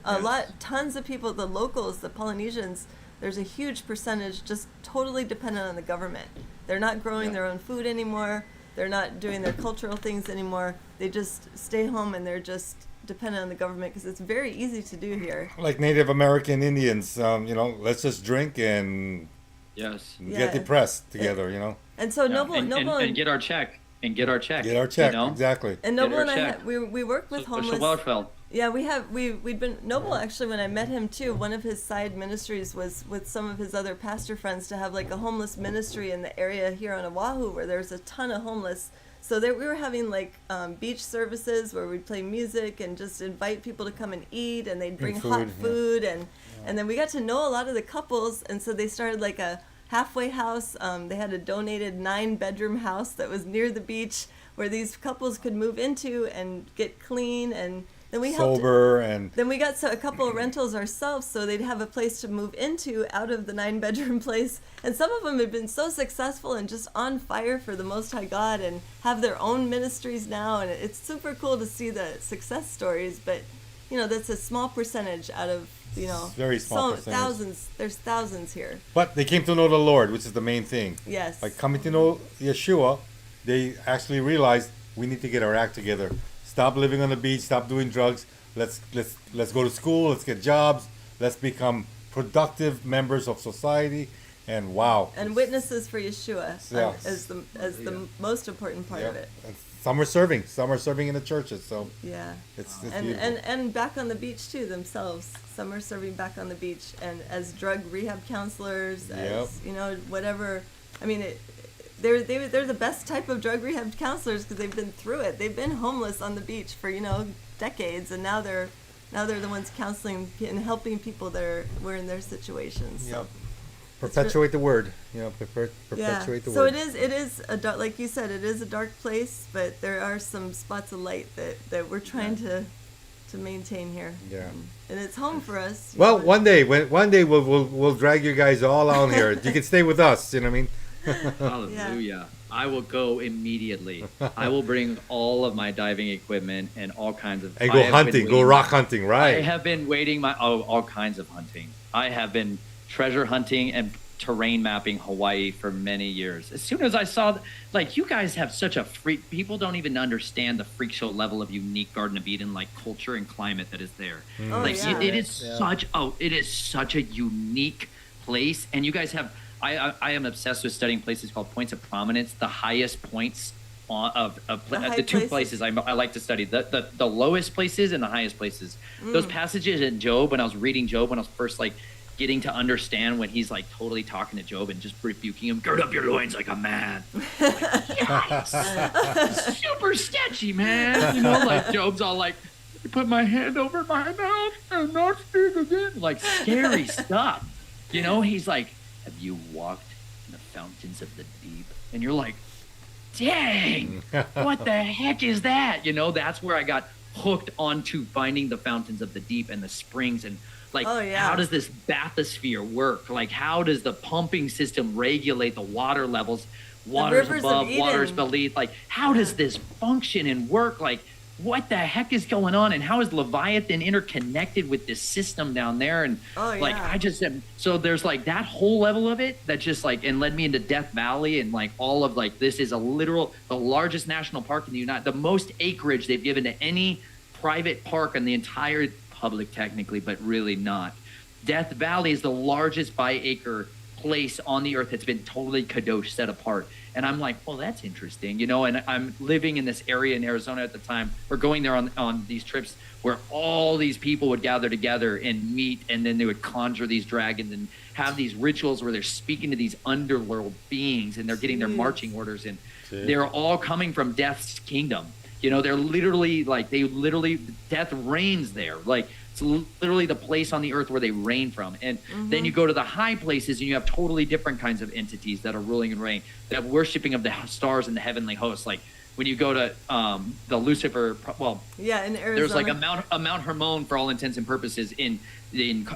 tons of people, the locals, the Polynesians, there's a huge percentage just totally dependent on the government. They're not growing their own food anymore. They're not doing their cultural things anymore. They just stay home and they're just dependent on the government because it's very easy to do here. Like Native American Indians, let's just drink and get depressed together, And so Noble and get our check. Get our check, exactly. And Noble and I we work with homeless. Welfare. Yeah, we'd been Noble actually, when I met him too, one of his side ministries was with some of his other pastor friends to have like a homeless ministry in the area here on Oahu where there's a ton of homeless. So we were having like beach services where we'd play music and just invite people to come and eat, and they'd bring hot food, and then we got to know a lot of the couples, and so they started like a halfway house. They had a donated 9-bedroom house that was near the beach where these couples could move into and get clean, and then we Then we got a couple of rentals ourselves, so they'd have a place to move into out of the 9-bedroom place. And some of them had been so successful and just on fire for the Most High God, and have their own ministries now. And it's super cool to see the success stories. But that's a small percentage out of very small percentage. Thousands. There's thousands here. But they came to know the Lord, which is the main thing. Yes. By coming to know Yeshua, they actually realized we need to get our act together. Stop living on the beach. Stop doing drugs. Let's go to school. Let's get jobs. Let's become productive members of society. And wow. And witnesses for Yeshua as the most important part of it. some are serving in the churches. So Yeah. it's And, beautiful. and back on the beach too themselves. Some are serving back on the beach and as drug rehab counselors, as whatever. I mean, they're the best type of drug rehab counselors because they've been through it. They've been homeless on the beach for decades, and now they're the ones counseling and helping people that were in their situations. So. Yep. Perpetuate the word. Perpetuate the so word. it is a dark, like you said, it is a dark place, but there are some spots of light that we're trying to maintain here. Yeah. And it's home for us. Well, one day we'll drag you guys all out here. You can stay with us. You know what I mean? Hallelujah. I will go immediately. I will bring all of my diving equipment and all kinds of... And go hunting, go rock hunting, right? I have been waiting all kinds of hunting. I have been treasure hunting and terrain mapping Hawaii for many years. As soon as I saw, you guys have such a freak... People don't even understand the freak show level of unique Garden of Eden, culture and climate that is there. It is such a unique place. And you guys have... I am obsessed with studying places called points of prominence, the highest points the two places I like to study, the lowest places and the highest places. Those passages in Job, when I was reading Job, when I was first getting to understand when he's totally talking to Job and just rebuking him, gird up your loins like a man. Super sketchy, man. Job's all put my hand over my mouth and not speak again. Scary stuff. He's have you walked in the fountains of the deep? And you're like, dang, what the heck is that? That's where I got hooked onto finding the fountains of the deep and the springs and how does this bathysphere work? How does the pumping system regulate the water levels? Waters above, waters beneath. How does this function and work? What the heck is going on? And how is Leviathan interconnected with this system down there? And I just am, so there's that whole level of it that just and led me into Death Valley and all of this is the largest national park in the most acreage they've given to any private park in the entire public technically, but really not. Death Valley is the largest by acre place on the earth that's been totally kadosh, set apart. And I'm like, well, that's interesting, and I'm living in this area in Arizona at the time, or going there on these trips where all these people would gather together and meet, and then they would conjure these dragons and have these rituals where they're speaking to these underworld beings and they're getting their marching orders, and they're all coming from Death's kingdom. They're literally death reigns there. It's literally the place on the earth where they reign from. And then you go to the high places and you have totally different kinds of entities that are ruling and reigning, that have worshiping of the stars and the heavenly hosts. When you go to the Lucifer, in Arizona. There's a Mount Hermon for all intents and purposes in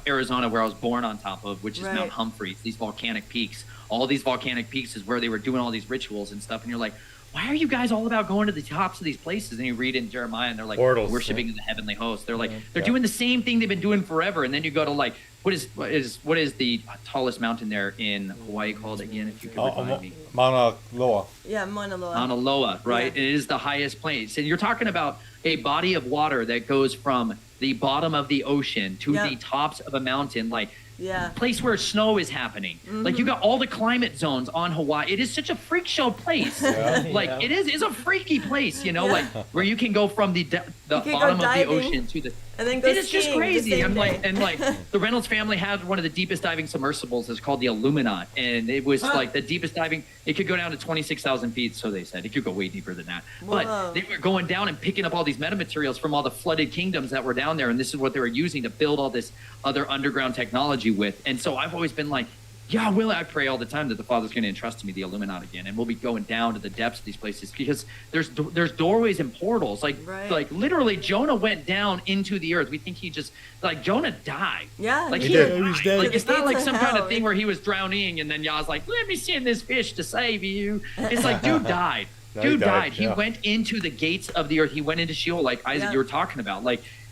Arizona where I was born on top of, which is Mount Humphreys, these volcanic peaks. All these volcanic peaks is where they were doing all these rituals and stuff. And you're like, why are you guys all about going to the tops of these places? And you read in Jeremiah and they're Portals, worshiping the heavenly host. They're they're doing the same thing they've been doing forever. And then you go to what is the tallest mountain there in Hawaii called again, if you could remind me? Mauna Loa. Yeah, Mauna Loa. Mauna Loa, right? Yeah. It is the highest place. And you're talking about a body of water that goes from the bottom of the ocean to the tops of a mountain, place where snow is happening. You got all the climate zones on Hawaii. It is such a freak show place. It's a freaky place, where you can go from the bottom of the ocean to the... And then go it is just crazy. The Reynolds family had one of the deepest diving submersibles. It's called the Illuminat, and it was the deepest diving. It could go down to 26,000 feet, so they said. It could go way deeper than that. Whoa. But they were going down and picking up all these metamaterials from all the flooded kingdoms that were down there, and this is what they were using to build all this other underground technology with. And so I've always been like, yeah, I pray all the time that the Father's going to entrust to me the Illuminati again, and we'll be going down to the depths of these places because there's doorways and portals. Literally, Jonah went down into the earth. We think he just Jonah died. Yeah, he did. He was dead. It's not some kind of thing where he was drowning and then Yah's like, let me send this fish to save you. It's dude died. Dude died. He went into the gates of the earth. He went into Sheol, like Isaac, you were talking about.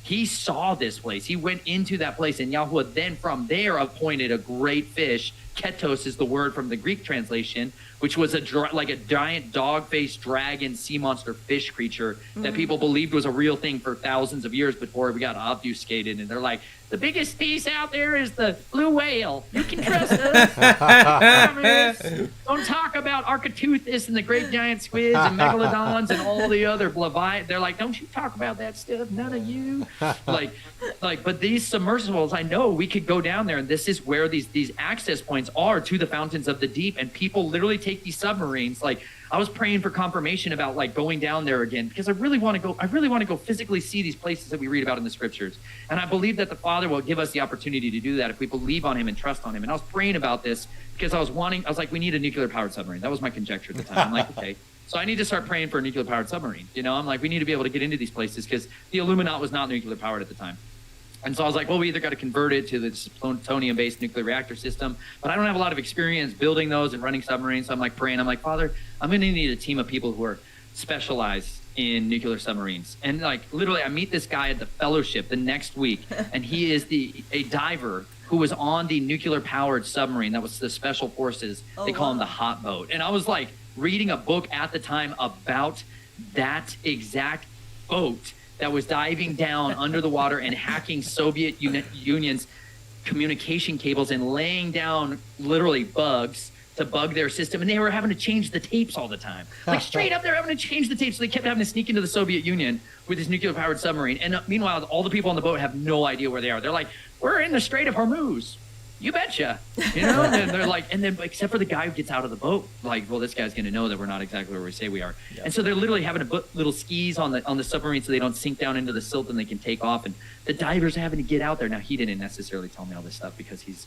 he saw this place. He went into that place, and Yahweh then from there appointed a great fish. Ketos is the word from the Greek translation, which was like a giant dog-faced dragon sea monster fish creature that people believed was a real thing for thousands of years before we got obfuscated. And they're like, the biggest piece out there is the blue whale. You can trust us. Don't talk about Architeuthis and the great giant squids and megalodons and all the other Leviathan. They're like, don't you talk about that stuff. None of you. But these submersibles, I know we could go down there, and this is where these access points are to the fountains of the deep, and people literally take these submarines. Like, I was praying for confirmation about like going down there again, because I really want to go physically see these places that we read about in the scriptures. And I believe that the Father will give us the opportunity to do that if we believe on him and trust on him. And I was praying about this because I was like, we need a nuclear powered submarine. That was my conjecture at the time. I'm like, okay, so I need to start praying for a nuclear powered submarine. You know, I'm like, we need to be able to get into these places because the Illuminati was not nuclear powered at the time. And so I was like, well, we either got to convert it to this plutonium-based nuclear reactor system, but I don't have a lot of experience building those and running submarines. So I'm like praying. I'm like, Father, I'm going to need a team of people who are specialized in nuclear submarines. And like literally, I meet this guy at the fellowship the next week, and he is a diver who was on the nuclear-powered submarine that was the Special Forces. They call him the Hot Boat. And I was like reading a book at the time about that exact boat that was diving down under the water and hacking Soviet Union's communication cables and laying down literally bugs to bug their system. And they were having to change the tapes all the time. Like straight up, they're having to change the tapes. So they kept having to sneak into the Soviet Union with this nuclear powered submarine. And meanwhile, all the people on the boat have no idea where they are. They're like, we're in the Strait of Hormuz. You betcha. You know, and they're like, and then except for the guy who gets out of the boat, like, well, this guy's going to know that we're not exactly where we say we are. Yep. And so they're literally having to put little skis on the submarine so they don't sink down into the silt and they can take off. And the divers are having to get out there. Now, he didn't necessarily tell me all this stuff because he's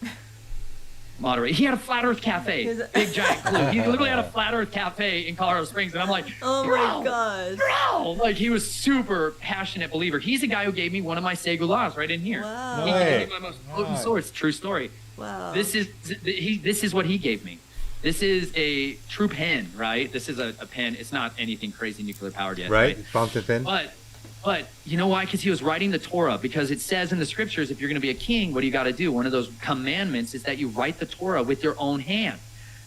moderate. He had a flat Earth cafe, big giant clue. He literally had a flat Earth cafe in Colorado Springs, and I'm like, oh my gosh, bro! Like, he was super passionate believer. He's the guy who gave me one of my segulas right in here. Wow. He gave me my most potent source. True story. Wow. This is what he gave me. This is a true pen, right? This is a pen. It's not anything crazy nuclear powered yet, right? Fountain pen. But you know why? Because he was writing the Torah. Because it says in the scriptures, if you're going to be a king, what do you got to do? One of those commandments is that you write the Torah with your own hand.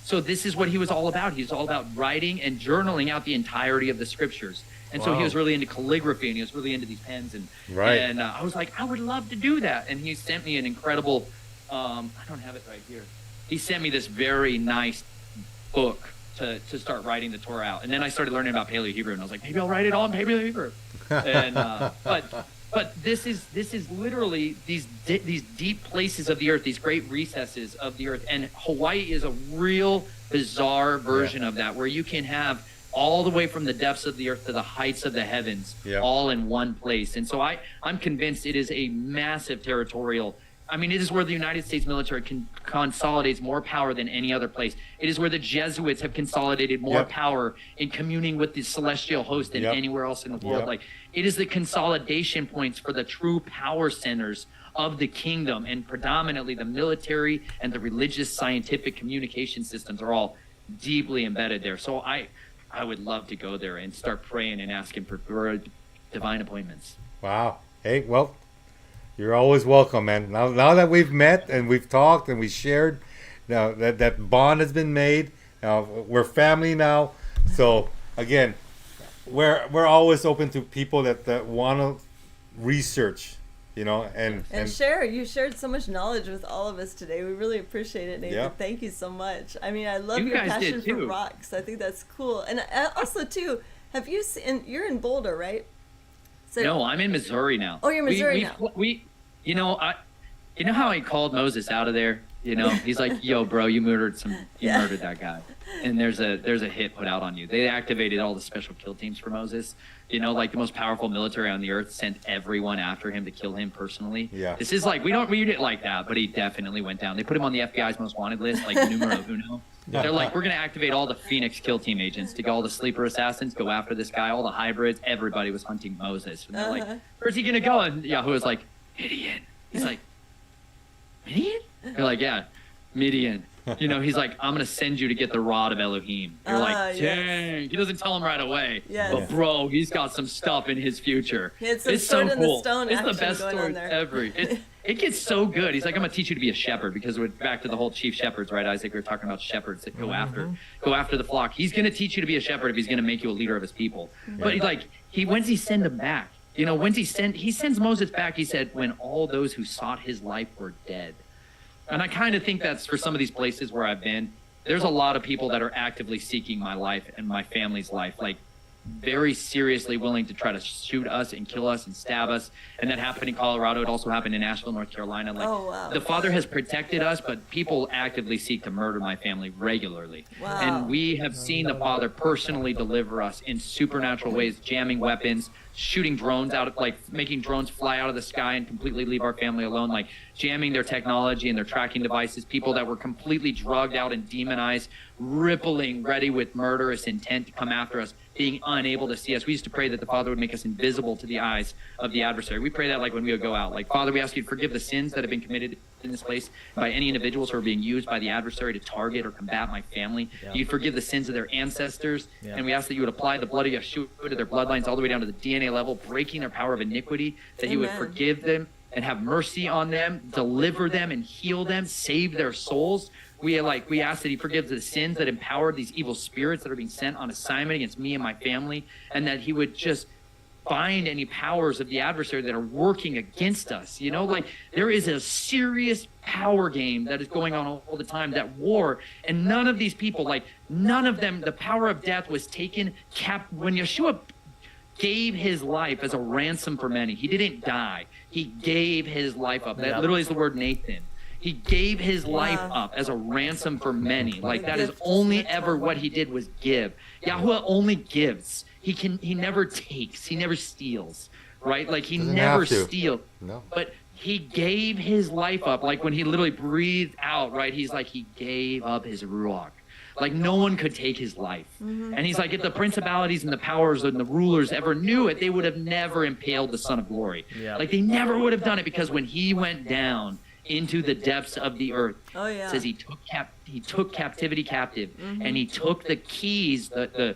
So this is what he was all about. He was all about writing and journaling out the entirety of the scriptures. And so he was really into calligraphy, and he was really into these pens. And I was like, I would love to do that. And he sent me an incredible, I don't have it right here. He sent me this very nice book to start writing the Torah out. And then I started learning about Paleo Hebrew, and I was like, maybe I'll write it all in Paleo Hebrew. And but this is literally these deep places of the earth, these great recesses of the earth. And Hawaii is a real bizarre version of that, where you can have all the way from the depths of the earth to the heights of the heavens, all in one place. And so I'm convinced it is a massive territorial. I mean, it is where the United States military consolidates more power than any other place. It is where the Jesuits have consolidated more power in communing with the celestial host than anywhere else in the world. Like, it is the consolidation points for the true power centers of the kingdom, and predominantly the military and the religious scientific communication systems are all deeply embedded there. So I would love to go there and start praying and asking for divine appointments. Wow. Hey, well, you're always welcome, man. Now that we've met and we've talked and we shared, now that bond has been made. Now we're family now. So again, we're always open to people that want to research, you know, and share. You shared so much knowledge with all of us today. We really appreciate it, Nathan. Thank you so much. I mean, I love your passion for rocks. I think that's cool. And also too, have you seen? You're in Boulder, right? So, no, I'm in Missouri now. Oh, you're in Missouri now. You know how he called Moses out of there? You know, he's like, yo, bro, you murdered that guy. And there's a hit put out on you. They activated all the special kill teams for Moses. You know, like the most powerful military on the earth sent everyone after him to kill him personally. Yeah. This is like, we don't read it like that, but he definitely went down. They put him on the FBI's most wanted list, like numero uno. They're like, we're going to activate all the Phoenix kill team agents to go, all the sleeper assassins, go after this guy, all the hybrids. Everybody was hunting Moses. And they're like, where's he going to go? And Yahoo was like, Midian. He's like, Midian? They're like, yeah, Midian. You know, he's like, I'm going to send you to get the rod of Elohim. You're like, yes. dang. He doesn't tell him right away. Yes. But, bro, he's got some stuff in his future. He had some It's so sword in the cool. stone It's the action best going on story there. ever. It gets so good. He's like, I'm going to teach you to be a shepherd, because we're back to the whole chief shepherds, right, Isaac? We were talking about shepherds that go after the flock. He's going to teach you to be a shepherd if he's going to make you a leader of his people. But when's he send him back? You know, he sends Moses back, he said, when all those who sought his life were dead. And I kind of think that's for some of these places where I've been. There's a lot of people that are actively seeking my life and my family's life, like very seriously willing to try to shoot us and kill us and stab us. And that happened in Colorado. It also happened in Asheville, North Carolina. Like, oh, wow. The Father has protected us, but people actively seek to murder my family regularly. Wow. And we have seen the Father personally deliver us in supernatural ways, jamming weapons, shooting drones out, like making drones fly out of the sky and completely leave our family alone, like jamming their technology and their tracking devices, people that were completely drugged out and demonized, rippling, ready with murderous intent to come after us, being unable to see us. We used to pray that the Father would make us invisible to the eyes of the adversary. We pray that like when we would go out, like, Father, we ask you to forgive the sins that have been committed in this place by any individuals who are being used by the adversary to target or combat my family. Yeah. You forgive the sins of their ancestors, Yeah. and we ask that you would apply the blood of Yeshua to their bloodlines all the way down to the DNA level, breaking their power of iniquity, that you would Amen. forgive them and have mercy on them, deliver them and heal them, save their souls. We ask that he forgives the sins that empowered these evil spirits that are being sent on assignment against me and my family, and that he would just bind any powers of the adversary that are working against us. You know, like, there is a serious power game that is going on all the time, that war, and none of these people, like, none of them, the power of death was taken when Yeshua gave his life as a ransom for many. He didn't die. He gave his life up. That literally is the word Nathan. He gave his life up as a ransom for many. Like, that is only ever what he did, was give. Yahuwah only gives. He never takes. He never steals, right? Like, he Doesn't never have to. steals. No. But he gave his life up. Like, when he literally breathed out, right? He's like, he gave up his ruach. Like, no one could take his life. And he's like, if the principalities and the powers and the rulers ever knew it, they would have never impaled the Son of Glory. Yeah. Like, they never would have done it, because when he went down into the depths of the earth, Oh, yeah. it says he took captivity captive, and he took the keys, the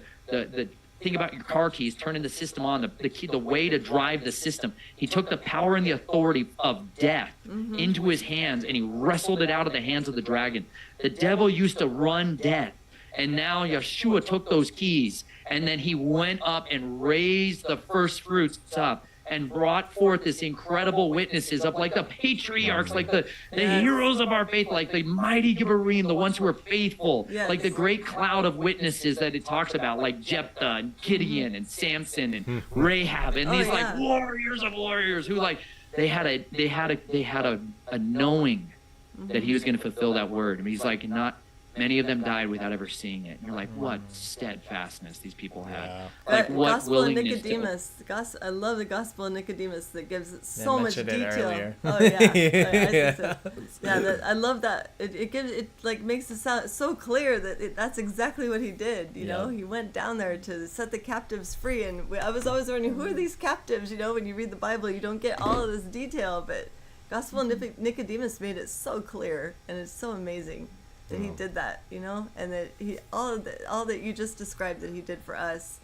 think about your car keys, turning the system on, the key, the way to drive the system. He took the power and the authority of death into his hands, and he wrestled it out of the hands of the dragon. The devil used to run death, and now Yeshua took those keys, and then he went up and raised the first fruits up and brought forth this incredible witnesses of, like, the patriarchs, like the heroes of our faith, like the mighty Gibberim, the ones who are faithful, Yes. like the great cloud of witnesses that it talks about, like Jephthah and Gideon and Samson and Rahab, and these like warriors of warriors who, like, they had a knowing that he was going to fulfill that word. I mean, he's like, not many of them died without ever seeing it. And you're like, what steadfastness these people had. Yeah. Like, what Gospel of willingness to... Nicodemus. I love the Gospel of Nicodemus that gives it Yeah, so much mentioned it detail. earlier. Oh yeah, Yeah. I love that. It gives it, like, makes it sound so clear that that's exactly what he did. You know, he went down there to set the captives free, and I was always wondering, who are these captives? You know, when you read the Bible, you don't get all of this detail, but Gospel of Nicodemus made it so clear, and it's so amazing that he did that, you know, and that he all that you just described that he did for us,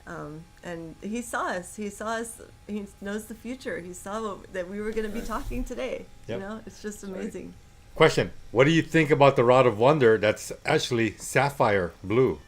and he saw us. He knows the future. He saw that we were going to be talking today. Yep. You know, it's just amazing. Question: what do you think about the rod of wonder that's actually sapphire blue?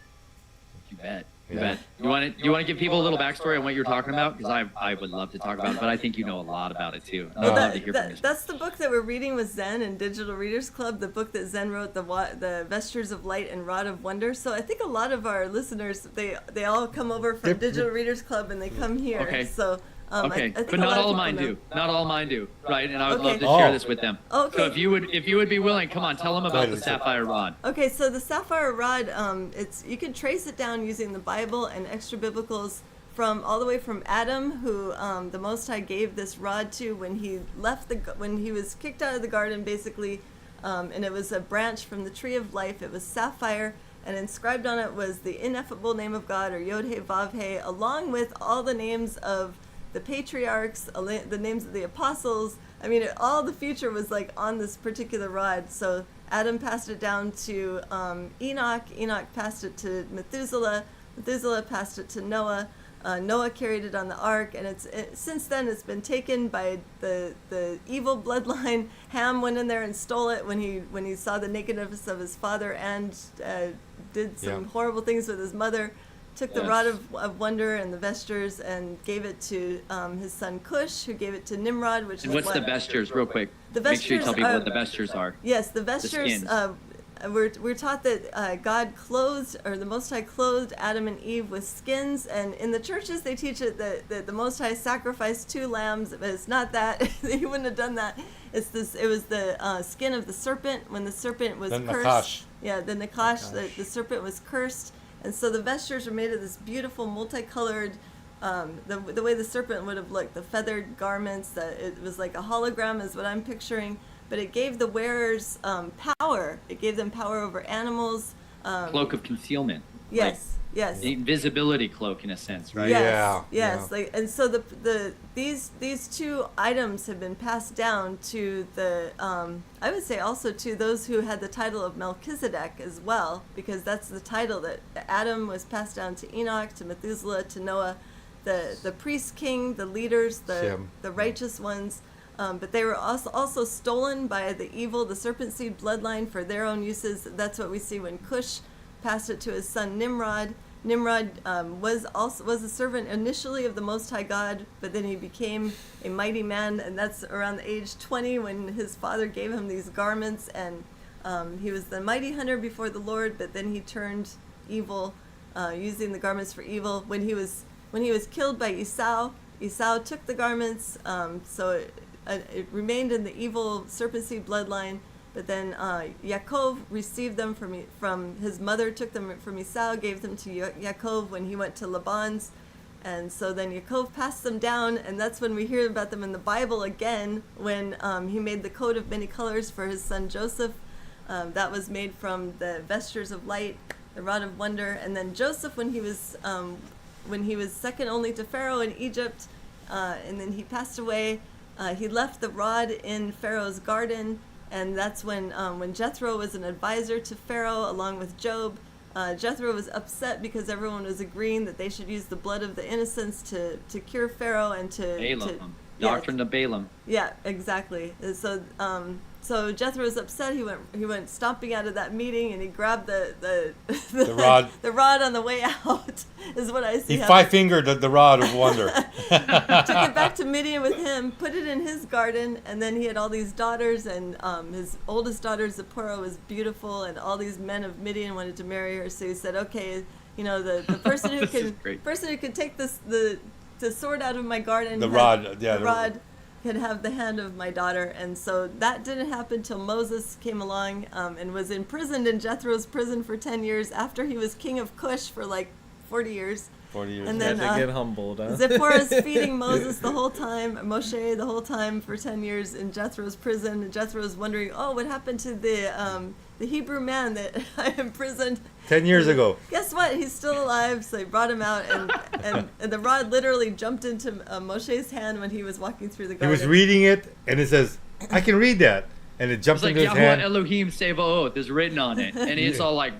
You bet. You Yeah. bet. You want to give people a little backstory on what you're talking about? Because I would love to talk about it, but I think you know a lot about it too. I'd love to hear from you. That's the book that we're reading with Zen and Digital Readers Club, the book that Zen wrote, the Vestures of Light and Rod of Wonder. So I think a lot of our listeners, they all come over from Digital Readers Club and they come here. Okay. So Okay, I think but a not lot of all of people mine know. do. Not all mine do, right? And I would love to Okay. share Oh. this with them. Okay. So if you would be willing, come on, tell them about the Right. sapphire rod. Okay, so the sapphire rod, you can trace it down using the Bible and extra biblicals from all the way from Adam, who the Most High gave this rod to when he when he was kicked out of the garden, basically, and it was a branch from the tree of life. It was sapphire, and inscribed on it was the ineffable name of God, or Yod He Vav He, along with all the names of the patriarchs, the names of the apostles. I mean, all the future was like on this particular rod. So Adam passed it down to Enoch. Enoch passed it to Methuselah. Methuselah passed it to Noah. Noah carried it on the ark, and since then it's been taken by the evil bloodline. Ham went in there and stole it when he saw the nakedness of his father, and did some horrible things with his mother. Took the rod of wonder and the vestures and gave it to his son Cush, who gave it to Nimrod. Which And is what's the vestures, real quick? The Make sure you vestures tell people are- what the vestures are. Yes, the vestures. We're taught that God clothed, or the Most High clothed Adam and Eve with skins, and in the churches they teach it that the Most High sacrificed 2 lambs, but it's not that. He wouldn't have done that. It was the skin of the serpent when the serpent was The cursed. Nakash. Yeah, the Nakash, the serpent was cursed, and so the vestures are made of this beautiful multicolored. The way the serpent would have looked, the feathered garments, that it was like a hologram is what I'm picturing. But it gave the wearers power. It gave them power over animals. Cloak of concealment. Yes, yes. The invisibility cloak, in a sense, right? Yes, Yeah, yes. yeah. Like, and so these 2 items have been passed down to the I would say also to those who had the title of Melchizedek as well, because that's the title that Adam was passed down to Enoch, to Methuselah, to Noah, the priest king, the leaders, the righteous ones. But they were also stolen by the serpent seed bloodline for their own uses. That's what we see when Cush passed it to his son Nimrod. Nimrod was a servant initially of the Most High God, but then he became a mighty man, and that's around the age 20 when his father gave him these garments, and he was the mighty hunter before the Lord, but then he turned evil, using the garments for evil. When he was killed by Esau took the garments, so it remained in the evil serpent seed bloodline, but then Yaakov received them from his mother, took them from Esau, gave them to Yaakov when he went to Laban's, and so then Yaakov passed them down, and that's when we hear about them in the Bible again, when he made the coat of many colors for his son Joseph. That was made from the vestures of light, the rod of wonder, and then Joseph, when he was second only to Pharaoh in Egypt, and then he passed away. He left the rod in Pharaoh's garden, and that's when Jethro was an advisor to Pharaoh along with Job. Jethro was upset because everyone was agreeing that they should use the blood of the innocents to cure Pharaoh and to Balaam. Doctrine of Balaam. Yeah, exactly. And so Jethro was upset. He went stomping out of that meeting, and he grabbed the rod. the rod on the way out. Is what I see. He 5-fingered the rod of wonder. Took it back to Midian with him, put it in his garden, and then he had all these daughters, and his oldest daughter Zipporah was beautiful, and all these men of Midian wanted to marry her. So he said, "Okay, the person who could take the sword out of my garden, the rod could have the hand of my daughter." And so that didn't happen till Moses came along and was imprisoned in Jethro's prison for 10 years after he was king of Cush for like 40 years. 40 years. And then Had to get humbled, huh? Zipporah's feeding Moses the whole time, Moshe the whole time for 10 years in Jethro's prison. And Jethro's wondering, oh, what happened to the Hebrew man that I imprisoned 10 years ago. Guess what? He's still alive. So they brought him out, and the rod literally jumped into Moshe's hand when he was walking through the He garden. was reading it, and it says, I can read that. And it jumped It's like into his Yahweh hand. Elohim Sevaot is written on it, and it's all like.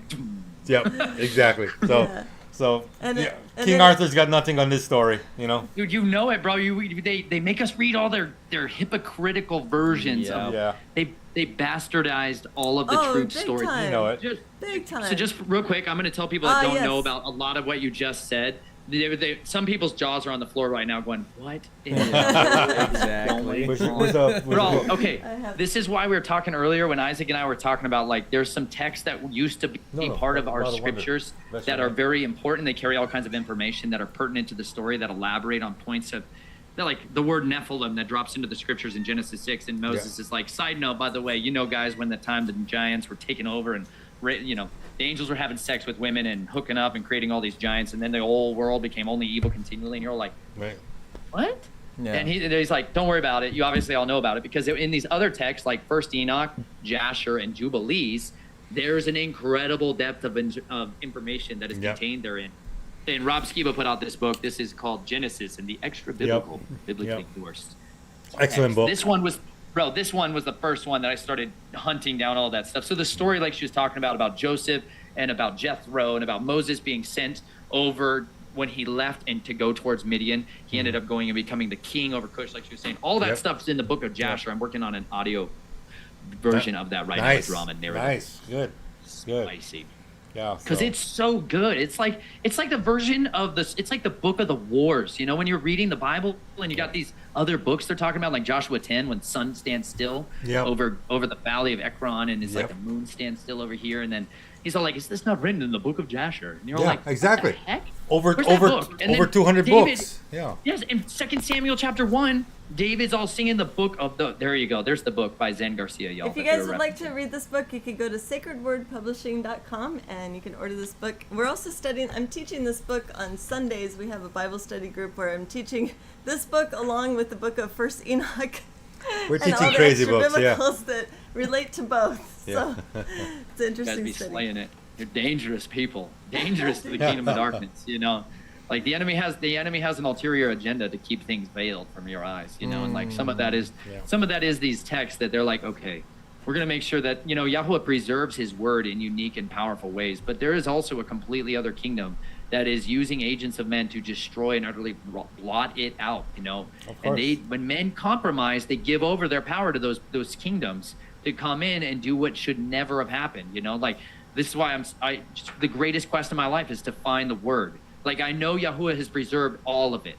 Yep, exactly. So, Yeah. so And yeah, it- and King then- Arthur's got nothing on this story, Dude, you know it, bro. They make us read all their hypocritical versions of. Yeah. They bastardized all of the truth big stories. time. You know it. Big time. So just real quick, I'm going to tell people that don't yes. know about a lot of what you just said. Some people's jaws are on the floor right now going, what is Exactly. Where's going where's the- Bro, where's the- okay, I have- this is why we were talking earlier when Isaac and I were talking about, like, there's some texts that used to be No, part of a our lot of wonder. scriptures That's that right. are very important. They carry all kinds of information that are pertinent to the story, that elaborate on points of, they're like the word Nephilim that drops into the scriptures in Genesis 6, and Moses is like, side note, by the way, guys, when the time the giants were taking over and, the angels were having sex with women and hooking up and creating all these giants, and then the whole world became only evil continually, and you're like, Right. what? Yeah. And he's like, don't worry about it. You obviously all know about it, because in these other texts, like First Enoch, Jasher, and Jubilees, there's an incredible depth of information that is contained therein. And Rob Skiba put out this book. This is called Genesis and the Extra Biblical, biblically endorsed. Excellent book. This one was bro, this one was the first one that I started hunting down all that stuff. So the story, like she was talking about Joseph and about Jethro and about Moses being sent over when he left and to go towards Midian, he ended up going and becoming the king over Cush, like she was saying. All that stuff's in the book of Jasher. I'm working on an audio version of that right now, a drama narrative. Nice, good. Spicy. Yeah, because it's so good. It's like the version of this. It's like the book of the wars. You know, when you're reading the Bible and you got these other books they're talking about, like Joshua 10, when sun stands still over the valley of Ekron, and it's like the moon stands still over here, and then he's all like, "Is this not written in the book of Jasher?" And you're all like, exactly. What the heck? Over Where's that book? And over then 200 David, books. Yeah. Yes, in 2 Samuel chapter 1, David's all singing the book of the. There you go. There's the book by Zen Garcia, y'all. If you guys would like to read this book, you can go to sacredwordpublishing.com and you can order this book. We're also I'm teaching this book on Sundays. We have a Bible study group where I'm teaching this book along with the book of First Enoch. We're and teaching all the crazy extra books, biblicals that relate to both. Yeah. So it's an You interesting guys be study. slaying it. You're dangerous people. Dangerous to the kingdom of darkness, you know. Like the enemy has an ulterior agenda to keep things veiled from your eyes, you know, and like some of that is these texts that they're like, okay, we're going to make sure that, you know, Yahweh preserves his word in unique and powerful ways, but there is also a completely other kingdom that is using agents of men to destroy and utterly blot it out, you know. And when men compromise, they give over their power to those kingdoms to come in and do what should never have happened, you know. Like, this is why the greatest quest in my life is to find the word. Like, I know Yahuwah has preserved all of it.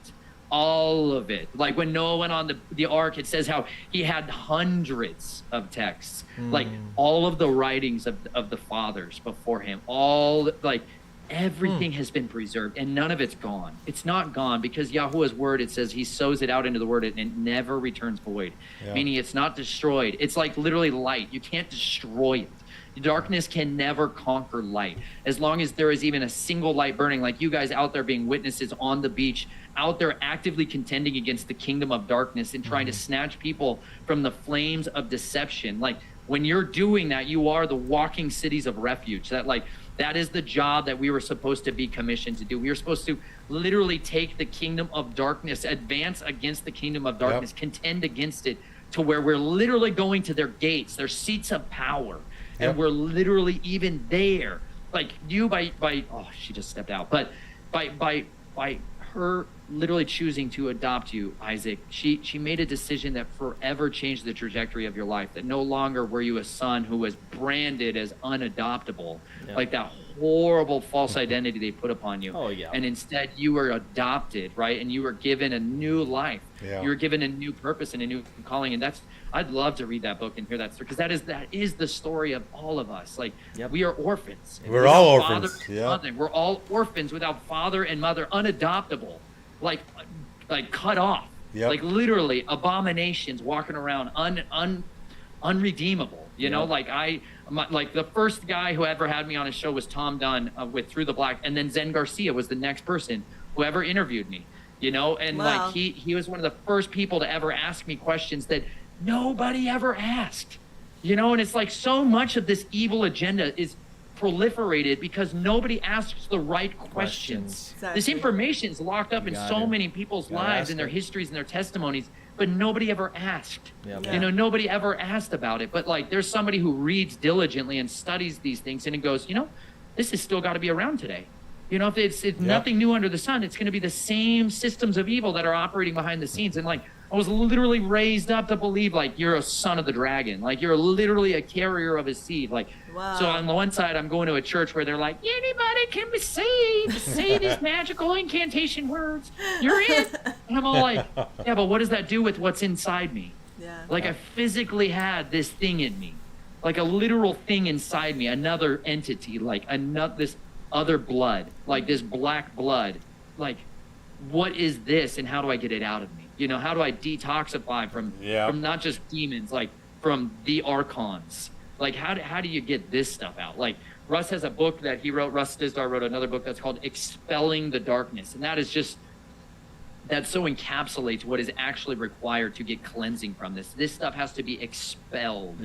Like when Noah went on the ark, it says how he had hundreds of texts, like all of the writings of the fathers before him, everything has been preserved and none of it's gone. It's not gone because Yahuwah's word, it says he sows it out into the word and it never returns void, meaning it's not destroyed. It's like literally light. You can't destroy it. Darkness can never conquer light. As long as there is even a single light burning, like you guys out there being witnesses on the beach, out there actively contending against the kingdom of darkness and trying to snatch people from the flames of deception. Like when you're doing that, you are the walking cities of refuge. That is the job that we were supposed to be commissioned to do. We were supposed to literally take the kingdom of darkness, advance against the kingdom of darkness, contend against it to where we're literally going to their gates, their seats of power. And we're literally even there, like you she just stepped out, but by her literally choosing to adopt you, Isaac, she made a decision that forever changed the trajectory of your life, that no longer were you a son who was branded as unadoptable, like that horrible false identity they put upon you. And instead you were adopted, right? And you were given a new life. You were given a new purpose and a new calling. And I'd love to read that book and hear that story, because that is the story of all of us. Like we are orphans. We're all orphans. We're all orphans without father and mother, unadoptable, like cut off, like literally abominations, walking around unredeemable. You know, like the first guy who ever had me on his show was Tom Dunn with Through the Black, and then Zen Garcia was the next person who ever interviewed me. You know, and like he was one of the first people to ever ask me questions that nobody ever asked. You know, and it's like so much of this evil agenda is proliferated because nobody asks the right questions. Exactly. This information is locked up in so many people's lives and their histories and their testimonies, but nobody ever asked. You know, nobody ever asked about it. But like, there's somebody who reads diligently and studies these things, and it goes, you know, this has still got to be around today. You know, if it's nothing new under the sun, it's going to be the same systems of evil that are operating behind the scenes. And like, I was literally raised up to believe like you're a son of the dragon, like you're literally a carrier of his seed. Like, so on the one side, I'm going to a church where they're like, anybody can be saved, say these magical incantation words, you're in. And I'm all like, yeah, but what does that do with what's inside me? Like I physically had this thing in me, like a literal thing inside me, another entity, like this other blood, like this black blood. Like, what is this and how do I get it out of me? You know, how do I detoxify from not just demons, like from the archons? Like, how do you get this stuff out? Like, Russ has a book that he wrote. Russ Dizdar wrote another book that's called Expelling the Darkness. And that so encapsulates what is actually required to get cleansing from this. This stuff has to be expelled.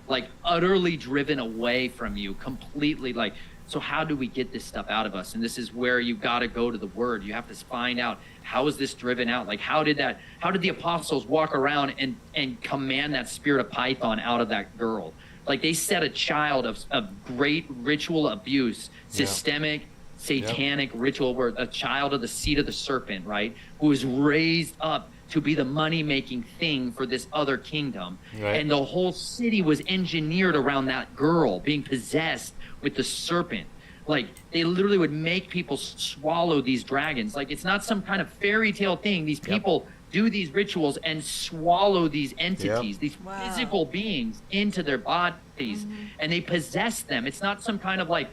Like, utterly driven away from you completely. Like, So how do we get this stuff out of us? And this is where you got to go to the word. You have to find out, how is this driven out? Like, how did the apostles walk around and command that spirit of Python out of that girl? Like, they set a child of great ritual abuse, systemic, satanic ritual, where a child of the seed of the serpent, right, who was raised up to be the money-making thing for this other kingdom. Right. And the whole city was engineered around that girl being possessed with the serpent. Like, they literally would make people swallow these dragons. Like, it's not some kind of fairy tale thing. These people do these rituals and swallow these entities, these physical beings, into their bodies, and they possess them. It's not some kind of like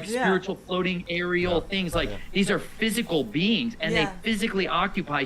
spiritual floating aerial things. Like, these are physical beings, and they physically occupy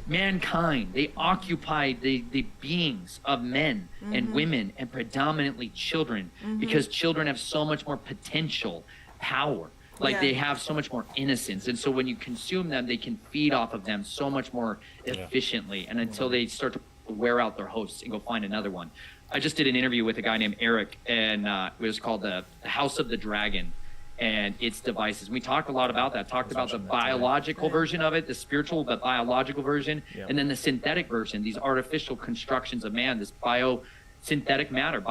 mankind. They occupy the beings of men and women, and predominantly children, because children have so much more potential power. Like, they have so much more innocence, and so when you consume them, they can feed off of them so much more efficiently, and until they start to wear out their hosts and go find another one. I just did an interview with a guy named Eric, and it was called the House of the Dragon and its devices. We talked a lot about that. Talked about the biological version of it, the spiritual but biological version, and then the synthetic version, these artificial constructions of man, this biosynthetic matter,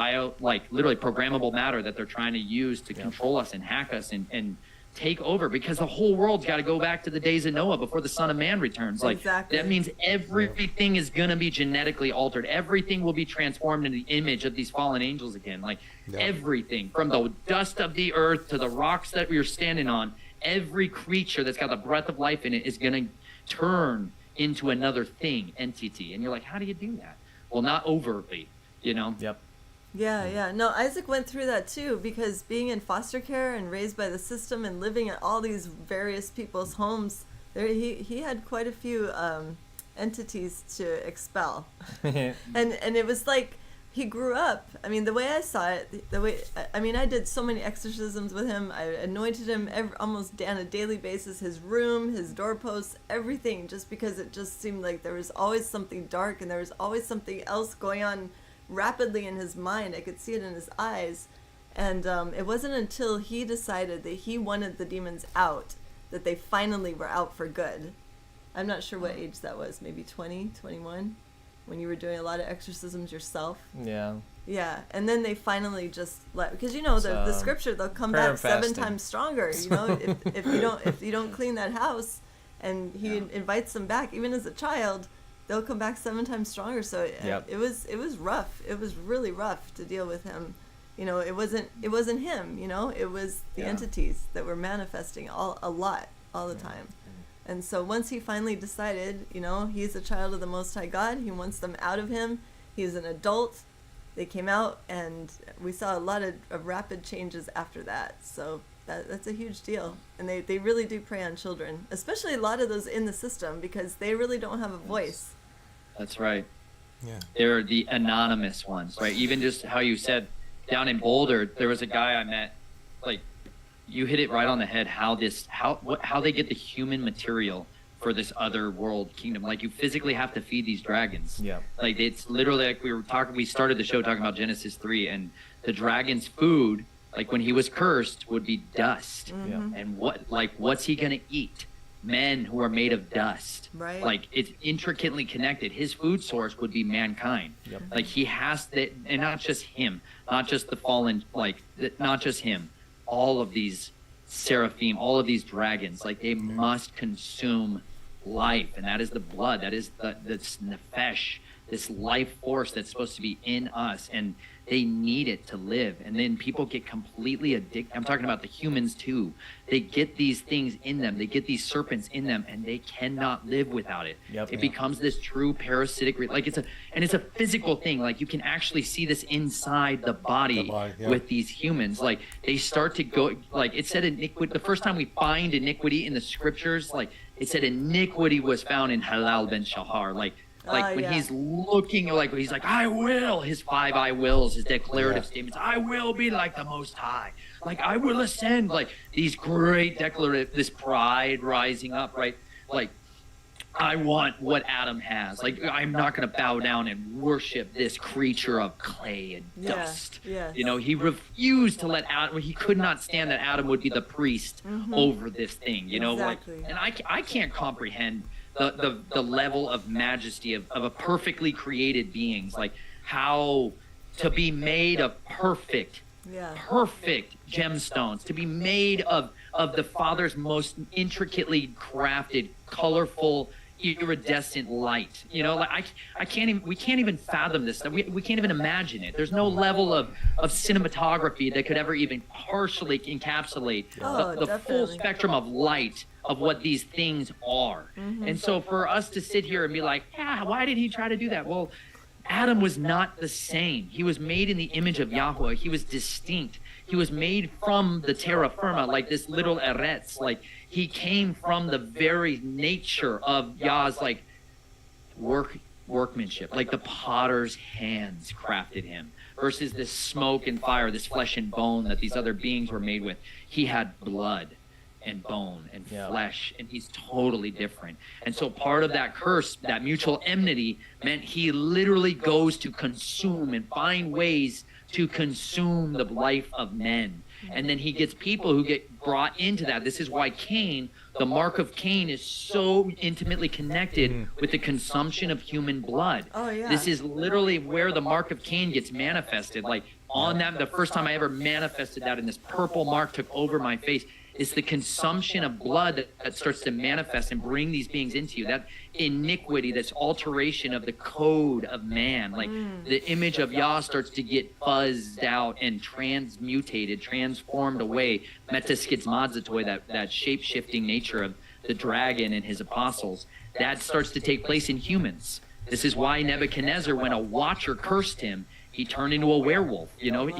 like literally programmable matter that they're trying to use to control us and hack us and take over, because the whole world's got to go back to the days of Noah before the Son of Man returns. Like, that means everything is going to be genetically altered. Everything will be transformed into the image of these fallen angels again. Like, everything from the dust of the earth to the rocks that we are standing on, every creature that's got the breath of life in it is going to turn into another entity. And you're like, how do you do that? Well, not overtly, you know? No, Isaac went through that too, because being in foster care and raised by the system and living at all these various people's homes, he had quite a few entities to expel. and it was like, he grew up. I mean, the way I saw it, I did so many exorcisms with him. I anointed him almost on a daily basis, his room, his doorposts, everything, just because it just seemed like there was always something dark and there was always something else going on rapidly in his mind. I could see it in his eyes. And it wasn't until he decided that he wanted the demons out that they finally were out for good. I'm not sure what age that was, maybe 20, 21, when you were doing a lot of exorcisms yourself. Yeah, and then they finally just because the scripture, they'll come back 7 times stronger. If you don't clean that house, and he invites them back, even as a child, they'll come back 7 times stronger. So it was rough. It was really rough to deal with him. It wasn't him. It was the entities that were manifesting all the time. And so once he finally decided, he's a child of the Most High God, he wants them out of him. He's an adult. They came out, and we saw a lot of rapid changes after that. So that's a huge deal. And they really do prey on children, especially a lot of those in the system, because they really don't have a voice. That's right. They're the anonymous ones, right? Even just how you said down in Boulder, there was a guy I met, like, you hit it right on the head, how they get the human material for this other world kingdom. Like, you physically have to feed these dragons. Like, it's literally like we started the show talking about Genesis 3, and the dragon's food, like when he was cursed, would be dust. And what's he gonna eat? Men who are made of dust. Right. Like, it's intricately connected. His food source would be mankind. Like, he has that, and not just him, not just the fallen, not just him, all of these seraphim, all of these dragons, like, they must consume life, and that is the blood, that is this nefesh, this life force that's supposed to be in us, and they need it to live. And then people get completely addicted. I'm talking about the humans too. They get these things in them, they get these serpents in them, and they cannot live without it. It becomes this true parasitic, like, it's a physical thing. Like, you can actually see this inside the body with these humans. Like, they start to go, like, it said iniquity, the first time we find iniquity in the scriptures, like, it said iniquity was found in Halal ben Shahar. When he's looking, like, he's like, I will, his 5 I wills, his declarative statements, I will be like the Most High, like, I will ascend, like, these great declarative, this pride rising up, right? Like, I want what Adam has. Like, I'm not going to bow down and worship this creature of clay and dust. Yes. You know, he refused to let Adam, he could not stand that Adam would be the priest over this thing, you know. Exactly. Like, and I can't comprehend the level of majesty of a perfectly created beings, like how to be made of perfect gemstones, to be made of the Father's most intricately crafted, colorful, iridescent light. You know, like we can't even fathom this. We can't even imagine it. There's no level of cinematography that could ever even partially encapsulate the full spectrum of light of what these things are. And so for us to sit here and be like, yeah, why did he try to do that? Well, Adam was not the same. He was made in the image of Yahweh. He was distinct. He was made from the terra firma, like this little eretz. Like, he came from the very nature of Yah's, like, workmanship. Like the potter's hands crafted him. Versus this smoke and fire, this flesh and bone that these other beings were made with. He had blood and bone and flesh, and he's totally different. And so part of that curse, that mutual enmity, meant he literally goes to consume and find ways to consume the life of men. And then he gets people who get brought into that. This is why Cain, the mark of Cain, is so intimately connected with the consumption of human blood. Oh, yeah. This is literally where the mark of Cain gets manifested. Like, on that, the first time I ever manifested that, and this purple mark took over my face, it's the consumption of blood that starts to manifest and bring these beings into you. That iniquity, this alteration of the code of man, like the image of Yah starts to get fuzzed out and transformed away. Metaskizmadzatoy, that shape-shifting nature of the dragon and his apostles, that starts to take place in humans. This is why Nebuchadnezzar, when a watcher cursed him, he turned into a werewolf. You know,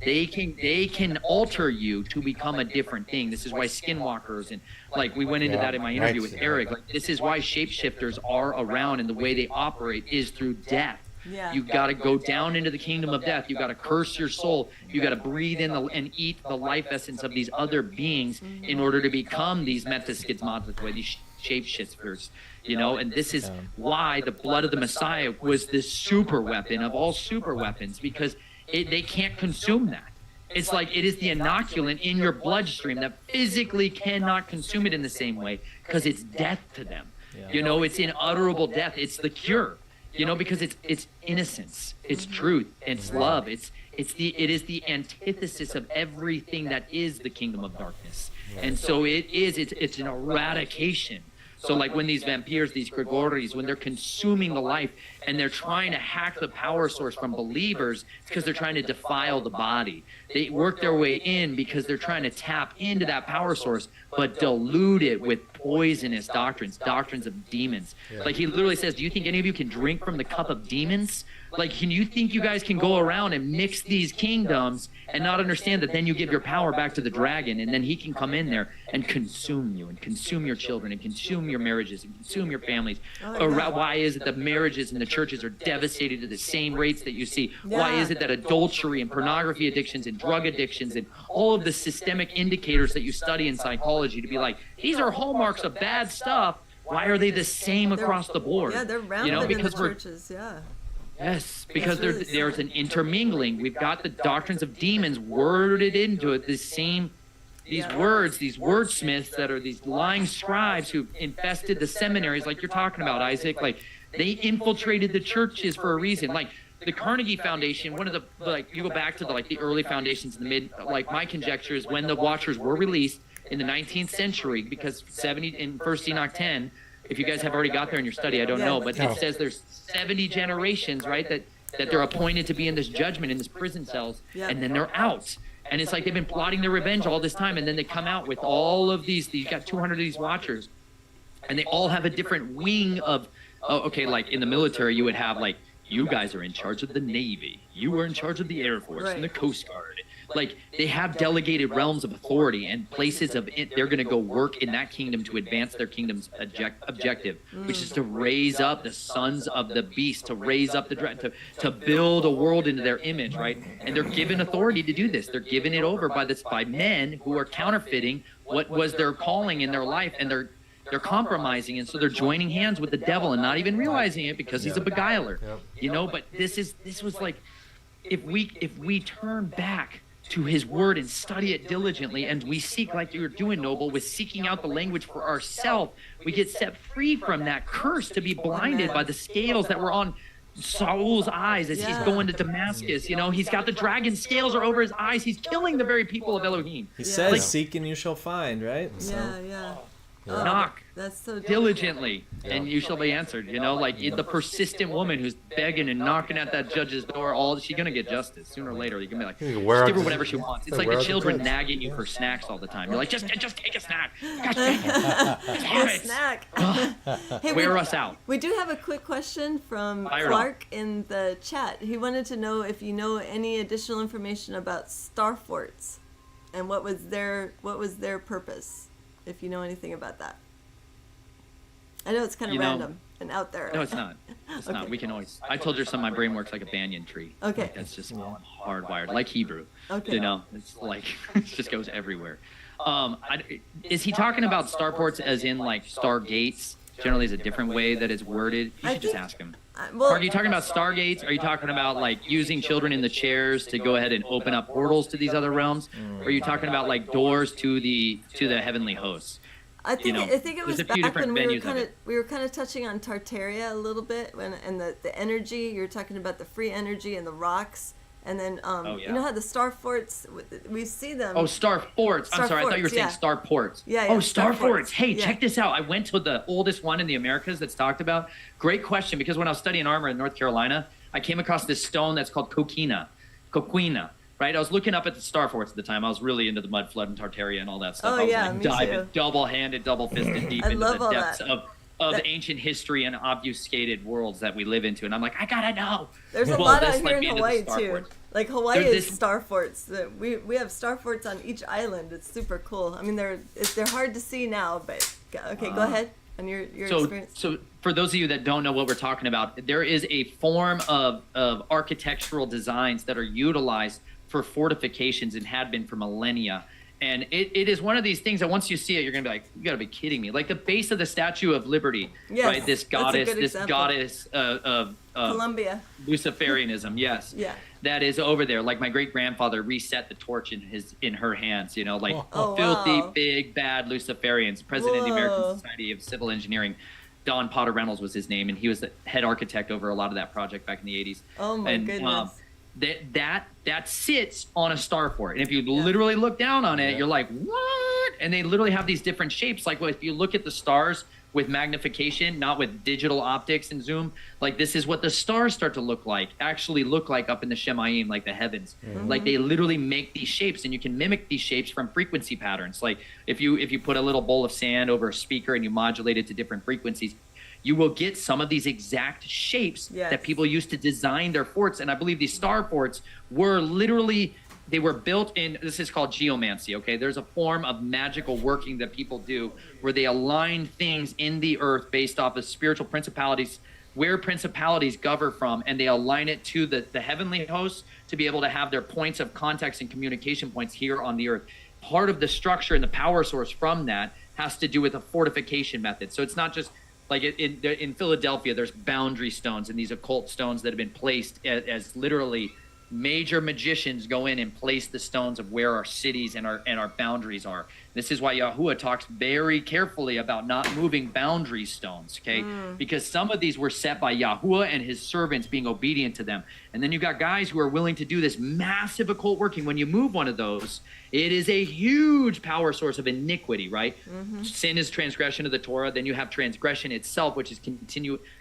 they can alter you to become a different thing. This is why skinwalkers, and like we went into that in my interview with Eric. Like, this is why shapeshifters are around, and the way they operate is through death. Yeah. You've got to go down into the kingdom of death. You've got to curse your soul. You've got to breathe in and eat the life essence of these other beings in order to become these metaskizmadzatoy, these shapeshifters. You know, and this is why the blood of the Messiah was this super weapon of all super weapons, because they can't consume that. It's like it is the inoculant in your bloodstream that physically cannot consume it in the same way, because it's death to them. You know, it's unutterable death. It's the cure. You know, because it's innocence, it's truth, it's love, it is the antithesis of everything that is the kingdom of darkness. And so it's an eradication. So like when these vampires, these Grigoris, when they're consuming the life and they're trying to hack the power source from believers, it's because they're trying to defile the body. They work their way in because they're trying to tap into that power source, but dilute it with poisonous doctrines of demons. Like he literally says, do you think any of you can drink from the cup of demons? Like, can you think you guys can go around and mix these kingdoms and not understand that then you give your power back to the dragon, and then he can come in there and consume you and consume your children and consume your marriages and consume your families? Why is it that marriages in the churches are devastated at the same rates that you see? Why is it that adultery and pornography addictions and drug addictions and all of the systemic indicators that you study in psychology to be like, these are hallmarks of bad stuff, why are they the same across the board? Yeah, they're rampant in the churches, Yes, because there's an intermingling. We've got the doctrines of demons worded into it, these words, these wordsmiths that are these lying scribes who've infested the seminaries, like you're talking about, Isaac. Like, they infiltrated the churches for a reason. Like, the Carnegie Foundation, one of the, like, you go back to the early foundations in the mid, like, my conjecture is when the Watchers were released in the 19th century, because 70 in 1 Enoch 10, if you guys have already got there in your study, I don't know, but it says there's 70 generations, right, that they're appointed to be in this judgment, in this prison cells, and then they're out. And it's like they've been plotting their revenge all this time, and then they come out with all of these, you've got 200 of these Watchers, and they all have a different wing of, like in the military, you would have like, you guys are in charge of the Navy, you are in charge of the Air Force and the Coast Guard. Like, they have delegated realms of authority and places of it. They're going to go work in that kingdom to advance their kingdom's objective, which is to raise up the sons of the beast, to raise up the to build a world into their image, right? And they're given authority to do this. They're given it over by men who are counterfeiting what was their calling in their life, and they're they're compromising, and so they're joining hands with the devil and not even realizing it because he's a beguiler. You know, but this was like, if we turn back to his word and study it diligently, and we seek, like you're doing, Noble, with seeking out the language for ourselves, we get set free from that curse to be blinded by the scales that were on Saul's eyes as he's going to Damascus. You know, he's got the dragon scales are over his eyes. He's killing the very people of Elohim. He says, seek and you shall find, right? So. Yeah. Knock That's so diligently, and you shall be answered. You know, like the persistent woman who's begging and knocking at that judge's door, she's gonna get justice sooner or later. You can be like, just give her whatever she wants. It's like the children nagging you for snacks all the time. You're like, just take a snack. Gosh, a snack. Hey, wear us out. We do have a quick question from Clark in the chat. He wanted to know if you know any additional information about star forts and what was their purpose. If you know anything about that. I know it's kind of random and out there. No, it's not. It's not. We can always. I told you my brain works like a banyan tree. Okay. Like that's just hardwired, like Hebrew. Okay. You know, it's like it just goes everywhere. Is he talking about starports as in like stargates? Generally, is a different way that it's worded. You should just ask him. Are you talking about stargates? Are you talking about like using children in the chairs to go ahead and open up portals to these other realms? Or are you talking about like doors to the heavenly hosts? I think it was back when we were kind of touching on Tartaria a little bit and the energy. You were talking about the free energy and the rocks. And then, you know how the star forts, we see them. Oh, star forts. I'm sorry, I thought you were saying star ports. Yeah. Star forts. Hey, check this out. I went to the oldest one in the Americas that's talked about. Great question, because when I was studying armor in North Carolina, I came across this stone that's called coquina, right? I was looking up at the star forts at the time. I was really into the mud flood and Tartaria and all that stuff. Oh, I was me diving too. double-handed, double-fisted deep into the depths of ancient history and obfuscated worlds that we live into. And I'm like, I gotta know. There's a lot out here in Hawaii, too. Like Hawaii is star forts. We have star forts on each island. It's super cool. I mean, they're hard to see now, but okay, go ahead on your experience. So for those of you that don't know what we're talking about, there is a form of architectural designs that are utilized for fortifications and had been for millennia. And it is one of these things that once you see it, you're gonna be like, you gotta be kidding me. Like the base of the Statue of Liberty, right? This goddess of Columbia. Luciferianism, yes. Yeah. That is over there. Like my great grandfather reset the torch in her hands, you know, like filthy, big, bad Luciferians. President of the American Society of Civil Engineering, Don Potter Reynolds was his name, and he was the head architect over a lot of that project back in the 80s. Oh my goodness. That sits on a star fort, and if you literally look down on it, you're like, what? And they literally have these different shapes. Like if you look at the stars with magnification, not with digital optics and zoom, like this is what the stars start to look like up in the Shemayim, like the heavens. Like they literally make these shapes, and you can mimic these shapes from frequency patterns. Like if you put a little bowl of sand over a speaker and you modulate it to different frequencies, you will get some of these exact shapes that people used to design their forts. And I believe these star forts were literally, they were built in, this is called geomancy, okay? There's a form of magical working that people do where they align things in the earth based off of spiritual principalities, where principalities govern from, and they align it to the heavenly hosts to be able to have their points of contacts and communication points here on the earth. Part of the structure and the power source from that has to do with a fortification method. So it's not just, like in Philadelphia, there's boundary stones and these occult stones that have been placed as literally major magicians go in and place the stones of where our cities and our boundaries are. This is why Yahuwah talks very carefully about not moving boundary stones, okay? Because some of these were set by Yahuwah and his servants being obedient to them. And then you got guys who are willing to do this massive occult working. When you move one of those, it is a huge power source of iniquity, right? Sin is transgression of the Torah. Then you have transgression itself, which is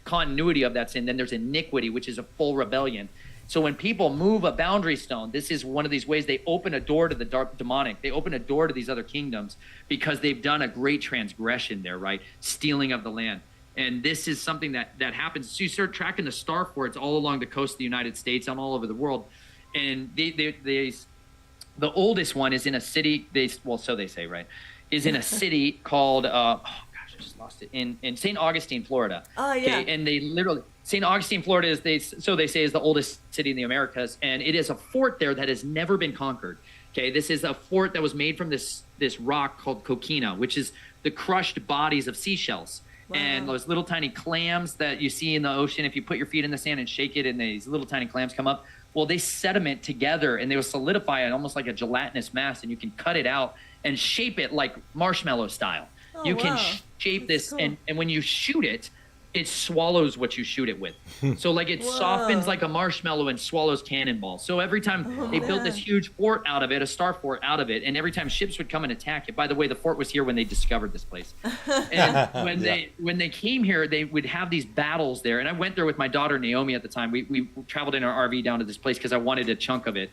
continuity of that sin. Then there's iniquity, which is a full rebellion. So when people move a boundary stone, this is one of these ways they open a door to the dark demonic. They open a door to these other kingdoms because they've done a great transgression there, right? Stealing of the land. And this is something that happens. So you start tracking the star forts all along the coast of the United States and all over the world. And the oldest one is in a city, so they say, right? Is in a city called, I just lost it, in St. Augustine, Florida. Oh, yeah. Okay? And they literally, St. Augustine, Florida is, they say, is the oldest city in the Americas. And it is a fort there that has never been conquered. Okay, this is a fort that was made from this rock called coquina, which is the crushed bodies of seashells. And those little tiny clams that you see in the ocean, if you put your feet in the sand and shake it and these little tiny clams come up, well, they sediment together and they will solidify it almost like a gelatinous mass, and you can cut it out and shape it like marshmallow style. You can shape this, cool. and when you shoot it, it swallows what you shoot it with. So like it softens like a marshmallow and swallows cannonballs. So every time they built this huge fort out of it, a star fort out of it, and every time ships would come and attack it. By the way, the fort was here when they discovered this place. And when they came here, they would have these battles there. And I went there with my daughter Naomi at the time. We traveled in our RV down to this place because I wanted a chunk of it.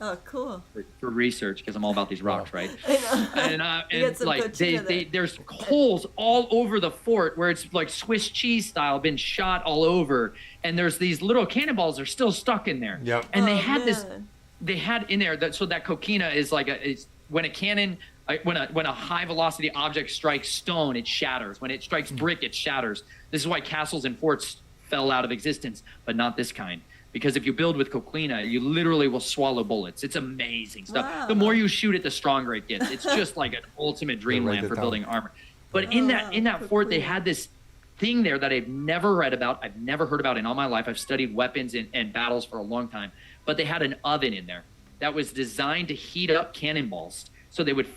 Oh, cool. For research, because I'm all about these rocks, right? I know. And like there's holes all over the fort where it's like Swiss cheese style, been shot all over, and there's these little cannonballs are still stuck in there. Yep. And they had in there that, so that coquina is like when a cannon, when a high velocity object strikes stone, it shatters. When it strikes brick, it shatters. This is why castles and forts fell out of existence, but not this kind. Because if you build with coquina, you literally will swallow bullets. It's amazing stuff. Wow. The more you shoot it, the stronger it gets. It's just like an ultimate dreamland for building armor. But in that fort, they had this thing there that I've never read about. I've never heard about in all my life. I've studied weapons and battles for a long time. But they had an oven in there that was designed to heat up cannonballs. So they would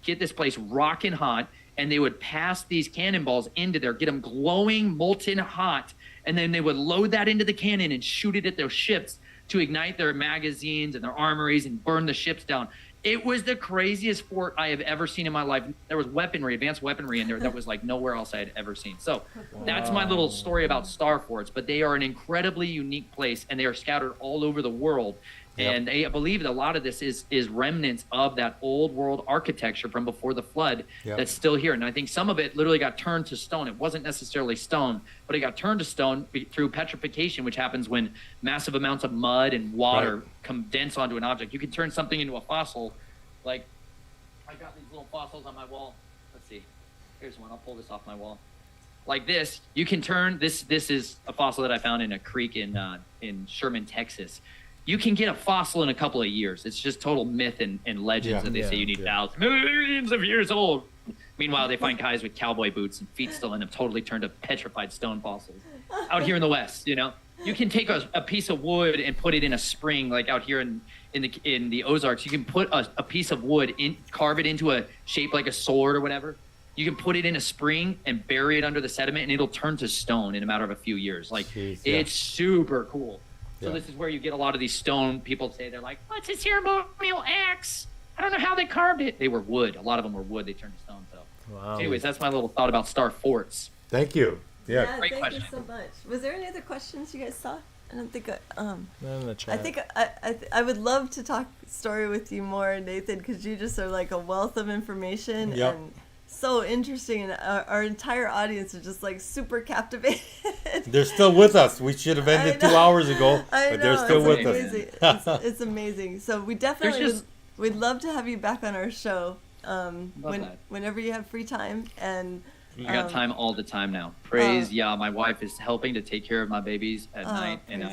get this place rocking hot, and they would pass these cannonballs into there, get them glowing, molten hot, and then they would load that into the cannon and shoot it at their ships to ignite their magazines and their armories and burn the ships down. It was the craziest fort I have ever seen in my life. There was advanced weaponry in there that was like nowhere else I had ever seen. So that's my little story about star forts, but they are an incredibly unique place, and they are scattered all over the world. And I believe that a lot of this is remnants of that old world architecture from before the flood that's still here. And I think some of it literally got turned to stone. It wasn't necessarily stone, but it got turned to stone through petrification, which happens when massive amounts of mud and water condense onto an object. You can turn something into a fossil. Like, I got these little fossils on my wall. Let's see. Here's one. I'll pull this off my wall. Like this, you can turn this. This is a fossil that I found in a creek in Sherman, Texas. You can get a fossil in a couple of years. It's just total myth and legends that they say you need thousands, millions of years old. Meanwhile, they find guys with cowboy boots and feet still in them, totally turned to petrified stone fossils. Out here in the West, you can take a piece of wood and put it in a spring, like out here in the Ozarks. You can put a piece of wood carve it into a shape like a sword or whatever. You can put it in a spring and bury it under the sediment, and it'll turn to stone in a matter of a few years. Like, it's super cool. So this is where you get a lot of these stone people say, they're like, what's a ceremonial axe? I don't know how they carved it. They were wood. A lot of them were wood. They turned to stone. So anyways, that's my little thought about star forts. Thank you. Yeah, great thank question. you so much. Was there any other questions you guys saw? I don't think Not in the chat. I think I would love to talk story with you more, Nathan, because you just are like a wealth of information and so interesting, and our entire audience is just like super captivated. They're still with us. We should have ended 2 hours ago, but they're still with amazing. us. It's amazing. So we definitely we'd love to have you back on our show whenever you have free time. And I got time all the time now. Praise Yah. My wife is helping to take care of my babies at night, and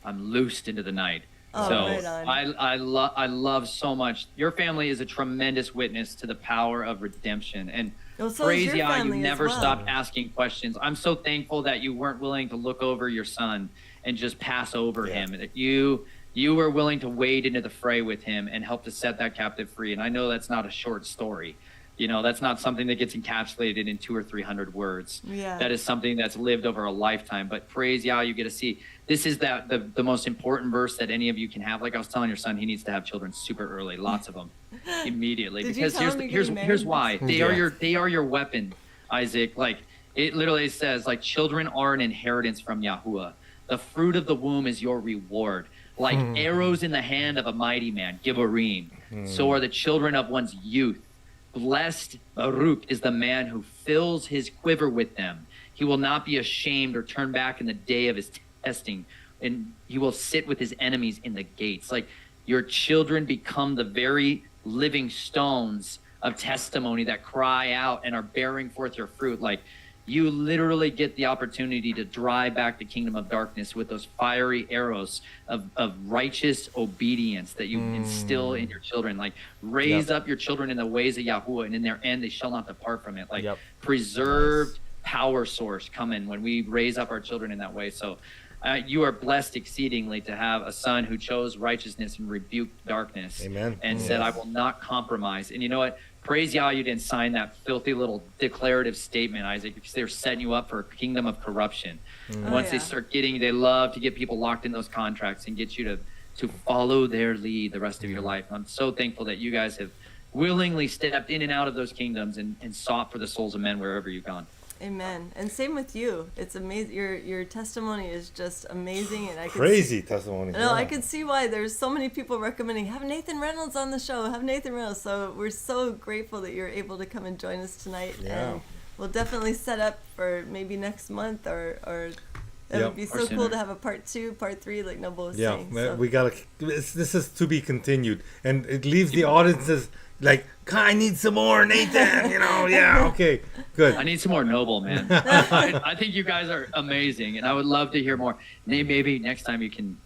I'm loosed into the night. So right on. I love so much. Your family is a tremendous witness to the power of redemption. And praise Yah, you never stopped asking questions. I'm so thankful that you weren't willing to look over your son and just pass over him. That you were willing to wade into the fray with him and help to set that captive free. And I know that's not a short story. That's not something that gets encapsulated in 200 or 300 words. That is something that's lived over a lifetime. But praise Yah, you get to see. This is the most important verse that any of you can have. Like I was telling your son, he needs to have children super early, lots of them, immediately. Because here's why. They are your weapon, Isaac. Like it literally says, like, children are an inheritance from Yahuwah. The fruit of the womb is your reward. Like arrows in the hand of a mighty man, Gibborim. So are the children of one's youth. Blessed Baruch is the man who fills his quiver with them. He will not be ashamed or turn back in the day of his testing, and he will sit with his enemies in the gates. Like, your children become the very living stones of testimony that cry out and are bearing forth your fruit. Like, you literally get the opportunity to drive back the kingdom of darkness with those fiery arrows of righteous obedience that you instill in your children. Like, raise up your children in the ways of Yahuwah, and in their end they shall not depart from it. Like, preserved power source coming when we raise up our children in that way. So you are blessed exceedingly to have a son who chose righteousness and rebuked darkness. Amen. And said, I will not compromise. And you know what? Praise Yah, you didn't sign that filthy little declarative statement, Isaac, because they're setting you up for a kingdom of corruption. And once they start they love to get people locked in those contracts and get you to follow their lead the rest of your life. I'm so thankful that you guys have willingly stepped in and out of those kingdoms and sought for the souls of men wherever you've gone. Amen. And same with you. It's amazing. Your testimony is just amazing, and I could Crazy testimony. No, I can see why there's so many people recommending have Nathan Reynolds on the show. Have Nathan Reynolds. So we're so grateful that you're able to come and join us tonight. Yeah. And we'll definitely set up for maybe next month or it would be so cool to have a part 2, part 3, like Noble was saying. Yeah, we gotta. This is to be continued, and it leaves the audiences like, I need some more, Nathan. Okay, good. I need some more Noble, man. I think you guys are amazing, and I would love to hear more. Maybe next time you can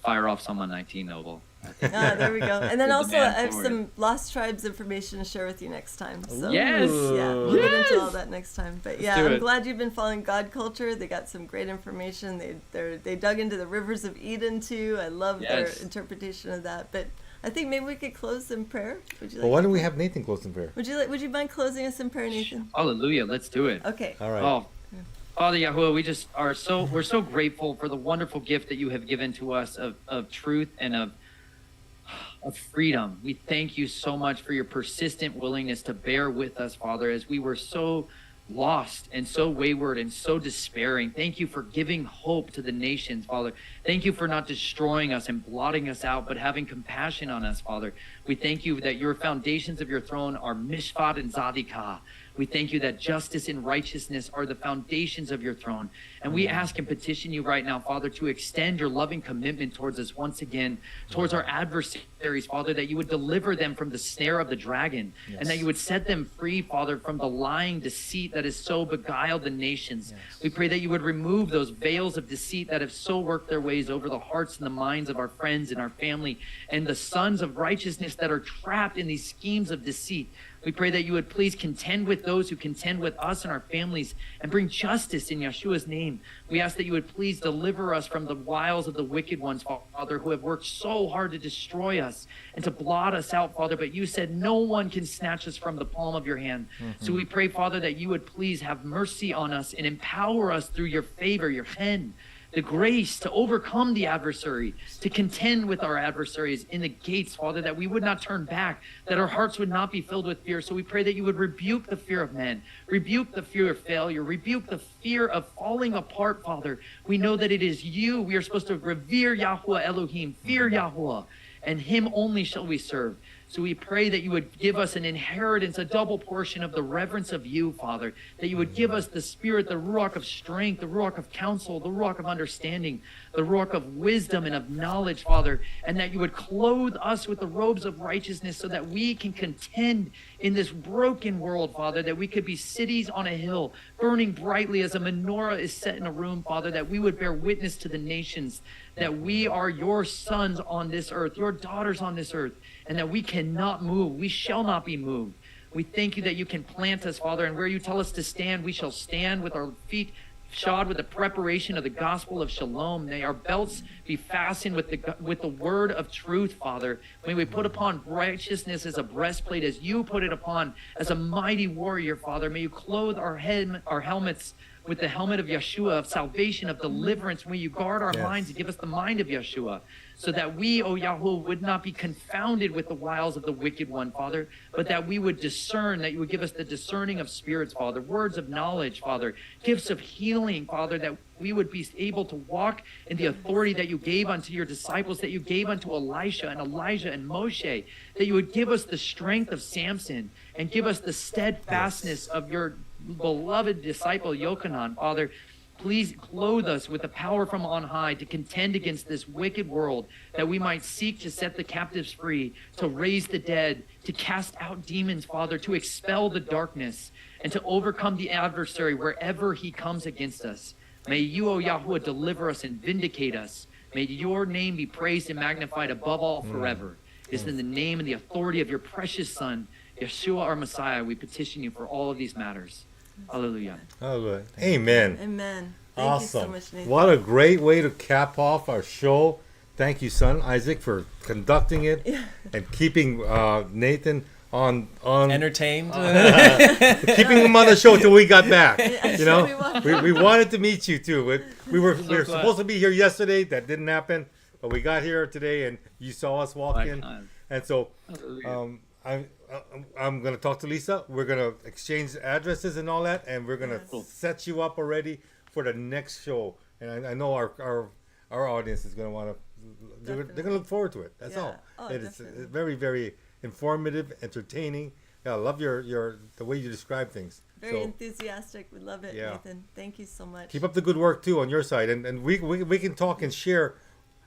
fire off someone 19 Noble. There we go. And then also I have some Lost Tribes information to share with you next time. So yes. Yeah, we'll get into all that next time. But yeah, I'm it. glad you've been following God Culture. They got some great information. They dug into the rivers of Eden too. I love their interpretation of that. But I think maybe we could close in prayer. Would you like? Well, why don't we have Nathan close in prayer? Would you mind closing us in prayer, Nathan? Hallelujah. Let's do it. Okay. All right. Oh, Father Yahuwah, we're so grateful for the wonderful gift that you have given to us of truth and of freedom. We thank you so much for your persistent willingness to bear with us, Father, as we were so lost and so wayward and so despairing. Thank you for giving hope to the nations, Father. Thank you for not destroying us and blotting us out, but having compassion on us, Father. We thank you that your foundations of your throne are mishpat and zadikah. We thank you that justice and righteousness are the foundations of your throne. And we ask and petition you right now, Father, to extend your loving commitment towards us once again, towards our adversaries, Father, that you would deliver them from the snare of the dragon, and that you would set them free, Father, from the lying deceit that has so beguiled the nations. We pray that you would remove those veils of deceit that have so worked their ways over the hearts and the minds of our friends and our family, and the sons of righteousness that are trapped in these schemes of deceit. We pray that you would please contend with those who contend with us and our families and bring justice in Yeshua's name. We ask that you would please deliver us from the wiles of the wicked ones, Father, who have worked so hard to destroy us and to blot us out, Father. But you said no one can snatch us from the palm of your hand. So we pray, Father, that you would please have mercy on us and empower us through your favor, your chen, the grace to overcome the adversary, to contend with our adversaries in the gates, Father, that we would not turn back, that our hearts would not be filled with fear. So we pray that you would rebuke the fear of men, rebuke the fear of failure, rebuke the fear of falling apart, Father. We know that it is you. We are supposed to revere Yahuwah Elohim, fear Yahuwah, and him only shall we serve. So we pray that you would give us an inheritance, a double portion of the reverence of you, Father, that you would give us the spirit, the ruach of strength, the ruach of counsel, the ruach of understanding, the ruach of wisdom and of knowledge, Father, and that you would clothe us with the robes of righteousness so that we can contend in this broken world, Father, that we could be cities on a hill, burning brightly as a menorah is set in a room, Father, that we would bear witness to the nations, that we are your sons on this earth, your daughters on this earth, and that we cannot move. We shall not be moved. We thank you that you can plant us, Father, and where you tell us to stand, we shall stand with our feet shod with the preparation of the gospel of shalom. May our belts be fastened with the word of truth, Father. May we put upon righteousness as a breastplate, as you put it upon as a mighty warrior, Father. May you clothe our helmets with the helmet of Yeshua, of salvation, of deliverance. May you guard our minds and give us the mind of Yeshua, so that we, O Yahuwah, would not be confounded with the wiles of the wicked one, Father, but that we would discern, that you would give us the discerning of spirits, Father, words of knowledge, Father, gifts of healing, Father, that we would be able to walk in the authority that you gave unto your disciples, that you gave unto Elisha and Elijah and Moshe, that you would give us the strength of Samson and give us the steadfastness of your beloved disciple Yochanan, Father, Please clothe us with the power from on high to contend against this wicked world, that we might seek to set the captives free, to raise the dead, to cast out demons, Father, to expel the darkness, and to overcome the adversary wherever he comes against us. May you, O Yahweh, deliver us and vindicate us. May your name be praised and magnified above all forever. It is in the name and the authority of your precious Son, Yeshua our Messiah, we petition you for all of these matters. Hallelujah. Hallelujah. Amen. Amen. Thank Awesome. you so much, Nathan. What a great way to cap off our show. Thank you, son Isaac, for conducting it and keeping Nathan on Entertained. keeping him on the show till we got back. You know, we we wanted to meet you too. We were glad. supposed to be here yesterday. That didn't happen, but we got here today, and you saw us walk in. And so, I'm gonna talk to Lisa. We're gonna exchange addresses and all that, and we're gonna set you up already for the next show. And I know our audience is gonna want to. They're gonna look forward to it. That's all. Oh, It's definitely. very, very informative, entertaining. Yeah, I love the way you describe things. Very So enthusiastic. We love it, Yeah. Nathan. Thank you so much. keep up the good work too on your side, and we can talk and share.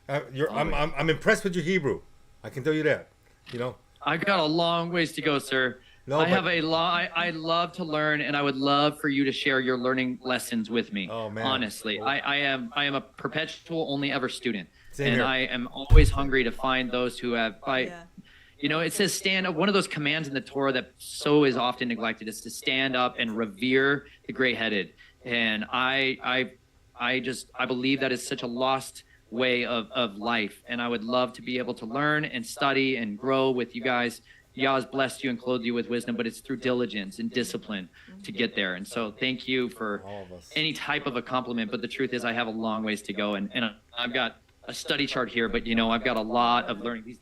I'm impressed with your Hebrew. I can tell you that. You know. I've got a long ways to go, sir. No, I but- have a lot. I love to learn, and I would love for you to share your learning lessons with me. Oh, man. Honestly, I am a perpetual only ever student, Same and here. I am always hungry to find those who have. Yeah. You know, it says stand up. One of those commands in the Torah that so is often neglected is to stand up and revere the gray-headed. And I believe that is such a lost way of life. And I would love to be able to learn and study and grow with you guys. Yah has blessed you and clothed you with wisdom, but it's through diligence and discipline to get there. And so thank you for All of us. any type of a compliment. But the truth is I have a long ways to go. And I've got a study chart here, but you know, I've got a lot of learning. This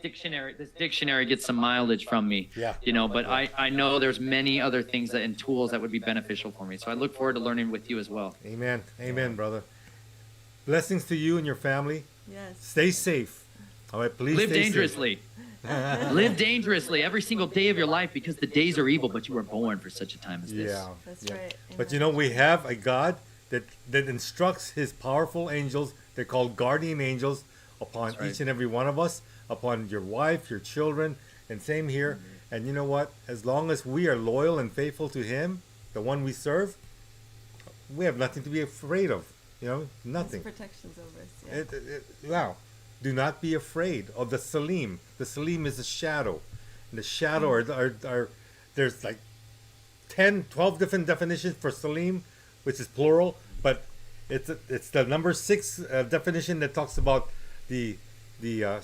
dictionary gets some mileage from me. Yeah. You know, but I know there's many other things that and tools that would be beneficial for me. So I look forward to learning with you as well. Amen. Amen, brother. Blessings to you and your family. Yes. Stay safe. All right, please Live stay dangerously. Live dangerously every single day of your life, because the days are evil, but you were born for such a time as safe. this. Yeah. That's yeah. right. But Amen. you know, we have a God that instructs his powerful angels. They're called guardian angels upon That's right. each and every one of us, upon your wife, your children, and same here. Mm-hmm. And you know what? As long as we are loyal and faithful to him, the one we serve, we have nothing to be afraid of. You know, His nothing. protections over us. Yeah. Wow. Do not be afraid of the Salim. The Salim is a shadow. And the shadow are there's like 10, 12 different definitions for Salim, which is plural, but it's the number 6 definition that talks about the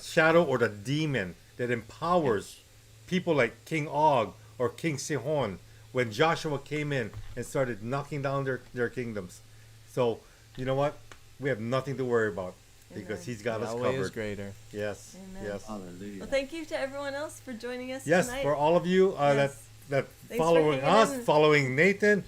shadow or the demon that empowers people like King Og or King Sihon when Joshua came in and started knocking down their kingdoms. So, you know what? We have nothing to worry about because Amen. he's got us Yahweh is covered. greater. Yes. Amen. Yes. Hallelujah. Well, thank you to everyone else for joining us Yes, tonight. for all of you Yes. that Thanks for following hanging us, in. following Nathan,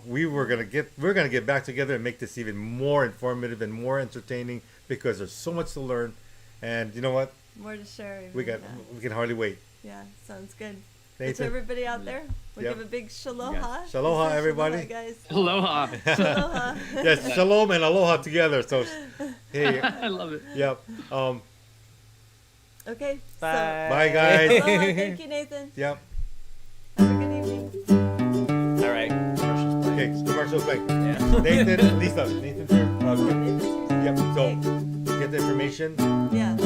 we're gonna get back together and make this even more informative and more entertaining because there's so much to learn, and you know what? More to share. We even, can hardly wait. Yeah, sounds good. But to Nathan, everybody out there, we'll Yep. give a big shaloha. Yes. Shaloha, Say everybody. shaloha, guys. Aloha. Shaloha. yes, shalom and aloha together. So, hey, I love it. yep. Okay. Bye. Bye, So, guys. aloha. Thank you, Nathan. Yep. Have a good evening. All right. Commercials play. Okay, commercial break. Yeah. Nathan, Lisa, Nathan's here. Nathan's here. Yep. So, Okay. get the information. Yeah.